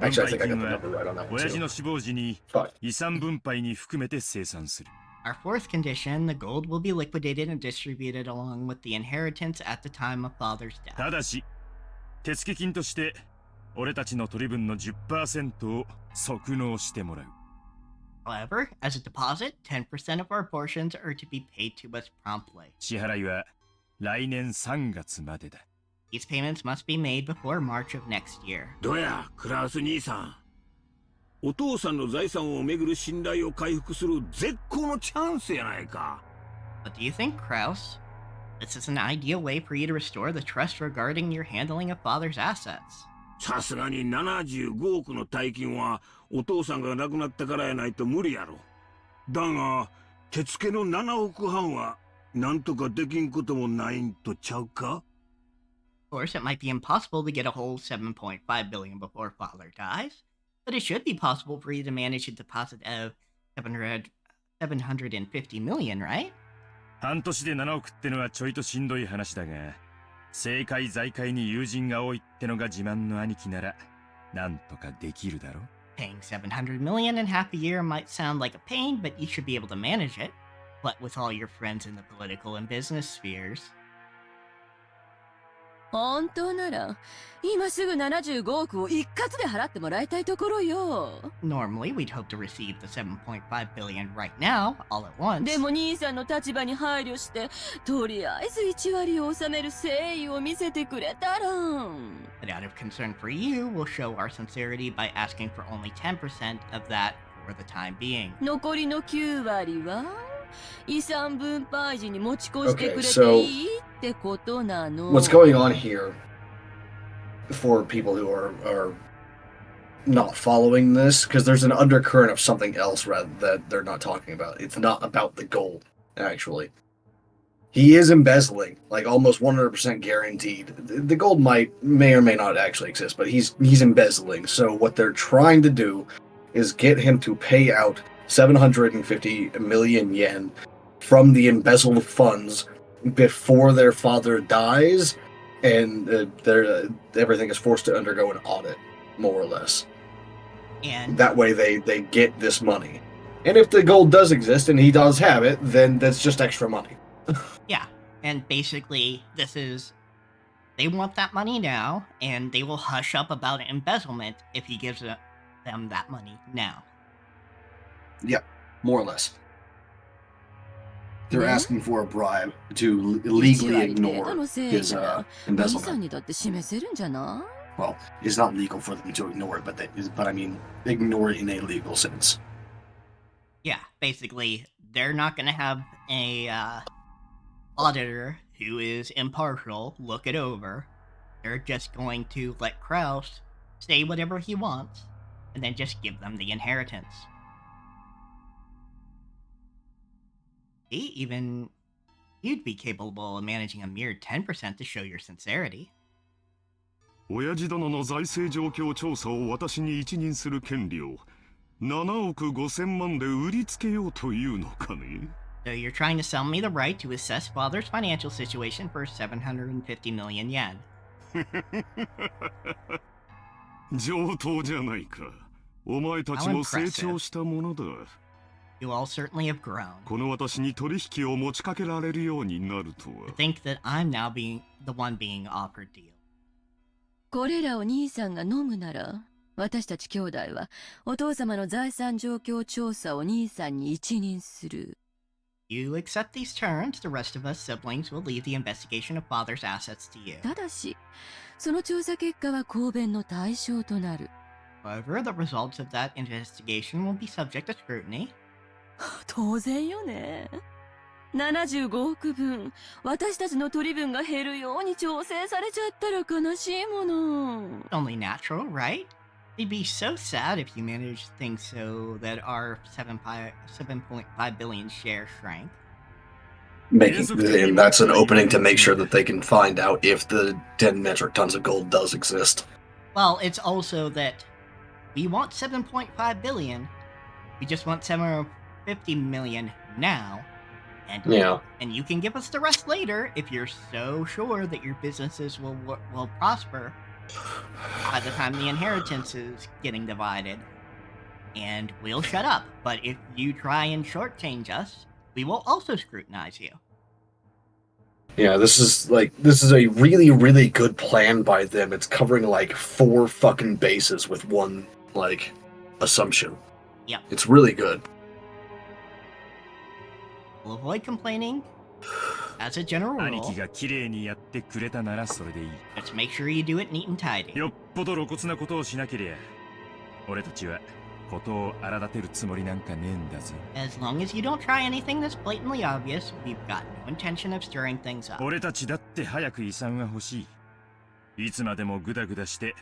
I 配 got the 金は number right on that one 親父 too. の死亡時に Fuck. 遺産分配に含めて生産する Our fourth condition, the gold will be liquidated and distributed along with the inheritance at the time of father's death. ただし手付金として俺たちの取り分の 10% を即納してもらう However, as a deposit, 10% of our portions are to be paid to us promptly. 支払いは来年3月までだ These payments must be made before March of next year. どや、クラウス兄さん。お父さんの財産をめぐる信頼を回復する絶好のチャンスやないか。But do you think, Kraus, this is an ideal way for you to restore the trust regarding your handling of father's assets? さすがに75億の大金はお父さんが亡くなったからやないと無理やろ。だが、手付けの7億半はなんとかできんこともないんとちゃうか Of course, it might be impossible to get a whole 7.5 billion before father dies, but it should be possible for you to manage a deposit of 750 million, right? 半年で7億ってのはちょいとしんどい話だが政界財界に友人が多いってのが自慢の兄貴ならなんとかできるだろ Paying 700 million in half a year might sound like a pain, but you should be able to manage it. What with all your friends in the political and business spheres. 本当なら、今すぐ75億を一括で払ってもらいたいところよ。Normally, we'd hope to receive the 7.5 billion right now, all at once. でも兄さんの立場に配慮して、とりあえず1割を納める誠意を見せてくれたら。But out of concern for you, we'll show our sincerity by asking for only 10% of that for the time being. 残りの9割は遺産分配時に持ち越してくれ Okay, ていいっってことなの。 What's going on here, for people who are not following this, because there's an undercurrent of something else rather that they're not talking about. It's not about the gold, actually. He is embezzling, like almost 100% guaranteed. The gold may or may not actually exist, but he's embezzling. So what they're trying to do is get him to pay out 750 million yen from the embezzled funds before their father dies, and everything is forced to undergo an audit, more or less. And that way they get this money. And if the gold does exist and he does have it, then that's just extra money. Yeah, and basically they want that money now, and they will hush up about embezzlement if he gives them that money now. Yep, more or less. They're asking for a bribe to legally ignore his embezzlement. Well, it's not legal for them to ignore it, but I mean, ignore it in a legal sense. Yeah, basically, they're not going to have a auditor who is impartial look it over. They're just going to let Kraus say whatever he wants, and then just give them the inheritance. You'd be capable of managing a mere 10% to show your sincerity. 親父殿の財政状況調査を私に一任する権利を7億5千万で売りつけようというのかね So you're trying to sell me the right to assess father's financial situation for 750 million yen. 上等じゃないか。お前たちも成長したものだ。You all certainly have grown. この私に取引を持ちかけられるようになるとは。To think that I'm now being the one being offered deal. これらを兄さんが飲むなら、私たち兄弟はお父様の財産状況調査を兄さんに一任する。You accept these terms, the rest of us siblings will leave the investigation of father's assets to you. ただし、その調査結果は公弁の対象となる。However, the results of that investigation will be subject to scrutiny. 当然よね。75億分、私たちの取り分が減るように調整されちゃったら悲しいもの。Only natural, right? It'd be so sad if you managed things so that our 7.5 billion share shrank. And that's an opening to make sure that they can find out if the 10 metric tons of gold does exist. Well, it's also that we want 7.5 billion. We just want 750 million now. And, yeah. And you can give us the rest later if you're so sure that your businesses will prosper by the time the inheritance is getting divided. And we'll shut up. But if you try and shortchange us, we will also scrutinize you. Yeah, this is a really, really good plan by them. It's covering like 4 fucking bases with one, like, assumption. Yep. It's really good. We'll avoid complaining. As a general rule, 兄貴が綺麗にやってくれたならそれでいい。 Let's make sure you do it neat and tidy. よっぽど露骨なことをしなけりゃ、俺たちはことを荒立てるつもりなんかねえんだぞ。 As long as you don't try anything that's blatantly obvious, we've got no intention of stirring things up. 俺たちだって早く遺産が欲しい。いつまでもグダグダして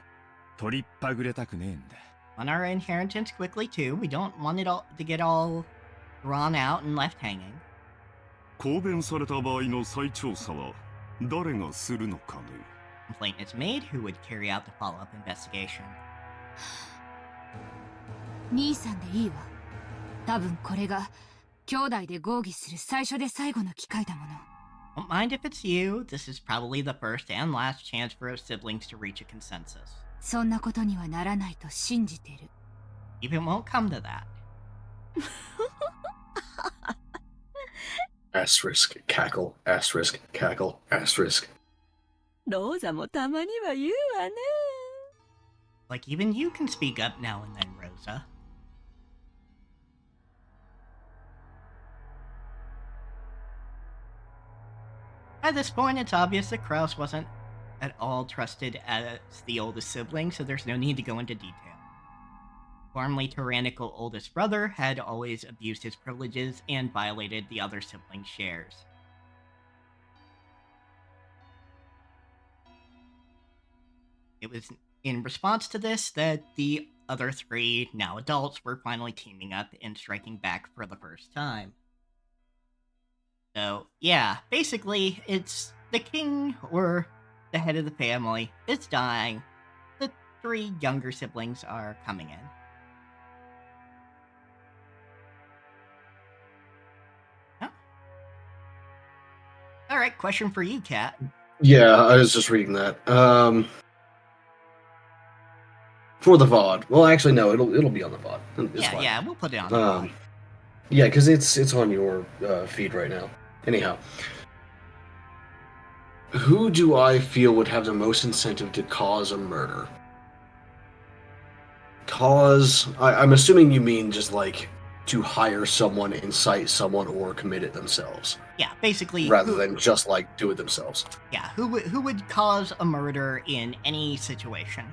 取りっぱぐれたくねえんだ。 On our inheritance quickly too, we don't want it all to get all drawn out and left hanging. 公弁された場合の再調査は誰がするのかね Complaint is made, who would carry out the follow-up investigation? 兄さんでいいわ。多分これが兄弟で合議する最初で最後の機会だもの。 Don't mind if it's you. This is probably the first and last chance for us siblings to reach a consensus. そんなことにはならないと信じてる。 If it won't come to that. Asterisk, cackle, asterisk, cackle, asterisk. ローザもたまには言うわね。 Like even you can speak up now and then, Rosa. At this point, it's obvious that Kraus wasn't at all trusted as the oldest sibling, so there's no need to go into detail. Formerly tyrannical oldest brother had always abused his privileges and violated the other siblings' shares. It was in response to this that the other three, now adults, were finally teaming up and striking back for the first time. So, yeah, basically, it's the king, or the head of the family, is dying. The three younger siblings are coming in. Oh. Alright, question for you, Kat. Yeah, I was just reading that. For the VOD. Well, actually, no, it'll be on the VOD. It's fine. Yeah, we'll put it on the VOD. Yeah, because it's on your feed right now. Anyhow, who do I feel would have the most incentive to cause a murder? I'm assuming you mean just like to hire someone, incite someone, or commit it themselves. Yeah, basically. Rather than just like do it themselves. Yeah, who would cause a murder in any situation?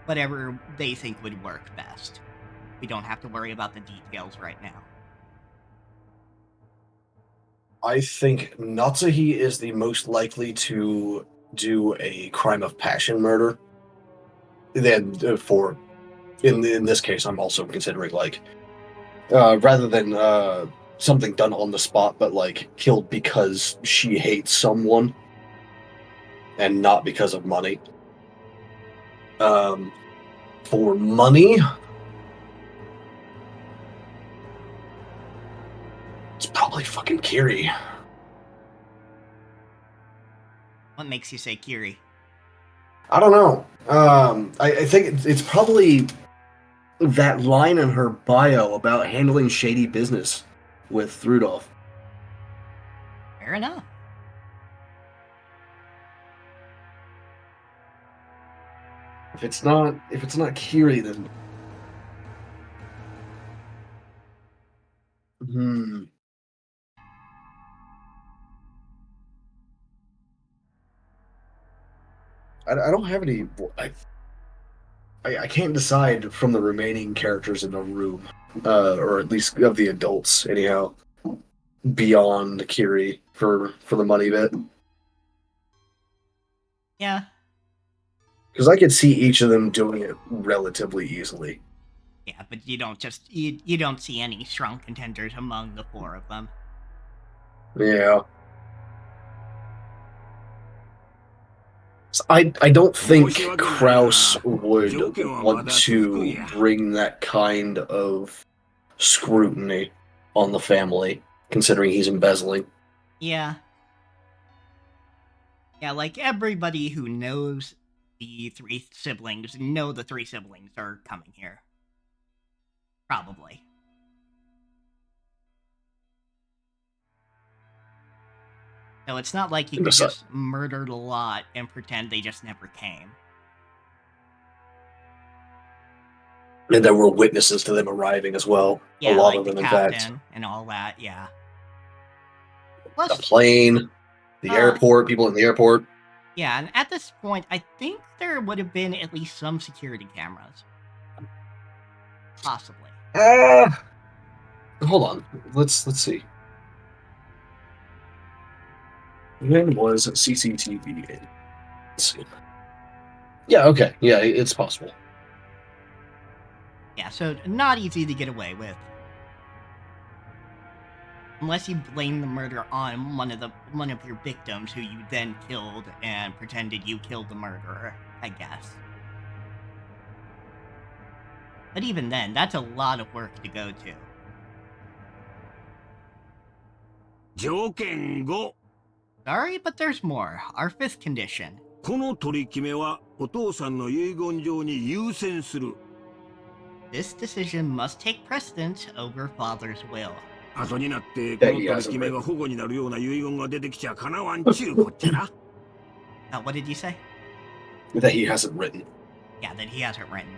Whatever they think would work best. We don't have to worry about the details right now. I think Natsuhi is the most likely to do a crime of passion murder. Then in this case, I'm also considering like rather than something done on the spot, but like killed because she hates someone and not because of money. For money, it's probably fucking Kiri. What makes you say Kiri? I don't know. I think it's probably that line in her bio about handling shady business with Rudolph. Fair enough. If it's not Kiri, then I don't have any. I can't decide from the remaining characters in the room, or at least of the adults, anyhow, beyond Kiri for the money bit. Yeah. Because I could see each of them doing it relatively easily. Yeah, but you don't see any strong contenders among the four of them. Yeah. I don't think Kraus would want to bring that kind of scrutiny on the family, considering he's embezzling. Yeah. Yeah, like everybody who knows the three siblings know the three siblings are coming here. Probably. So it's not like you could just murder a lot and pretend they just never came. And there were witnesses to them arriving as well. Yeah, a lot like of them, the in captain fact. and all that, yeah. The plane, the airport, people in the airport. Yeah, and at this point, I think there would have been at least some security cameras. Possibly. Hold on. Let's see. When was CCTV in? Let's see. Yeah, okay. Yeah, it's possible. Yeah, so not easy to get away with. Unless you blame the murder on one of your victims who you then killed and pretended you killed the murderer, I guess. But even then, that's a lot of work to go to. 条件5 Sorry, but there's more. Our fifth condition. この取り決めはお父さんの遺言状に優先する。 This decision must take precedence over father's will. 後になってこの取り決めが保護になるような遺言が出てきちゃかなわんちゅうこっちゃな。What did you say? That he hasn't written. Yeah, that he hasn't written.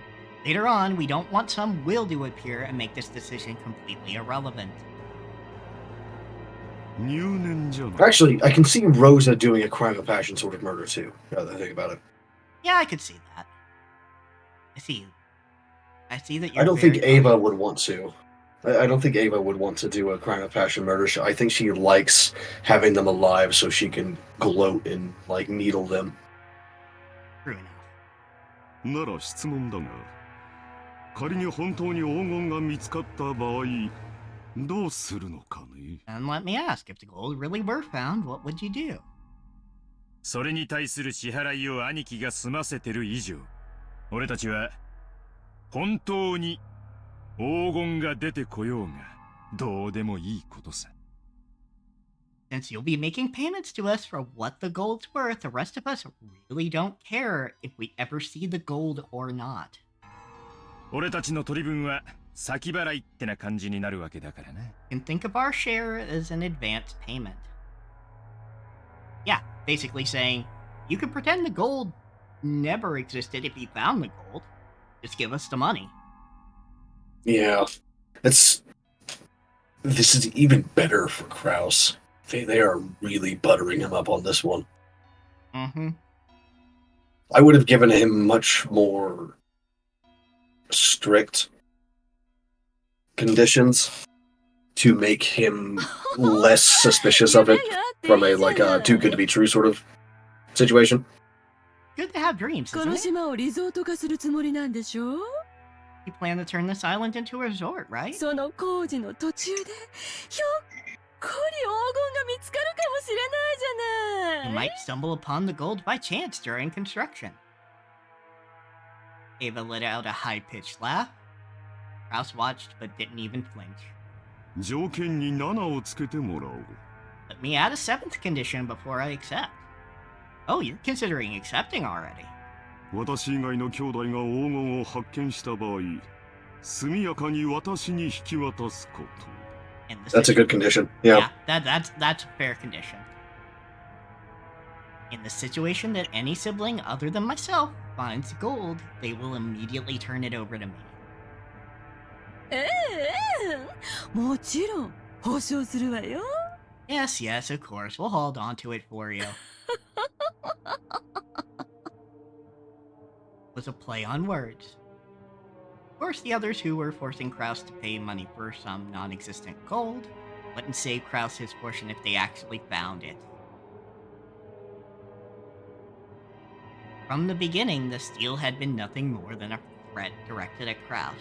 Later on, we don't want some will to appear and make this decision completely irrelevant. Actually, I can see Rosa doing a crime of passion sort of murder too, now that I think about it. Yeah, I could see that. I see that you're I don't think Ava would want to. I don't think Ava would want to do a crime of passion murder. I think she likes having them alive so she can gloat and, like, needle them. True enough. なら質問だが、仮に本当に黄金が見つかった場合、どうするのかね。And let me ask, if the gold really were found, what would you do? それに対する支払いを兄貴が済ませてる以上、俺たちは本当に黄金が出てこようがどうでもいいことさ。Since you'll be making payments to us for what the gold's worth, the rest of us really don't care if we ever see the gold or not. 俺たちの取り分は先払いってな感じになるわけだからな。You can think of our share as an advance payment. Yeah, basically saying, you could pretend the gold never existed if you found the gold. Just give us the money. Yeah. This is even better for Kraus. They are really buttering him up on this one. Mm-hmm. I would have given him much more strict conditions to make him less suspicious of it from a, like, too good to be true sort of situation. Good to have dreams, こ isn't の it? 島をリゾート化するつもりなんでしょう？ You plan to turn this island into a resort, right? その工事の途中でひょっこり黄金が見つかるかもしれないじゃ You ない。 might stumble upon the gold by chance during construction. Ava let out a high-pitched laugh. Kraus watched but didn't even flinch. 条件に7をつけてもらおう。 Let me add a seventh condition before I accept. Oh, you're considering accepting already. 私以外の兄弟が黄金を発見した場合、速やかに私に引き渡すこと。In the That's a good condition. Yeah. That's a fair condition. In the situation that any sibling other than myself finds gold, they will immediately turn it over to me. もちろん保証するわよ。 Yes, of course. We'll hold on to it for you. Was a play on words. Of course, the others who were forcing Kraus to pay money for some non-existent gold wouldn't save Kraus his portion if they actually found it. From the beginning, the steal had been nothing more than a threat directed at Kraus.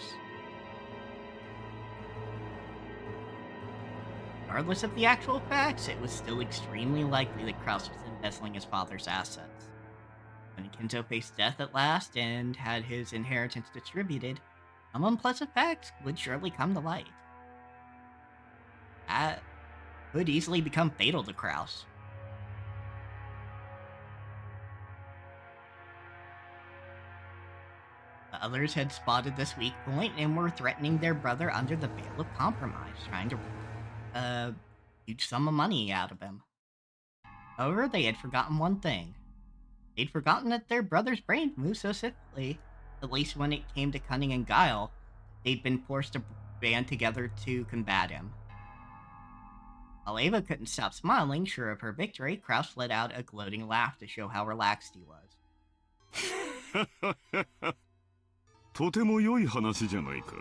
Regardless of the actual facts, it was still extremely likely that Kraus was embezzling his father's assets. When Kinzo faced death at last and had his inheritance distributed, some unpleasant facts would surely come to light. That could easily become fatal to Kraus. The others had spotted this weak point and were threatening their brother under the veil of compromise, trying to huge sum of money out of him. However, they had forgotten one thing. They'd forgotten that their brother's brain moved so swiftly, at least when it came to cunning and guile, they'd been forced to band together to combat him. While Ava couldn't stop smiling, sure of her victory, Kraus let out a gloating laugh to show how relaxed he was. とても良い話じゃないか。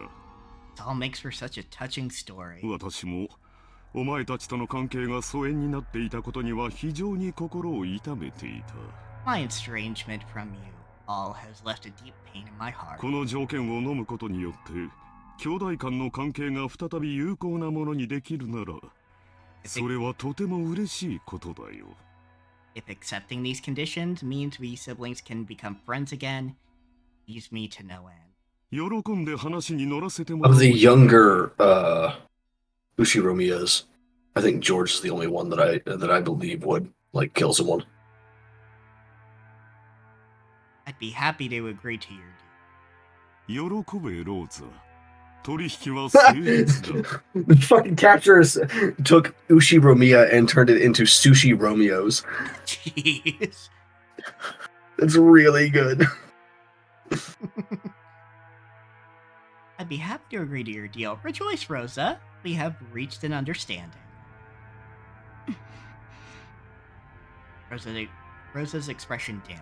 It all makes for such a touching story. 私もお前たちとの関係が疎遠になっていたことには非常に心を痛めていた。 My estrangement from you all has left a deep pain in my heart. この条件を飲むことによって兄弟間の関係が再び有効なものにできるならそれはとても嬉しいことだよ。 If accepting these conditions means we siblings can become friends again, leaves me to no end. 喜んで話に乗らせてもらう。 Of the younger Ushiromiyas, I think George is the only one that I believe would, like, kill someone. I'd be happy to agree to your deal. 喜べローザ。取引は成立だ。 The fucking captors took Ushiromiya and turned it into Sushi Romeos. Jeez. That's really good. I'd be happy to agree to your deal. Rejoice, Rosa. We have reached an understanding. Rosa's expression dimmed.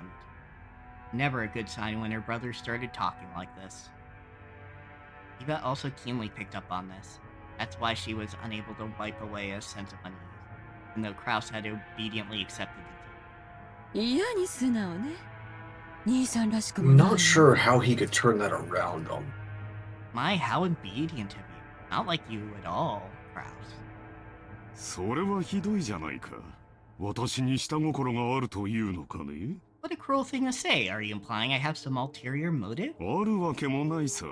Never a good sign when her brother started talking like this. Eva also keenly picked up on this. That's why she was unable to wipe away a sense of unease, even though Kraus had obediently accepted the deal. 嫌に素直ね。兄さんらしくも I'm ない not sure how he could turn that around on. My, how obedient of you. Not like you at all, Kraus. それはひどいじゃないか。私に下心があるというのかね。 What a cruel thing to say. Are you implying I have some ulterior motive? あるわけもないさ。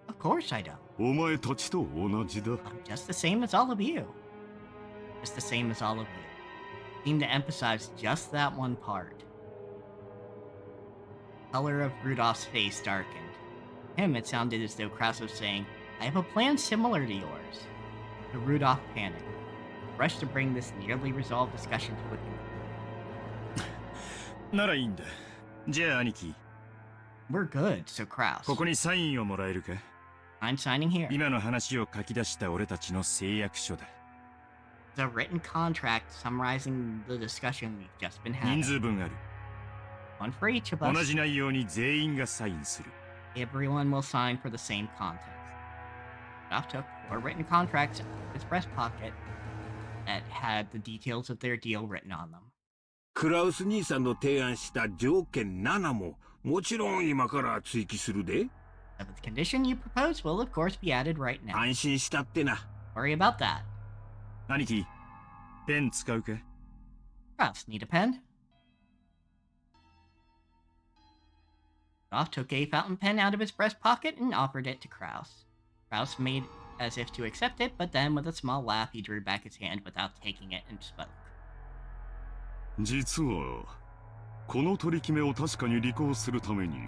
Of course I don't. お前たちと同じだ。 I'm just the same as all of you. Just the same as all of you. Seem to emphasize just that one part. Color of Rudolph's face darkened. To him, it sounded as though Kraus was saying, I have a plan similar to yours. But Rudolph panicked. Rushed to bring this nearly resolved discussion to a conclusion. ならいいんだ。じゃあ兄貴。 We're good, so Kraus. ここにサインをもらえるか I'm signing here. 今の話を書き出した俺たちの誓約書だ。 It's a written contract summarizing the discussion we've just been 人 having. 数分ある。 One for each of 同 us. じ内容に全員がサインする。 Everyone will sign for the same context. Ralph took 4 written contracts out of his breast pocket that had the details of their deal written on them. クラウス兄さんの提案した条件7ももちろん今から追記するで。The condition you propose will, of course, be added right now. 安心したってな。Worry about that. 兄貴、ペン使うか Ralph, need a pen? Ralph took a fountain pen out of his breast pocket and offered it to Kraus. Kraus made as if to accept it, but then with a small laugh, he drew back his hand without taking it and spoke. 実は、この取り決めを確かに履行するために、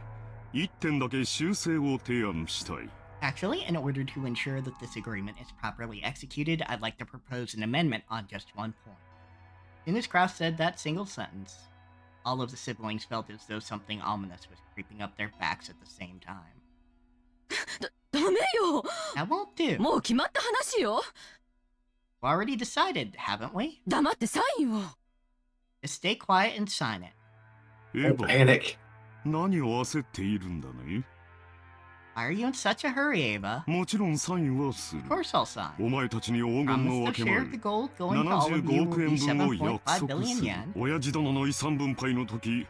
1点だけ修正を提案したい。Actually, in order to ensure that this agreement is properly executed, I'd like to propose an amendment on just one point. As soon as Kraus said that single sentence, all of the siblings felt as though something ominous was creeping up their backs at the same time. ダメよ That won't do. もう決まった話よ We've already decided, haven't we? 黙ってサインを Just stay quiet and sign it. エヴァ、 Panic. 何を焦っているんだね。 Why are you in such a hurry, Ava? もちろんサインはする。 Of course I'll sign. お前たちに黄金の Promise 分 to け share 前 the gold going to all of you 75 will 億 be 円分を 7.5 約束 billion する yen. 親父殿の遺産分配の時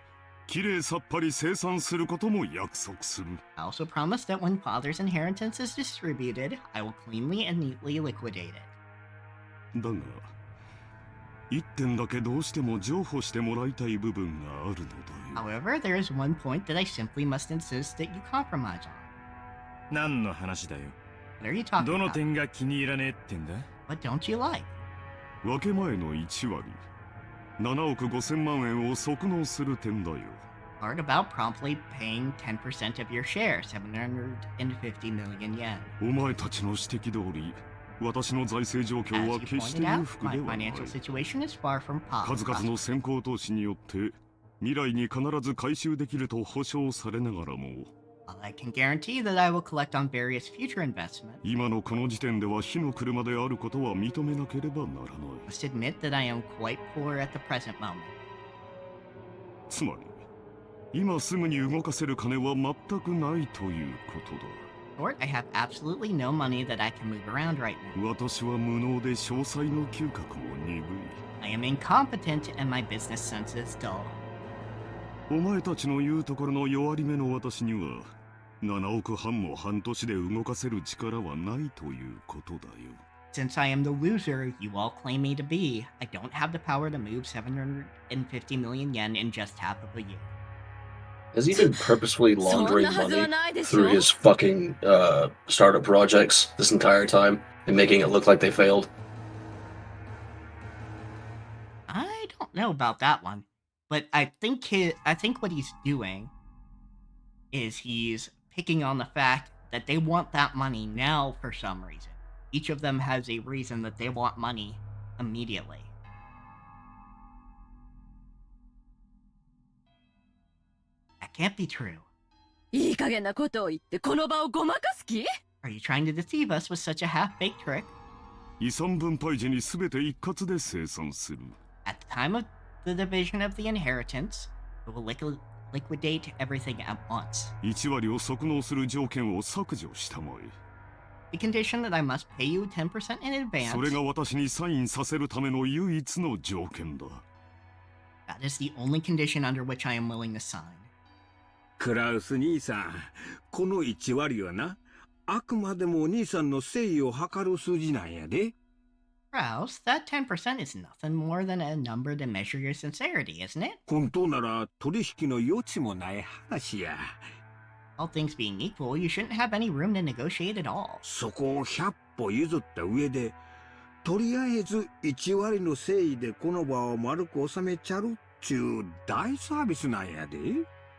きれいさっぱり清算することも約束する I also promise that when father's inheritance is distributed, I will cleanly and neatly liquidate it. だが一点だけどうしても譲歩してもらいたい部分があるのだよ However, there is one point that I simply must insist that you compromise on. 何の話だよ What are you talking どの about? 点が気に入らねえってんだ What don't you like? 分け前の1割7億5千万円を即納する点だよ Part about promptly paying 10% of your share, 750 million yen. お前たちの指摘通り私の財政状況 As は you 決して pointed 裕 out, 福 my ではない financial situation is far from 数々 positive. の先行投資によって未来に必ず回収できると保証されながらも While I can guarantee that I will collect on various future investments, 今のこの時点では火の車であることは認めなければならない I must admit that I am quite poor at the present moment. つまり今すぐに動かせる金は全くないということだ Short, I have absolutely no money that I can move around right now. 私は無能で詳細の嗅覚も鈍い I am incompetent and my business sense is dull. お前たちの言うところの弱り目の私には7億半も半年で動かせる力はないということだよ Since I am the loser you all claim me to be, I don't have the power to move 750 million yen in just half of a year. Has he been purposefully laundering そんなはずは money ないでしょ through his fucking startup projects this entire time and making it look like they failed? I don't know about that one, but I think what he's doing is he's picking on the fact that they want that money now for some reason. Each of them has a reason that they want money immediately. That can't be true. いい加減なことを言ってこの場をごまかす気 Are you trying to deceive us with such a half-baked trick? 遺産分配時に全て一括で清算する At the time of the division of the inheritance, we will liquidate everything at once. 1割を即納する条件を削除したまえ the condition that I must pay you 10% in advance. それが私にサインさせるための唯一の条件だ。That is the only condition under which I am willing to sign. クラウス兄さん、この1割はな、あくまでも兄さんの誠意を測る数字なんやで。Kraus, that 10% is nothing more than a number to measure your sincerity, isn't it? 本当なら取引の余地もない話や。All things being equal, you shouldn't have any room to negotiate at all. そこを100歩譲った上で、とりあえず1割の誠意でこの場を丸く収めちゃるっちゅう大サービスなんやで。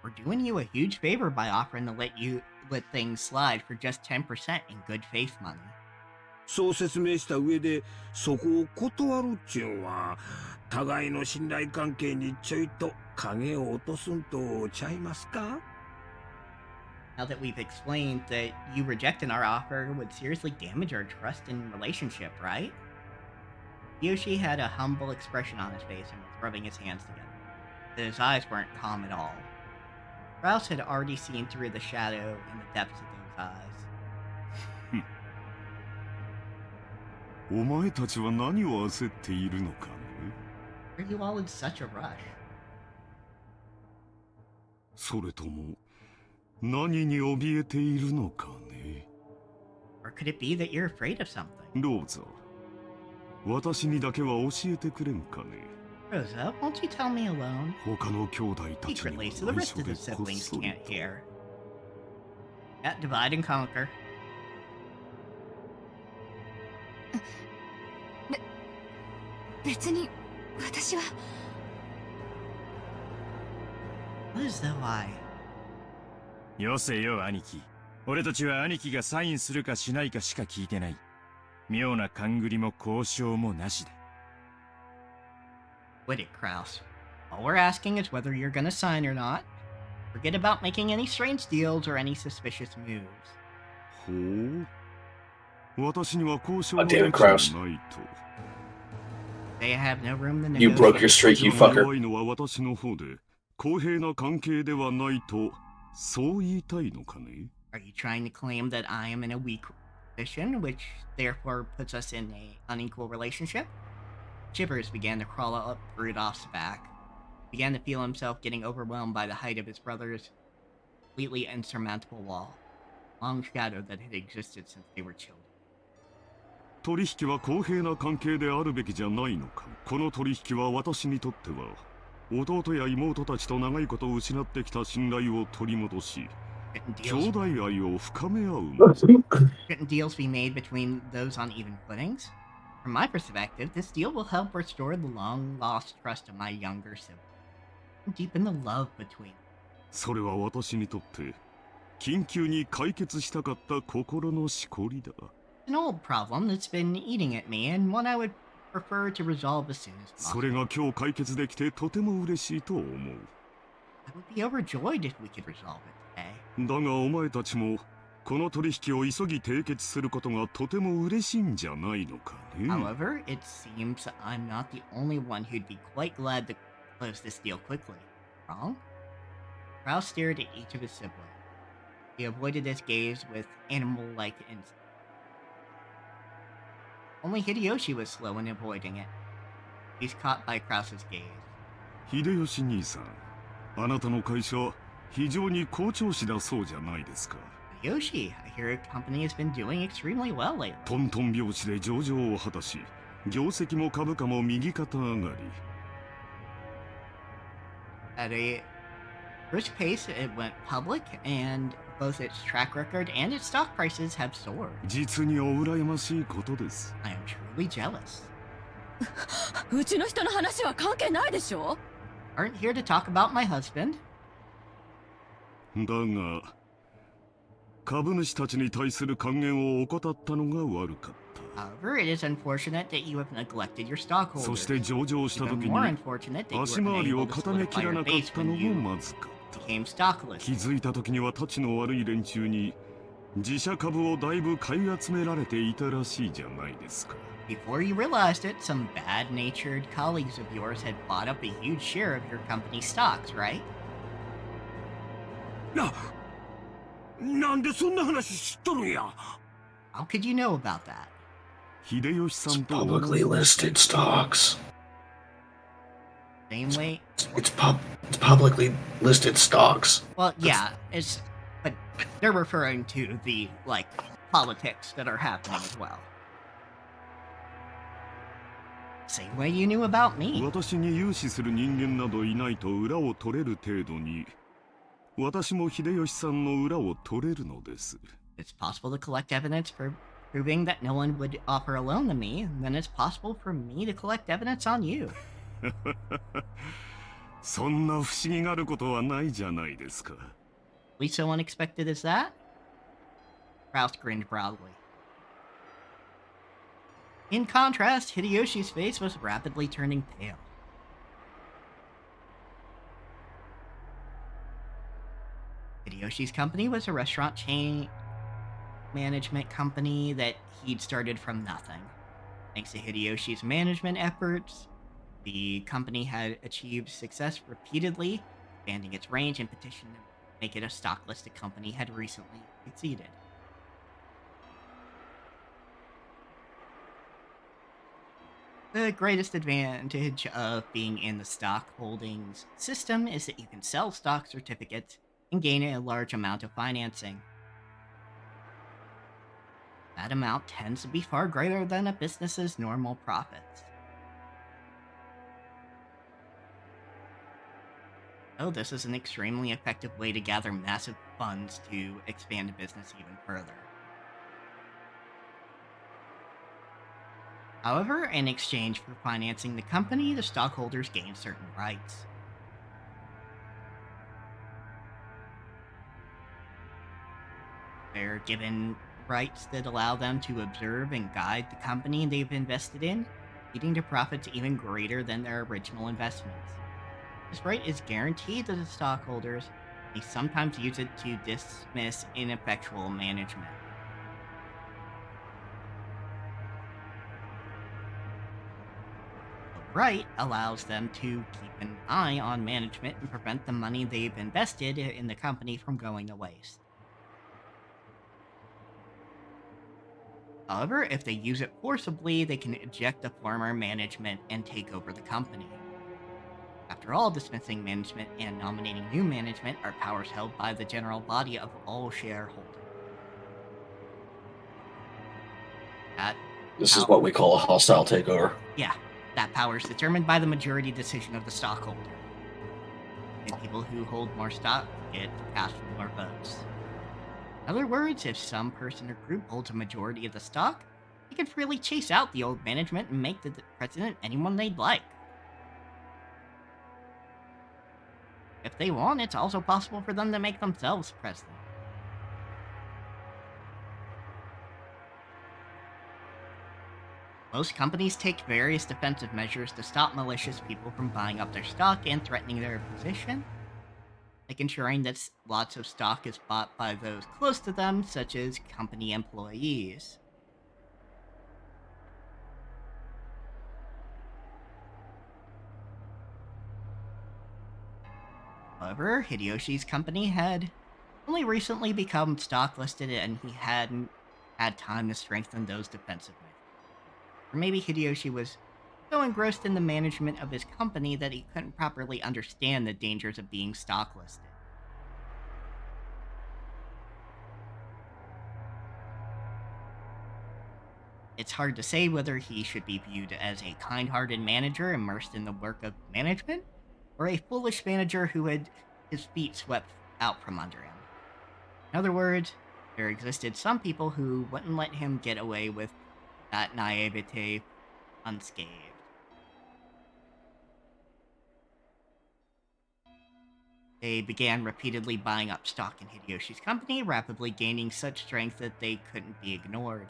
We're doing you a huge favor by offering to let things slide for just 10% in good faith money. そう説明した上でそこを断るっちゅうんは互いの信頼関係にちょいと影を落とすんとちゃいますか？ Now that we've explained that you rejecting our offer would seriously damage our trust and relationship, right? Yoshi had a humble expression on his face and was rubbing his hands together, but his eyes weren't calm at all. Kraus had already seen through the shadow in the depths of those eyes. お前たちは何を焦っているのかね？ Are you all in such a rush? それとも何に怯えているのかね？ Or could it be that you're afraid of something? ローザ、私にだけは教えてくれんかね？ Rosa, won't you tell me alone? 他の兄弟たちに Secretly, は so the 内 rest 緒 of で the こっ siblings そり can't と。 hear. Yeah, divide and conquer. 別に私は As though I... よせよ兄貴。俺たちは兄貴がサインするかしないかしか聞いてない。妙な勘繰りも交渉もなしだ。Quit it, Kraus. All we're asking is whether you're gonna sign or not. Forget about making any strange deals or any suspicious moves. ほう。私には交渉の damn 余地 Kraus. がないと。 They have no room to You broke your negotiate. streak, you fucker. 弱いのは私の方で公平な関係ではないとそう言いたいのかね？ Are you trying to claim that I am in a weak position, which therefore puts us in an unequal relationship? Shivers began to crawl up Rudolph's back. He began to feel himself getting overwhelmed by the height of his brother's completely insurmountable wall, a long shadow that had existed since they were children. 取引は公平な関係であるべきじゃないのか？この取引は私にとっては弟や妹たちと長いことを失ってきた信頼を取り戻し、兄弟愛を深め合うの。 Shouldn't deals be made between those on even footings? From my perspective, this deal will help restore the long-lost trust of my younger sibling, and deepen the love between them. それは私にとって緊急に解決したかった心のしこりだ。 An old problem that's been eating at me, and one I would prefer to resolve as soon as それ possible. が今日解決できてとても嬉しいと思う。 I would be overjoyed if we could resolve it today. だがお前たちもこの取引を急ぎ締結することがとても嬉しいんじゃないのかね。 However, it seems I'm not the only one who'd be quite glad to close this deal quickly. Wrong? Kraus stared at each of his siblings. He avoided his gaze with animal-like instinct. Only Hideyoshi was slow in avoiding it. He's caught by Kraus's gaze. 秀吉兄さん、あなたの会社非常に好調子だそうじゃないですか。 Hideyoshi, I hear your company has been doing extremely well lately. トントン拍子で上場を果たし、業績も株価も右肩上がり。 At a brisk pace, it went public, and both its track record and its stock prices have soared. 実にお羨ましいことです。 I am truly jealous. うちの人の話は関係ないでしょ？ Aren't here to talk about my husband. だが、株主たちに対する還元を怠ったのが悪かった。 However, it is unfortunate that you have neglected your stockholders. そして上場した時 Even に more unfortunate that you 足 were 回りを unable to 固めき solidify ら your なかっ base たの when you もまずかった。 became stockless. 気づいた時にはたちの悪い連中に自社株をだいぶ買い集められていたらしいじゃないですか。 Before you realized it, some bad-natured colleagues of yours had bought up a huge share of your company's stocks, right? なんでそんな話知っとるんや？ How could you know about that? It's publicly listed stocks. Same way. It's publicly listed stocks. Well, yeah, but they're referring to the politics that are happening as well. Same way you knew about me. 私に融資する人間などいないと裏を取れる程度に、私も秀吉さんの裏を取れるのです。It's possible to collect evidence for proving that no one would offer a loan to me, and then it's possible for me to collect evidence on you. そんな不思議があることはないじゃないですか。At least so unexpected as that? Rouse grinned proudly. In contrast, Hideyoshi's face was rapidly turning pale. Hideyoshi's company was a restaurant chain management company that he'd started from nothing. Thanks to Hideyoshi's management efforts, the company had achieved success repeatedly, expanding its range and petition to make it a stock-listed company had recently succeeded. The greatest advantage of being in the stock holdings system is that you can sell stock certificates and gain a large amount of financing. That amount tends to be far greater than a business's normal profits. So this is an extremely effective way to gather massive funds to expand a business even further. However, in exchange for financing the company, the stockholders gain certain rights. They're given rights that allow them to observe and guide the company they've invested in, leading to profits even greater than their original investments. This right is guaranteed to the stockholders. They sometimes use it to dismiss ineffectual management. The right allows them to keep an eye on management and prevent the money they've invested in the company from going to waste. However, if they use it forcibly, they can eject the former management and take over the company. After all, dismissing management and nominating new management are powers held by the general body of all shareholders. This is what we call a hostile takeover. Yeah, that power is determined by the majority decision of the stockholder. And people who hold more stock get to cast more votes. In other words, if some person or group holds a majority of the stock, they can freely chase out the old management and make the president anyone they'd like. If they want, it's also possible for them to make themselves president. Most companies take various defensive measures to stop malicious people from buying up their stock and threatening their position, like ensuring that lots of stock is bought by those close to them, such as company employees. However, Hideyoshi's company had only recently become stock listed and he hadn't had time to strengthen those defensive measures. Or maybe Hideyoshi was so engrossed in the management of his company that he couldn't properly understand the dangers of being stock listed. It's hard to say whether he should be viewed as a kind-hearted manager immersed in the work of management, or a foolish manager who had his feet swept out from under him. In other words, there existed some people who wouldn't let him get away with that naivete unscathed. They began repeatedly buying up stock in Hideyoshi's company, rapidly gaining such strength that they couldn't be ignored.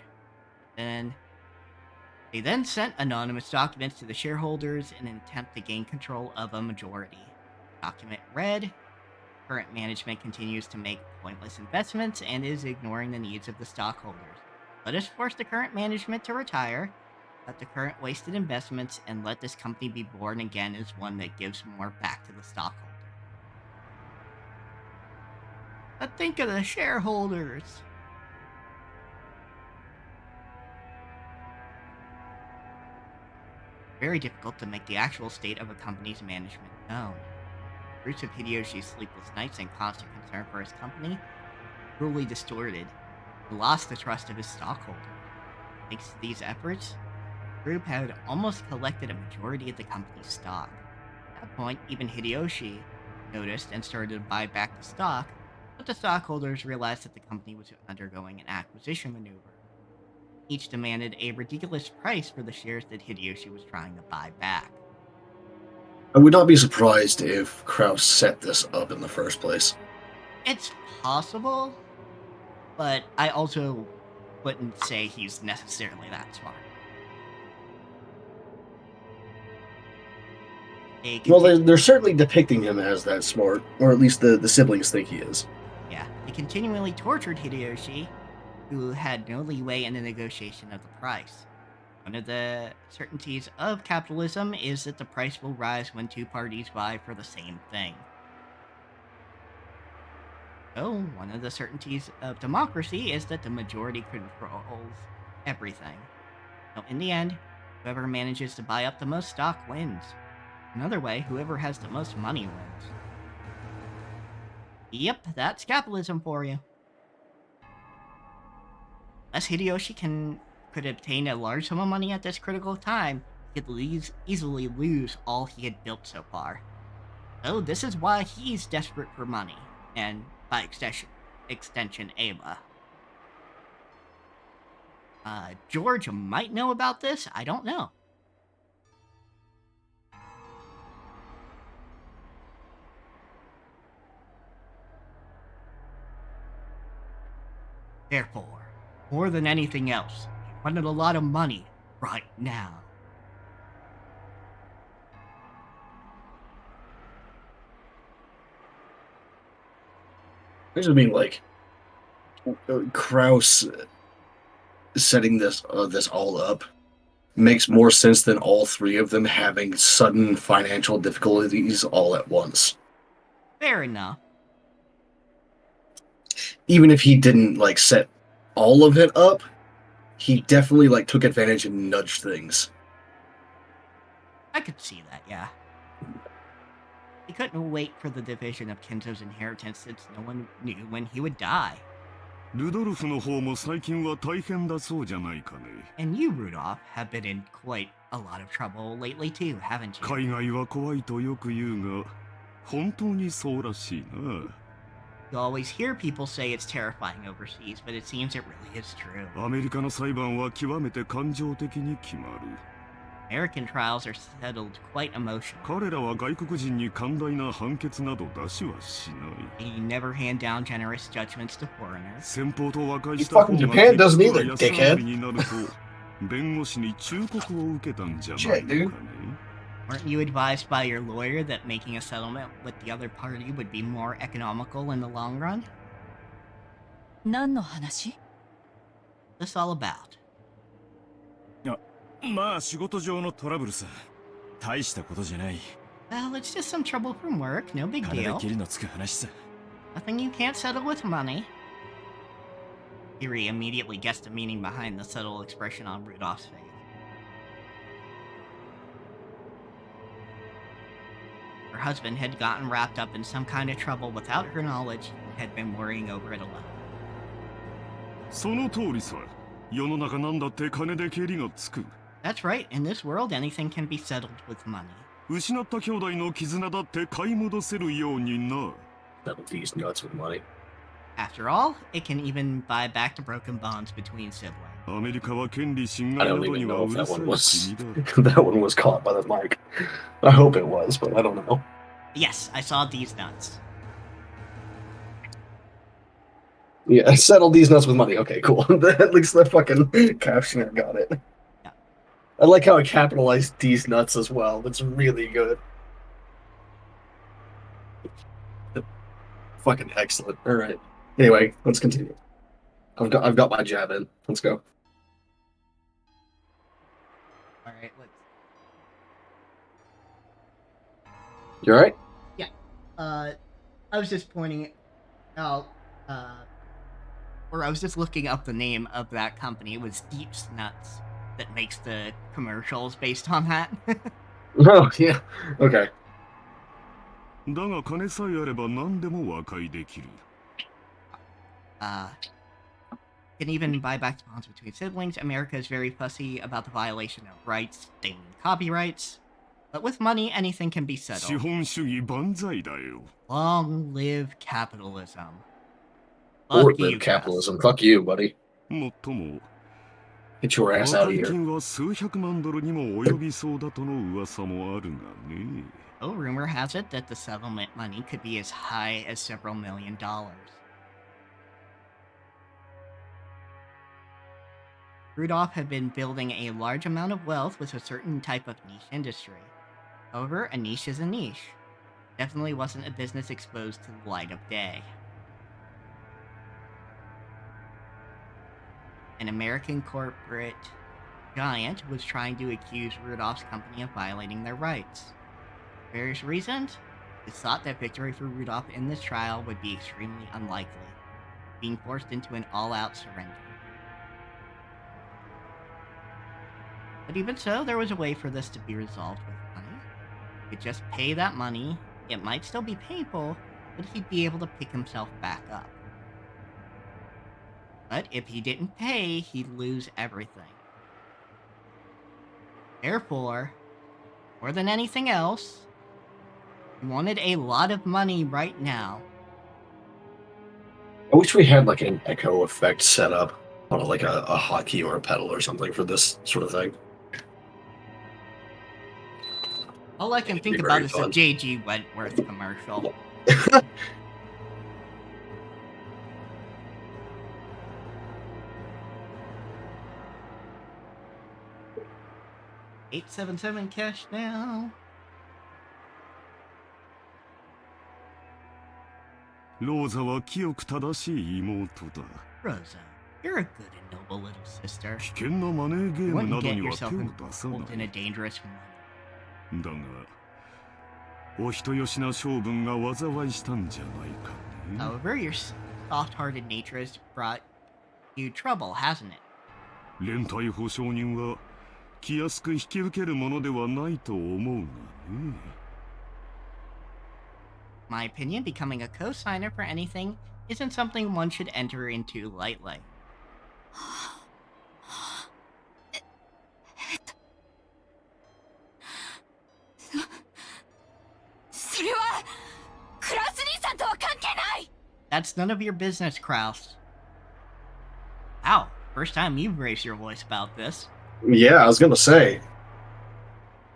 They then sent anonymous documents to the shareholders in an attempt to gain control of a majority. Document read, current management continues to make pointless investments and is ignoring the needs of the stockholders. Let us force the current management to retire, cut the current wasted investments, and let this company be born again as one that gives more back to the stockholder. But think of the shareholders. very difficult to make the actual state of a company's management known. The roots of Hideyoshi's sleepless nights and constant concern for his company cruelly distorted. He lost the trust of his stockholders. Thanks to these efforts, the group had almost collected a majority of the company's stock. At that point, even Hideyoshi noticed and started to buy back the stock, but the stockholders realized that the company was undergoing an acquisition maneuver. Each demanded a ridiculous price for the shares that Hideyoshi was trying to buy back. I would not be surprised if Kraus set this up in the first place. It's possible, but I also wouldn't say he's necessarily that smart. Well, they're certainly depicting him as that smart, or at least the siblings think he is. Yeah, they continually tortured Hideyoshi, who had no leeway in the negotiation of the price. One of the certainties of capitalism is that the price will rise when two parties vie for the same thing. So, one of the certainties of democracy is that the majority controls everything. So, in the end, whoever manages to buy up the most stock wins. Another way, whoever has the most money wins. Yep, that's capitalism for you. Unless Hideyoshi could obtain a large sum of money at this critical time, he could easily lose all he had built so far. So this is why he's desperate for money, and by extension Ava. George might know about this, I don't know. Therefore, more than anything else, he wanted a lot of money right now. I just mean, like, Kraus setting this all up makes more sense than all three of them having sudden financial difficulties all at once. Fair enough. Even if he didn't, like, set all of it up, he definitely, like, took advantage and nudged things. I could see that, yeah. He couldn't wait for the division of Kenzo's inheritance since no one knew when he would die. ルドルフの方も最近は大変だそうじゃないかね。And you, Rudolph, have been in quite a lot of trouble lately too, haven't you? 海外は怖いとよく言うが、本当にそうらしいな。You always hear people say it's terrifying overseas, but it seems it really is true. アメリカの裁判は極めて感情的に決まる。American trials are settled quite emotional. 彼らは外国人に寛大な判決など出しはしない。They never hand down generous judgments to foreigners. 先方と和解した方が結構な安上がりになると、弁護士に忠告を受けたんじゃないのかね。Weren't you advised by your lawyer that making a settlement with the other party would be more economical in the long run? 何の話? What's this all about? まあ仕事上のトラブルさ。大したことじゃない。Well, it's just some trouble from work, no big 金 deal. で切りのつく話さ。Nothing you can't settle with money. Iri immediately guessed the meaning behind the subtle expression on Rudolph's face. Her husband had gotten wrapped up in some kind of trouble without her knowledge and had been worrying over it alone. その通りさ。世の中なんだって金で蹴りがつく。That's right. In this world, anything can be settled with money. 失った兄弟の絆だって買い戻せるようにな。Settle these nuts with money. After all, it can even buy back the broken bonds between siblings. アメリカは権利侵 I 害な don't ど even には know う if る that さい one was 国だ。 that one was caught by the mic. I hope it was, but I don't know. Yes, I saw these nuts. Yeah, settle these nuts with money. Okay, cool. At least the fucking captioner got it. Yeah. I like how I capitalized these nuts as well. That's really good. Fucking excellent. All right. Anyway, let's continue. I've got my jab in. Let's go. All right, let's. You all right? Yeah. I was just pointing out. Or I was just looking up the name of that company. It was Deep's Nuts. that makes the commercials based on that. Oh, yeah. Okay. だが金さえあれば何でも和解できる。Can even buy back bonds between siblings. America is very fussy about the violation of rights, they mean copyrights. But with money, anything can be 資 settled. 本主義万歳だよ。 Long live capitalism. Or Fuck you, live capitalism. Fuck you, buddy. もっとも、 Get your 和 ass out of 解 here. 金は数百万ドルにも及びそうだとの噂もあるがね。Oh, rumor has it that the settlement money could be as high as several $million. Rudolph had been building a large amount of wealth with a certain type of niche industry. However, a niche is a niche. Definitely wasn't a business exposed to the light of day. An American corporate giant was trying to accuse Rudolph's company of violating their rights. For various reasons, it's thought that victory for Rudolph in this trial would be extremely unlikely, being forced into an all-out surrender. But even so, there was a way for this to be resolved with money. He could just pay that money. It might still be painful, but he'd be able to pick himself back up. But if he didn't pay, he'd lose everything. Therefore, more than anything else, he wanted a lot of money right now. I wish we had like an echo effect set up on like a hotkey or a pedal or something for this sort of thing. All I can think Be about very is fun. the J.G. Wentworth commercial. $877 cash now. ローザは清く正しい妹だ。 Rosa, you're a good and noble little sister. 危険なマネーゲー You ムな wouldn't ど get には手 yourself を出さな involved in a い。 dangerous one. だが、お人よしな性分が災いしたんじゃないかね。 However, your soft-hearted nature has brought you trouble, hasn't it? 連帯保証人は気安く引き受けるものではないと思うがね。 My opinion, becoming a co-signer for anything isn't something one should enter into lightly. それはクラウス兄さんとは関係ない。 That's none of your business, Kraus. Wow, first time you've raised your voice about this. Yeah, I was gonna say.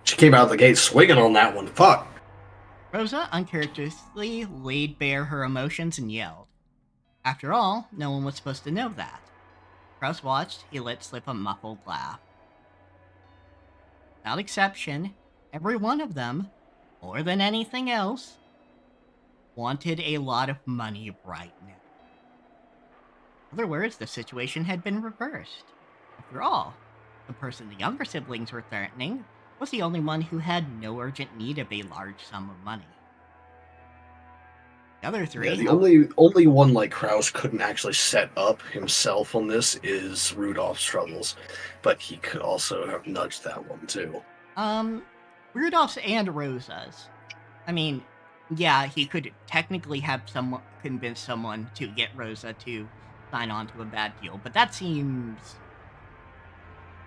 She came out of the gate swinging on that one. Fuck. Rosa uncharacteristically laid bare her emotions and yelled. After all, no one was supposed to know that. Kraus watched, he let slip a muffled laugh. Without exception, every one of them, more than anything else, wanted a lot of money right now. In other words, the situation had been reversed. After all, the person the younger siblings were threatening was the only one who had no urgent need of a large sum of money. The other three... Yeah, the only one like Kraus couldn't actually set up himself on this is Rudolph's troubles, but he could also have nudged that one too. Rudolph's and Rosa's. I mean, yeah, he could technically have convince someone to get Rosa to sign on to a bad deal, but that seems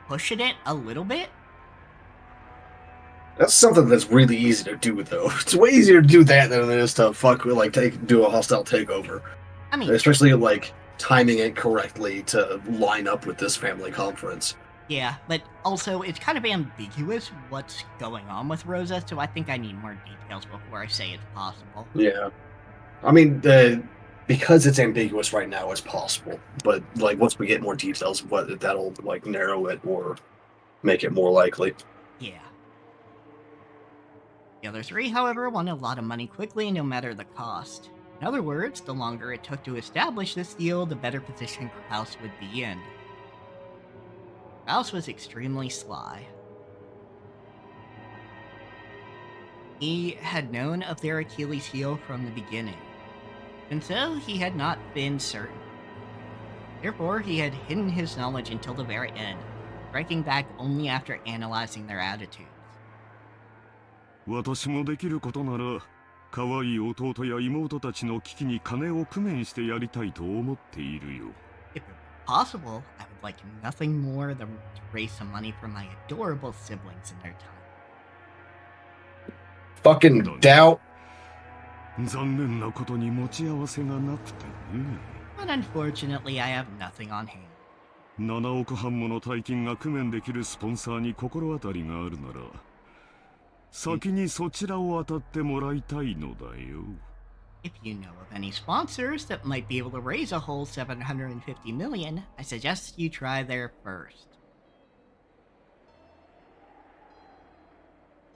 pushing it a little bit. That's something that's really easy to do, though. It's way easier to do that than it is to do a hostile takeover. I mean, especially like timing it correctly to line up with this family conference. Yeah, but also it's kind of ambiguous what's going on with Rosa, so I think I need more details before I say it's possible. Yeah, I mean, because it's ambiguous right now, it's possible. But like once we get more details, that'll like narrow it or make it more likely. Yeah. The other three, however, wanted a lot of money quickly, no matter the cost. In other words, the longer it took to establish this deal, the better position Kraus would be in. Kraus was extremely sly. He had known of their Achilles heel from the beginning, and so he had not been certain. Therefore, he had hidden his knowledge until the very end, striking back only after analyzing their attitudes. 私もできることなら、可愛い弟や妹たちの危機に金を工面してやりたいと思っているよ。If it were possible, I would like nothing more than to raise some money for my adorable siblings in their time. Fucking doubt. 残念なことに持ち合わせがなくてね。But unfortunately, I have nothing on hand. 7億半もの大金が工面できるスポンサーに心当たりがあるなら、先にそちらを当たってもらいたいのだよ。If you know of any sponsors that might be able to raise a whole 750 million, I suggest you try there first.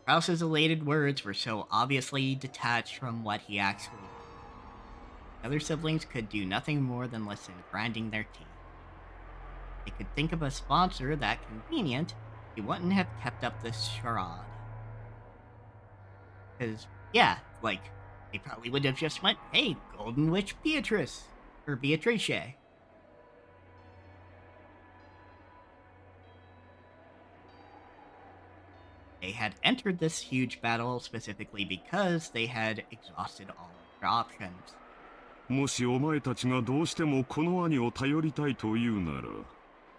Krause's elated words were so obviously detached from what he actually did. The other siblings could do nothing more than listen, grinding their teeth. They could think of a sponsor that convenient, he wouldn't have kept up this charade. Because, yeah, like, they probably would have just went, hey, Golden Witch Beatrice, or Beatrice. They had entered this huge battle specifically because they had exhausted all of their options. もしお前たちがどうしてもこの兄を頼りたいというなら、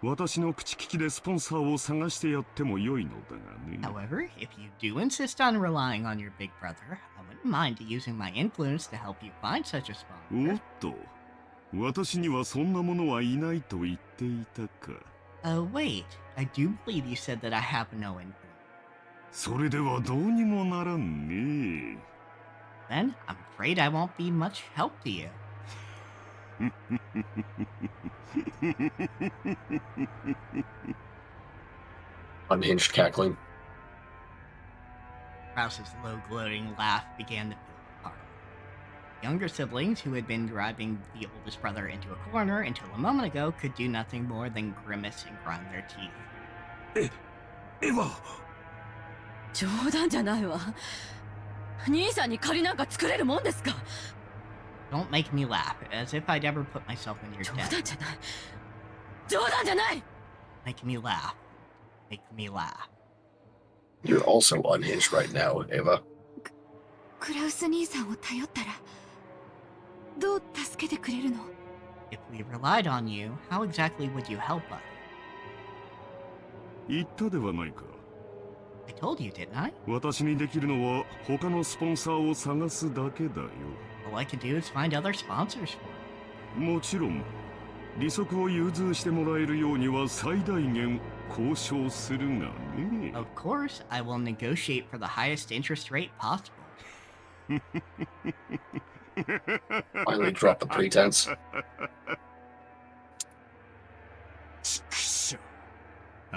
私の口利きでスポンサーを探してやっても良いのだがね。However, if you do insist on relying on your big brother, I wouldn't mind using my influence to help you find such a sponsor. おっと、私にはそんなものはいないと言っていたか。Wait, I do believe you said that I have no influence. それではどうにもならんね。Then, I'm afraid I won't be much help to you. Unhinged cackling. Krause's low gloating laugh began to fill the parlor. Younger siblings who had been driving the oldest brother into a corner until a moment ago could do nothing more than grimace and grind their teeth. Eva! 冗談じゃないわ。兄さんに借りなんか作れるもんですか。 Don't make me laugh, as if I'd ever put myself in your 冗 debt. 談じゃない。冗談じゃない。 Make me laugh. Make me laugh. You're also unhinged right now, Eva. クラウス兄さんを頼ったらどう助けてくれるの？ If we relied on you, how exactly would you help us? 言ったではないか。I told you, didn't I? 私にできるのは他のスポンサーを探すだけだよ。All I can do is find other sponsors for it. もちろん、利息を融通してもらえるようには最大限交渉するがね。Of course, I will negotiate for the highest interest rate possible. Finally drop the pretense. ちくしょう。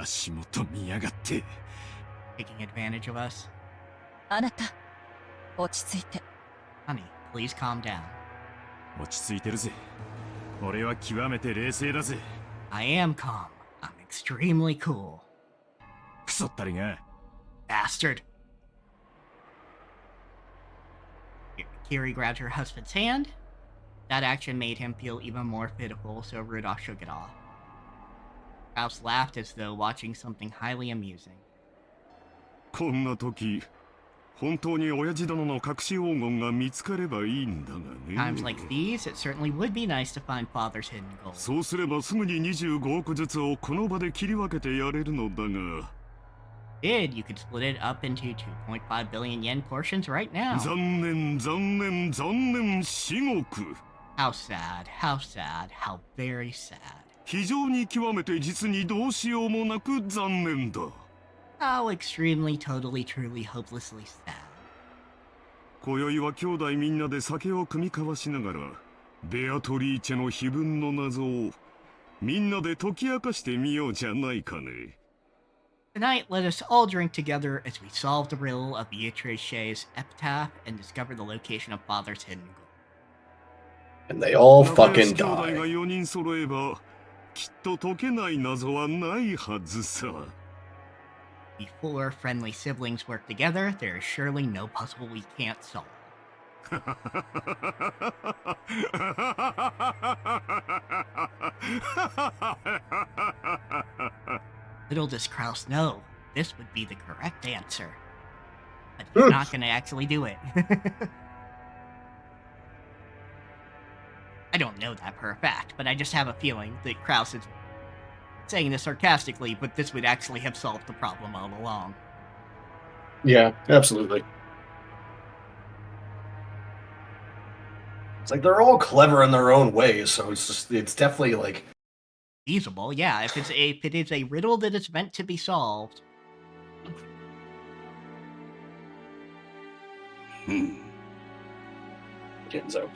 足元見やがって。Taking advantage of us. あなた、落ち着いて。Honey, please calm down. 落ち着いてるぜ。俺は極めて冷静だぜ。I am calm. I'm extremely cool. クソったりが。Bastard. Kiri grabbed her husband's hand. That action made him feel even more pitiful, so Rudolph shook it off. Krause laughed as though watching something highly amusing. こんな時、本当に親父殿の隠し黄金が見つかればいいんだがね。Times like these, it certainly would be nice to find Father's hidden gold. そうすればすぐに25億ずつをこの場で切り分けてやれるのだが。Did you could split it up into 2.5 billion yen portions right now. 残念、残念、残念、至極。How sad, how sad, how very sad. 非常に極めて実にどうしようもなく残念だ。How extremely, totally, truly, hopelessly sad. 今宵は兄弟みんなで酒を酌み交わしながら、ベアトリーチェの碑文の謎をみんなで解き明かしてみようじゃないかね。Tonight, let us all drink together as we solve the riddle of Beatrice's epitaph and discover the location of Father's hidden gold. And they all fucking 兄弟が die. 4人揃えば、きっと解けない謎はないはずさ。Before friendly siblings work together, there is surely no puzzle we can't solve. Little does Kraus know, this would be the correct answer. But he's not going to actually do it. I don't know that for a fact, but I just have a feeling that Kraus is saying this sarcastically, but this would actually have solved the problem all along. Yeah, absolutely. It's like they're all clever in their own ways, so it's definitely like feasible. Yeah, if it is a riddle that is meant to be solved. Genzo.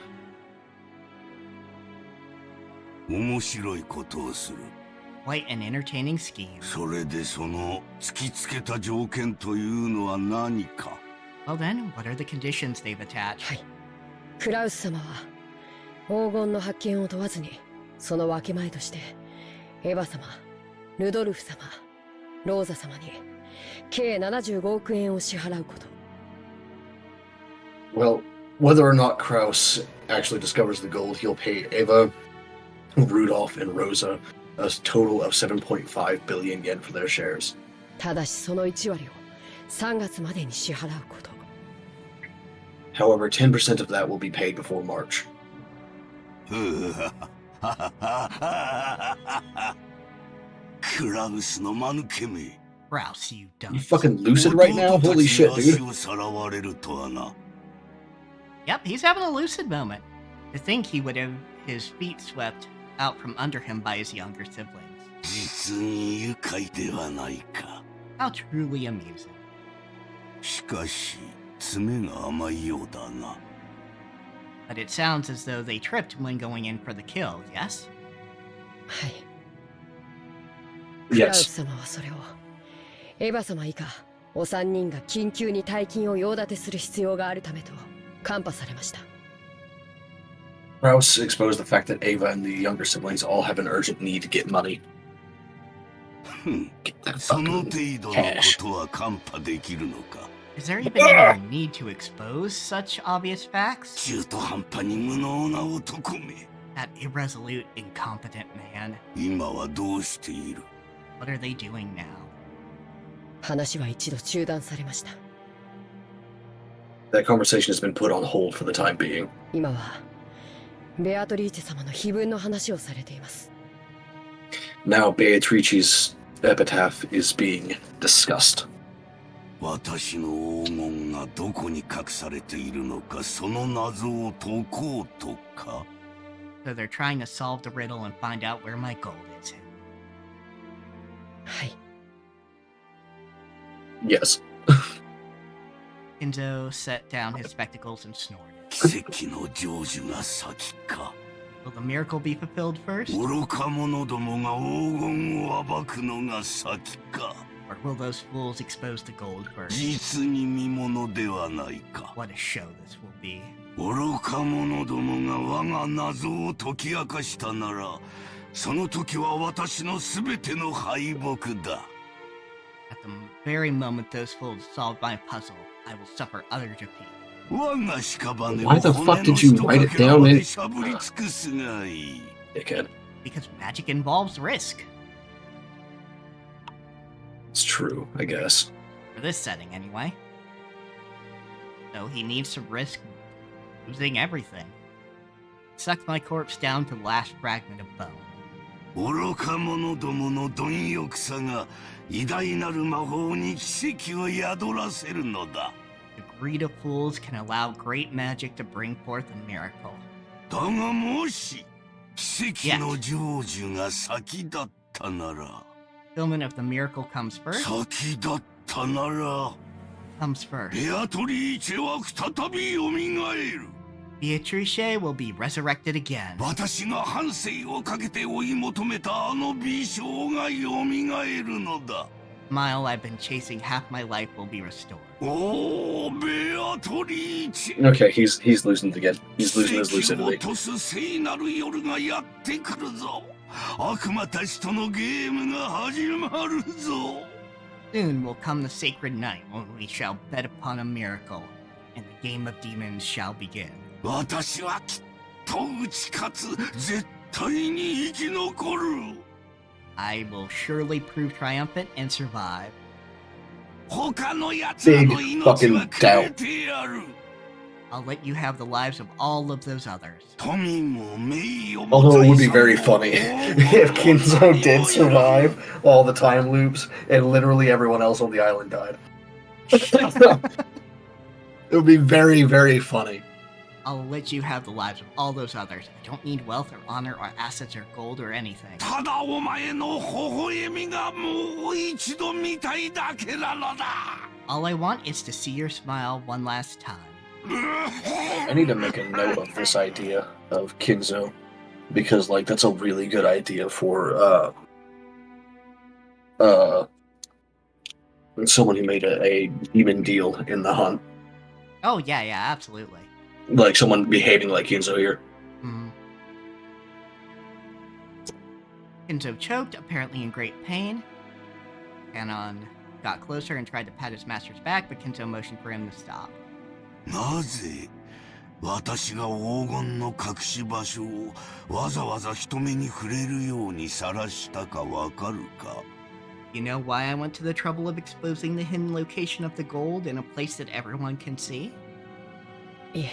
面白いことをする。 Quite an entertaining scheme. それでその突きつけた条件というのは何か。 Well then, what are the conditions they've attached? はい。クラウス様は黄金の発見を問わずにその分け前としてエヴァ様、ルドルフ様、ローザ様に計75億円を支払うこと。 Well, whether or not Kraus actually discovers the gold, he'll pay Eva, Rudolph, and Rosa a total of 7.5 billion yen for their shares. ただしその1割を3月までに支払うこと。 However, 10% of that will be paid before March. Krausの間抜けめ。 Kraus, you dumb. You fucking lucid right now? Holy shit, dude. Yep, he's having a lucid moment. To think he would have his feet swept out from under him by his younger siblings. How truly amusing. しかし、爪が甘いようだな。 But it sounds as though they tripped when going in for the kill, yes? はい。 Yes. クラウス様はそれをエヴァ様以下お三人が緊急に大金を用立てする必要があるためとカンパされました。 Kraus exposed the fact that Ava and the younger siblings all have an urgent need to get money. Get that fucking cash. Is there even any need to expose such obvious facts? 中途半端に無能な男め。 That irresolute, incompetent man. 今はどうしている？ What are they doing now? 話は一度中断されました。 That conversation has been put on hold for the time being. 今はベアトリーチェ様の碑文の話をされています。 Now Beatrice's epitaph is being discussed. 私の黄金がどこに隠されているのか、その謎を解こうとか。 So they're trying to solve the riddle and find out where my gold is. はい。 Yes. Kenzo set down his spectacles and snorted. 奇跡の成就が先か。 Will the miracle be fulfilled first? 愚か者どもが黄金を暴くのが先か。 Or will those fools expose the gold first? 実に見ものではないか。 What a show this will be. 愚か者どもが我が謎を解き明かしたなら、その時は私のすべての敗北だ。 At the very moment those fools solve my puzzle, I will suffer utter defeat. Why the fuck did you write it down in? Dickhead. Because magic involves risk. It's true, I guess. For this setting, anyway. So he needs to risk losing everything. Suck my corpse down to the last fragment of bone. 愚か者どもの貪欲さが偉大なる魔法に奇跡を宿らせるのだ。 The greed of fools can allow great magic to bring forth a miracle. だがもし奇跡の成就が先だったなら、 Fulfillment of the miracle comes first. 先だったなら、 Comes first. ベアトリーチェは再び蘇る。 Beatrice will be resurrected again. 私が半生をかけて追い求めたあの美少が蘇るのだ。 Smile I've been chasing half my life will be restored. Oh, Beatrice! Okay, he's losing it again. He's losing his lucidity. 奇跡を落とす聖なる夜がやってくるぞ。悪魔たちとのゲームが始まるぞ。 Soon will come the sacred night when we shall bet upon a miracle, and the game of demons shall begin. 私はきっと打ち勝つ。絶対に生き残る。I will surely prove triumphant and survive. Big fucking doubt. I'll let you have the lives of all of those others. Although it would be very funny if Kinzo did survive all the time loops and literally everyone else on the island died. It would be very, very funny. I'll let you have the lives of all those others. I don't need wealth or honor or assets or gold or anything. All I want is to see your smile one last time. I need to make a note of this idea of Kinzo, because like that's a really good idea for someone who made a demon deal in the hunt. Oh yeah, absolutely. Like someone behaving like Kinzo here. Kinzo choked, apparently in great pain. Kanon got closer and tried to pat his master's back, but Kinzo motioned for him to stop. なぜ私が黄金の隠し場所をわざわざ人目に触れるように晒したかわかるか? You know why I went to the trouble of exposing the hidden location of the gold in a place that everyone can see? いえ。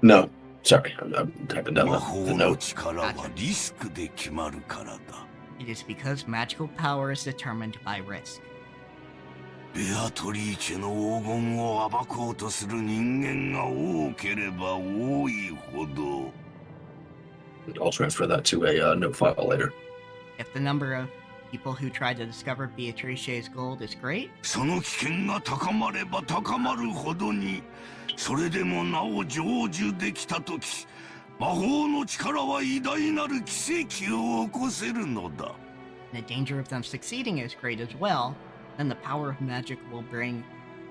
No, sorry, I'm typing down the 魔法の note. 力はリスクで決まるからだ。It is because magical power is determined by risk. ベアトリーチェの黄金を暴こうとする人間が多ければ多いほど。I'll transfer that to a note file later. If the number of people who try to discover Beatrice's gold is great, その危険が高まれば高まるほどに、それでもなお成就できたとき、魔法の力は偉大なる奇跡を起こせるのだ。 and the danger of them succeeding is great as well, then the power of magic will bring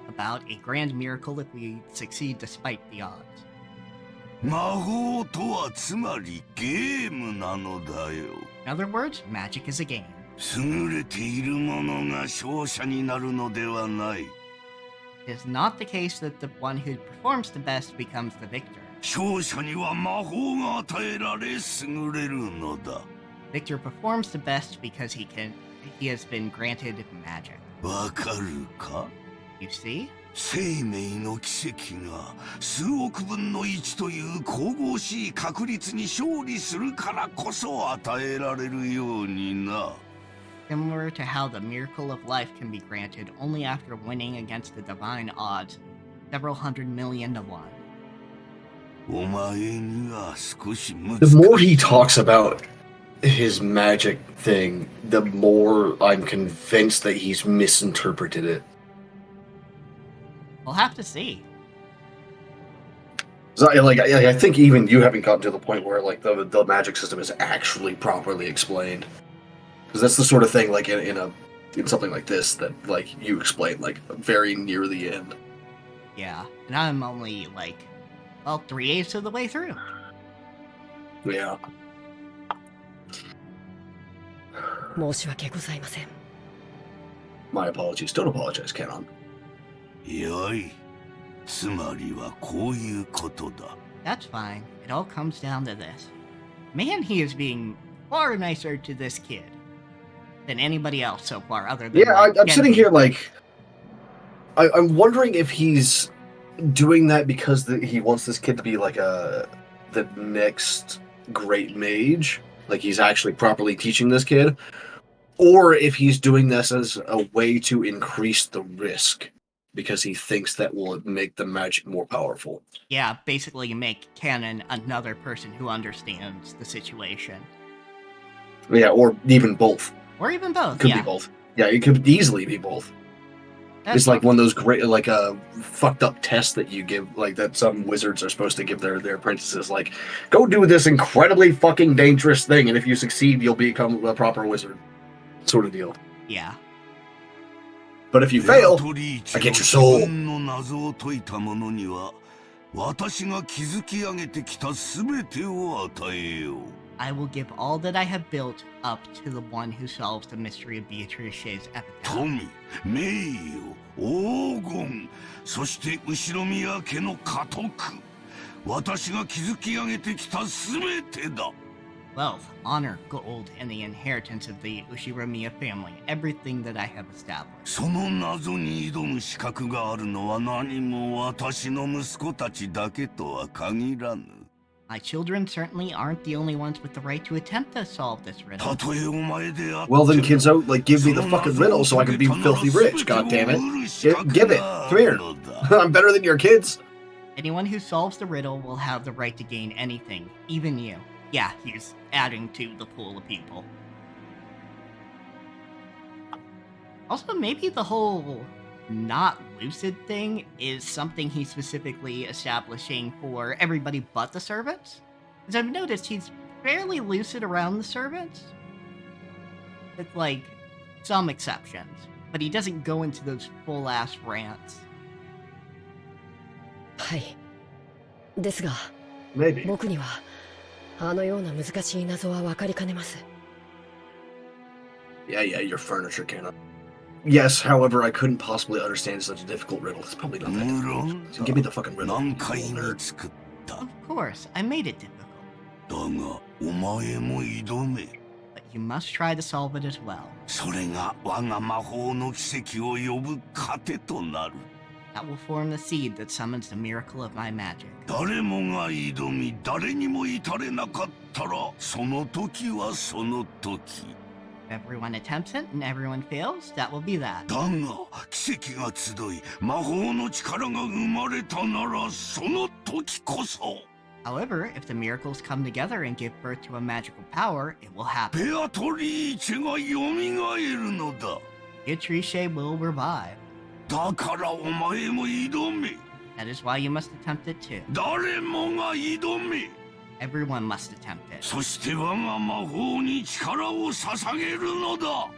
about a grand miracle if we succeed despite the odds. 魔法とはつまりゲームなのだよ。 In other words, magic is a game. 優れている者が勝者になるのではない。 It is not the case that the one who performs the best becomes the victor. 勝者には魔法が与えられ優れるのだ。 Victor performs the best because he has been granted magic. わかるか? You see? 生命の奇跡が数億分の1という神々しい確率に勝利するからこそ与えられるようにな。 Similar to how the miracle of life can be granted only after winning against the divine odds, several hundred million to one. お前には少し難しい。 The more he talks about his magic thing, the more I'm convinced that he's misinterpreted it. We'll have to see. So, I think even you haven't gotten to the point where like the magic system is actually properly explained, because that's the sort of thing like in something like this that like you explain like very near the end. Yeah, and I'm only like, well, 3/8 of the way through. Yeah. 申し訳ございません。 My apologies. Don't apologize, Canon. よい。つまりはこういうことだ。 That's fine. It all comes down to this. Man, he is being far nicer to this kid than anybody else so far, other than Yeah, like, I'm sitting Genji. here like I'm wondering if he's doing that because he wants this kid to be like the next great mage, like he's actually properly teaching this kid, or if he's doing this as a way to increase the risk because he thinks that will make the magic more powerful. Yeah, basically make Canon another person who understands the situation. Yeah, or even both. Or even both, Could yeah. be both. Yeah, it could easily be both. It's like one of those great, like fucked up tests that you give, like that some wizards are supposed to give their apprentices. Like, go do this incredibly fucking dangerous thing, and if you succeed, you'll become a proper wizard. Sort of deal. Yeah. But if you fail, I get your soul. 自分の謎を解いた者には、私が築き上げてきたすべてを与えよう。 I will give all that I have built up to the one who solves the mystery of Beatrice's epitaph. 富、名誉、黄金、そして後宮家の家督。私が築き上げてきた全てだ。 Wealth, honor, gold, and the inheritance of the Ushiramiya family. Everything that I have established. その謎に挑む資格があるのは何も私の息子たちだけとは限らぬ。 My children certainly aren't the only ones with the right to attempt to solve this riddle. たとえお前であって Well then, Kinzo, like, give me the fucking riddle so I can be filthy rich, goddammit. Give it. Come here. I'm better than your kids. Anyone who solves the riddle will have the right to gain anything, even you. Yeah, he's adding to the pool of people. Also, maybe the whole not lucid thing is something he's specifically establishing for everybody but the servants? Because I've noticed he's fairly lucid around the servants. With, like, some exceptions. But he doesn't go into those full-ass rants. はい。ですが、Maybe. 僕にはあのような難しい謎は分かりかねます。Yeah, your furniture cannot. Yes, however, I couldn't possibly understand such a difficult riddle. It's probably not that difficult. So give me the fucking riddle. Of course, I made it difficult. だがお前も挑め。 But you must try to solve it as well. それが我が魔法の奇跡を呼ぶ糧となる。 That will form the seed that summons the miracle of my magic. 誰もが挑み、誰にも至れなかったら、その時はその時。 If everyone attempts it and everyone fails, that will be that. だが、奇跡が集い、魔法の力が生まれたなら、その時こそ。 However, if the miracles come together and give birth to a magical power, it will happen. ベアトリーチェが蘇るのだ。 Beatrice will revive. だからお前も挑め。 That is why you must attempt it too. 誰もが挑め。 Everyone must attempt it. そして我が魔法に力を捧げるのだ。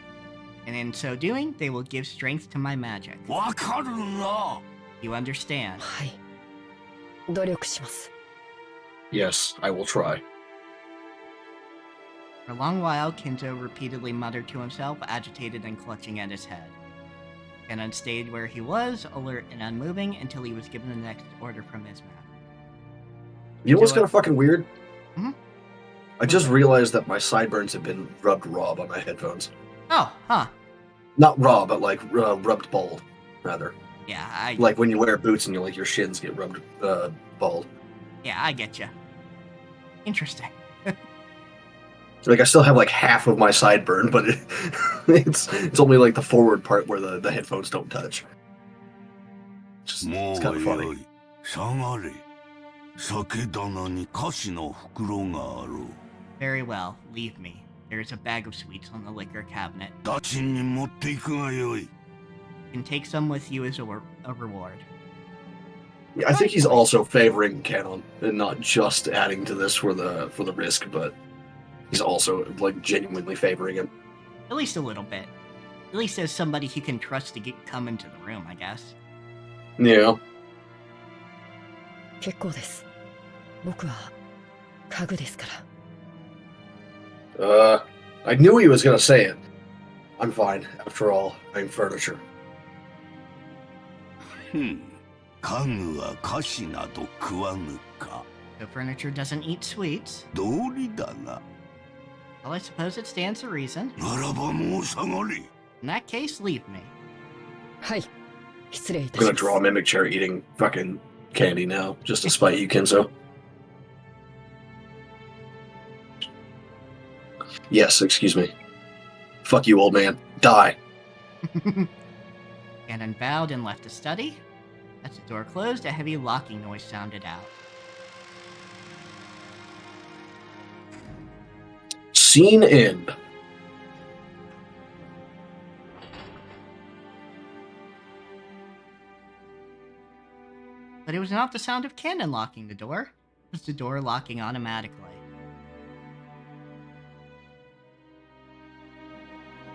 And in so doing, they will give strength to my magic. わかるな。 You understand? はい。努力します。 Yes, I will try. For a long while, Kinzo repeatedly muttered to himself, agitated and clutching at his head. Kennen stayed where he was, alert and unmoving, until he was given the next order from his map. You know what's kind of fucking weird? Hmm? I just realized that my sideburns have been rubbed raw by my headphones. Oh, huh. Not raw, but like rubbed bald, rather. Yeah, Like when you wear boots and your shins get rubbed bald. Yeah, I get you. Interesting. Like I still have like half of my sideburn, but it's only like the forward part where the headphones don't touch. It's kind of funny. 下がれ。酒棚に菓子の袋があろう。 Very well, leave me. There's a bag of sweets on the liquor cabinet. ダチンに持っていくがよい。 You can take some with you as a reward. Yeah, I think he's also favoring Kennen and not just adding to this for the risk, but he's also like genuinely favoring him. At least a little bit. At least as somebody he can trust to come into the room, I guess. Yeah. 結構です。僕は家具ですから。I knew he was gonna say it. I'm fine. After all, I'm furniture. 家具は菓子など食わぬか。 The furniture doesn't eat sweets. 道理だが。 Well, I suppose it stands to reason. ならばもう下がれ。 In that case, leave me. はい。失礼い I'm たし gonna ます。 draw a mimic chair eating fucking candy now, just to spite you, Kinzo. Yes, excuse me. Fuck you, old man. Die. Kennen bowed and left the study. As the door closed, a heavy locking noise sounded out. Scene end. But it was not the sound of Kennen locking the door. It was the door locking automatically.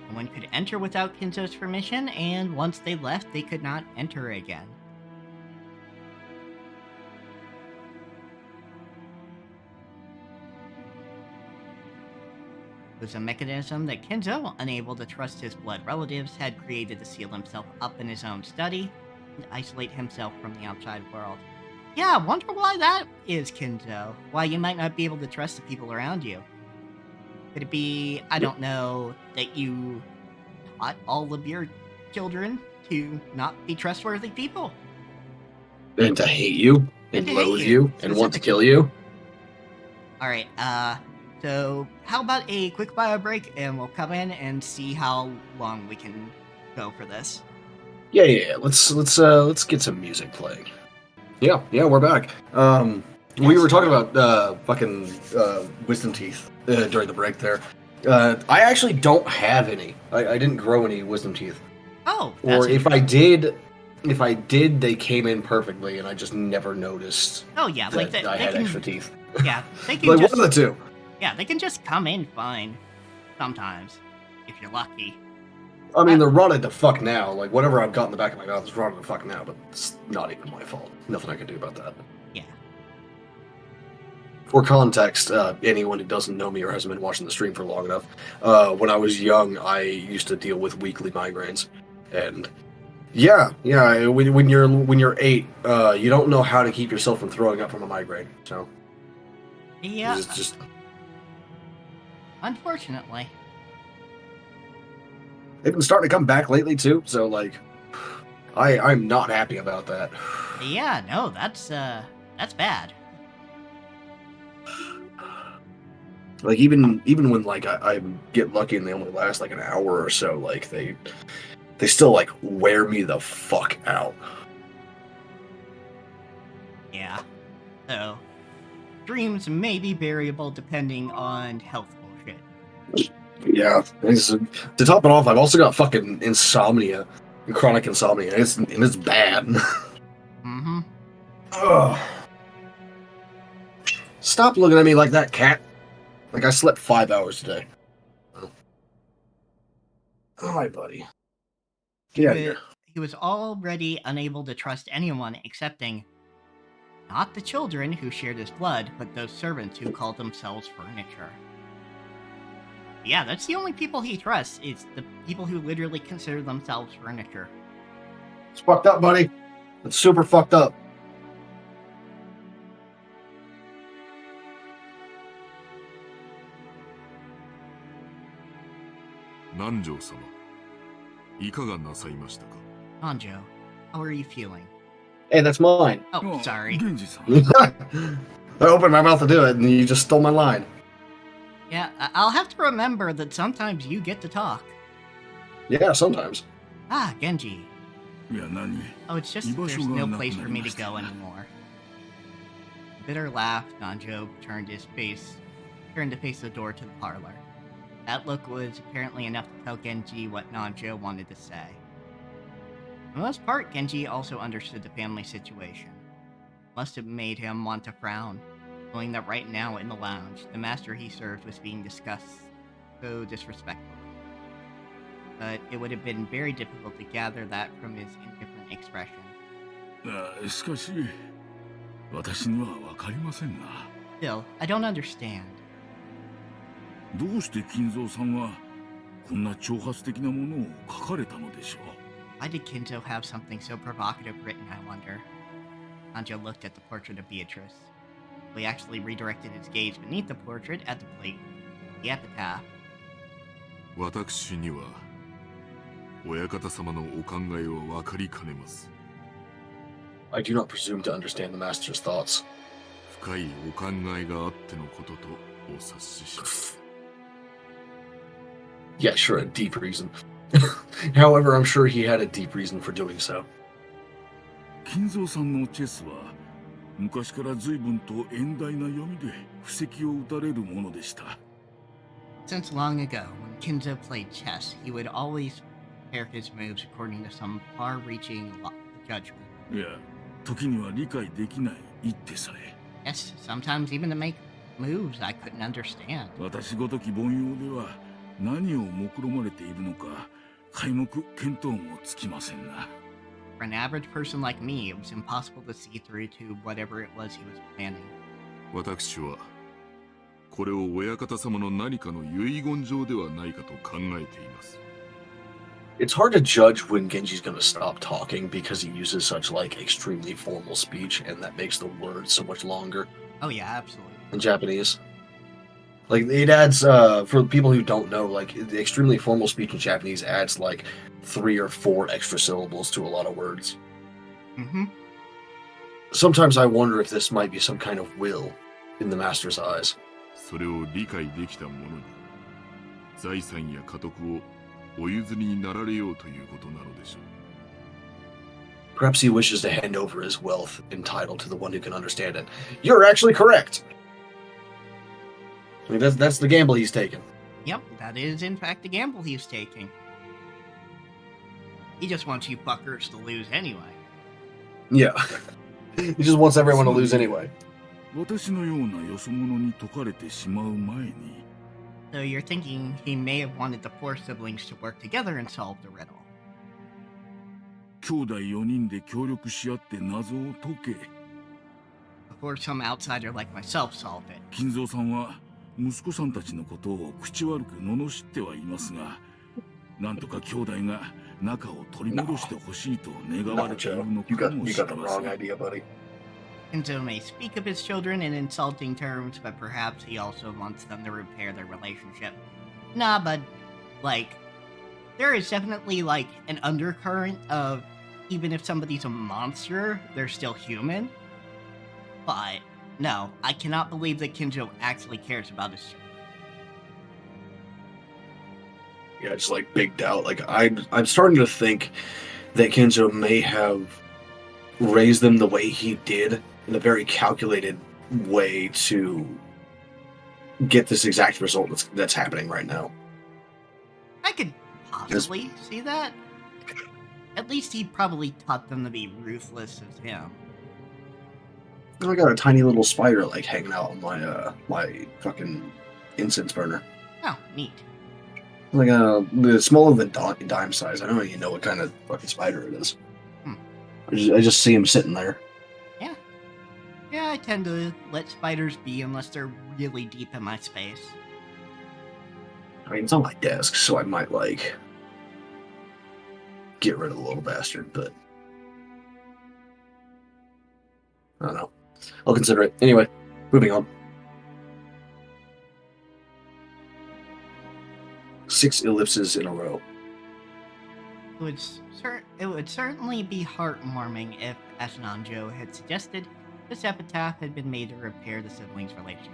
No one could enter without Kinzo's permission, and once they left, they could not enter again. It was a mechanism that Kinzo, unable to trust his blood relatives, had created to seal himself up in his own study and isolate himself from the outside world. Yeah, I wonder why that is, Kinzo. Why you might not be able to trust the people around you. Could it be, I don't know, that you taught all of your children to not be trustworthy people? And to hate you, and to hate loathe you, you, and want to kill you. Alright, so how about a quick bio break and we'll come in and see how long we can go for this. Yeah. Let's get some music playing. Yeah, we're back. We were talking about fucking wisdom teeth during the break there. I actually don't have any. I didn't grow any wisdom teeth. Oh, or if I did, they came in perfectly, and I just never noticed. Oh yeah, like I had extra teeth. Yeah, they can Like just, one of the two. Yeah, they can just come in fine. Sometimes, if you're lucky. I mean, they're rotted to fuck now. Like, whatever I've got in the back of my mouth is rotted to fuck now, but it's not even my fault. Nothing I can do about that. Yeah. For context, anyone who doesn't know me or hasn't been watching the stream for long enough, when I was young, I used to deal with weekly migraines. And yeah, when you're 8, you don't know how to keep yourself from throwing up from a migraine. So yeah, it's just unfortunately. They've been starting to come back lately too, so like, I'm not happy about that. Yeah, no, that's bad. Like even when like I get lucky and they only last like an hour or so, like they still like wear me the fuck out. Yeah. So dreams may be variable depending on health bullshit. Yeah. To top it off, I've also got fucking insomnia, chronic insomnia, and it's bad. Mm-hmm. Ugh. Stop looking at me like that, cat. Like I slept 5 hours today. Oh. Hi, buddy. Get out of here. He was already unable to trust anyone excepting not the children who shared his blood, but those servants who called themselves furniture. Yeah, that's the only people he trusts, is the people who literally consider themselves furniture. It's fucked up, buddy. It's super fucked up. Nanjo-sama, いかがなさいましたか? Nanjo, how are you feeling? Hey, that's mine. Oh, sorry. I opened my mouth to do it, and you just stole my line. Yeah, I'll have to remember that sometimes you get to talk. Yeah, sometimes. Ah, Genji. Yeah, nani? Oh, it's just there's no place for me to go anymore. Bitter laugh, Nanjo turned to face the door to the parlor. That look was apparently enough to tell Genji what Nanjo wanted to say. For the most part, Genji also understood the family situation. Must have made him want to frown, knowing that right now in the lounge, the master he served was being discussed so disrespectfully. But it would have been very difficult to gather that from his indifferent expression. しかし、私にはわかりませんな。Still, I don't understand. どうして金蔵さんはこんな挑発的なものを書かれたのでしょう。Why did Kinzo have something so provocative written, I wonder? Nanjo looked at the portrait of Beatrice. He actually redirected his gaze beneath the portrait at the plate, the epitaph. 私には親方様のお考えはわかりかねます。I do not presume to understand the master's thoughts. 深いお考えがあってのこととお察しします。Yeah, sure, a deep reason. However, I'm sure he had a deep reason for doing so. 金蔵さんのチェスは昔から随分と遠大な読みで布石を打たれるものでした。Since long ago, when Kinzo played chess, he would always prepare his moves according to some far-reaching judgment. いや、時には理解できない一手さえ。Yes, sometimes even to make moves I couldn't understand. 私ごとき凡庸では何を目論まれているのか皆目見当もつきませんな。For an average person like me, it was impossible to see through to whatever it was he was planning. 私はこれを親方様の何かの遺言状ではないかと考えています。It's hard to judge when Genji's gonna stop talking because he uses such like extremely formal speech, and that makes the words so much longer. Oh yeah, absolutely. In Japanese. Like it adds for people who don't know, like the extremely formal speech in Japanese adds like 3 or 4 extra syllables to a lot of words. Mm-hmm. Sometimes I wonder if this might be some kind of will in the master's eyes. それを理解できた者に財産や家督をお譲りになられようということなのでしょう。 Perhaps he wishes to hand over his wealth and title to the one who can understand it. You're actually correct. I mean, that's the gamble he's taking. Yep, that is in fact the gamble he's taking. He just wants you fuckers to lose anyway. Yeah. He just wants everyone to lose anyway. 私のようなよそ者に解かれてしまう前に So you're thinking he may have wanted the 4 siblings to work together and solve the riddle. 兄弟4人で協力し合って謎を解け Before some outsider like myself solved it. 金蔵さんは息子さんたちのことを口悪く罵ってはいますがなんとか兄弟が仲を取り戻してほしいと願われているのかもしれません。 Kenzo may speak of his children in insulting terms, but perhaps he also wants them to repair their relationship. Nah, but, like, there is definitely, like, an undercurrent of even if somebody's a monster, they're still human. But, no, I cannot believe that Kenzo actually cares about his children. Yeah, it's like big doubt. Like, I'm starting to think that Kenzo may have raised them the way he did in a very calculated way to get this exact result that's happening right now. I could possibly see that. At least he probably taught them to be ruthless as him. I got a tiny little spider like hanging out on my my fucking incense burner. Oh, neat. Like it's smaller than dime size. I don't even know what kind of fucking spider it is. I just see him sitting there. Yeah, I tend to let spiders be unless they're really deep in my space. I mean, it's on my desk, so I might, like, get rid of the little bastard, but I don't know. I'll consider it. Anyway, moving on. 6 ellipses in a row. It would certainly be heartwarming if, as Nanjo had suggested, this epitaph had been made to repair the siblings' relationship.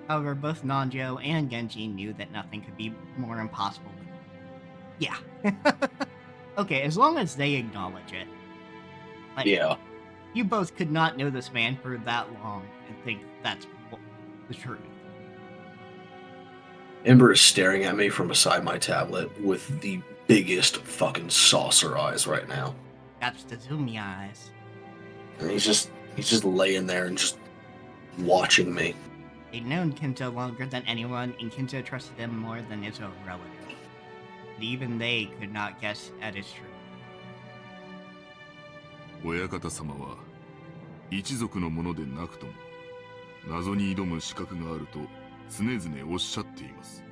However, both Nanjo and Genji knew that nothing could be more impossible. Yeah. Okay, as long as they acknowledge it. Like, yeah. You both could not know this man for that long and think that's the truth. Ember is staring at me from beside my tablet with the biggest fucking saucer eyes right now. That's the zoomy eyes. And he's just laying there and just watching me. They'd known Kinto longer than anyone, and Kinto trusted them more than his own relative. But even they could not guess at his truth. 親方様は一族のものでなくとも謎に挑む資格があると常々おっしゃっています。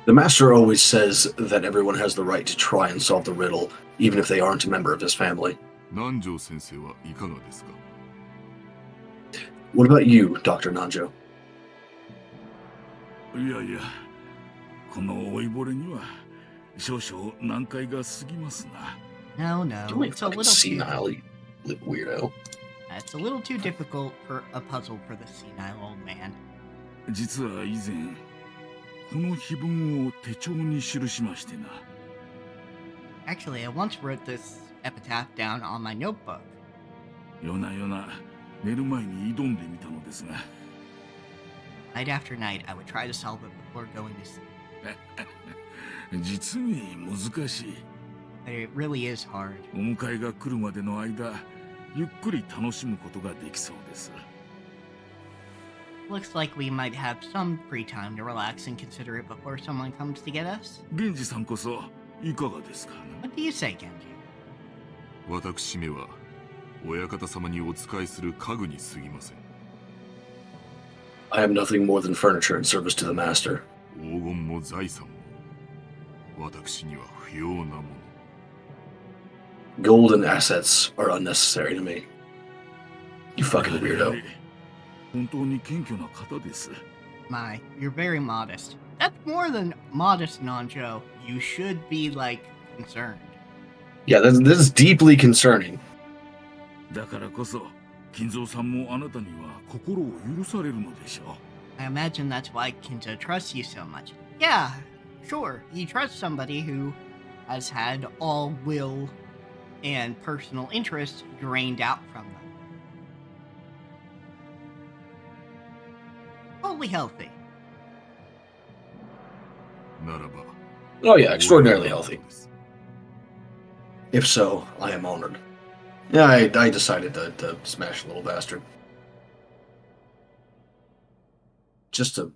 The master always says that everyone has the right to try and solve the riddle, even if they aren't a member of his family. 南條先生はいかがですか? What about you, Dr. Nanjo? いやいや、この老いぼれには少々難解が過ぎますな。 No, it's a little senile, you weirdo. It's a little too difficult for a puzzle for the senile old man. 実は以前、この碑文を手帳に記しましてな。 Actually, I once wrote this epitaph down on my notebook. 夜な夜な寝る前に挑んでみたのですが。 Night after night, I would try to solve it before going to sleep. 実に難しい。 But it really is hard. お迎えが来るまでの間、ゆっくり楽しむことができそうです。 Looks like we might have some free time to relax and consider it before someone comes to get us. 源氏さんこそいかがですか? What do you say, Genji? 私めは親方様にお仕えする家具に過ぎません。 I am nothing more than furniture in service to the master. 黄金も財産も私には不要なもの。 Gold and assets are unnecessary to me. You fucking weirdo. 本当に謙虚な方です。 My, you're very modest. That's more than modest, Nanjo. You should be, like, concerned. Yeah, this is deeply concerning. だからこそ、金蔵さんもあなたには心を許されるのでしょう。 I imagine that's why Kinzo trusts you so much. Yeah, sure. He trusts somebody who has had all will and personal interest drained out from them. Totally healthy. ならば。 Oh yeah, extraordinarily healthy. If so, I am honored. Yeah, I decided to smash the little bastard. Just to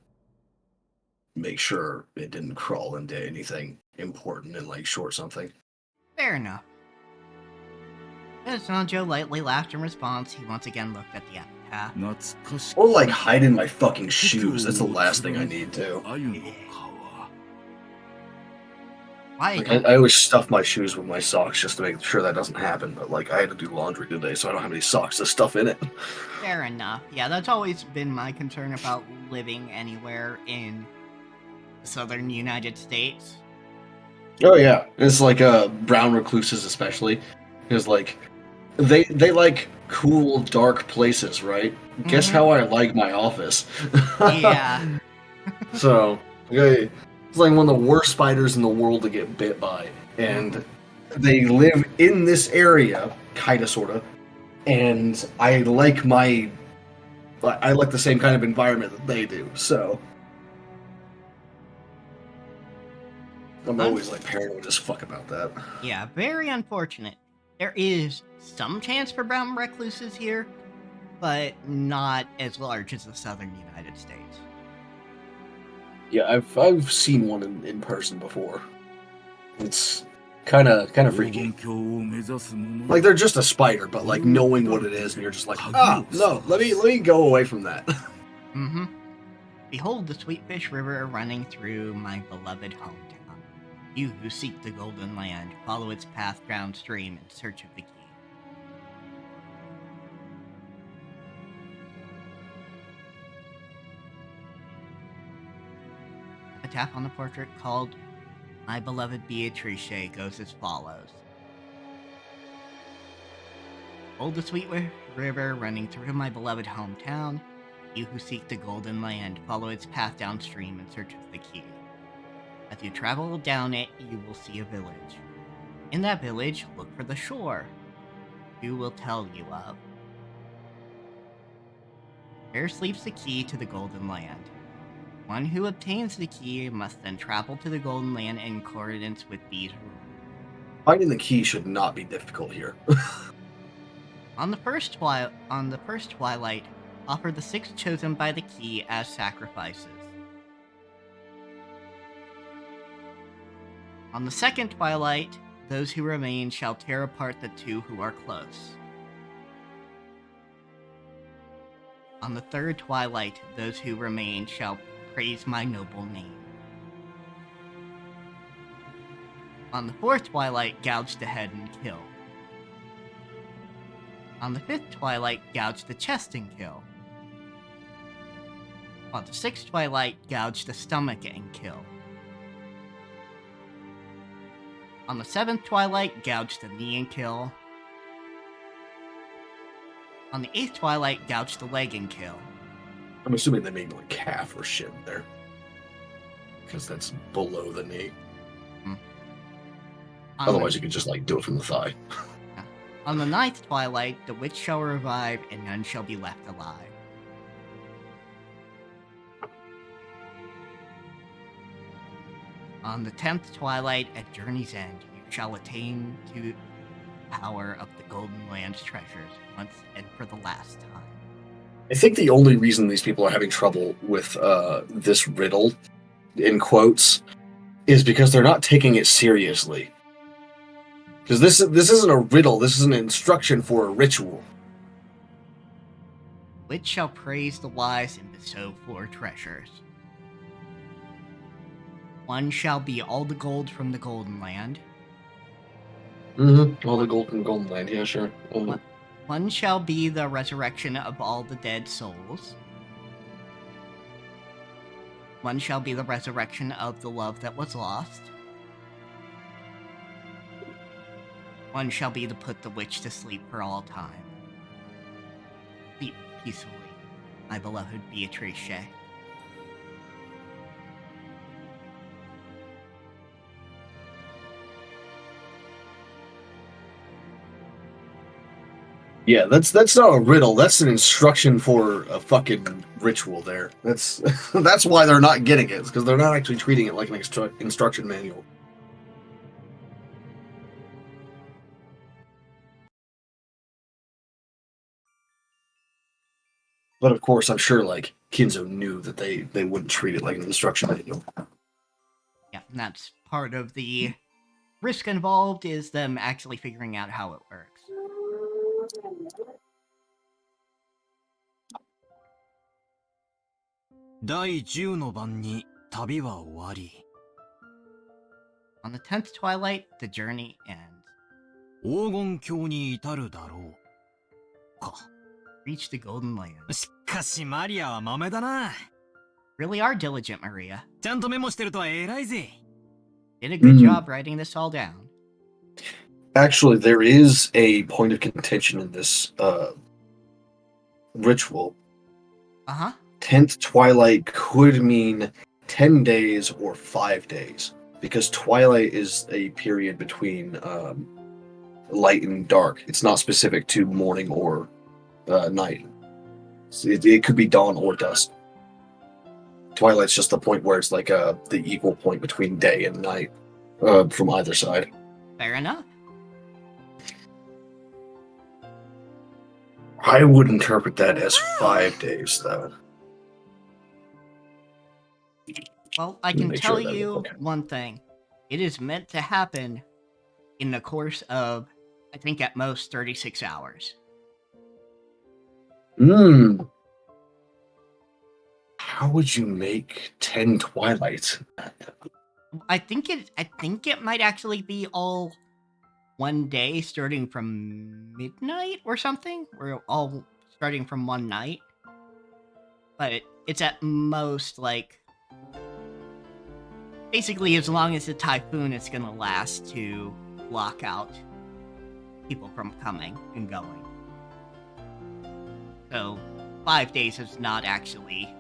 make sure it didn't crawl into anything important and, like, short something. Fair enough. As Sanjo lightly laughed in response, he once again looked at the epitaph. Or, like, hide in my fucking shoes. That's the last thing I need to. Like, I always stuff my shoes with my socks just to make sure that doesn't happen, but, like, I had to do laundry today, so I don't have any socks to stuff in it. Fair enough. Yeah, that's always been my concern about living anywhere in the southern United States. Oh yeah, it's like brown recluses especially, because like they like cool dark places, right? Guess how I like my office. Yeah. So okay, it's like one of the worst spiders in the world to get bit by, and they live in this area, kinda sorta, and I like the same kind of environment that they do, so. I'm always like paranoid as fuck about that. Yeah, very unfortunate. There is some chance for brown recluses here, but not as large as the southern United States. Yeah, I've seen one in person before. It's kind of freaky. Like they're just a spider, but like knowing what it is, and you're just like, no, let me go away from that. Mm-hmm. Behold the Sweetfish River running through my beloved hometown. You who seek the Golden Land, follow its path downstream in search of the key. A tap on the portrait called My Beloved Beatrice goes as follows. Hold the sweet river running through my beloved hometown. You who seek the Golden Land, follow its path downstream in search of the key. As you travel down it, you will see a village. In that village, look for the shore. Who will tell you of? There sleeps the key to the Golden Land. One who obtains the key must then travel to the Golden Land in accordance with these rules. Finding the key should not be difficult here. On the first twilight, offer the 6 chosen by the key as sacrifices. On the second twilight, those who remain shall tear apart the 2 who are close. On the third twilight, those who remain shall praise my noble name. On the fourth twilight, gouge the head and kill. On the fifth twilight, gouge the chest and kill. On the sixth twilight, gouge the stomach and kill. On the seventh twilight, gouge the knee and kill. On the eighth twilight, gouge the leg and kill. I'm assuming they mean like calf or shin there. Because that's below the knee. Otherwise, you could just like do it from the thigh. On the ninth twilight, the witch shall revive, and none shall be left alive. On the 10th twilight, at journey's end, you shall attain to power of the Golden Land's treasures once and for the last time. I think the only reason these people are having trouble with this riddle, in quotes, is because they're not taking it seriously. Because this isn't a riddle, this is an instruction for a ritual. Witch shall praise the wise and bestow 4 treasures. One shall be all the gold from the Golden Land. Mm-hmm. All the gold from Golden Land, yeah, sure. One shall be the resurrection of all the dead souls. One shall be the resurrection of the love that was lost. One shall be to put the witch to sleep for all time. Sleep peacefully, my beloved Beatrice. Yeah, that's not a riddle. That's an instruction for a fucking ritual. There. That's that's why they're not getting it. It's because they're not actually treating it like an instruction manual. But of course, I'm sure like Kinzo knew that they wouldn't treat it like an instruction manual. Yeah, and that's part of the risk involved is them actually figuring out how it works. On the 10th twilight, the journey ends. Reach the Golden Land. Really are diligent, Maria. Did a good job writing this all down. Actually, there is a point of contention in this ritual. 10th twilight could mean 10 days or 5 days, because twilight is a period between light and dark. It's not specific to morning or night. So it could be dawn or dusk. Twilight's just the point where it's like the equal point between day and night from either side. Fair enough. I would interpret that as 5 days, though. Well, I can tell you one thing. It is meant to happen in the course of, I think at most, 36 hours. How would you make 10 twilights? I think it might actually be all one day starting from midnight or something. We're all starting from one night. But it's at most like basically as long as the typhoon is gonna last to block out people from coming and going. So 5 days is not actually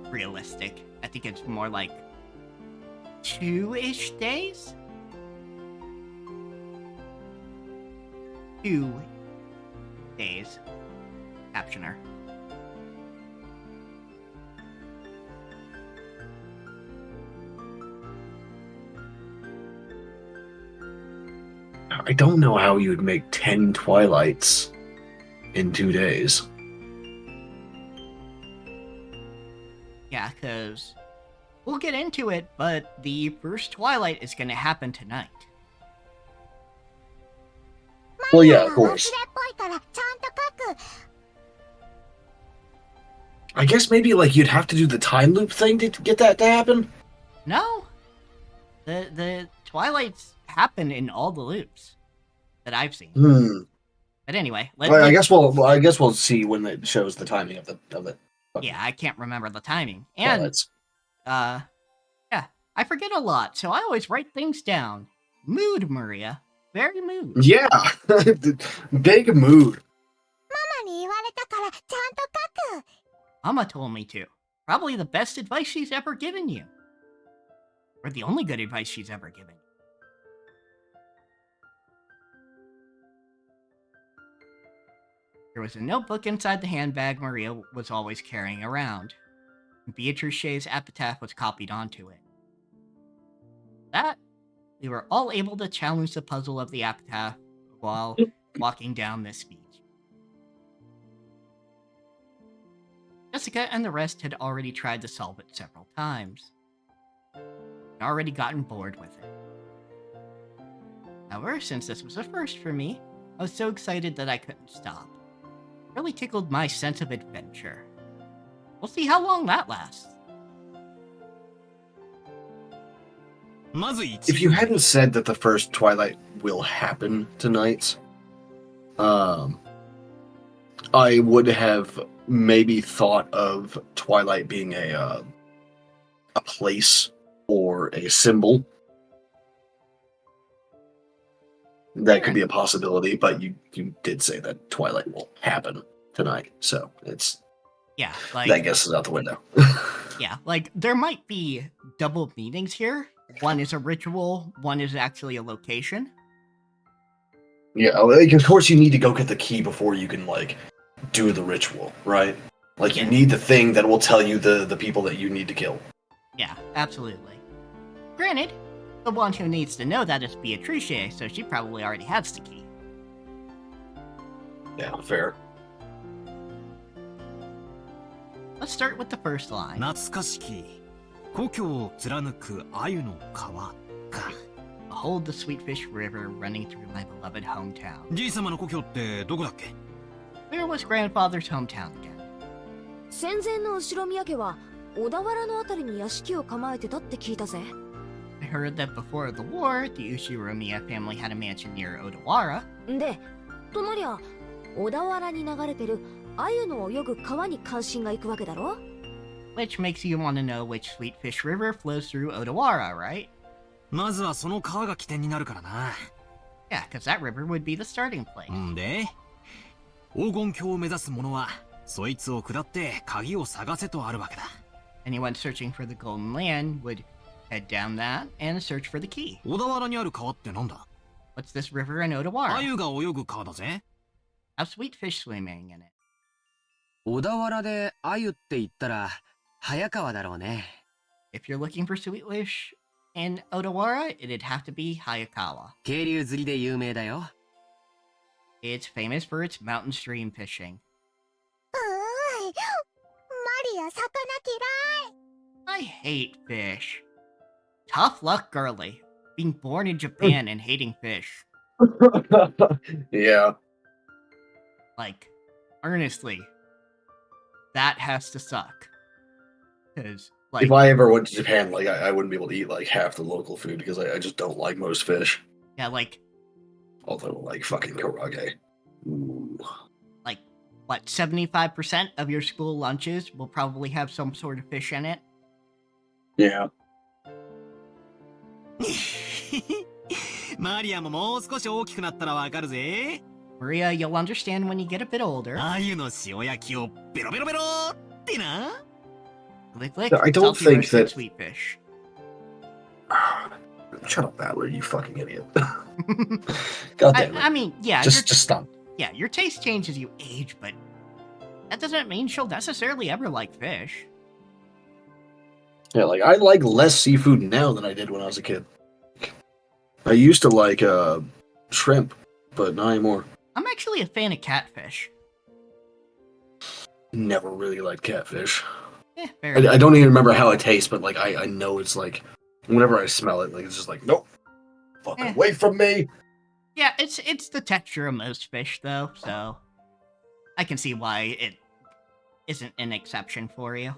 realistic. I think it's more like 2-ish days? 2 days. Captioner. I don't know how you would make 10 twilights in 2 days. Yeah, because we'll get into it, but the first twilight is going to happen tonight. Well, yeah, of course. I guess maybe like you'd have to do the time loop thing to get that to happen? No. The twilights happen in all the loops that I've seen. But anyway, I guess we'll see when it shows the timing of it. Yeah, I can't remember the timing. And yeah, I forget a lot, so I always write things down. Mood, Maria. Very mood. Yeah. Big mood. Mama told me to. Probably the best advice she's ever given you. Or the only good advice she's ever given you. There was a notebook inside the handbag Maria was always carrying around. Beatrice's epitaph was copied onto it. That, we were all able to challenge the puzzle of the epitaph while walking down this beach. Jessica and the rest had already tried to solve it several times. Had already gotten bored with it. However, since this was a first for me, I was so excited that I couldn't stop. It really tickled my sense of adventure. We'll see how long that lasts. If you hadn't said that the first Twilight will happen tonight, I would have maybe thought of Twilight being a place or a symbol. That could be a possibility, but you did say that Twilight will happen tonight, so it's that guess is out the window. Yeah, like there might be double meanings here. One is a ritual, one is actually a location. Yeah, like, of course you need to go get the key before you can like do the ritual, right? Like you need the thing that will tell you the people that you need to kill. Yeah, absolutely. Granted, the one who needs to know that is Beatrice, so she probably already has the key. Yeah, fair. Let's start with the first line. 懐かしき故郷を貫く鮎の川か。 Behold the Sweetfish River running through my beloved hometown. じい様の故郷ってどこだっけ? Where was grandfather's hometown again? 戦前の後宮家は小田原のあたりに屋敷を構えてたって聞いたぜ。I heard that before the war, the Ushiromiya family had a mansion near Odawara. で、となりゃ小田原に流れてる鮎の泳ぐ川に関心がいくわけだろ? Which makes you want to know which Sweetfish River flows through Odawara, right? まずはその川が起点になるからな。Yeah, because that river would be the starting place. んで、黄金鏡を目指す者は、そいつを下って鍵を探せとあるわけだ。Anyone searching for the Golden Land would head down that and search for the key. 小田原にある川ってなんだ? What's this river in Odawara? 鮎が泳ぐ川だぜ。Have sweetfish swimming in it. 小田原で鮎って言ったら早川だろうね。If you're looking for sweetfish in Odawara, it'd have to be Hayakawa. 渓流釣りで有名だよ。It's famous for its mountain stream fishing. マリア魚嫌い。 I hate fish. Tough luck, girly. Being born in Japan and hating fish. Yeah. Like, honestly, that has to suck. Because, like, if I ever went to Japan, like I wouldn't be able to eat like half the local food because I just don't like most fish. Yeah, like, although like fucking karage. Ooh. Like, what, 75% of your school lunches will probably have some sort of fish in it? Yeah. マリアももう少し大きくなったらわかるぜ。Maria, you'll understand when you get a bit older. 鮎の塩焼きをベロベロベロってな。Lick, lick, I don't salty think roasted that- sweetfish. Shut up, Battler, you fucking idiot. God damn it. I mean, yeah. Just stop. Yeah, your taste changes as you age, but that doesn't mean she'll necessarily ever like fish. Yeah, like I like less seafood now than I did when I was a kid. I used to like shrimp, but not anymore. I'm actually a fan of catfish. Never really liked catfish. Fair I don't even remember how it tastes, but like I know it's like whenever I smell it, like it's just like nope, fuck away from me. Yeah, it's the texture of most fish, though, so I can see why it isn't an exception for you.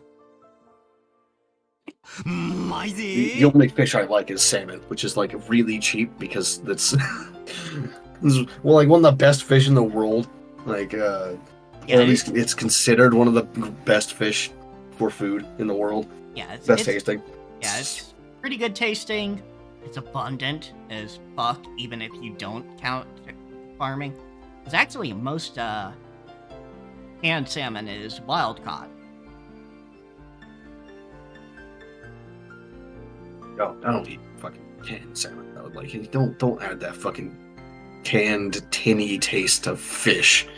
The only fish I like is salmon, which is like really cheap because that's well, like one of the best fish in the world. Like, or at least it's considered one of the best fish for food in the world. Yeah, it's best tasting. Yeah, it's pretty good tasting. It's abundant as fuck, even if you don't count farming. Because actually, most canned salmon is wild caught. No, I don't eat fucking canned salmon. Though. Like, don't add that fucking canned tinny taste to fish.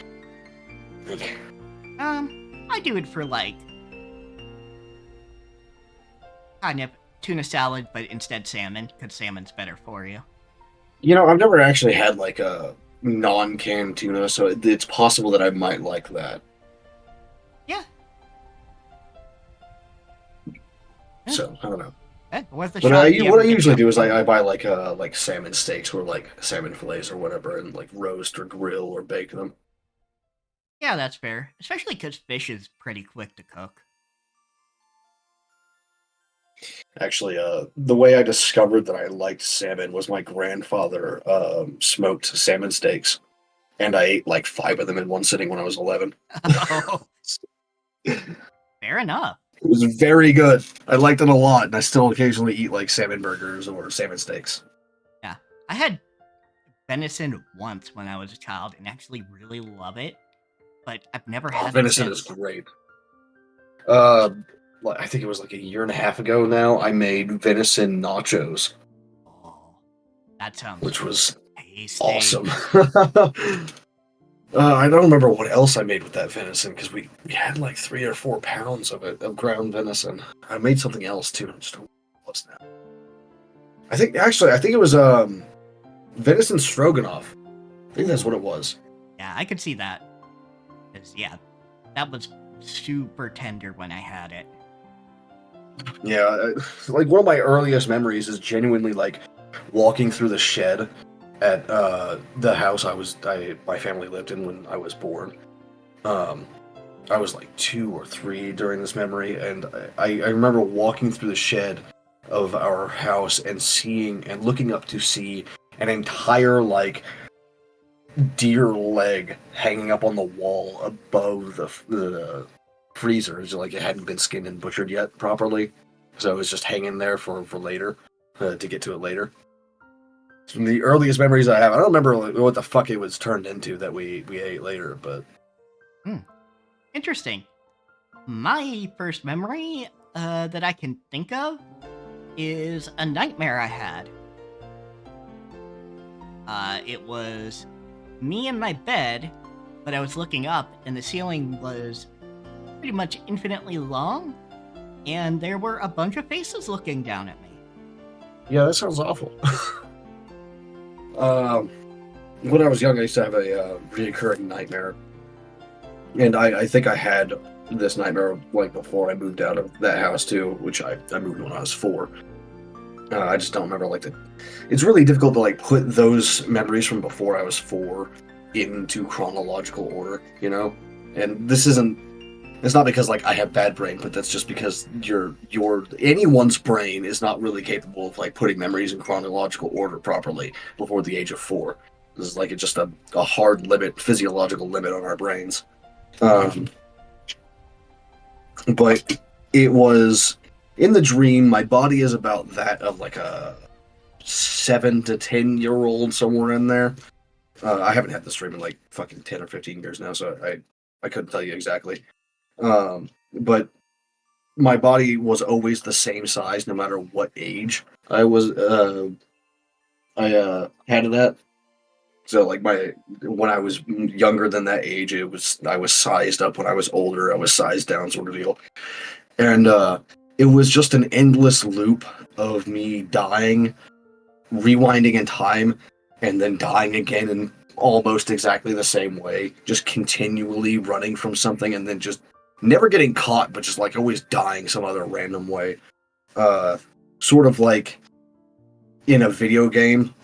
I do it for like kind of tuna salad, but instead salmon, because salmon's better for you. You know, I've never actually had like a non-canned tuna, so it's possible that I might like that. Yeah. So I don't know. Worth a But shot if you what ever I get usually the do is I buy like salmon steaks or like salmon fillets or whatever, and like roast or grill or bake them. Yeah, that's fair. Especially because fish is pretty quick to cook. Actually, the way I discovered that I liked salmon was my grandfather smoked salmon steaks, and I ate like 5 of them in one sitting when I was 11. Oh, fair enough. It was very good. I liked it a lot, and I still occasionally eat like salmon burgers or salmon steaks. Yeah. I had venison once when I was a child and actually really love it, but I've never had it Venison is since. great. I think it was like a year and a half ago now. I made venison nachos, Oh, that sounds which was tasty. awesome. I don't remember what else I made with that venison because we had like 3 or 4 pounds of it of ground venison. I made something else too. I just don't know what it was now. I think it was venison stroganoff. I think that's what it was. Yeah, I could see that. 'Cause, yeah, that was super tender when I had it. Yeah, like one of my earliest memories is genuinely like walking through the shed at the house my family lived in when I was born. I was like 2 or 3 during this memory, and I remember walking through the shed of our house and seeing and looking up to see an entire like deer leg hanging up on the wall above the freezer. It's like it hadn't been skinned and butchered yet properly, so it was just hanging there for later to get to it later. It's from the earliest memories I have. I don't remember what the fuck it was turned into that we ate later, but Interesting. My first memory that I can think of is a nightmare I had. It was me in my bed, but I was looking up and the ceiling was pretty much infinitely long, and there were a bunch of faces looking down at me. yeah, that sounds awful. When I was young, I used to have a reoccurring nightmare, and I think I had this nightmare like before I moved out of that house too, which I moved when I was 4. I just don't remember it's really difficult to like put those memories from before I was 4 into chronological order, you know? And it's not because like I have bad brain, but that's just because anyone's brain is not really capable of like putting memories in chronological order properly before the age of 4. This is like just a hard limit, physiological limit on our brains. But it was in the dream, my body is about that of like a 7 to 10-year-old, somewhere in there. I haven't had this dream in like fucking 10 or 15 years now, so I couldn't tell you exactly. But my body was always the same size no matter what age I had it at. So like when I was younger than that age, I was sized up. When I was older, I was sized down, sort of deal. And it was just an endless loop of me dying, rewinding in time, and then dying again in almost exactly the same way, just continually running from something and then just never getting caught, but just like always dying some other random way. Sort of like in a video game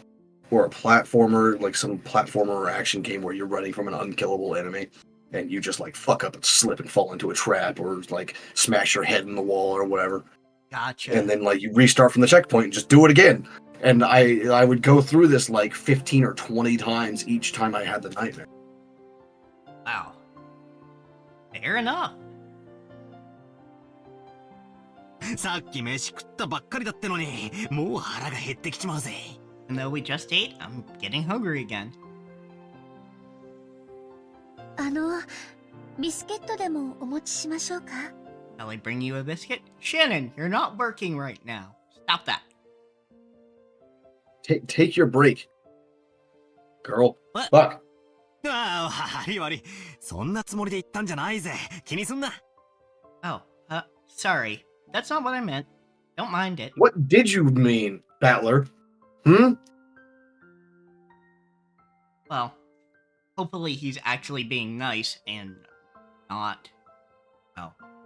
or a platformer, like some platformer or action game where you're running from an unkillable enemy and you just like fuck up and slip and fall into a trap or like smash your head in the wall or whatever. Gotcha. And then like you restart from the checkpoint and just do it again. And I would go through this like 15 or 20 times each time I had the nightmare. Wow. Fair enough. さっき飯食ったばっかりだってのに、もう腹が減ってきちまうぜ。And though we just ate, I'm getting hungry again. ビスケットでもお持ちしましょうか? Shall I bring you a biscuit? Shannon, you're not working right now. Stop that. Take your break, girl. What? Fuck. ああ、悪い悪い。そんなつもりで言ったんじゃないぜ。気にすんな。Oh, sorry. That's not what I meant. Don't mind it. What did you mean, Battler? Well, hopefully he's actually being nice and not,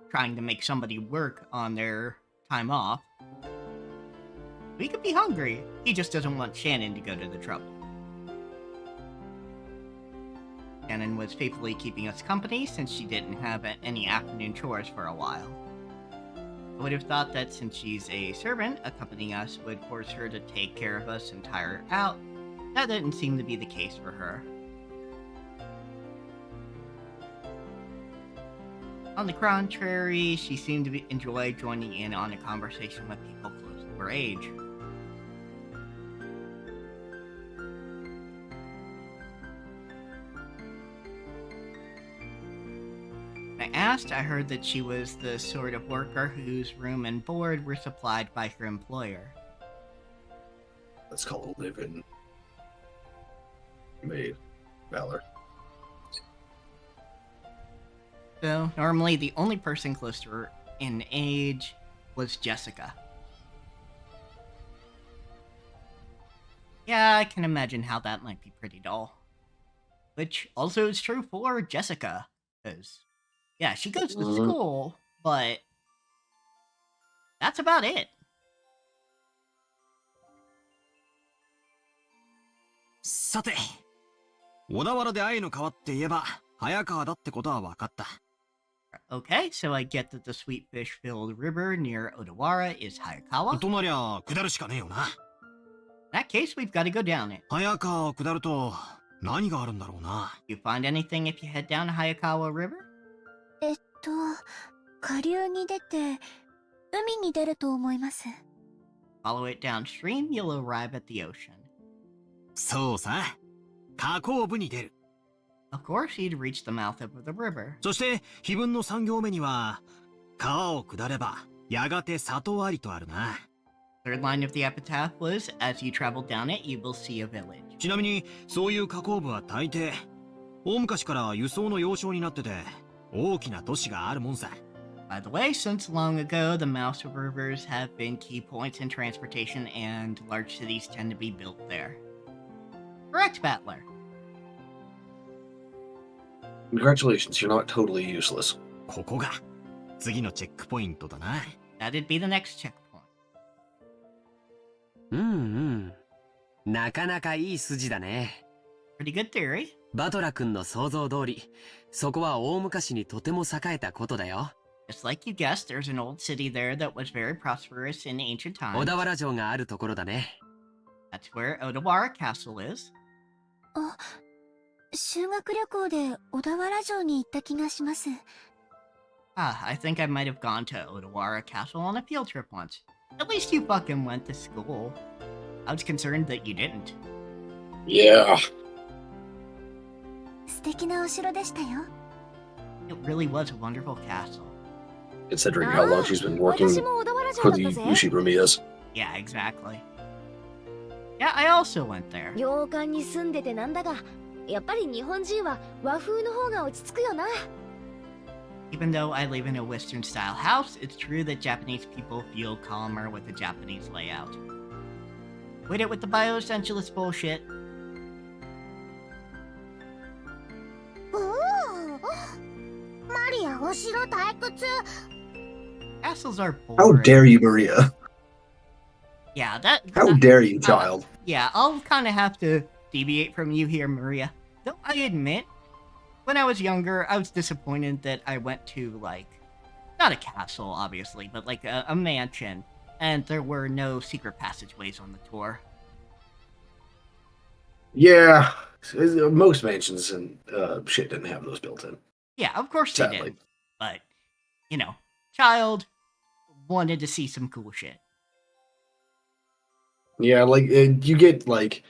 trying to make somebody work on their time off. We could be hungry. He just doesn't want Shannon to go to the trouble. Shannon was faithfully keeping us company since she didn't have any afternoon chores for a while. I would have thought that since she's a servant, accompanying us would force her to take care of us and tire her out. That didn't seem to be the case for her. On the contrary, she seemed to enjoy joining in on a conversation with people close to her age. When I asked, I heard that she was the sort of worker whose room and board were supplied by her employer. That's called a live-in maid, Valor. So, normally the only person close to her in age was Jessica. Yeah, I can imagine how that might be pretty dull. Which also is true for Jessica, because, yeah, she goes to school, but that's about it. さて、小田原で愛の川って言えば早川だってことは分かった。 Okay, so I get that the sweet fish-filled river near Odawara is Hayakawa. となりゃ下るしかねえよな。 In that case, we've got to go down it. 早川を下ると何があるんだろうな。 You find anything if you head down Hayakawa River? 下流に出て、海に出ると思います。Follow it downstream, you'll arrive at the ocean. そうさ、河口部に出る。 Of course, you'd reach the mouth of the river. そして碑文の3行目には川を下ればやがて里ありとあるな。 Third line of the epitaph was, as you travel down it, you will see a village. ちなみにそういう河口部は大抵大昔から輸送の要衝になってて大きな都市があるもんさ。 By the way, since long ago, the mouths of rivers have been key points in transportation, and large cities tend to be built there. Correct, Battler. Congratulations, you're not totally useless. ここが次のチェックポイントだな。 That'd be the next checkpoint. なかなかいい筋だね。 Pretty good theory. バトラ君の想像通り、そこは大昔にとても栄えたことだよ。 Just like you guessed, there's an old city there that was very prosperous in ancient times. 小田原城があるところだね。 That's where Odawara Castle is. 修学旅行で小田原城に行った気がします。I think I might have gone to Odawara Castle on a field trip once. At least you fucking went to school. I was concerned that you didn't. Yeah. 素敵なお城でしたよ。It really was a wonderful castle. Considering how long she's been working for the Yoshibrumiyas. Yeah, exactly. Yeah, I also went there. 洋館に住んでてなんだが、やっぱり日本人は和風の方が落ち着くよな。 Even though I live in a Western-style house, it's true that Japanese people feel calmer with a Japanese layout. Quit it with the bioessentialist bullshit. マリア、お城退屈。 Castles are boring. How dare you, Maria? Yeah, that... How dare you, child? Yeah, I'll kind of have to deviate from you here, Maria. Though I admit, when I was younger, I was disappointed that I went to, like, not a castle, obviously, but like a mansion, and there were no secret passageways on the tour. Yeah, most mansions and shit didn't have those built in. Yeah, of course they Sadly. did. But, you know, child wanted to see some cool shit. Yeah, like, you get, like,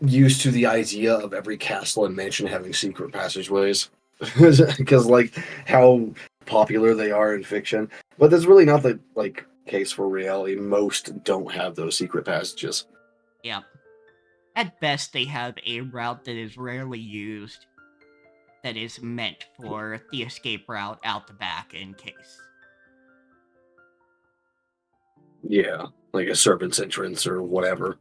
used to the idea of every castle and mansion having secret passageways. Because, like, how popular they are in fiction. But that's really not the, like, case for reality. Most don't have those secret passages. Yep. At best, they have a route that is rarely used that is meant for the escape route out the back in case. Yeah, like a servant's entrance or whatever.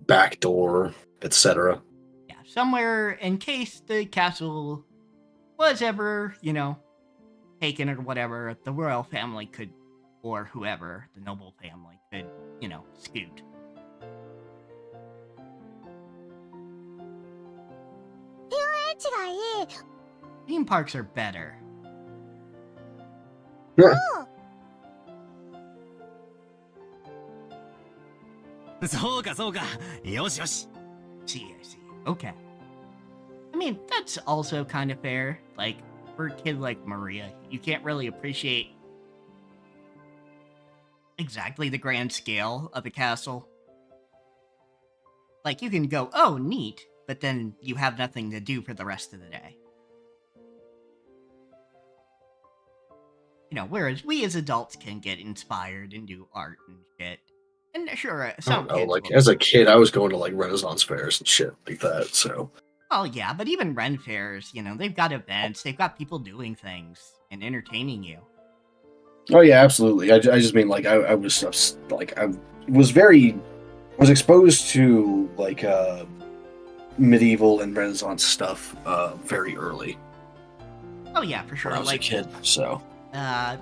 Back door, etc. Yeah, somewhere in case the castle was ever, you know, taken or whatever, the royal family could, or whoever, the noble family could, you know, scoot. Theme parks are better. そうかそうか。よしよし。See, I see. Okay. I mean, that's also kind of fair. Like, for a kid like Maria, you can't really appreciate exactly the grand scale of the castle. Like, you can go, oh, neat, but then you have nothing to do for the rest of the day. You know, whereas we as adults can get inspired and do art and shit. And sure, I some don't know, kids like will. as a kid, I was going to like Renaissance fairs and shit like that. So Oh, yeah, but even Ren fairs, you know, they've got events, they've got people doing things and entertaining you. oh yeah, absolutely. I just mean like I was like I was exposed to like medieval and Renaissance stuff very early Oh, yeah, for sure. when I was a Like, kid. So yeah,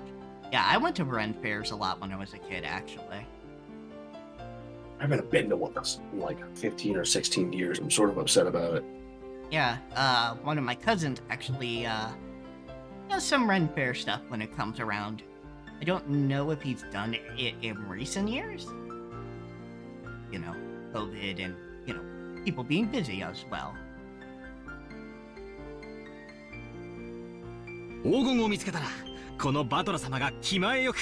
I went to Ren fairs a lot when I was a kid, actually. I haven't been to one in like 15 or 16 years. I'm sort of upset about it. Yeah, one of my cousins actually, does some Ren fair stuff when it comes around. I don't know if he's done it in recent years. You know, COVID and, you know, people being busy as well. 黄金を見つけたら、このバトラ様が気前よく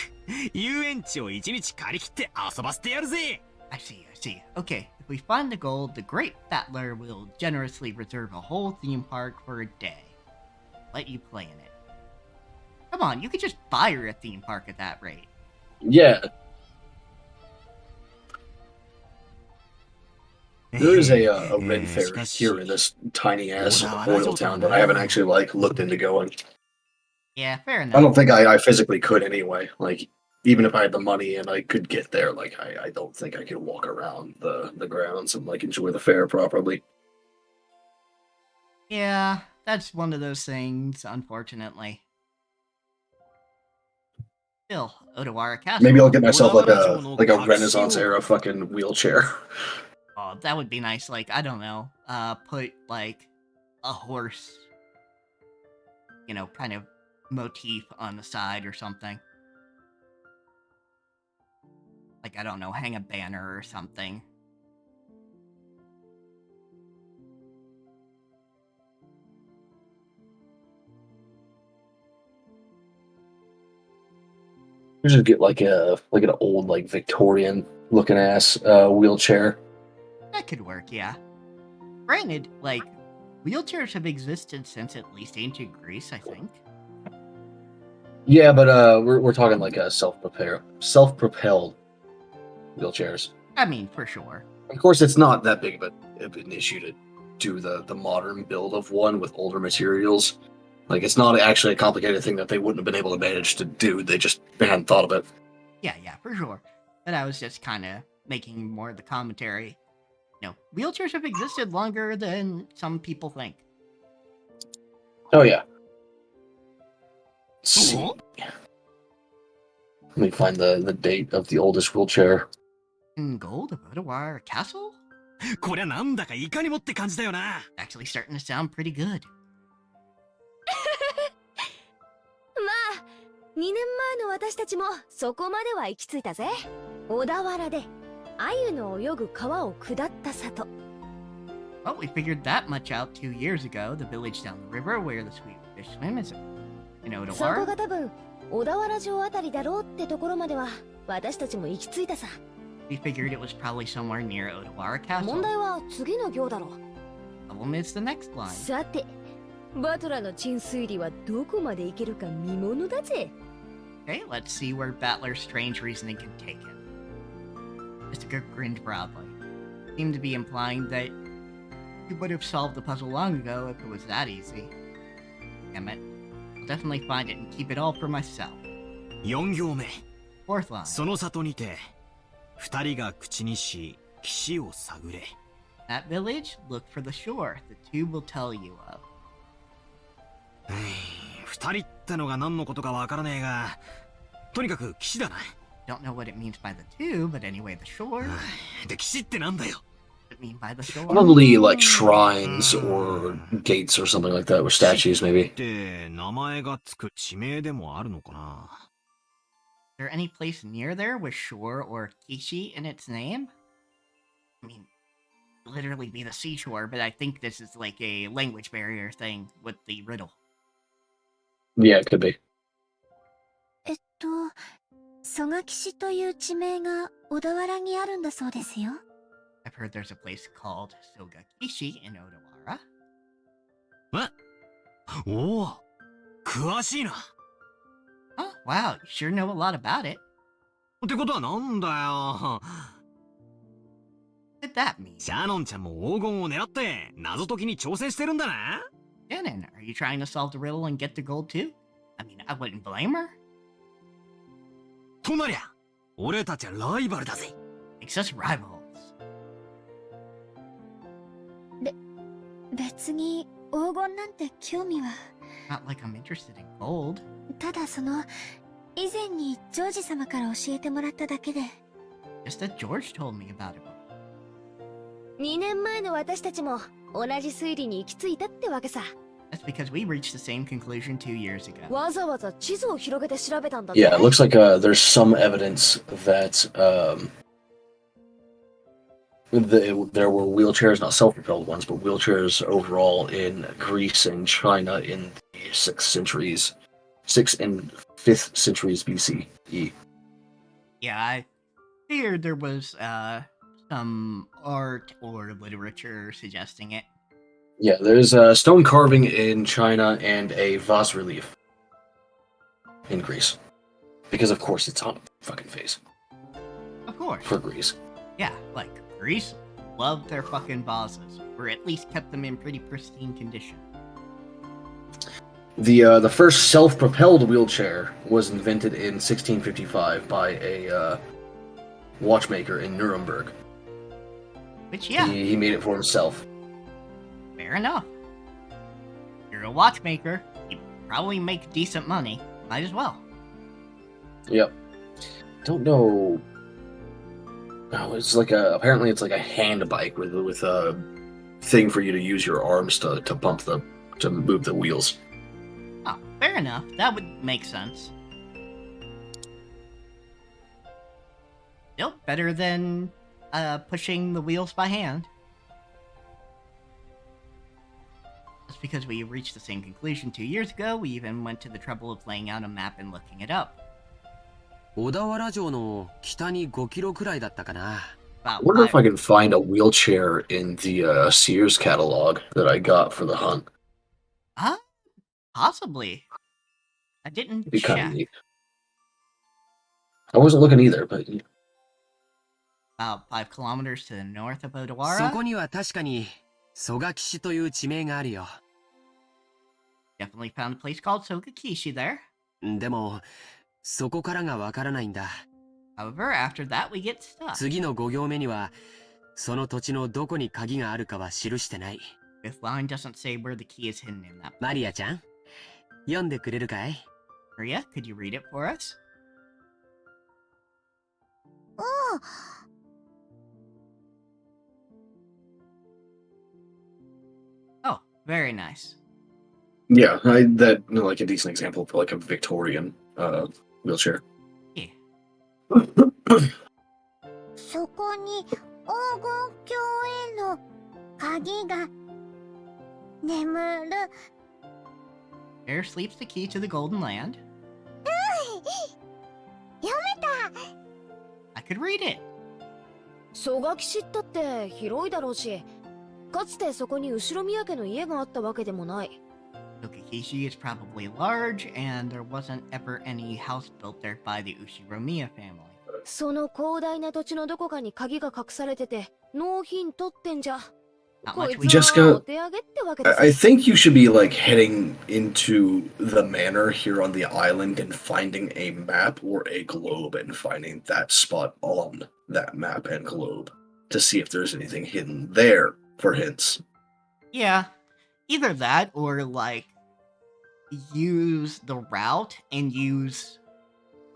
遊園地を一日借り切って遊ばせてやるぜ。I see, I see. Okay, if we find the gold, the Great Battler will generously reserve a whole theme park for a day. Let you play in it. Come on, you could just buy her a theme park at that rate. Yeah. There is a Ren fair here in this tiny ass oil town, but I haven't actually like looked into going. Yeah, fair I enough. don't think I physically could anyway. Like even if I had the money and I could get there, like I don't think I could walk around the grounds and like enjoy the fair properly. Yeah, that's one of those things, unfortunately. Still, Odawara Castle. Maybe I'll get myself like a Renaissance era fucking wheelchair. Oh, that would be nice. Like, I don't know, put like a horse, you know, kind of motif on the side or something. Like, I don't know, hang a banner or something. You should get like an old like Victorian looking ass wheelchair. That could work, yeah. Granted, like, wheelchairs have existed since at least ancient Greece, I think. Yeah, but we're talking like a self-propelled wheelchairs. I mean, for sure. Of course, it's not that big of an issue to do the modern build of one with older materials. Like, it's not actually a complicated thing that they wouldn't have been able to manage to do. They hadn't thought of it. Yeah, for sure. But I was just kind of making more of the commentary. You know, wheelchairs have existed longer than some people think. Oh, yeah. Let's see. Let me find the date of the oldest wheelchair. In gold of Odawara Castle? こりゃなんだかいかにもって感じだよな。Actually starting to sound pretty good. まあ、2年前の私たちもそこまでは行き着いたぜ。小田原で鮎の泳ぐ川を下った里。Well, we figured that much out 2 years ago. The village down the river where the sweet fish swim is in そこ Odawara. が多分小田原城あたりだろうってところまでは私たちも行き着いたさ。We figured it was probably somewhere near Odawara 問 Castle. 題は次の行だろ。Problem is the next line. さて、バトラの鎮水理はどこまで行けるか見ものだぜ。Okay, let's see where Battler's strange reasoning can take him. Mystica grinned broadly. Seemed to be implying that he would have solved the puzzle long ago if it was that easy. Damn it. I'll definitely find it and keep it all for myself. 4行目。 Fourth line. その里にて、二人が口にし、岸を探れ。That village, look for the shore. The tube will tell you of. 二人ってのが何のことかわからねえが、とにかく岸だな。Don't know what it means by the tube, but anyway, the shore. で、岸ってなんだよ。What it mean by the shore? Probably like shrines or gates or something like that, or statues maybe. って名前がつく地名でもあるのかな。Is there any place near there with shore or kishi in its name? I mean, literally be the seashore, but I think this is like a language barrier thing with the riddle. Yeah, it could be. 蘇我岸という地名が小田原にあるんだそうですよ。I've heard there's a place called Sogakishi in Odawara. えおお、詳しいな。Oh, wow, you sure know a lot about it. ってことはなんだよ。What did that mean? シャノンちゃんも黄金を狙って謎解きに挑戦してるんだな。Shannon, are you trying to solve the riddle and get the gold too? I mean, I wouldn't blame her. となりゃ、俺たちはライバルだぜ。Makes us rivals. 別に黄金なんて興味は。Not like I'm interested in gold. ただ以前にジョージ様から教えてもらっただけで。Just that George told me about it. 2年前の私たちも同じ推理に行き着いたってわけさ。That's because we reached the same conclusion 2 years ago. わざわざ地図を広げて調べたんだぜ。Yeah, it looks like there's some evidence that there were wheelchairs, not self-propelled ones, but wheelchairs overall in Greece and China in the 6th and 5th centuries BCE. Yeah, I feared there was some art or literature suggesting it. Yeah, there's stone carving in China and a vase relief in Greece. Because of course it's on a fucking face. Of course. For Greece. Yeah, like Greece loved their fucking vases, or at least kept them in pretty pristine condition. The first self-propelled wheelchair was invented in 1655 by a watchmaker in Nuremberg. Which, yeah. He made it for himself. Fair enough. You're a watchmaker, you probably make decent money. Might as well. Yep. Don't know. Oh, it's like apparently it's like a hand bike with a thing for you to use your arms to move the wheels. Oh, fair enough. That would make sense. Still better than pushing the wheels by hand. Just because we reached the same conclusion 2 years ago, we even went to the trouble of laying out a map and looking it up. 小田原城の北に5キロくらいだったかな。I wonder if I can find a wheelchair in the Sears catalog that I got for the hunt. Possibly. I didn't It'd be kind of check. neat. I wasn't looking either, but About 5 kilometers to the north of Odawara. そこには確かに蘇我岸という地名があるよ。Definitely found a place called Sogakishi there. でもそこからがわからないんだ。However, after that we get stuck. 次の5行目にはその土地のどこに鍵があるかは記してない。This line doesn't say where the key is hidden in that. マリアちゃん、読んでくれるかい？ Maria, could you read it for us? Oh, very nice. yeah, like a decent example for like a Victorian wheelchair. Yeah. そこに黄金鏡への鍵が眠る。There sleeps the key to the Golden Land. 読めた。 I could read it. 蘇我岸ったって広いだろうし、かつてそこに後宮家の家があったわけでもない。Sogakishi is probably large, and there wasn't ever any house built there by the Ushiromiya family. その広大な土地のどこかに鍵が隠されてて、納品取ってんじゃ。 Not こ much い we つは Jessica, お手上げってわけです I think you should be like heading into the manor here on the island and finding a map or a globe and finding that spot on that map and globe to see if there's anything hidden there for hints. Yeah, either that or like use the route and use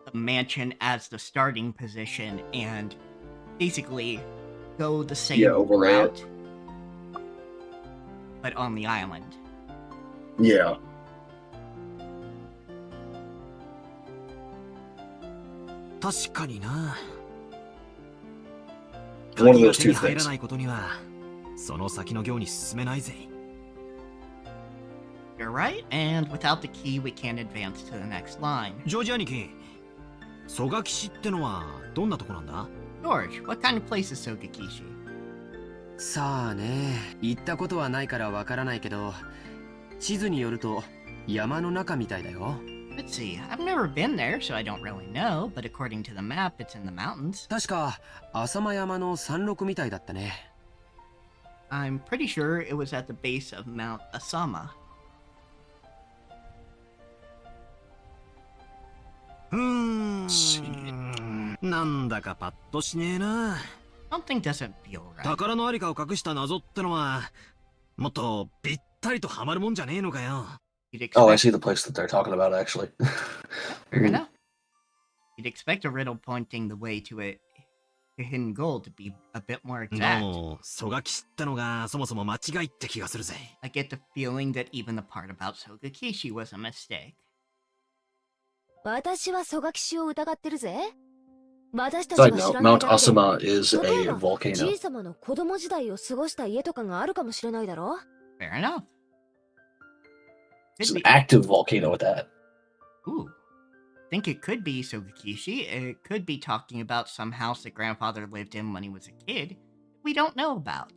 the mansion as the starting position and basically go the same overlay it. route, but on the island. Yeah. 確かにな。One of 鍵が those 手 two に入ら things. ないことにはその先の行に進めないぜ。 You're right, and without the key, we can't advance to the next line. ジョージ兄貴、蘇我岸ってのはどんなとこなんだ？ George, what kind of place is Sogakishi? さあね、行ったことはないからわからないけど、地図によると山の中みたいだよ。Let's see, I've never been there, so I don't really know, but according to the map, it's in the mountains. 確か浅間山の山麓みたいだったね。I'm pretty sure it was at the base of Mount Asama. なんだかパッとしねえな。 Something doesn't feel right. 宝のありかを隠した謎ってのはもっとぴったりとはまるもんじゃねえのかよ。Oh, I see the place that they're talking about, actually. Fair enough. You'd expect a riddle pointing the way to a hidden goal to be a bit more で exact. も蘇我岸ってのがそもそも間違いって気がするぜ。 I get the feeling that even the part about Sogakishi was a mistake. 私は蘇我岸を疑ってるぜ。私たちが Side 知 note, らない Mount だけ Asama で is 例え a ば volcano. じいさまの子供時代を過ごした家とかがあるかもしれないだろ。 Fair enough. It's Could an be. active volcano at that. Ooh. Think it could be Sogakishi. It could be talking about some house that grandfather lived in when he was a kid we don't know about.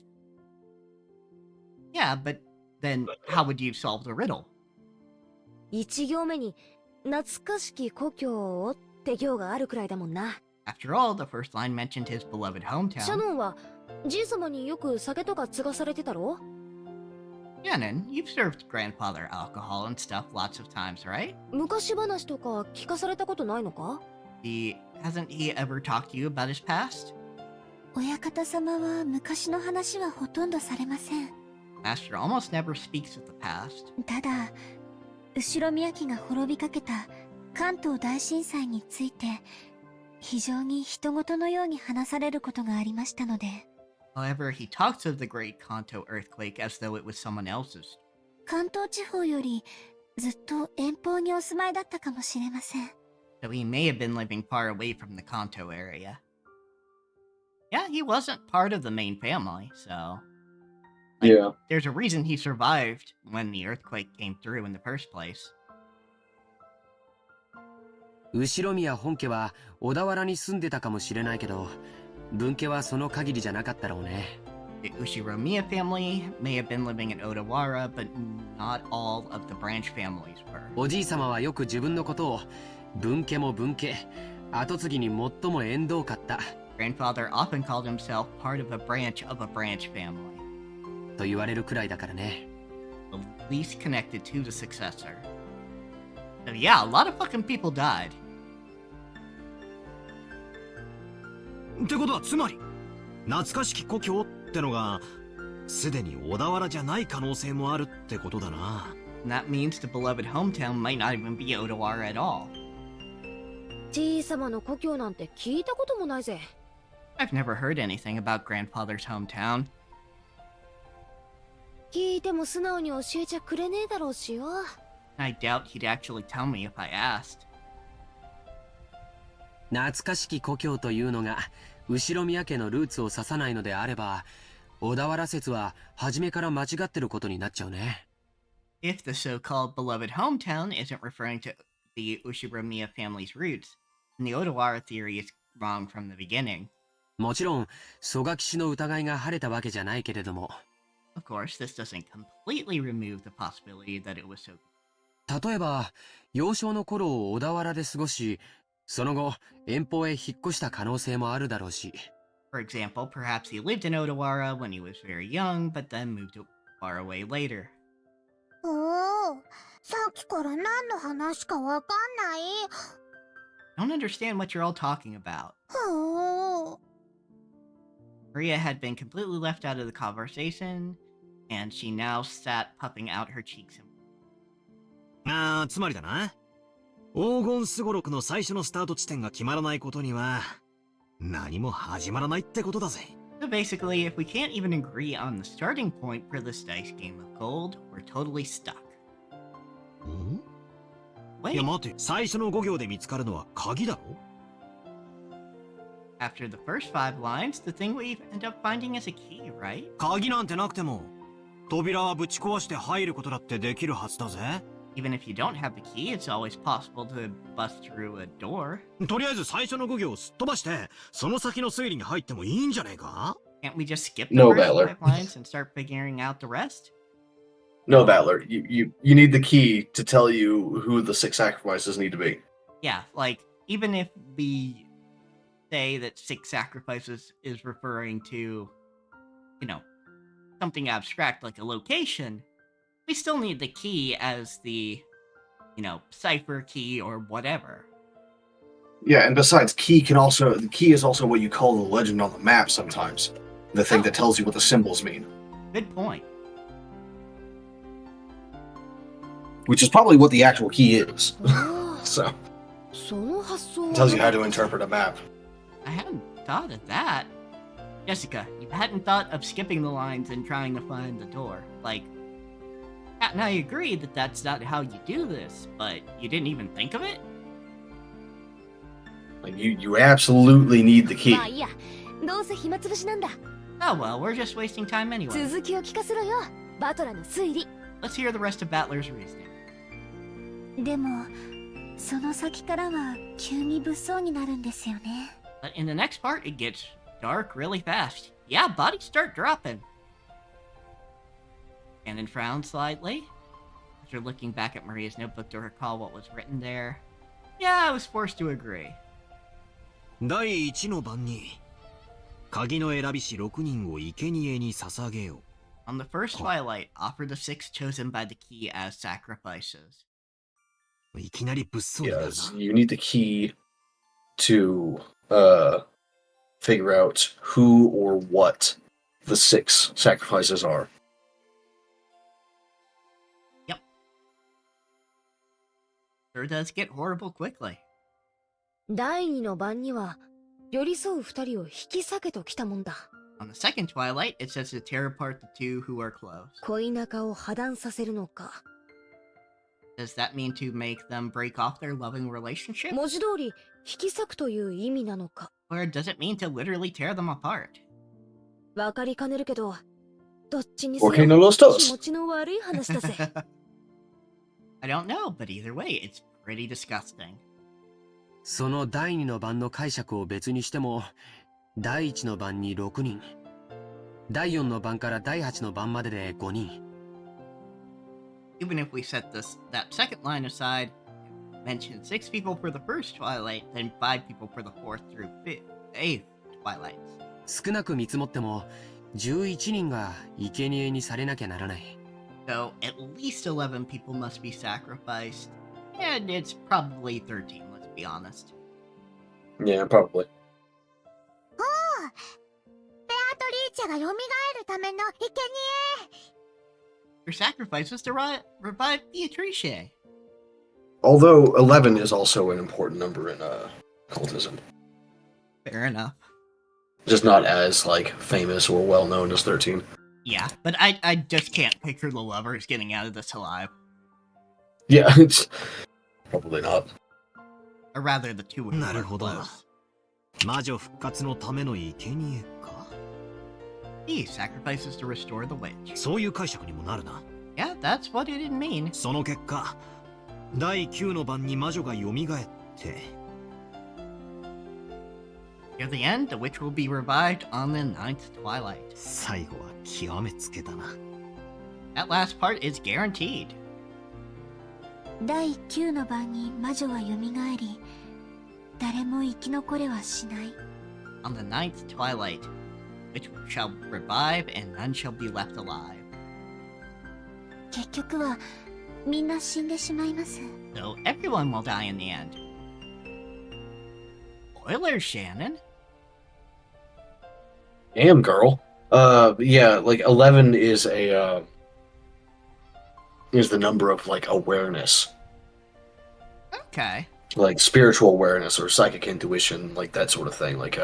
Yeah, but then how would you solve the riddle? 一行目に懐かしき故郷をって行があるくらいだもんな。 After all, the first line mentioned his beloved シャ hometown. ノンはじいさまによく酒とか継がされてたろ。 Shannon, you've served grandfather alcohol and stuff lots of times, right? 昔話とか聞かされたことないのか？ Hasn't he ever talked to you about his past? 親方様は昔の話はほとんどされません。 Master almost never speaks of the past. ただ、後ろ宮家が滅びかけた関東大震災について非常に人事のように話されることがありましたので。 However, he talks of the Great Kanto earthquake as though it was someone else's. 関東地方よりずっと遠方にお住まいだったかもしれません。 So he may have been living far away from the Kanto area. Yeah, he wasn't part of the main family, so... Yeah. There's a reason he survived when the earthquake came through in the first place. 後宮本家は小田原に住んでたかもしれないけど、分家はその限りじゃなかったろうね。 The Ushiromiya family may have been living in Odawara, but not all of the branch families were. おじい様はよく自分のことを分家も分家、後継ぎに最も縁遠かった Grandfather often called himself part of a branch family. と言われるくらいだからね。 The least connected to the successor. So yeah, a lot of fucking people died. ってことはつまり懐かしき故郷ってのがすでに小田原じゃない可能性もあるってことだな。 And that means the beloved hometown might not even be Odawara at all. じいさまの故郷なんて聞いたこともないぜ。 I've never heard anything about grandfather's hometown. 聞いても素直に教えちゃくれねえだろうしよ。 I doubt he'd actually tell me if I asked. 懐かしき故郷というのが後宮家のルーツを指さないのであれば、小田原説は初めから間違ってることになっちゃうね。 If the so-called beloved hometown isn't referring to the Ushiromiya family's roots, then the Odawara theory is wrong from the beginning. もちろん蘇我岸の疑いが晴れたわけじゃないけれども、 Of course, this doesn't completely remove the possibility that it was so. 例えば幼少の頃を小田原で過ごし、その後遠方へ引っ越した可能性もあるだろうし。 For example, perhaps he lived in Odawara when he was very young, but then moved far away later. おお、さっきから何の話かわかんない。 Don't understand what you're all talking about. おお。 Maria had been completely left out of the conversation, and she now sat puffing out her cheeks. つまりだな。黄金すごろくの最初のスタート地点が決まらないことには何も始まらないってことだぜ。 So basically, if we can't even agree on the starting point for this dice game of gold, we're totally stuck. いや待て、最初の5行で見つかるのは鍵だろ。After the first 5 lines, the thing we end up finding is a key, right? 鍵なんてなくても、扉はぶち壊して入ることだってできるはずだぜ。Even if you don't have the key, it's always possible to bust through a door. とりあえず最初の5行をすっ飛ばして、その先の推理に入ってもいいんじゃねえか？ Can't we just skip the No, first Battler. 5 lines and start figuring out the rest? No, Battler. You need the key to tell you who the 6 sacrifices need to be. Yeah, like, even if we say that 6 sacrifices is referring to, you know, something abstract like a location, we still need the key as the, you know, cipher key or whatever. Yeah, and besides, the key is also what you call the legend on the map sometimes. The thing that tells you what the symbols mean. Good point. Which is probably what the actual key is. So, it tells you how to interpret a map. I hadn't thought of that. Jessica, you hadn't thought of skipping the lines and trying to find the door. Like, Kat and I agree that that's not how you do this, but you didn't even think of it? Like, you absolutely need the key. まあいいや。どうせ暇つぶしなんだ。 Oh well, we're just wasting time anyway. 続きを聞かせろよ。バトラの推理。 Let's hear the rest of Battler's reasoning. でもその先からは急に物騒になるんですよね。 But in the next part, it gets dark really fast. Yeah, bodies start dropping. And then frowns slightly. After looking back at Maria's notebook to recall what was written there. Yeah, I was forced to agree. 第1の番に、鍵の選び師6人を生贄に捧げよう。 On the first twilight, offer the 6 chosen by the key as sacrifices. いきなり物騒になるな。 Yes, you need the key to figure out who or what the 6 sacrifices are. Yep. Sure does get horrible quickly. 第2の番には寄り添う2人を引き裂けときたもんだ。 On the second twilight, it says to tear apart the 2 who are close. 恋仲を破談させるのか。 Does that mean to make them break off their loving relationship? 文字通り引き裂くという意味なのか。 Or does it mean to literally tear them apart? わかりかねるけど、どっちにせよ Porque no los dos. 気持ちの悪い話だぜ。I don't know, but either way, it's pretty disgusting. その第2の番の解釈を別にしても、第1の番に6人、第4の番から第8の番までで5人。Even if we set that second line aside, mention 6 people for the first twilight, then 5 people for the 4th through 8th twilights. 少なく見積もっても、11人が生贄にされなきゃならない。So at least 11 people must be sacrificed, and it's probably 13, let's be honest. Yeah, probably. ベアトリーチェが蘇るための生贄。 Your sacrifice was to revive Beatrice. Although 11 is also an important number in cultism. Fair enough. Just not as, like, famous or well known as 13. Yeah, but I just can't picture the lovers getting out of this alive. Yeah, it's probably not. Or rather, the 2 who な are るほど。 close. 魔女復活のための生贄か。He sacrifices to restore the witch. そういう解釈にもなるな。Yeah, that's what it didn't mean. その結果、第9の番に魔女が蘇って。Near the end, the witch will be revived on the 9th twilight. 最後は極めつけたな。That last part is guaranteed. 第9の番に魔女は蘇り、誰も生き残れはしない。 On the 9th twilight, which shall revive and none shall be left alive. 結局はみんな死んでしまいます。 So everyone will die in the end. Spoilers, Shannon. Damn, girl. Yeah, like 11 is the number of, like, awareness. Okay. Like spiritual awareness or psychic intuition, like that sort of thing. Like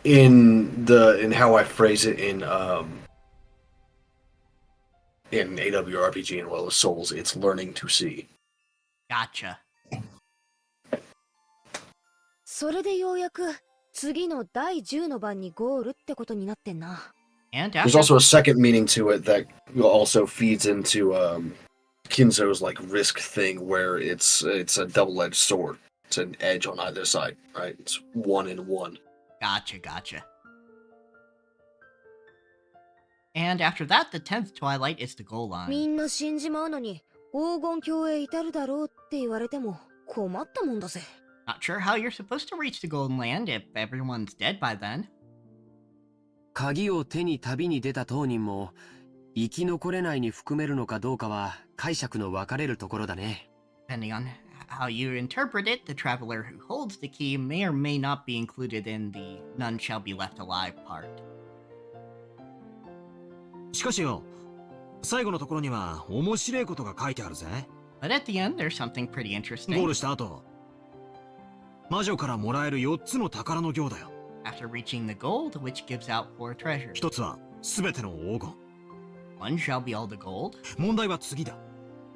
in how I phrase it in AWRPG and Well as Souls, it's learning to see. Gotcha. それでようやく次の第10の番にゴールってことになってんな。And There's after also a second meaning to it that also feeds into Kinzo's like risk thing, where it's a double-edged sword. It's an edge on either side, right? It's 1 in 1. Gotcha. And after that, the 10th twilight is the goal line. みんな死んじまうのに黄金鏡へ至るだろうって言われても困ったもんだぜ。Not sure how you're supposed to reach the Golden Land if everyone's dead by then. 鍵を手に旅に出た当人も生き残れないに含めるのかどうかは解釈の分かれるところだね。Depending on how you interpret it, the traveler who holds the key may or may not be included in the none shall be left alive part. しかしよ、最後のところには面白いことが書いてあるぜ。But at the end, there's something pretty ゴー interesting. ルした後、魔女からもらえる4つの宝の行だよ。After reaching the gold, which gives out 4 treasures. 一つは全ての黄金。One shall be all the gold. 問題は次だ。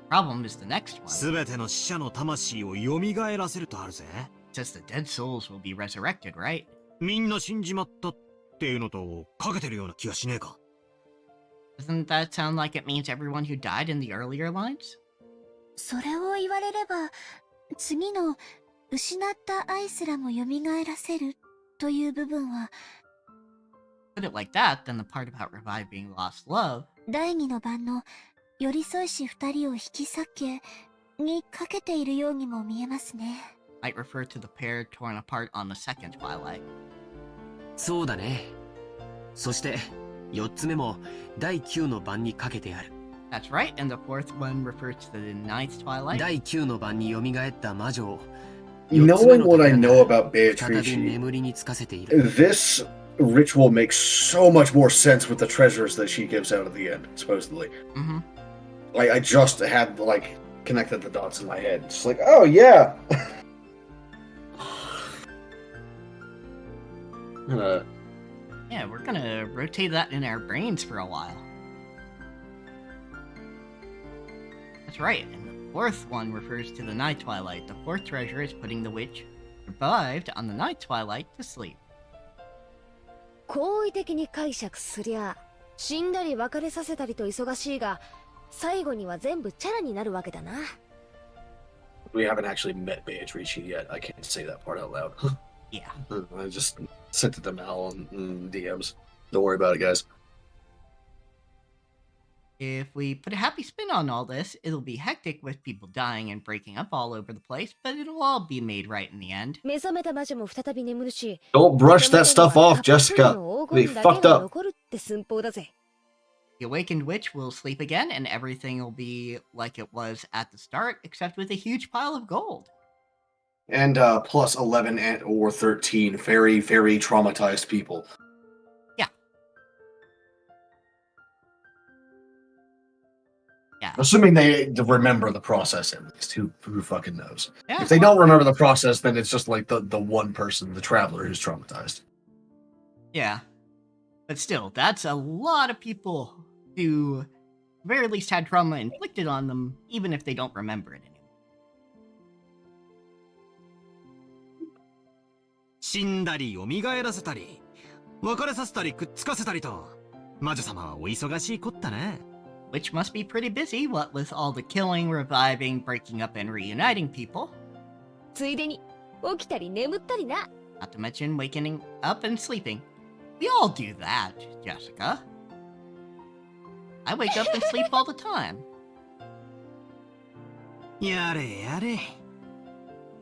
Problem is the next one. 全ての死者の魂を蘇らせるとあるぜ。It says the dead souls will be resurrected, right? みんな死んじまったっていうのとかけてるような気がしねえか。Doesn't that sound like it means everyone who died in the earlier lines? それを言われれば、次の失った愛すらも蘇らせるという部分は、Put it like that, then the part about reviving lost love. 第2の番の寄り添いし2人を引き裂けにかけているようにも見えますね。Might refer to the pair torn apart on the second twilight. そうだね。そして4つ目も第9の番にかけてある。That's right, and the fourth one refers to the ninth twilight. 第9の番に蘇った魔女を Knowing what I know about 再び Beatrice, 眠りにつかせている。 this ritual makes so much more sense with the treasures that she gives out at the end, supposedly. Mm-hmm. Like, I just had, like, connected the dots in my head. It's like, oh, yeah! Yeah, we're gonna rotate that in our brains for a while. That's right, and the fourth one refers to the night twilight. The fourth treasure is putting the witch revived on the night twilight to sleep. 好意的に解釈すりゃ死んだり別れさせたりと忙しいが最後には全部チャラになるわけだな。We haven't actually met Beatrice yet. I can't say that part out loud. Yeah. I just sent it to Mal in DMs. Don't worry about it, guys. If we put a happy spin on all this, it'll be hectic with people dying and breaking up all over the place, but it'll all be made right in the end. 目覚めた魔女も再び眠るし Don't brush that stuff off, Jessica. 黄 We 金だけ fucked が up. 残るって寸法だぜ。 The awakened witch will sleep again, and everything will be like it was at the start, except with a huge pile of gold. And plus 11 and or 13 very, very traumatized people. Yeah. Assuming they remember the process at least. Who fucking knows? Yeah, If they don't remember the process, then it's just like the one person, the traveler, who's traumatized. Yeah. But still, that's a lot of people who, at the very least, had trauma inflicted on them, even if they don't remember it anymore. 死んだり蘇らせたり別れさせたりくっつかせたりと魔女様はお忙しいこったね。 Which must be pretty busy, what with all the killing, reviving, breaking up, and reuniting people. ついでに起きたり眠ったりな。 Not to mention waking up and sleeping. We all do that, Jessica. I wake up and sleep all the time. やれやれ。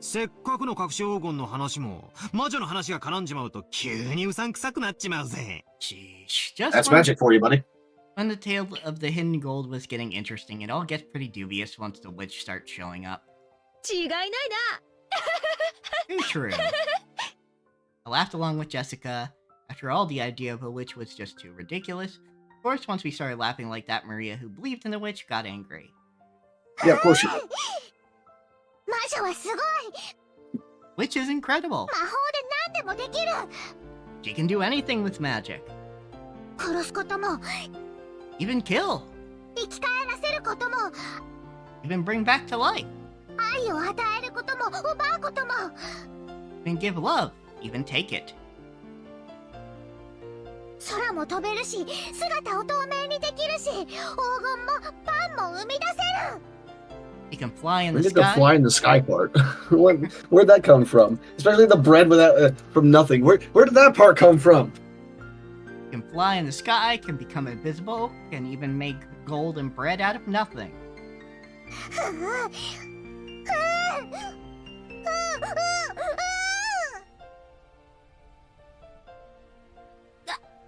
せっかくの隠し黄金の話も魔女の話が絡んじまうと急にうさんくさくなっちまうぜ。 Sheesh. Just That's when, magic for you, buddy. when the tale of the hidden gold was getting interesting, it all gets pretty dubious once the witch starts showing up. 違いないな。 Too true. I laughed along with Jessica. After all, the idea of a witch was just too ridiculous. Of course, once we started laughing like that, Maria, who believed in the witch, got angry. Yeah, of course you did. 魔女はすごい。 Which is incredible. 魔法で何でもできる。 She can do anything with magic. 殺すことも、 Even kill. 生き返らせることも、 Even bring back to life. 愛を与えることも、奪うことも。even give love, even take it. 空も飛べるし、姿を透明にできるし、黄金もパンも生み出せる。 You can fly in Where the did the sky. fly in the sky part? Where'd that come from? Especially the bread without from nothing. Where did that part come from? You can fly in the sky, can become invisible, can even make gold and bread out of nothing.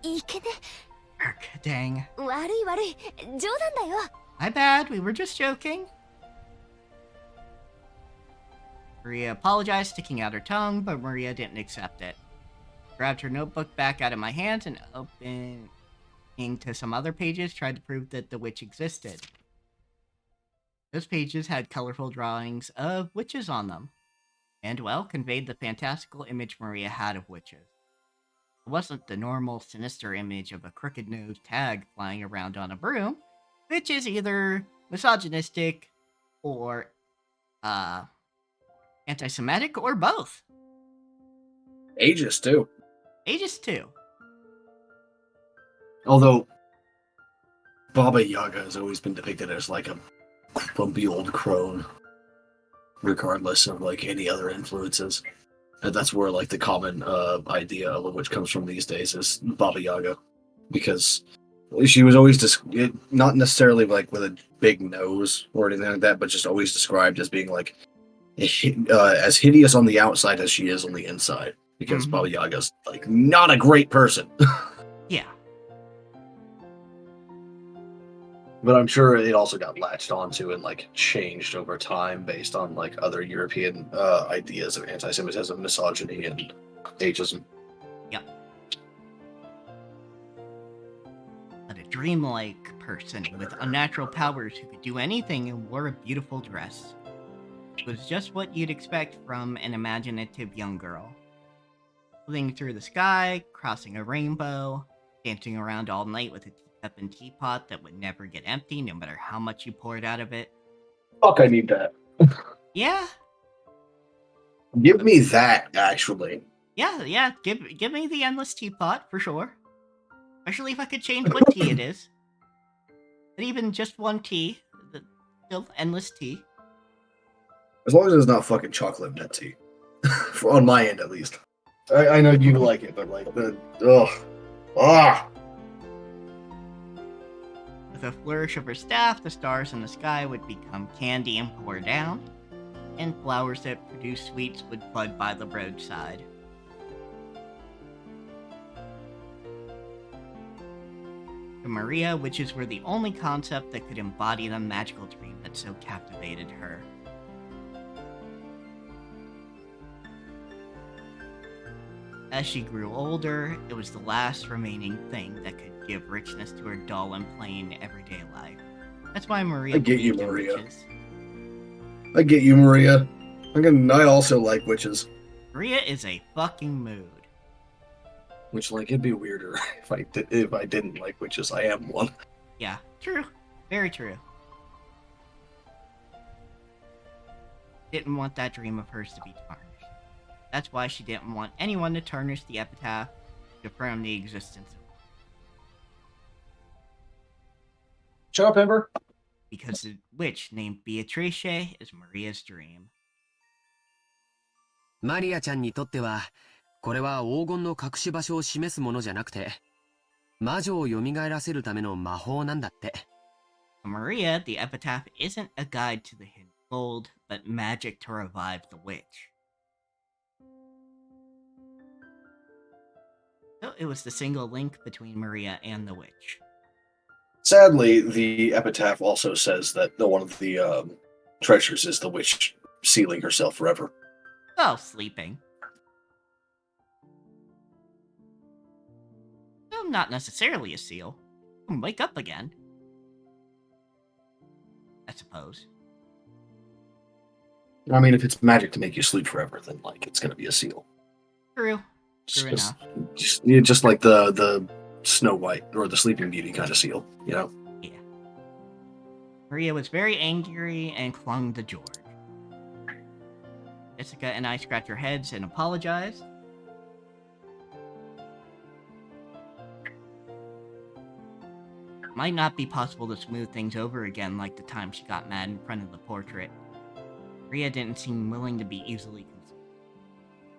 いけね。 Dang. 悪い悪い。冗談だよ。 My bad, we were just joking. Maria apologized, sticking out her tongue, but Maria didn't accept it. Grabbed her notebook back out of my hands and opening to some other pages, tried to prove that the witch existed. Those pages had colorful drawings of witches on them, and, well, conveyed the fantastical image Maria had of witches. It wasn't the normal, sinister image of a crooked-nosed hag flying around on a broom, which is either misogynistic or, anti-Semitic or both. Ageist, too. Ageist, too. Although, Baba Yaga has always been depicted as like a grumpy old crone, regardless of like any other influences. And that's where like the common idea of which comes from these days is Baba Yaga, because she was always not necessarily like with a big nose or anything like that, but just always described as being like as hideous on the outside as she is on the inside. Because Baba Yaga's like not a great person. Yeah. But I'm sure it also got latched onto and like changed over time based on like other European ideas of anti-Semitism, misogyny, and ageism. Yep. But a dreamlike person with unnatural powers who could do anything and wore a beautiful dress. It was just what you'd expect from an imaginative young girl. Floating through the sky, crossing a rainbow, dancing around all night with a teacup and teapot that would never get empty no matter how much you poured out of it. Fuck, I need that. Yeah. Give me that, actually. Yeah, give me the endless teapot, for sure. Especially if I could change what tea it is. But even just one tea, still endless tea. As long as it's not fucking chocolate mint tea. On my end, at least. I know you like it, but like, With a flourish of her staff, the stars in the sky would become candy and pour down, and flowers that produce sweets would bud by the roadside. To Maria, witches were the only concept that could embody the magical dream that so captivated her. As she grew older, it was the last remaining thing that could give richness to her dull and plain everyday life. That's why Maria I get you, believed in Maria. witches. I get you, Maria. I also like witches. Maria is a fucking mood. Which, like, it'd be weirder if I didn't like witches. I am one. Yeah, true. Very true. Didn't want that dream of hers to be tarnished. That's why she didn't want anyone to tarnish the epitaph to affirm the existence of it. Shut up, Ember. Because the witch named Beatrice is Maria's dream. マリアちゃんにとっては、これは黄金の隠し場所を示すものじゃなくて、魔女を蘇らせるための魔法なんだって。For Maria, the epitaph isn't a guide to the hidden gold, but magic to revive the witch. So it was the single link between Maria and the witch. Sadly, the epitaph also says that one of the treasures is the witch sealing herself forever. Oh, sleeping. Well, not necessarily a seal. You can wake up again. I suppose. I mean, if it's magic to make you sleep forever, then like it's gonna be a seal. True. True enough. Just like the Snow White or the Sleeping Beauty kind of seal, you know? Yeah. Maria was very angry and clung to George. Jessica and I scratch our heads and apologize. Might not be possible to smooth things over again like the time she got mad in front of the portrait. Maria didn't seem willing to be easily consoled.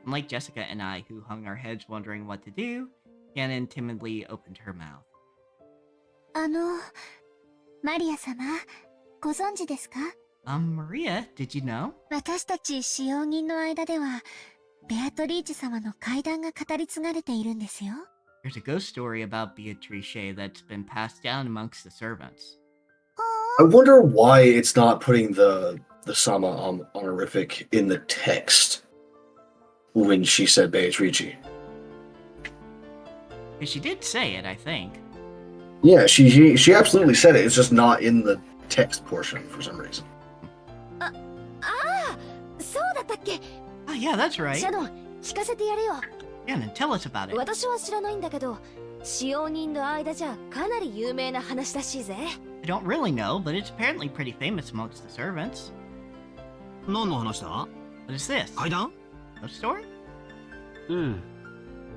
Unlike Jessica and I, who hung our heads wondering what to do, Shannon timidly opened her mouth. マリア様、ご存知ですか？ Maria, did you know? 私たち使用人の間では、ベアトリーチェ様の怪談が語り継がれているんですよ。There's a ghost story about Beatrice that's been passed down amongst the servants. I wonder why it's not putting the Sama honorific in the text when she said Beatrice. She did say it, I think. Yeah, she absolutely said it. It's just not in the text portion for some reason. そうだったっけ？ Oh yeah, that's right. シャドン、聞かせてやれよ。Shannon, tell us about it. 私は知らないんだけど、使用人の間じゃかなり有名な話らしいぜ。I don't really know, but it's apparently pretty famous amongst the servants. 何の話だ？ What is this? 怪談？ Ghost story? うん。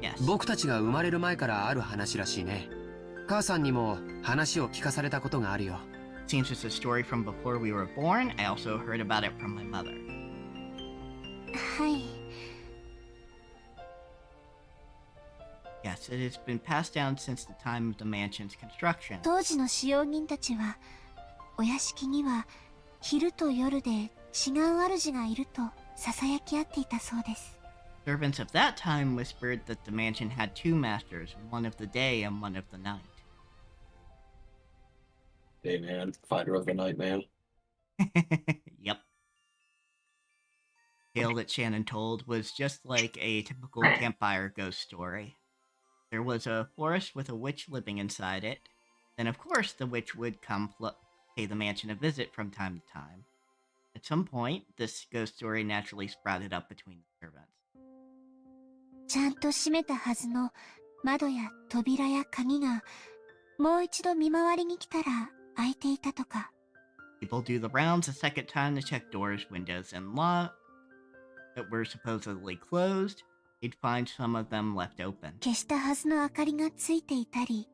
Yes. 僕たちが生まれる前からある話らしいね。母さんにも話を聞かされたことがあるよ。Seems it's a story from before we were born. I also heard about it from my mother. はい。Yes, it has been passed down since the time of the mansion's construction. 当時の使用人たちは、お屋敷には昼と夜で違う主がいると囁き合っていたそうです。Servants of that time whispered that the mansion had two masters, one of the day and one of the night. Hey man, fighter of the night, man. Yep. The tale that Shannon told was just like a typical campfire ghost story. There was a forest with a witch living inside it. Then, of course, the witch would come pay the mansion a visit from time to time. At some point, this ghost story naturally sprouted up between the servants. ちゃんと閉めたはずの窓や扉や鍵がもう一度見回りに来たら開いていたとか。People do the rounds a second time to check doors, windows, and locks that were supposedly closed. They'd find some of them left open. 消したはずの明かりがついていたり、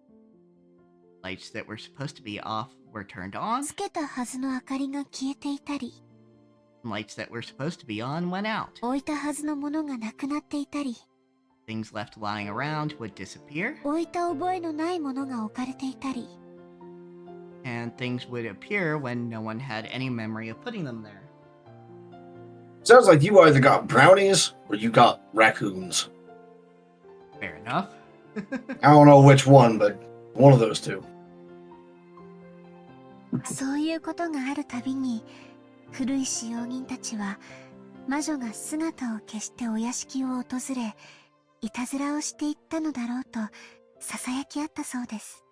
Lights that were supposed to be off were turned on. つけたはずの明かりが消えていたり、 Lights that were supposed to be on went out. 置いたはずのものがなくなっていたり、 Things left lying around would disappear. 置いた覚えのないものが置かれていたり。And things would appear when no one had any memory of putting them there. Sounds like you either got brownies or you got raccoons. Fair enough. I don't know which one, but one of those two. そういうことがあるたびに、古い使用人たちは魔女が姿を消してお屋敷を訪れ、いたずらをしていったのだろうと囁き合ったそうです。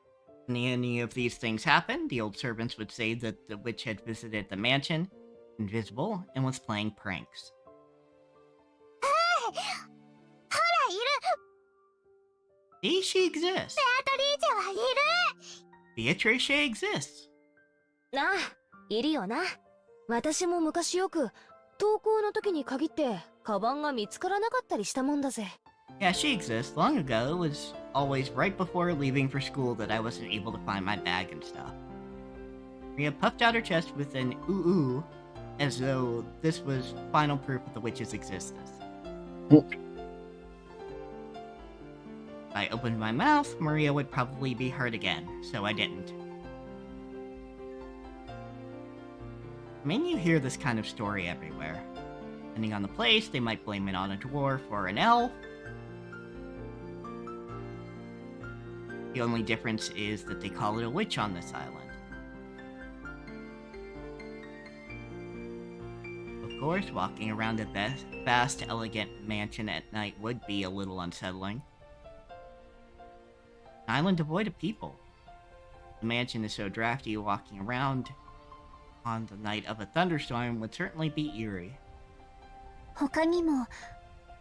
When any of these things happened, the old servants would say that the witch had visited the mansion, invisible, and was playing pranks. ほら、いる。 See, she exists. ベアトリーチェはいる。 Beatrice exists. ああ、いるよな。私も昔よく登校の時に限ってカバンが見つからなかったりしたもんだぜ。Yeah, she exists. Long ago, it was always right before leaving for school that I wasn't able to find my bag and stuff. Maria puffed out her chest with an ooh-ooh, as though this was final proof of the witch's existence. If I opened my mouth, Maria would probably be hurt again, so I didn't. I mean, you hear this kind of story everywhere. Depending on the place, they might blame it on a dwarf or an elf. The only difference is that they call it a witch on this island. Of course, walking around a vast, elegant mansion at night would be a little unsettling. An island devoid of people. The mansion is so drafty, walking around on the night of a thunderstorm would certainly be eerie. 他にも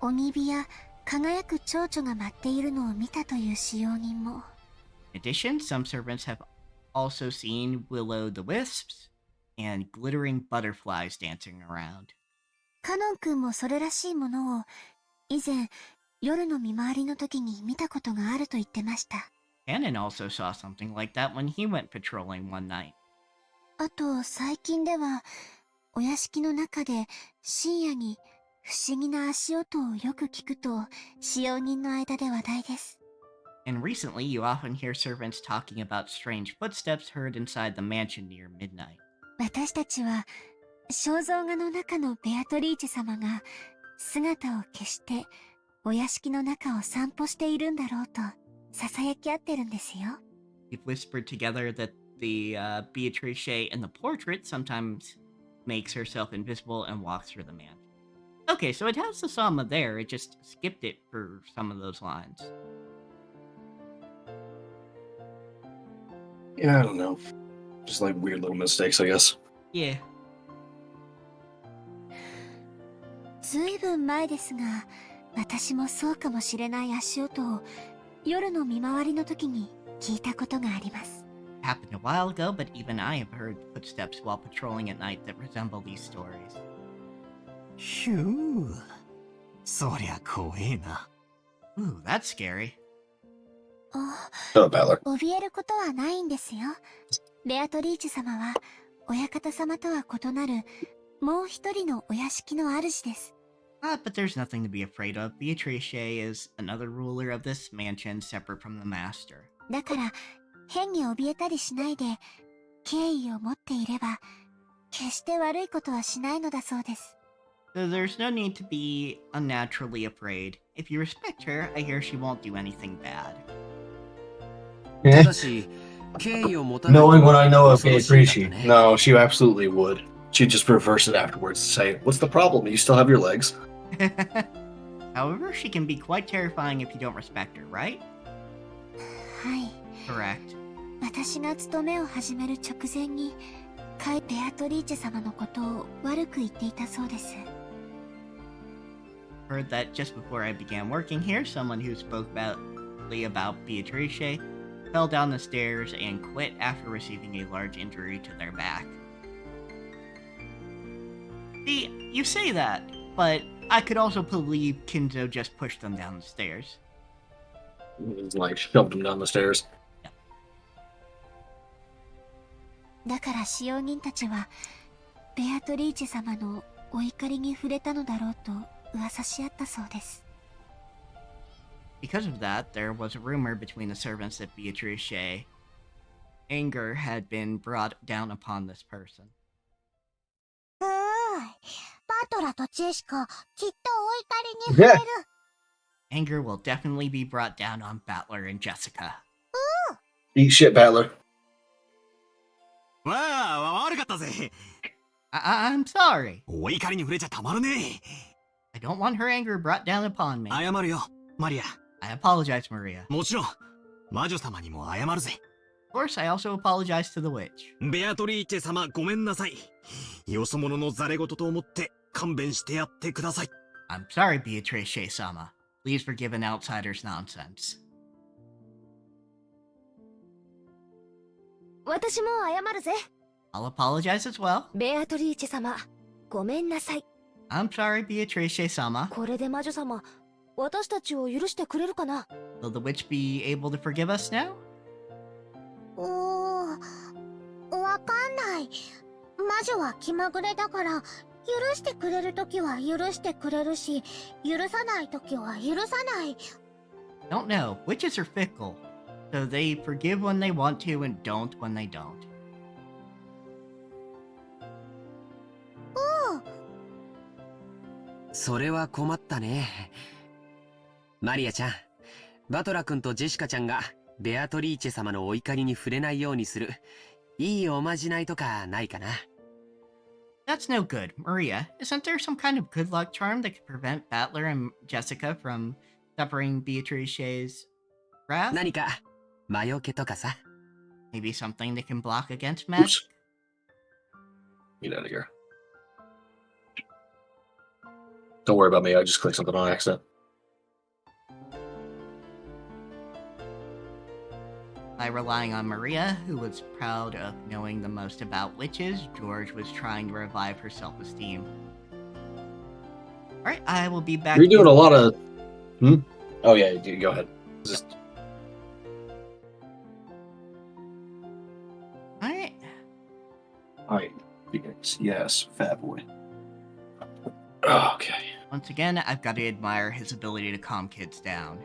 鬼火や輝く蝶々が舞っているのを見たという使用人も。In addition, some servants have also seen will-o'-the-wisps and glittering butterflies dancing around. カノン君もそれらしいものを以前夜の見回りの時に見たことがあると言ってました。Cannon also saw something like that when he went patrolling one night. あと最近ではお屋敷の中で深夜に不思議な足音をよく聞くと使用人の間で話題です。And recently, you often hear servants talking about strange footsteps heard inside the mansion near midnight. 私たちは肖像画の中のベアトリーチェ様が姿を消してお屋敷の中を散歩しているんだろうと囁き合ってるんですよ。We've whispered together that the Beatrice in the portrait sometimes makes herself invisible and walks through the mansion. Okay, so it has the Sama there, it just skipped it for some of those lines. Yeah, I don't know. Just like weird little mistakes, I guess. Yeah. ずいぶん前ですが、私もそうかもしれない足音を夜の見回りの時に聞いたことがあります。Happened a while ago, but even I have heard footsteps while patrolling at night that resemble these stories. ひゅー。そりゃ怖えな。Ooh, that's scary. 怯えることはないんですよ。ベアトリーチェ様は親方様とは異なるもう一人のお屋敷の主です。But there's nothing to be afraid of. Beatrice is another ruler of this mansion separate from the master. だから変に怯えたりしないで敬意を持っていれば決して悪いことはしないのだそうです。So there's no need to be unnaturally afraid. If you respect her, I hear she won't do anything bad. Knowing what I know of Beatrice, no, she absolutely would. She'd just reverse it afterwards and say, "What's the problem? You still have your legs." However, she can be quite terrifying if you don't respect her, right? はい。Correct. 私が勤めを始める直前にベアトリーチェ様のことを悪く言っていたそうです。Heard that just before I began working here, someone who spoke badly about Beatrice fell down the stairs and quit after receiving a large injury to their back. See, you say that, but I could also believe Kinzo just pushed them down the stairs. Like, shoved them down the stairs. だから使用人たちはベアトリーチェ様のお怒りに触れたのだろうと噂し合ったそうです。Because of that, there was a rumor between the servants that Beatrice anger had been brought down upon this person. バトラとジェシカ、きっとお怒りに触れる。Anger will definitely be brought down on Battler and Jessica. Eat shit, Battler. I'm sorry. お怒りに触れちゃたまるね。I don't want her anger brought down upon me. 謝るよ、マリア。I apologize, Maria. もちろん、魔女様にも謝るぜ。Of course, I also apologize to the witch. ベアトリーチェ様、ごめんなさい。よそ者のザレ事と思って勘弁してやってください。I'm sorry, Beatrice-sama. Please forgive an outsider's nonsense. 私も謝るぜ。I'll apologize as well. ベアトリーチェ様、ごめんなさい。I'm sorry, Beatrice-sama. これで魔女様、私たちを許してくれるかな？ Will the witch be able to forgive us now? わかんない。魔女は気まぐれだから、許してくれるときは許してくれるし、許さないときは許さない。Don't know. Witches are fickle. So they forgive when they want to and don't when they don't. それは困ったね。マリアちゃん、バトラ君とジェシカちゃんがベアトリーチェ様のお怒りに触れないようにするいいおまじないとかないかな？ That's no good. Maria, isn't there some kind of good luck charm that could prevent Battler and Jessica from suffering Beatrice's wrath? 何か魔除けとかさ。Maybe something that can block against magic? Get out of here. Don't worry about me, I just clicked something on accident. By relying on Maria, who was proud of knowing the most about witches, George was trying to revive her self-esteem. Alright, I will be back. You're doing in... a lot of... Oh, yeah, go ahead. Just... Alright. Alright, yes, fat boy. Okay. Once again, I've got to admire his ability to calm kids down.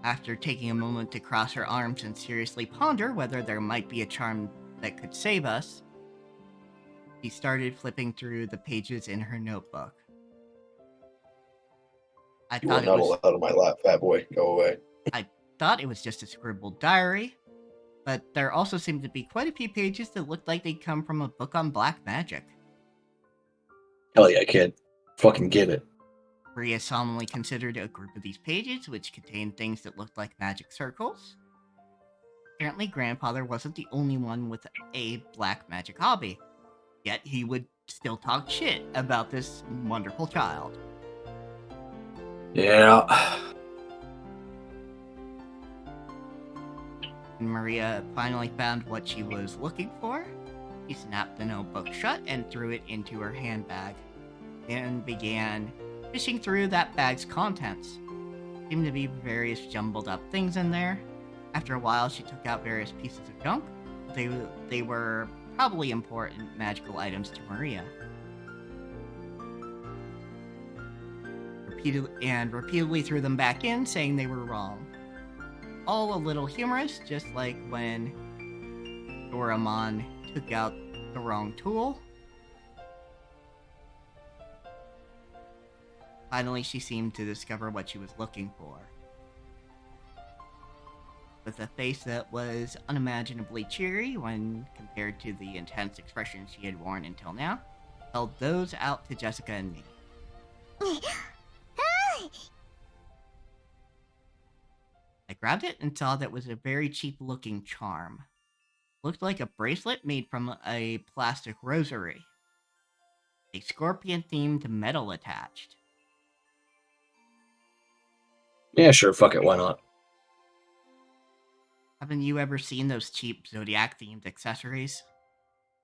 After taking a moment to cross her arms and seriously ponder whether there might be a charm that could save us, she started flipping through the pages in her notebook. I You are not allowed on my lap, fat boy. Go away. I thought it was just a scribbled diary, but there also seemed to be quite a few pages that looked like they'd come from a book on black magic. Hell yeah, kid. Fucking get it. Maria solemnly considered a group of these pages, which contained things that looked like magic circles. Apparently, Grandfather wasn't the only one with a black magic hobby, yet he would still talk shit about this wonderful child. Yeah. When Maria finally found what she was looking for, she snapped the notebook shut and threw it into her handbag, and began fishing through that bag's contents. Seemed to be various jumbled up things in there. After a while, she took out various pieces of junk. They were probably important magical items to Maria. Repeatedly threw them back in, saying they were wrong. All a little humorous, just like when Doraemon took out the wrong tool. Finally, she seemed to discover what she was looking for. With a face that was unimaginably cheery when compared to the intense expression she had worn until now, held those out to Jessica and me. I grabbed it and saw that it was a very cheap-looking charm. Looked like a bracelet made from a plastic rosary. A scorpion-themed medal attached. Yeah, sure, fuck it, why not? Haven't you ever seen those cheap Zodiac-themed accessories?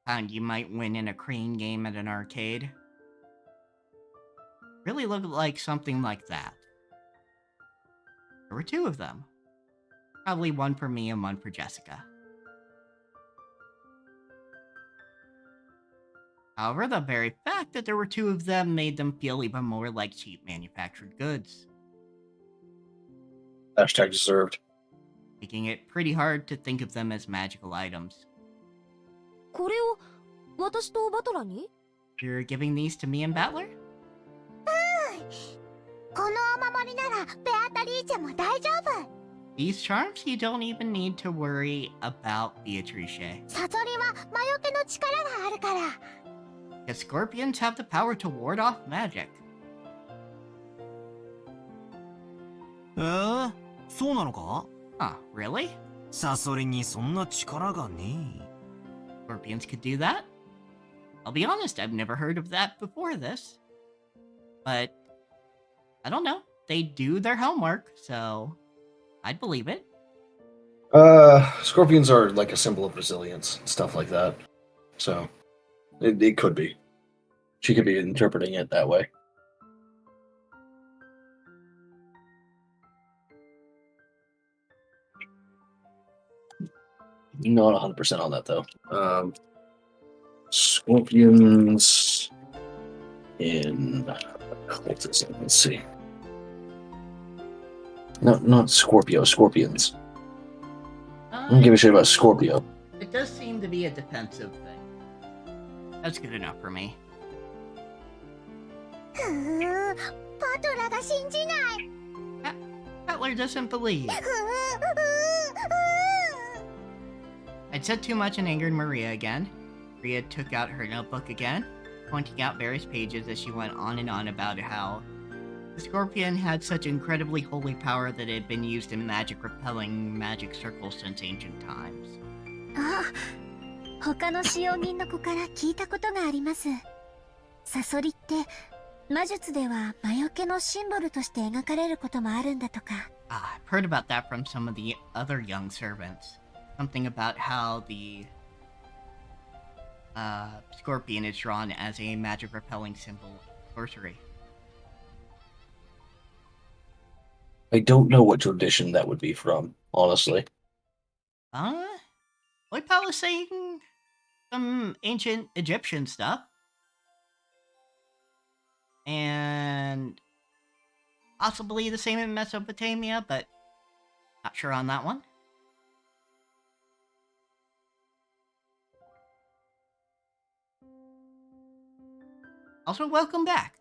Found you might win in a crane game at an arcade? Really looked like something like that. There were two of them. Probably one for me and one for Jessica. However, the very fact that there were two of them made them feel even more like cheap manufactured goods. Hashtag deserved. Making it pretty hard to think of them as magical items. これを私とバトラに? You're giving these to me and Battler? このお守りならベアタリーチェも大丈夫。 These charms, you don't even need to worry about Beatrice. サソリは魔除けの力があるから。Because scorpions have the power to ward off magic. そうなのか? Really? サソリにそんな力がねえ。 Scorpions could do that? I'll be honest, I've never heard of that before this. But, I don't know. They do their homework, so I'd believe it. Scorpions are like a symbol of resilience and stuff like that. So, it could be. She could be interpreting it that way. Not 100% on that, though. Scorpions in occultism. Let's see. No, not Scorpio. Scorpions. I don't give a shit about Scorpio. It does seem to be a defensive thing. That's good enough for me. バトラが信じない。Butler doesn't believe. I'd said too much and angered Maria again. Maria took out her notebook again, pointing out various pages as she went on and on about how the scorpion had such incredibly holy power that it had been used in magic-repelling magic circles since ancient times. あ、他の使用人の子から聞いたことがあります。サソリって魔術では魔除けのシンボルとして描かれることもあるんだとか。I've heard about that from some of the other young servants. Something about how the scorpion is drawn as a magic repelling symbol sorcery. I don't know what tradition that would be from, honestly. I'd probably say some ancient Egyptian stuff. And possibly the same in Mesopotamia, but not sure on that one. Also, welcome back.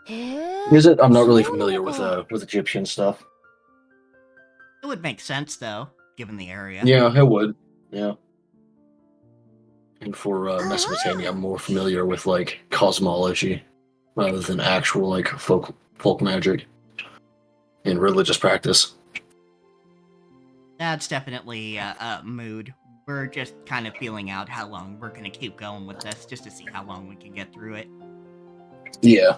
Is it? I'm not really familiar with Egyptian stuff. It would make sense, though, given the area. Yeah, it would. Yeah. And for Mesopotamia, I'm more familiar with like cosmology rather than actual like folk magic and religious practice. That's definitely a mood. We're just kind of feeling out how long we're going to keep going with this, just to see how long we can get through it. Yeah.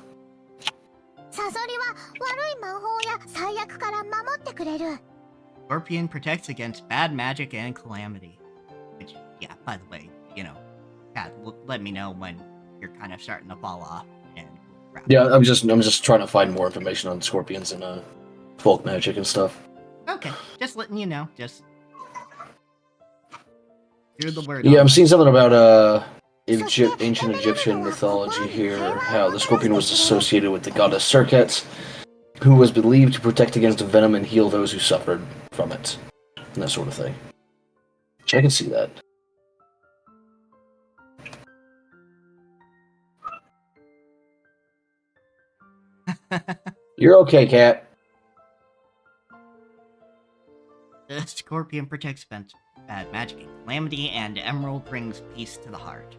サソリは悪い魔法や最悪から守ってくれる。 Scorpion protects against bad magic and calamity. Which, yeah, by the way, you know, let me know when you're kind of starting to fall off. And yeah, I'm just trying to find more information on scorpions and folk magic and stuff. Okay, just letting you know. Just hear the word. Yeah, I'm seeing something about ancient Egyptian mythology here. How the scorpion was associated with the goddess Serket, who was believed to protect against venom and heal those who suffered from it, and that sort of thing. Which I can see that. You're okay, Cat. The scorpion protects against bad magic and calamity, and emerald brings peace to the heart.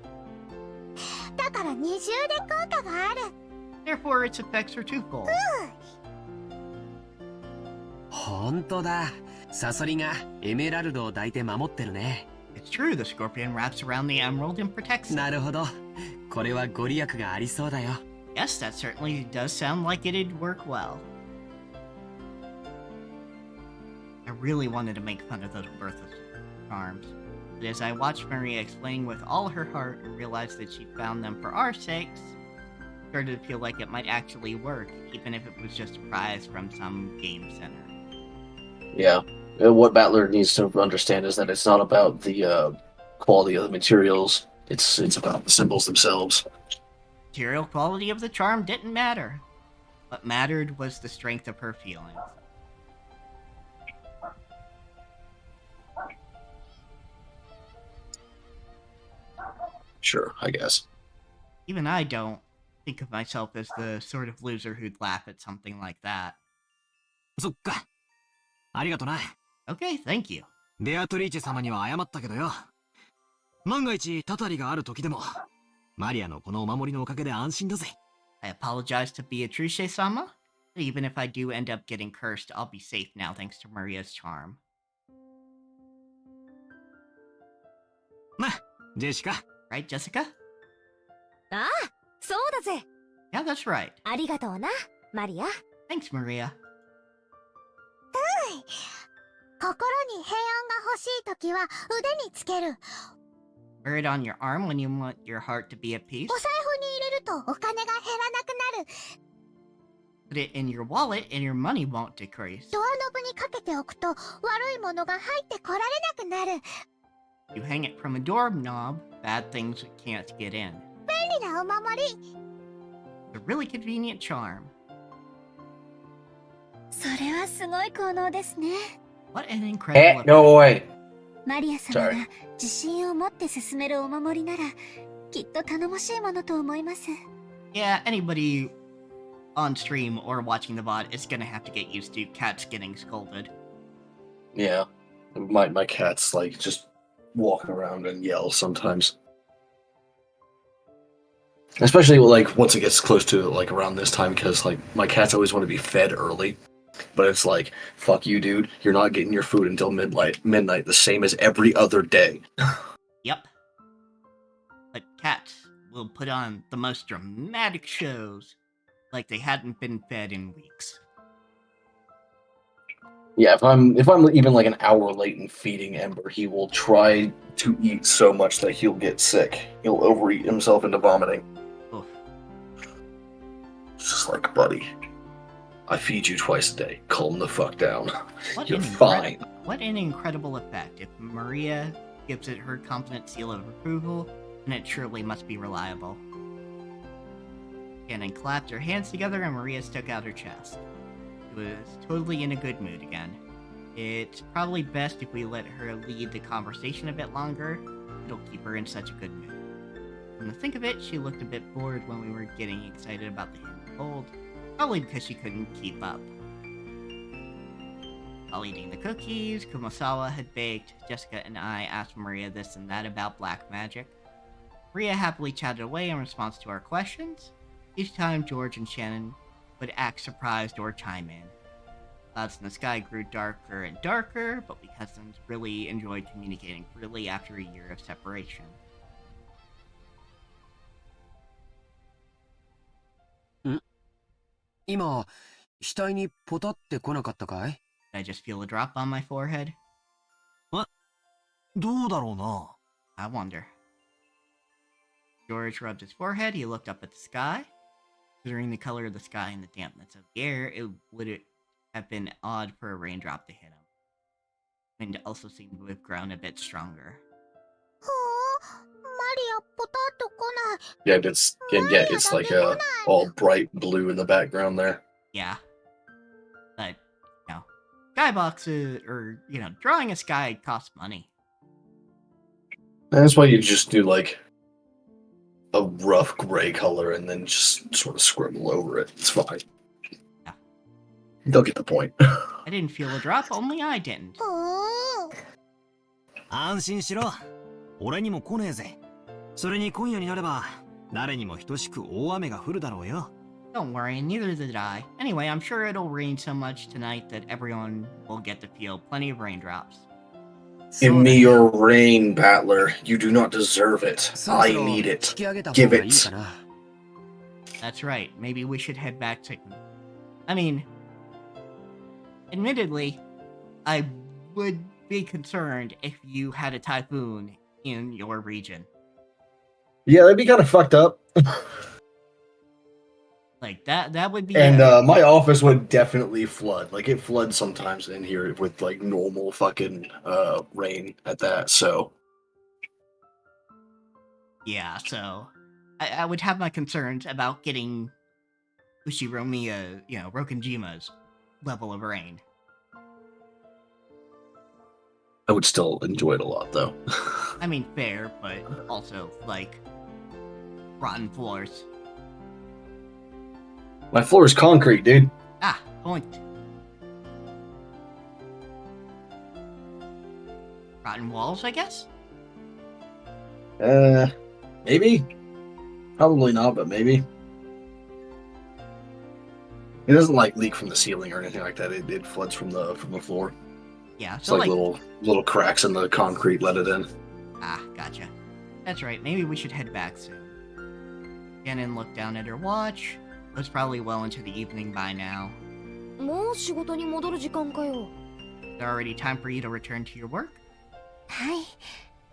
だから二重で効果がある。 Therefore, its effects are twofold. 本当だ。サソリがエメラルドを抱いて守ってるね。It's true, the scorpion wraps around the emerald and protects it. なるほど。これはご利益がありそうだよ。Yes, that certainly does sound like it'd work well. I really wanted to make fun of those Bertha's charms, but as I watched Maria explain with all her heart and realized that she found them for our sakes, it started to feel like it might actually work, even if it was just a prize from some game center. Yeah. What Battler needs to understand is that it's not about the quality of the materials. It's about the symbols themselves. Material quality of the charm didn't matter. What mattered was the strength of her feelings. Sure, I guess. Even I don't think of myself as the sort of loser who'd laugh at something like that. そっか。ありがとな。Okay, thank you. ベアトリーチェ様には謝ったけどよ。万が一たたりがある時でも、マリアのこのお守りのおかげで安心だぜ。I apologize to Beatrice-sama. Even if I do end up getting cursed, I'll be safe now thanks to Maria's charm. な、ジェシカ。Right, Jessica? ああ、そうだぜ。Yeah, that's right. ありがとうな、マリア。Thanks, Maria. 心に平安が欲しいときは腕につける。 Wear it on your arm when you want your heart to be at peace. お財布に入れるとお金が減らなくなる。 Put it in your wallet and your money won't decrease. ドアノブにかけておくと悪いものが入ってこられなくなる。 You hang it from a doorknob, bad things can't get in. 便利なお守り。 A really convenient charm. それはすごい効能ですね。 What an incredible... no way. マリア様が自信を持って進めるお守りならきっと頼もしいものと思います。 Yeah, anybody on stream or watching the VOD is gonna have to get used to cats getting scolded. Yeah. My cat's like just walk around and yell sometimes. Especially like once it gets close to like around this time, because like my cats always want to be fed early. But it's like, fuck you, dude. You're not getting your food until midnight, the same as every other day. Yep. But cats will put on the most dramatic shows like they hadn't been fed in weeks. Yeah, if I'm even like an hour late in feeding Ember, he will try to eat so much that he'll get sick. He'll overeat himself into vomiting. Oof. It's just like, buddy, I feed you twice a day. Calm the fuck down. What You're an fine. What an incredible effect. If Maria gives it her confident seal of approval, then it surely must be reliable. Shannon clapped her hands together and Maria stuck out her chest. She was totally in a good mood again. It's probably best if we let her lead the conversation a bit longer. It'll keep her in such a good mood. From the think of it, she looked a bit bored when we were getting excited about the hint of gold, probably because she couldn't keep up. While eating the cookies Kumasawa had baked, Jessica and I asked Maria this and that about black magic. Maria happily chatted away in response to our questions. Each time George and Shannon would act surprised or chime in. Clouds in the sky grew darker and darker, but we cousins really enjoyed communicating freely after a year of separation. Did I just feel a drop on my forehead? What? どうだろうな? I wonder. George rubbed his forehead. He looked up at the sky. Considering the color of the sky and the dampness of the air, it would have been odd for a raindrop to hit him. Wind also seemed to have grown a bit stronger. Yeah, it's like all bright blue in the background there. Yeah. But, skyboxes, or, drawing a sky costs money. That's why you just do like a rough gray color and then just sort of scribble over it. It's fine. Yeah. They'll get the point. I didn't feel a drop, only I didn't. 安心しろ。俺にも来ねえぜ。それに今夜になれば誰にも等しく大雨が降るだろうよ。Don't worry, neither did I. Anyway, I'm sure it'll rain so much tonight that everyone will get to feel plenty of raindrops. Give me your rain, Battler. You do not deserve it. I need it. Give it. That's right. Maybe we should head back to... I mean... Admittedly, I would be concerned if you had a typhoon in your region. Yeah, that'd be kind of fucked up. Like, that would be... And my office would definitely flood. Like, it floods sometimes in here with, like, normal fucking rain at that, so... Yeah, so... I would have my concerns about getting Ushiromiya, Rokkenjima's level of rain. I would still enjoy it a lot, though. I mean, fair, but also, like, rotten floors. My floor is concrete, dude. Ah, point. Rotten walls, I guess? Maybe? Probably not, but maybe. It doesn't, like, leak from the ceiling or anything like that. It floods from the floor. Yeah, it's so like little cracks in the concrete let it in. Ah, gotcha. That's right, maybe we should head back soon. Shannon looked down at her watch. It was probably well into the evening by now. もう仕事に戻る時間かよ。Is it already time for you to return to your work? はい。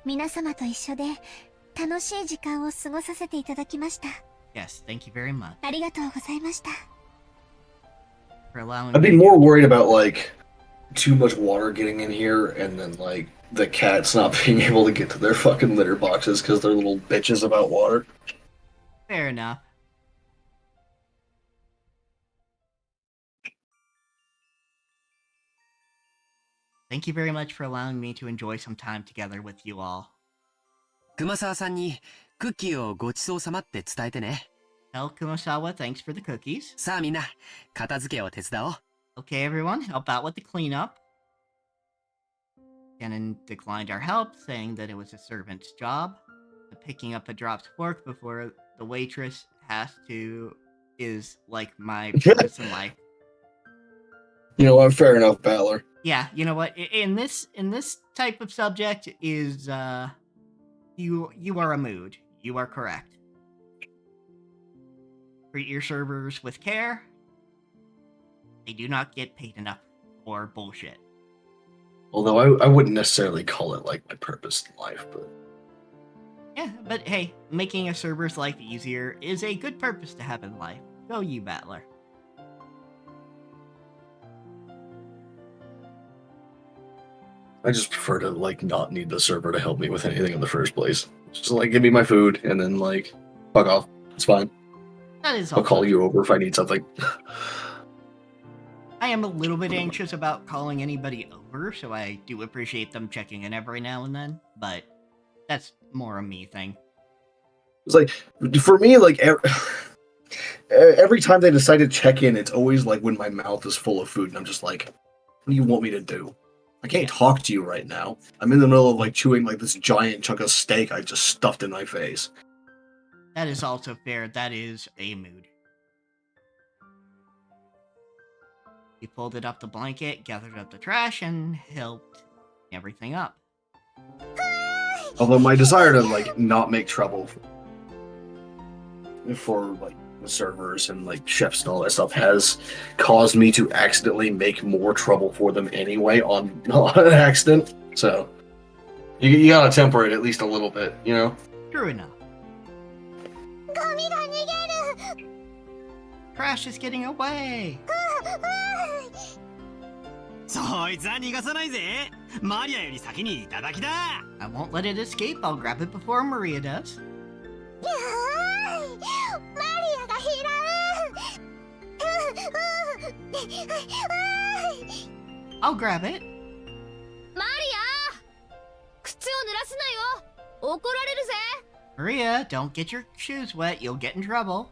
皆様と一緒で楽しい時間を過ごさせていただきました。Yes, thank you very much. ありがとうございました。For allowing I'd be me more worried about, like, too much water getting in here and then, like, the cats not being able to get to their fucking litter boxes because they're little bitches about water. Fair enough. Thank you very much for allowing me to enjoy some time together with you all. 熊沢さんにクッキーをごちそうさまって伝えてね。Tell Kumasawa thanks for the cookies. さあみんな、片付けを手伝おう。Okay, everyone, help out with the cleanup. Shannon declined our help, saying that it was a servant's job. Picking up a dropped fork before the waitress is like my purpose in life. You know what? Fair enough, Battler. Yeah, you know what? In this type of subject is you are a mood. You are correct. Treat your servers with care. They do not get paid enough or bullshit. Although I wouldn't necessarily call it like my purpose in life, but Yeah, but hey, making a server's life easier is a good purpose to have in life. Go you, Battler. I just prefer to like not need the server to help me with anything in the first place. Just like give me my food and then like fuck off. It's fine. That is I'll call you over if I need something. I am a little bit anxious about calling anybody over, so I do appreciate them checking in every now and then, but that's more a me thing. It's like, for me, like, every time they decide to check in, it's always like when my mouth is full of food, and I'm just like, what do you want me to do? I can't talk to you right now. I'm in the middle of, like, chewing, like, this giant chunk of steak I just stuffed in my face. That is also fair. That is a mood. He folded up the blanket, gathered up the trash, and helped everything up. Although my desire to, like, not make trouble for like the servers and like chefs and all that stuff has caused me to accidentally make more trouble for them anyway on an accident. So you gotta temper it at least a little bit, you know? True enough. Trash is getting away! そいつは逃がさないぜ。マリアより先にいただきだ。I won't let it escape. I'll grab it before Maria does. I'll grab it. マリア靴を濡らすなよ怒られるぜ Maria, don't get your shoes wet. You'll get in trouble.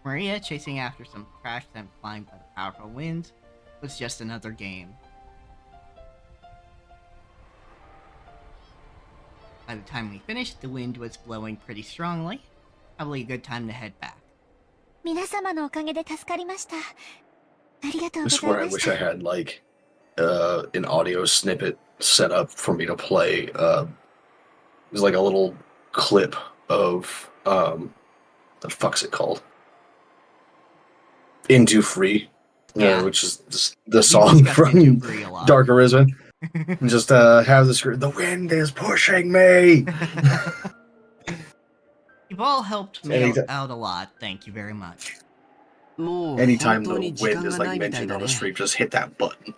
Maria, chasing after some trash sent flying by the powerful winds, was just another game. By the time we finished, the wind was blowing pretty strongly. Probably a good time to head back. 皆様のおかげで助かりました。ありがとう I ござい swear I ま wish した。 I had like an audio snippet set up for me to play. It was like a little clip of the fuck's it called? Into Free. Yeah. Which is the song from Dark Arisen. Just have the screen. The wind is pushing me. You've all helped me out a lot. Thank you very much. Anytime the wind is like mentioned on the stream, just hit that button.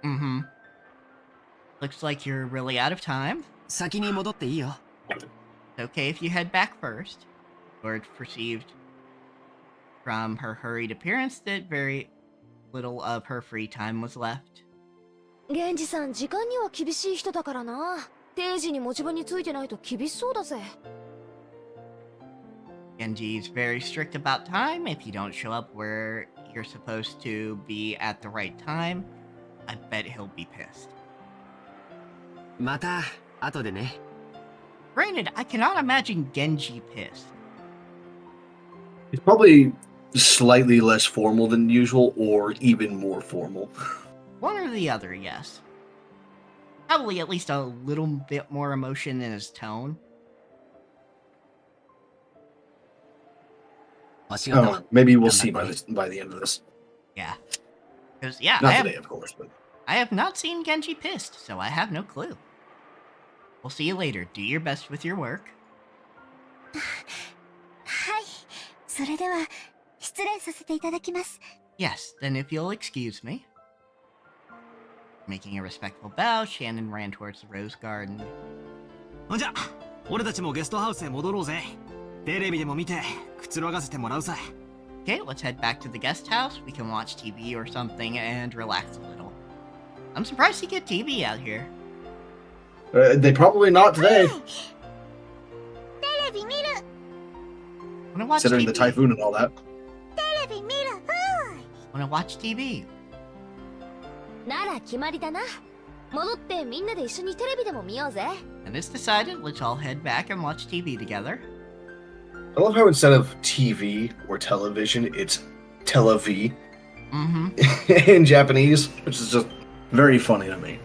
Mm-hmm. Looks like you're really out of time. 先に戻っていいよ。 It's okay if you head back first. Lord perceived from her hurried appearance that very little of her free time was left. 源氏さん時間には厳しい人だからな定時に持ち場についてないと厳しそうだぜ Genji's very strict about time. If you don't show up where you're supposed to be at the right time, I bet he'll be pissed. また後でね Granted, I cannot imagine Genji pissed. He's probably slightly less formal than usual, or even more formal. One or the other, yes. Probably at least a little bit more emotion in his tone. Oh, maybe we'll see by the end of this. Yeah. Because, yeah, Not today, of course, but... I have not seen Genji pissed, so I have no clue. We'll see you later. Do your best with your work. はい。それでは、失礼させていただきます。 Yes, then if you'll excuse me. Making a respectful bow, Shannon ran towards the rose garden. ほんじゃ、俺たちもゲストハウスへ戻ろうぜ。テレビでも見て、くつろがせてもらうさ。 Okay, let's head back to the guest house. We can watch TV or something and relax a little. I'm surprised you get TV out here. They probably not today. テレビ見る Wanna watch Considering TV? the typhoon and all that. テレビ見る Wanna watch TV? なら決まりだな戻ってみんなで一緒にテレビでも見ようぜ And it's decided, let's all head back and watch TV together. I love how instead of TV or television, it's telev in Japanese, which is just very funny to me.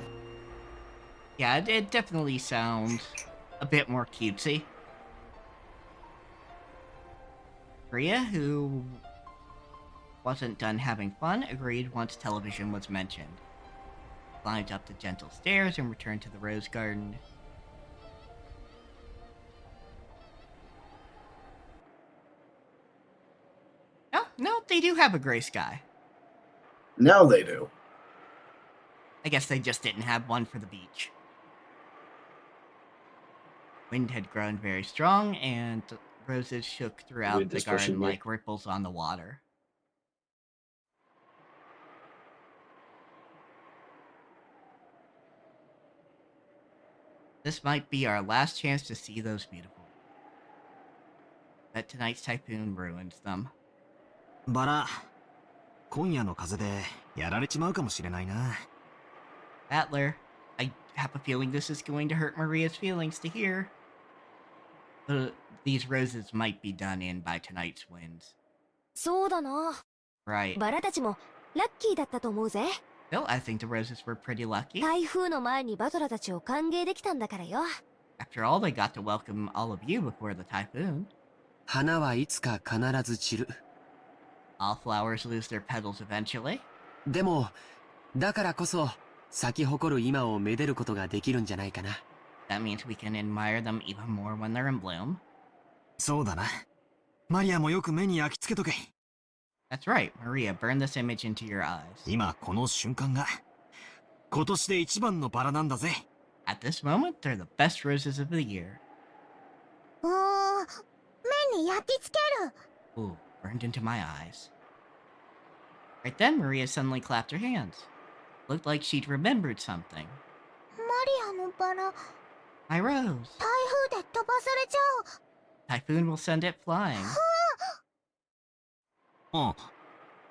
Yeah, it definitely sounds a bit more cutesy. Rhea, who wasn't done having fun, agreed once television was mentioned. Climbed up the gentle stairs and returned to the rose garden. No, they do have a gray sky. Now they do. I guess they just didn't have one for the beach. Wind had grown very strong, and roses shook throughout Wind the is pushing garden me. like ripples on the water. This might be our last chance to see those beautiful. But tonight's typhoon ruins them. バラ、今夜の風でやられちまうかもしれないな。Battler, I have a feeling this is going to hurt Maria's feelings to hear. These roses might be done in by tonight's winds. そうだな。 Right. バラたちもラッキーだったと思うぜ。 Still, I think the roses were pretty lucky. 台風の前にバトラたちを歓迎できたんだからよ。 After all, they got to welcome all of you before the typhoon. 花はいつか必ず散る。 All flowers lose their petals eventually. でも、だからこそ、咲き誇る今をめでることができるんじゃないかな。That means we can admire them even more when they're in bloom. そうだな。マリアもよく目に焼き付けとけ。That's right, Maria, burn this image into your eyes. 今この瞬間が、今年で一番のバラなんだぜ。At this moment, they're the best roses of the year. 目に焼き付ける。 Ooh, burned into my eyes. Right then, Maria suddenly clapped her hands. Looked like she'd remembered something. マリアのバラ、 My rose. 台風で飛ばされちゃう。 Typhoon will send it flying. ああ、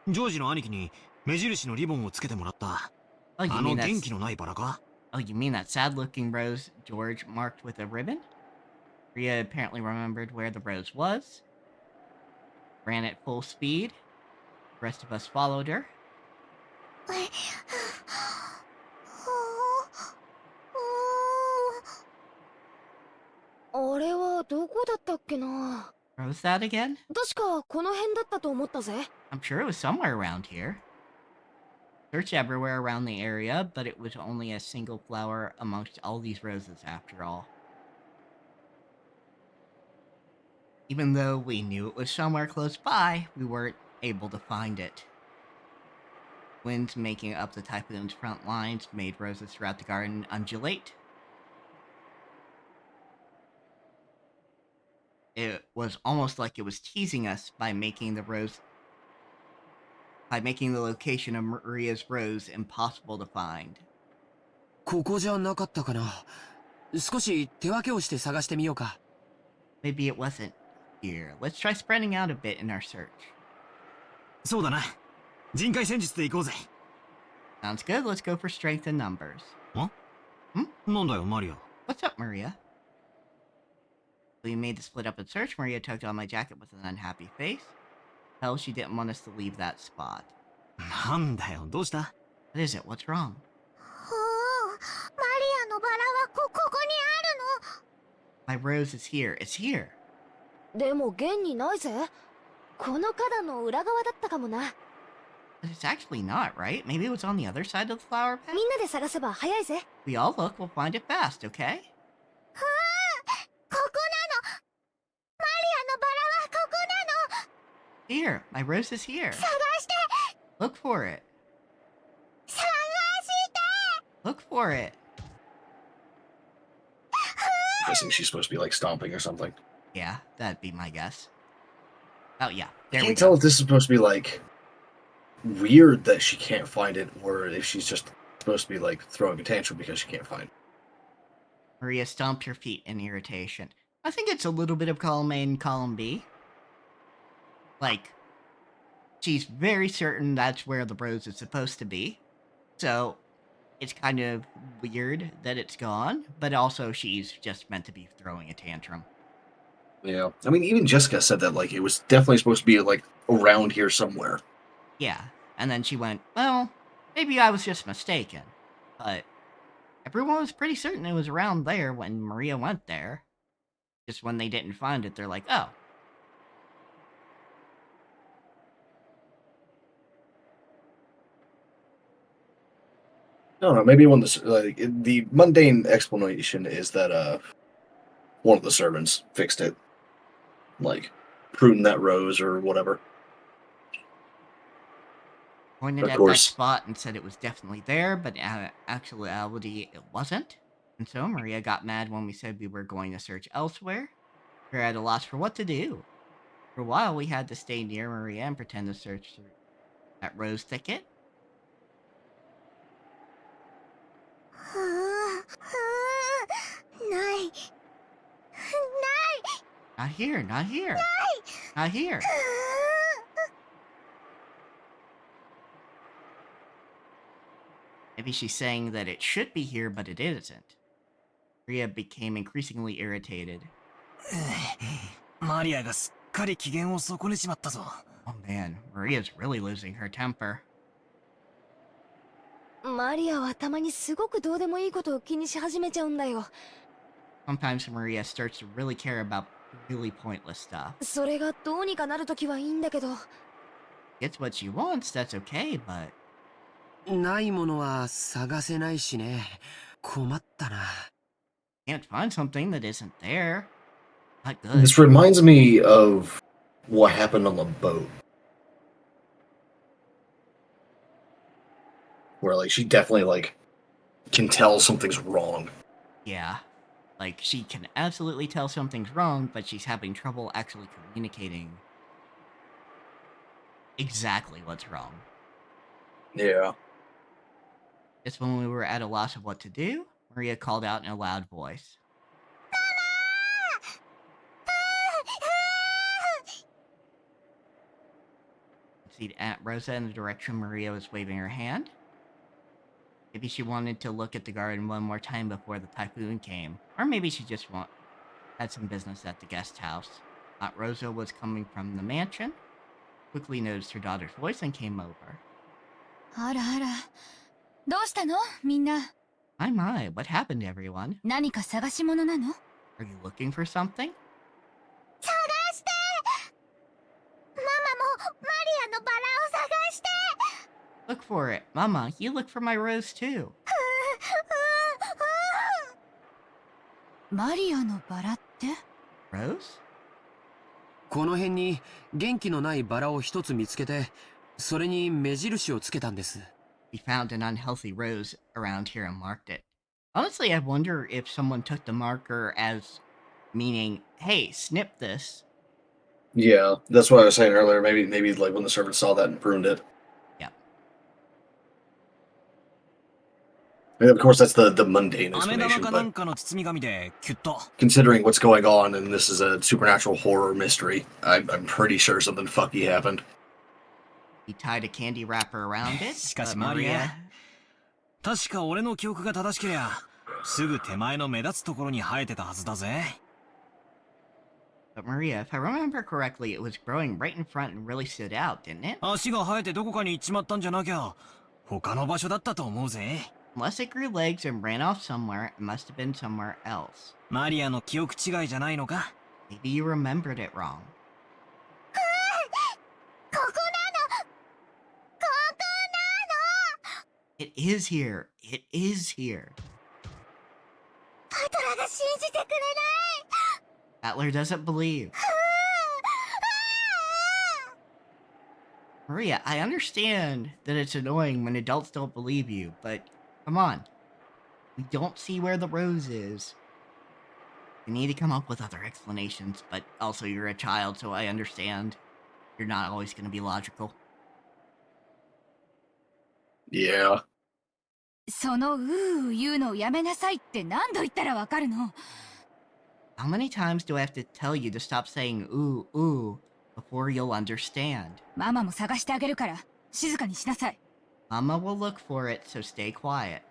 ジョージの兄貴に目印のリボンをつけてもらった。 Oh, you あの mean 元気のないバラか？ Oh, you mean that sad-looking rose George marked with a ribbon? Maria apparently remembered where the rose was. Ran at full speed. The rest of us followed her. あれはどこだったっけな。 Where was that again? 確かこの辺だったと思ったぜ。 I'm sure it was somewhere around here. Searched everywhere around the area, but it was only a single flower amongst all these roses after all. Even though we knew it was somewhere close by, we weren't able to find it. Winds making up the typhoon's front lines made roses throughout the garden undulate. It was almost like it was teasing us by making the location of Maria's rose impossible to find. ここじゃなかったかな。少し手分けをして探してみようか。 Maybe it wasn't here. Let's try spreading out a bit in our search. そうだな。人海戦術で行こうぜ。Sounds good. Let's go for strength in numbers. なんだよ、マリア。 What's up, Maria? We made the split up and search. Maria tugged on my jacket with an unhappy face. Hell, she didn't want us to leave that spot. なんだよ、どうした？ What is it? What's wrong? マリアのバラはここにあるの。 My rose is here. It's here. でも現にないぜ。この花壇の裏側だったかもな。 But it's actually not, right? Maybe it was on the other side of the flower bed? みんなで探せば早いぜ。 We all look. We'll find it fast, okay? ここなの。マリアのバラはここなの。 Here. My rose is here. 探して。 Look for it. 探して。 Look for it. I'm guessing she's supposed to be like stomping or something. Yeah, that'd be my guess. Oh, yeah. I There we can't go. tell if this is supposed to be like weird that she can't find it, or if she's just supposed to be like throwing a tantrum because she can't find it. Maria stomped her feet in irritation. I think it's a little bit of column A and column B. Like, she's very certain that's where the rose is supposed to be. So, it's kind of weird that it's gone, but also she's just meant to be throwing a tantrum. Yeah. I mean, even Jessica said that like it was definitely supposed to be like around here somewhere. Yeah, and then she went, well, maybe I was just mistaken. But everyone was pretty certain it was around there when Maria went there. Just when they didn't find it, they're like, oh. don't know. Maybe when the mundane explanation is that one of the servants fixed it, like pruned that rose or whatever. Pointed Of at that course. spot and said it was definitely there, but actuality it wasn't. And so Maria got mad when we said we were going to search elsewhere. We were at a loss for what to do. For a while, we had to stay near Maria and pretend to search through that rose thicket. Not here, not here. Not here. Maybe she's saying that it should be here, but it isn't. Maria became increasingly irritated. Maria がすっかり機嫌を損ねちまったぞ。 Oh man, Maria's really losing her temper. マリアはたまにすごくどうでもいいことを気にし始めちゃうんだよ。 Sometimes Maria starts to really care about really pointless stuff. それがどうにかなるときはいいんだけど。Gets what she wants, that's okay, but... ないものは探せないしね。困ったな。 Can't find something that isn't there. Not good. This reminds me of what happened on the boat. Where, like, she definitely, like, can tell something's wrong. Yeah. Like, she can absolutely tell something's wrong, but she's having trouble actually communicating exactly what's wrong. Yeah. Just when we were at a loss of what to do, Maria called out in a loud voice. See Aunt Rosa in the direction Maria was waving her hand. Maybe she wanted to look at the garden one more time before the typhoon came. Or maybe she just had some business at the guest house. Aunt Rosa was coming from the mansion, quickly noticed her daughter's voice and came over. あらあら。どうしたのみんな。My, what happened to everyone? 何か探し物なの？ Are you looking for something? 探して！ママもマリアのバラを探して！ Look for it. Mama, you look for my rose too. マリアのバラって？ Rose? この辺に元気のないバラを一つ見つけて、それに目印をつけたんです。 We found an unhealthy rose around here and marked it. Honestly, I wonder if someone took the marker as meaning, hey, snip this. Yeah, that's what I was saying earlier. Maybe like when the servant saw that and pruned it. Yeah. And of course, that's the mundane 飴玉 explanation, かな but んかの包み紙でキュッと。 considering what's going on and this is a supernatural horror mystery, I'm pretty sure something fucky happened. He tied a candy wrapper around it. しかし but マリ Maria... ア、確か俺の記憶が正しけりゃ、すぐ手前の目立つところに生えてたはずだぜ。 But Maria, if I remember correctly, it was growing right in front and really stood out, didn't it? 足が生えてどこかに行っちまったんじゃなきゃ、他の場所だったと思うぜ。 Unless it grew legs and ran off somewhere, it must have been somewhere else. マリアの記憶違いじゃないのか？ Maybe you remembered it wrong. ここなの！ここなの！ It is here. It is here. パトラが信じてくれない！ Atler doesn't believe. Maria, I understand that it's annoying when adults don't believe you, but come on. We don't see where the rose is. You need to come up with other explanations, but also you're a child, so I understand. You're not always going to be logical. Yeah. その言うのをやめなさいって何度言ったらわかるの？ How many times do I have to tell you to stop saying ooh before you'll understand? ママも探してあげるから静かにしなさい。 Mama will look for it, so stay quiet.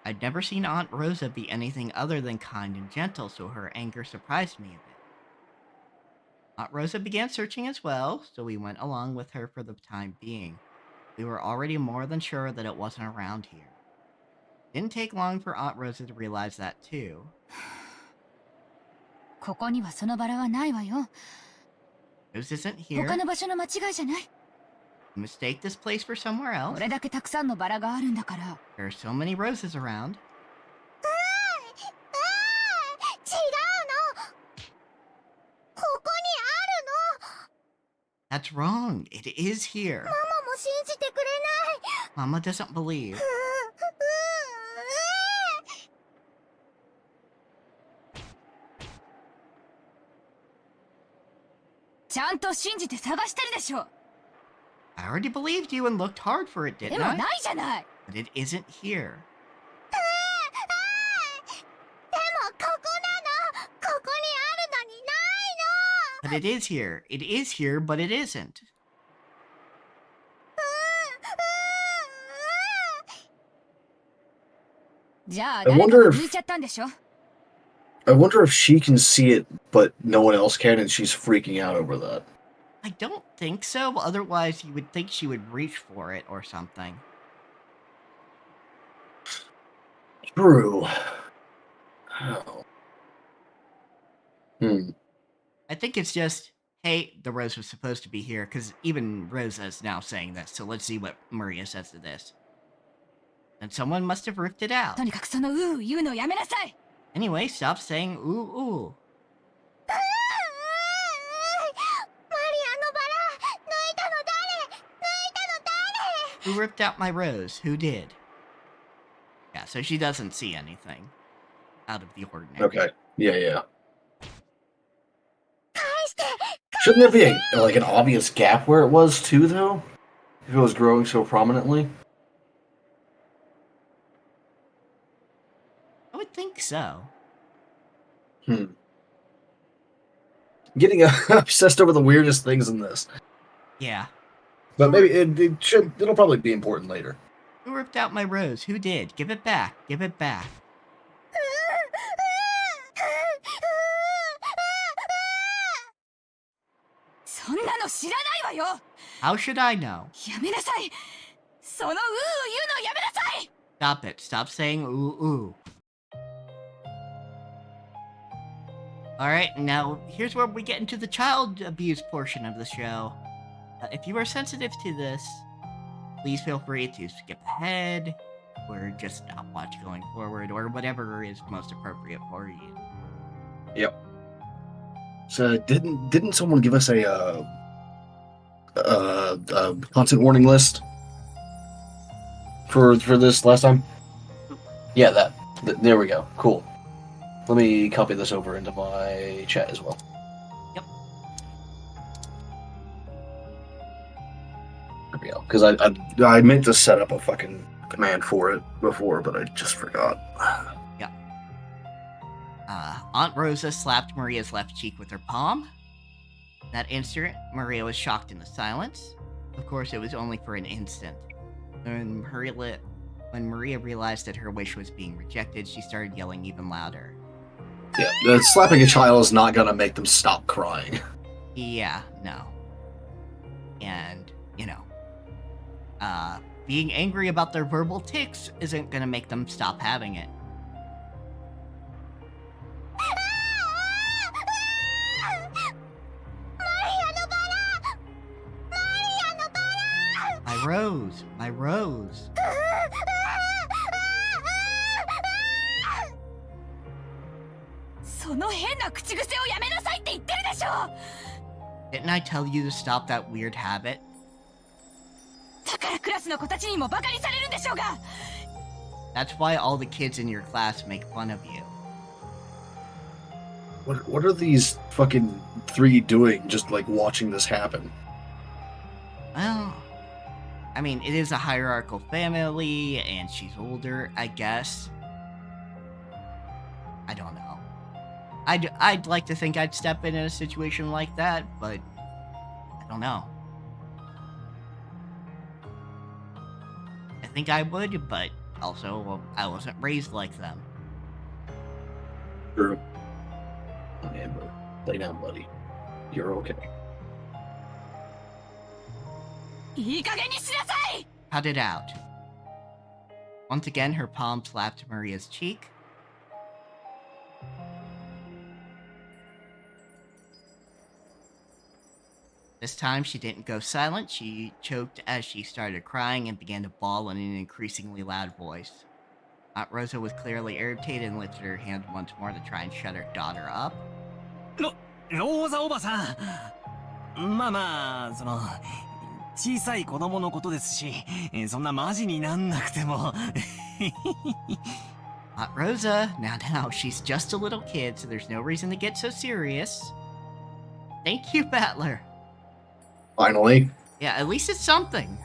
I'd never seen Aunt Rosa be anything other than kind and gentle, so her anger surprised me a bit. Aunt Rosa began searching as well, so we went along with her for the time being. We were already more than sure that it wasn't around here. Didn't take long for Aunt Rosa to realize that too. ここにはそのバラはないわよ。 Rose isn't here. 他の場所の間違いじゃない？ Mistake this place for somewhere else. これだけたくさんのバラがあるんだから。 There are so many roses around. 違うの。ここにあるの。 That's wrong. It is here. ママも信じてくれない。 Mama doesn't believe. ちゃんと信じて探してるでしょ。 I already believed you and looked hard for it, で didn't も I? ないじゃない。 But it isn't here. でもここなの。ここにあるのにないの。 But it is here. It is here, but it isn't. じゃあ I 誰か wonder が if- 抜いちゃったんでしょ。 I wonder if she can see it, but no one else can, and she's freaking out over that. I don't think so. Otherwise, you would think she would reach for it or something. True. Oh. I think it's just, hey, the rose was supposed to be here, because even Rosa is now saying this, so let's see what Maria says to this. And someone must have ripped it out. とにかくその言うのやめなさい。 Anyway, stop saying ooh ooh. マリアのバラ抜いたの誰。 Who ripped out my rose? Who did? Yeah, so she doesn't see anything out of the ordinary. Okay. Yeah. Shouldn't there be an obvious gap where it was too, though? If it was growing so prominently? I would think so. Getting obsessed over the weirdest things in this. Yeah. But maybe it'll probably be important later. Who ripped out my rose? Who did? Give it back. Give it back. そんなの知らないわよ。 How should I know? やめなさい。その言うのやめなさい。 Stop it. Stop saying ooh ooh. Alright, now here's where we get into the child abuse portion of the show. If you are sensitive to this, please feel free to skip ahead, or just stop watch going forward, or whatever is most appropriate for you. Yep. So didn't someone give us a content warning list for this last time? Yeah, that. There we go. Cool. Let me copy this over into my chat as well. Yep. There we go. Because I meant to set up a fucking command for it before, but I just forgot. Yeah. Aunt Rosa slapped Maria's left cheek with her palm. That instant, Maria was shocked into silence. Of course, it was only for an instant. When Maria realized that her wish was being rejected, she started yelling even louder. Yeah, slapping a child is not gonna make them stop crying. Yeah, no. And, being angry about their verbal tics isn't gonna make them stop having it. My rose! My rose! Didn't I tell you to stop that weird habit? That's why all the kids in your class make fun of you. What are these fucking three doing just like watching this happen? Well, I mean, it is a hierarchical family, and she's older, I guess. I don't know. I'd like to think I'd step in a situation like that, but I don't know. I think I would, but also I wasn't raised like them. True. Amber, lay down, buddy. You're okay. Cut it out. Once again, her palm slapped Maria's cheek. This time she didn't go silent. She choked as she started crying and began to bawl in an increasingly loud voice. Aunt Rosa was clearly irritated and lifted her hand once more to try and shut her daughter up. ローザおばさん。まあまあ、小さい子供のことですし、そんなマジになんなくても。Aunt Rosa, now, she's just a little kid, so there's no reason to get so serious. Thank you, Battler. Finally. Yeah, at least it's something.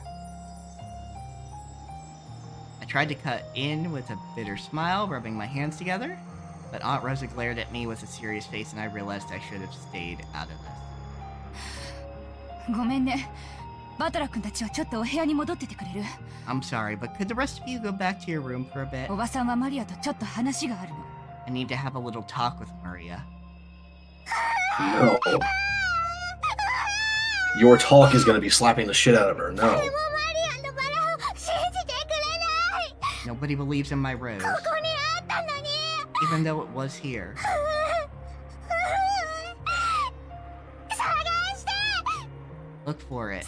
I tried to cut in with a bitter smile, rubbing my hands together, but Aunt Rosa glared at me with a serious face, and I realized I should have stayed out of this. ごめんね。バトラ君たちはちょっとお部屋に戻っててくれる？ I'm sorry, but could the rest of you go back to your room for a bit? おばさんはマリアとちょっと話があるの。I need to have a little talk with Maria. No. Your talk is going to be slapping the shit out of her. No. Nobody believes in my rose. Even though it was here. Look for it.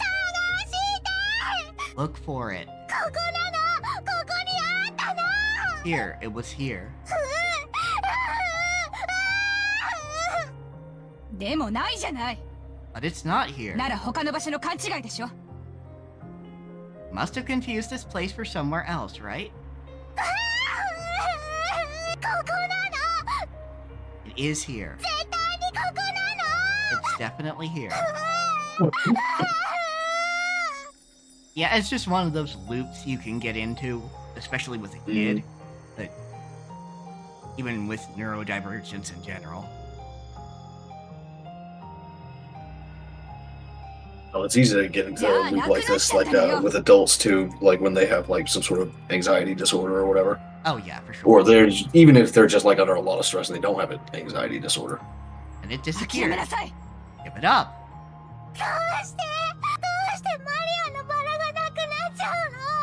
Look for it. Here, it was here. でもないじゃない。 But it's not here. なら他の場所の勘違いでしょ。 Must have confused this place for somewhere else, right? It is here. It's definitely here. Yeah, it's just one of those loops you can get into, especially with a kid, but even with neurodivergence in general. Oh, it's easy to get into a loop like this, with adults too, like when they have like some sort of anxiety disorder or whatever. Oh yeah, for sure. Or there's even if they're just like under a lot of stress and they don't have an anxiety disorder. And it disappeared. Give it up.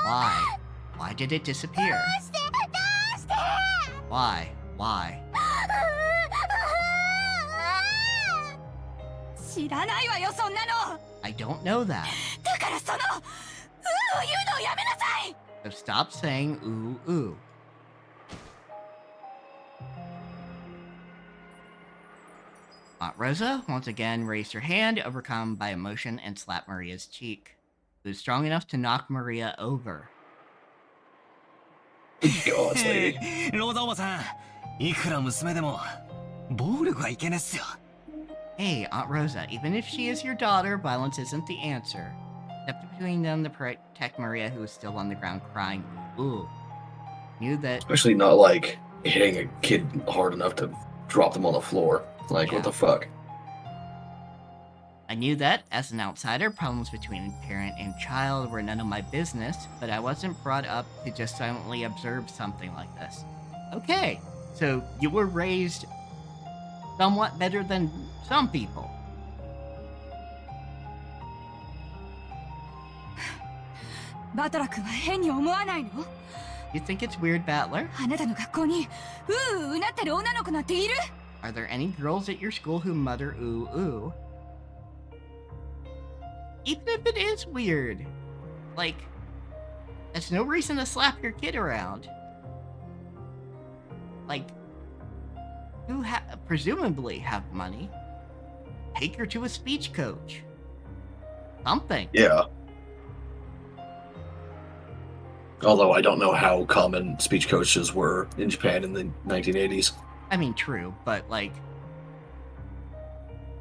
Why? Why did it disappear? Why? Why? 知らないわよそんなの。 I don't know that. だからその言うのをやめなさい。 So stop saying ooh ooh. Aunt Rosa once again raised her hand, overcome by emotion, and slapped Maria's cheek. It was strong enough to knock Maria over. God, lady. ローザおばさん、いくら娘でも暴力はいけねっすよ。 Hey, Aunt Rosa, even if she is your daughter, violence isn't the answer. Stepped between them to protect Maria, who was still on the ground crying. Ooh. Knew that. Especially not like hitting a kid hard enough to drop them on the floor. Like, what the fuck? I knew that, as an outsider, problems between parent and child were none of my business, but I wasn't brought up to just silently observe something like this. Okay, so you were raised somewhat better than some people. バトラ君は変に思わないの？ You think it's weird, Battler? あなたの学校にうなってる女の子なんている？ Are there any girls at your school who mutter ooh ooh? Even if it is weird, like, that's no reason to slap your kid around. Like, who presumably have money, take her to a speech coach. Something. Yeah. Although I don't know how common speech coaches were in Japan in the 1980s. I mean, true, but like,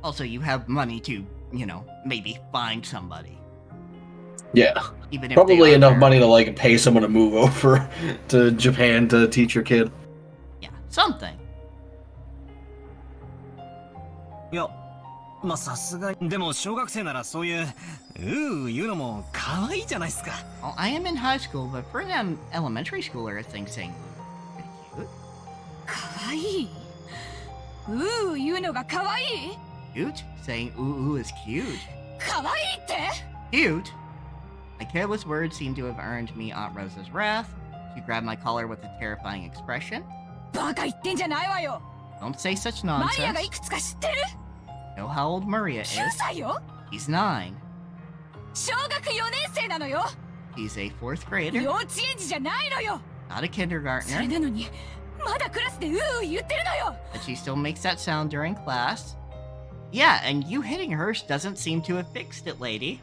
also you have money to, you know, maybe find somebody. Yeah. Even if probably enough money to like pay someone to move over to Japan to teach your kid. Yeah, something. いや、まあさすがにでも小学生ならそういう言うのも可愛いじゃないですか。Well, I am in high school, but for an elementary schooler, I think saying ooh, pretty cute. 可愛い？言うのが可愛い？ Cute? Saying ooh ooh is cute. 可愛いって？ Cute? My careless words seemed to have earned me Aunt Rosa's wrath. She grabbed my collar with a terrifying expression. バカ言ってんじゃないわよ。 Don't say such マリア nonsense. がいくつか知ってる？ Know how old Maria is? 9歳よ。He's 9. 小学4年生なのよ。 He's a 4th grader. 幼稚園児じゃないのよ。 Not a それ kindergartner. なのに、まだクラスでうう言ってるのよ。 But she still makes that sound during class. Yeah, and you hitting her doesn't seem to have fixed it, lady.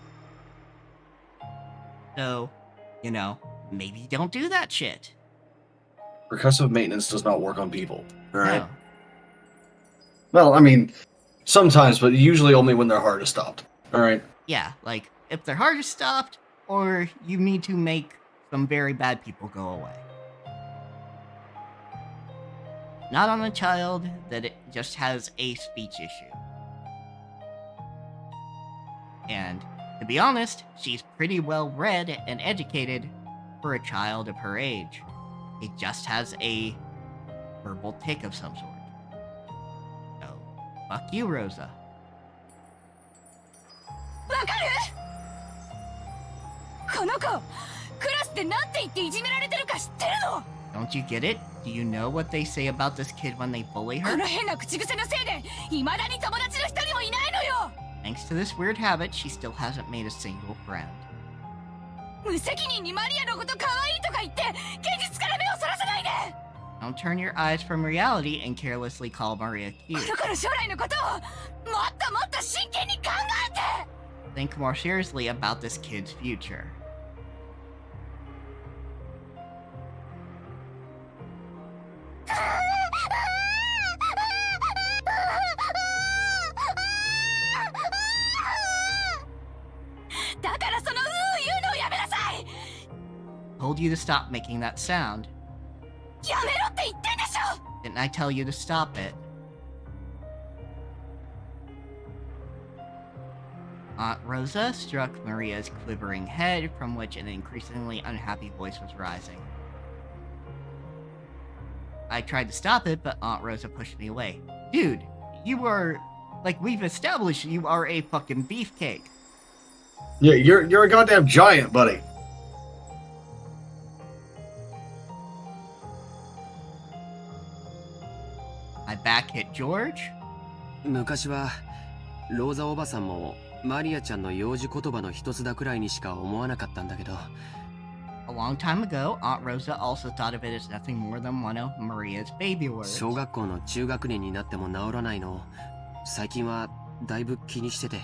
So, you know, maybe don't do that shit. Percussive maintenance does not work on people. All right. No. Well, I mean, sometimes, but usually only when their heart is stopped. All right. Yeah, like, if their heart is stopped, or you need to make some very bad people go away. Not on a child that it just has a speech issue. And, to be honest, she's pretty well read and educated for a child of her age. It just has a verbal tick of some sort. So, fuck you, Rosa. わかる？この子、クラスでなんて言っていじめられてるか知ってるの？ Don't you get it? Do you know what they say about this kid when they bully こ her? の変な口癖のせいで、未だに友達の一人もいないのよ。 Thanks to this weird habit, she still hasn't made a single friend. 無責任にマリアのこと可愛いとか言って、現実から目をそらさないで。 Don't turn your eyes from reality and carelessly call Maria こ cute. の子の将来のことを、もっともっと真剣に考えて。 Think more seriously about this kid's future. だからその言うのをやめなさい。 Told you to stop making that sound. やめろって言ってんでしょ。 Didn't I tell you to stop it? Aunt Rosa struck Maria's quivering head, from which an increasingly unhappy voice was rising. I tried to stop it, but Aunt Rosa pushed me away. Dude, you are... Like, we've established you are a fucking beefcake. Yeah, you're a goddamn giant, buddy. My back hit George. 昔はローザおばさんもマリアちゃんの幼児言葉の一つだくらいにしか思わなかったんだけど、 A long time ago, Aunt Rosa also thought of it as nothing more than one of Maria's baby words. 小学校の中学年になっても治らないのを最近はだいぶ気にしてて。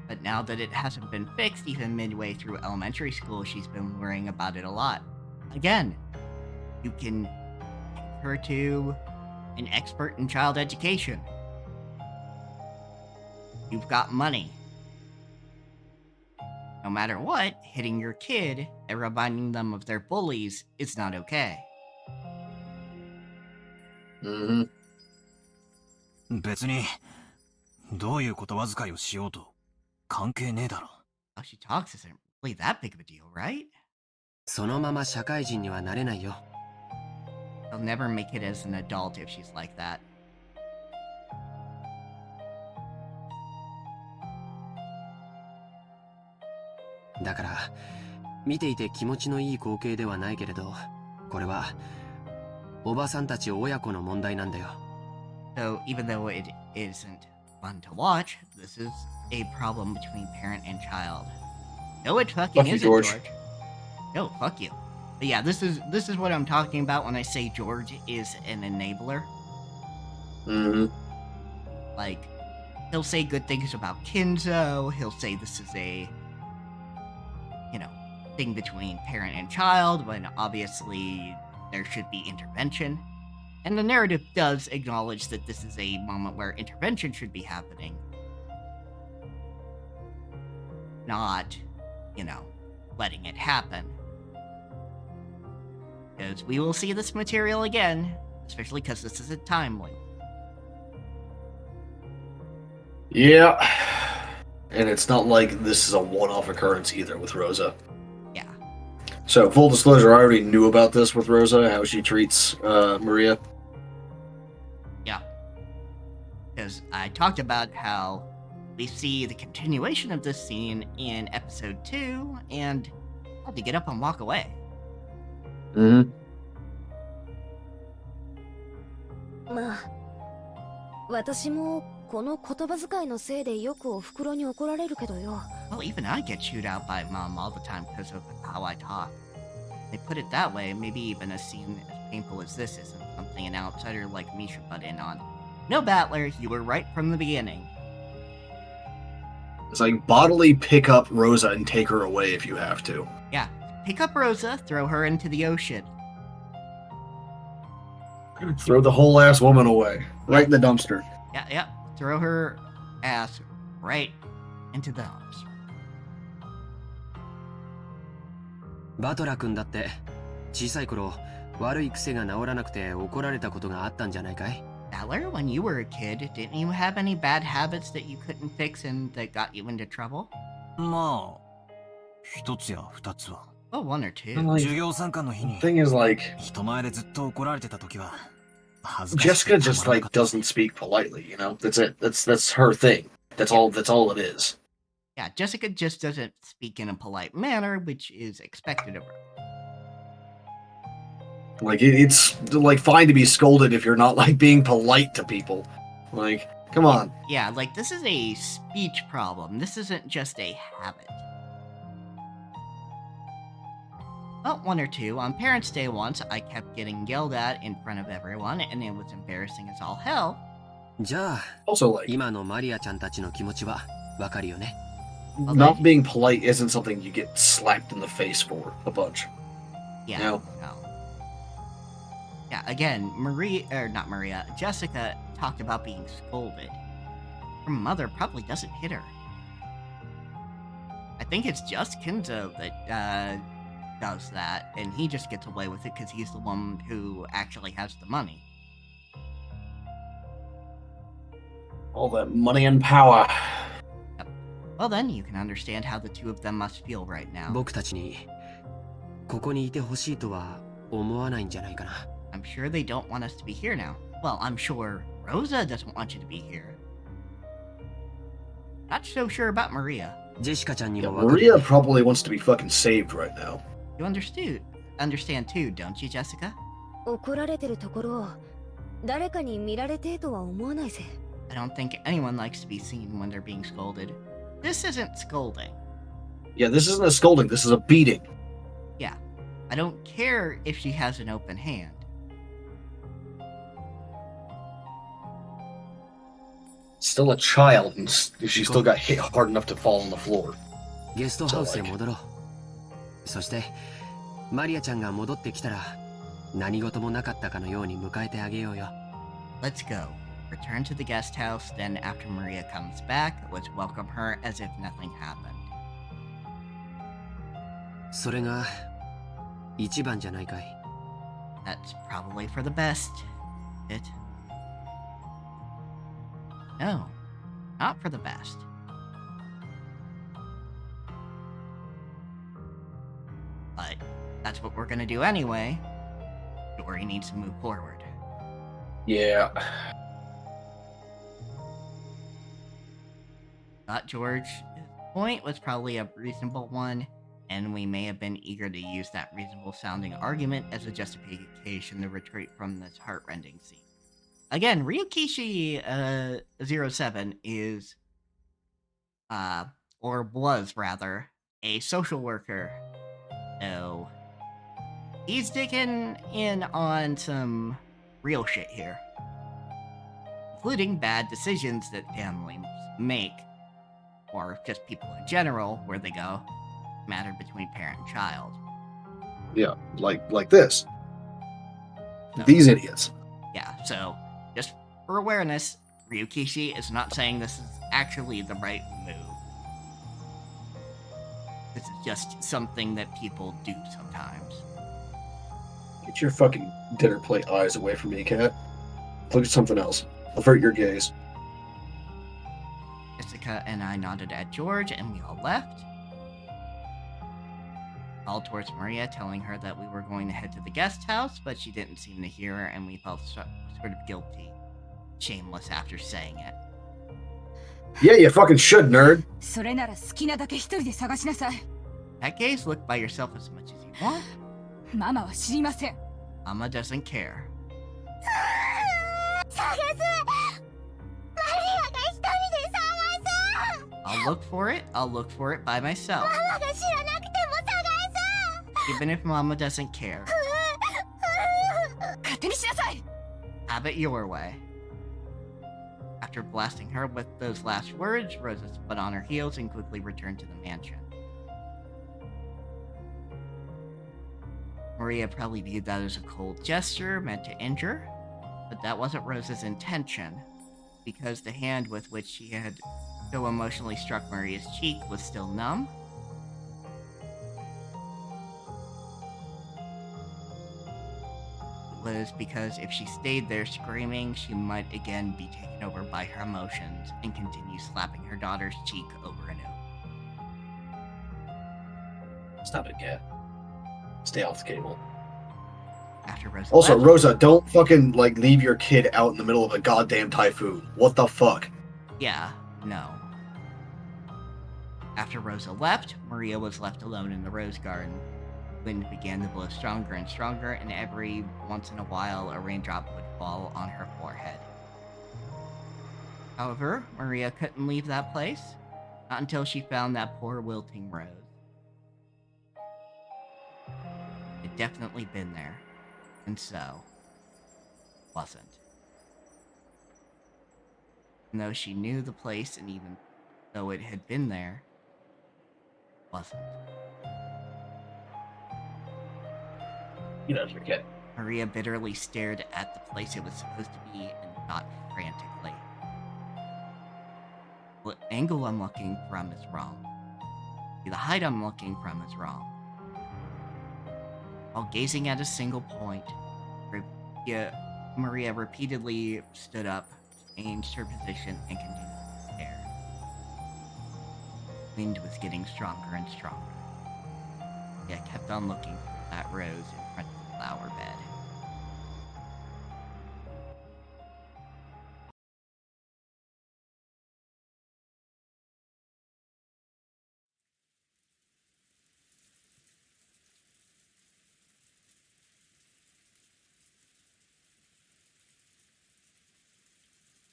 But now that it hasn't been fixed even midway through elementary school, she's been worrying about it a lot. Again, you can take her to an expert in child education. You've got money. No matter what, hitting your kid and reminding them of their bullies is not okay. Mm-hmm. 別にどういう言葉遣いをしようと関係ねえだろ。 How she talks isn't really that big of a deal, right? そのまま社会人にはなれないよ。 She'll never make it as an adult if she's like that. だから見ていて気持ちのいい光景ではないけれど、これはおばさんたち親子の問題なんだよ。 So even though it isn't fun to watch, this is a problem between parent and child. No, it fucking Fuck you, isn't, George. George. No, fuck you. But yeah, this is what I'm talking about when I say George is an enabler. Mm-hmm. Like, he'll say good things about Kinzo. He'll say this is a, you know, thing between parent and child, when obviously there should be intervention. And the narrative does acknowledge that this is a moment where intervention should be happening. Not, you know, letting it happen. Because we will see this material again, especially because this is a time loop. Yeah. And it's not like this is a one-off occurrence either with Rosa. Yeah. So, full disclosure, I already knew about this with Rosa, how she treats Maria. Yeah. Because I talked about how we see the continuation of this scene in episode 2, and I had to get up and walk away. Mm-hmm. まあ、私もこの言葉遣いのせいでよくお袋に怒られるけどよ。Well, even I get chewed out by mom all the time because of how I talk. They put it that way, maybe even a scene as painful as this isn't something an outsider like me should butt in on. No, Battler, you were right from the beginning. It's like bodily pick up Rosa and take her away if you have to. Yeah, pick up Rosa, throw her into the ocean. Throw the whole ass woman away. Right in the dumpster. Yeah, throw her ass right into the dumpster. バトラ君だって小さい頃悪い癖が治らなくて怒られたことがあったんじゃないかい？ Battler, when you were a kid, didn't you have any bad habits that you couldn't fix and that got you into trouble? まあ、一つや二つは。Well, one or two.授業参観の日に Thing is, like, 人前でずっと怒られてた時は恥ずかしくて Jessica just like doesn't speak politely, you know? That's it. That's her thing. That's all it is. Yeah, Jessica just doesn't speak in a polite manner, which is expected of her. Like, it's like fine to be scolded if you're not like being polite to people. Like, come on. Yeah, like this is a speech problem. This isn't just a habit. Well, one or two. On Parents' Day once, I kept getting yelled at in front of everyone, and it was embarrassing as all hell. じゃあ、 Also, like, 今のマリアちゃんたちの気持ちはわかるよね。not being polite isn't something you get slapped in the face for a bunch. Yeah, No. Yeah, again, Jessica talked about being scolded. Her mother probably doesn't hit her. I think it's just Kenzo that does that, and he just gets away with it because he's the one who actually has the money. All that money and power. Yep. Well then, you can understand how the two of them must feel right now. 僕たちにここにいてほしいとは思わないんじゃないかな。I'm sure they don't want us to be here now. Well, I'm sure Rosa doesn't want you to be here. Not so sure about Maria. ジェシカちゃんに Yeah, もわかるよ Maria probably wants to be fucking saved right now. You understand too, don't you, Jessica? 怒られてるところを誰かに見られてとは思わないぜ。I don't think anyone likes to be seen when they're being scolded. This isn't scolding. Yeah, this isn't a scolding, this is a beating. Yeah, I don't care if she has an open hand. Still a child, and she still got hit hard enough to fall on the floor. ゲストハウスへ戻ろう。そしてマリアちゃんが戻ってきたら何事もなかったかのように迎えてあげようよ。 Let's go. Return to the guest house, then after Maria comes back, let's welcome her as if nothing happened. それが一番じゃないかい。 That's probably for the best. It? No, not for the best. But that's what we're gonna do anyway. Story needs to move forward. Yeah. Thought George's point was probably a reasonable one, and we may have been eager to use that reasonable sounding argument as a justification to retreat from this heartrending scene. Again, Ryukishi 07 is, or was rather, a social worker. So, he's digging in on some real shit here. Including bad decisions that families make, or just people in general, where they go, matter between parent and child. Yeah, like this. So, These idiots. Yeah, so, just for awareness, Ryukishi is not saying this is actually the right move. This is just something that people do sometimes. Get your fucking dinner plate eyes away from me, cat. Look at something else. Avert your gaze. Jessica and I nodded at George, and we all left. Called towards Maria, telling her that we were going to head to the guest house, but she didn't seem to hear her, and we felt sort of guilty. Shameless after saying it. Yeah, you fucking should, nerd. それなら好きなだけ一人で探しなさい。 That gaze, look by yourself as much as you want. ママは知りません。 Mama doesn't care. 探す。マリアが look for it, I'll look for it by myself. ママが知らなくても探す Even if Mama doesn't care. 勝手にしなさい Have it your way. After blasting her with those last words, Rosa spun on her heels and quickly returned to the mansion. Maria probably viewed that as a cold gesture meant to injure, but that wasn't Rosa's intention, because the hand with which she had so emotionally struck Maria's cheek was still numb. It was because if she stayed there screaming, she might again be taken over by her emotions and continue slapping her daughter's cheek over and over. Stop it, Cat. Stay off the cable. After Rosa Also, left, Rosa, don't fucking like leave your kid out in the middle of a goddamn typhoon. What the fuck? yeah, no. After Rosa left, Maria was left alone in the rose garden. Wind began to blow stronger and stronger, and every once in a while a raindrop would fall on her forehead. However, Maria couldn't leave that place, not until she found that poor wilting rose. It'd definitely been there, and so wasn't. And though she knew the place, and even though it had been there, wasn't. You know, your kid. Maria bitterly stared at the place it was supposed to be and thought frantically. The angle I'm looking from is wrong. The height I'm looking from is wrong. While gazing at a single point, Maria repeatedly stood up, changed her position, and continued to stare. Wind was getting stronger and stronger. Yet kept on looking for that rose in front of the flower bed.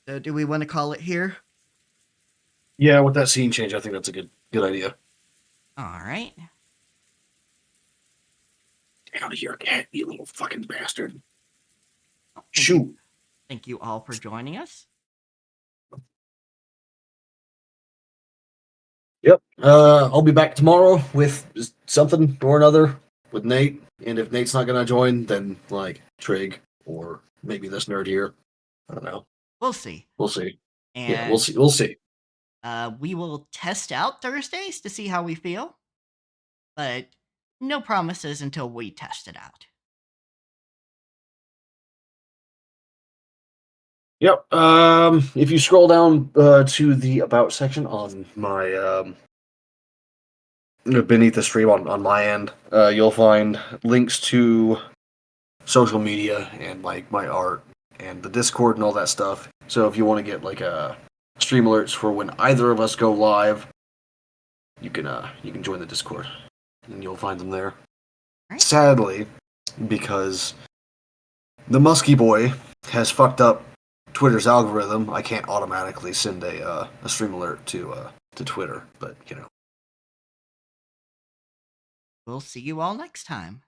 So do we want to call it here? Yeah, with that scene change, I think that's a good idea. Alright. Get out of here, Cat, you little fucking bastard. Shoot. Thank you all for joining us. Yep. I'll be back tomorrow with something or another with Nate. And if Nate's not gonna join, then like Trig or maybe this nerd here. I don't know. We'll see. We'll see. And Yeah, we'll see. We'll see. We will test out Thursdays to see how we feel. But no promises until we test it out. Yep. If you scroll down to the about section on my beneath the stream on my end, you'll find links to social media and like my art and the Discord and all that stuff. So if you want to get like stream alerts for when either of us go live, you can join the Discord and you'll find them there. Right. Sadly, because the Muskie Boy has fucked up Twitter's algorithm, I can't automatically send a stream alert to Twitter, but you know. We'll see you all next time.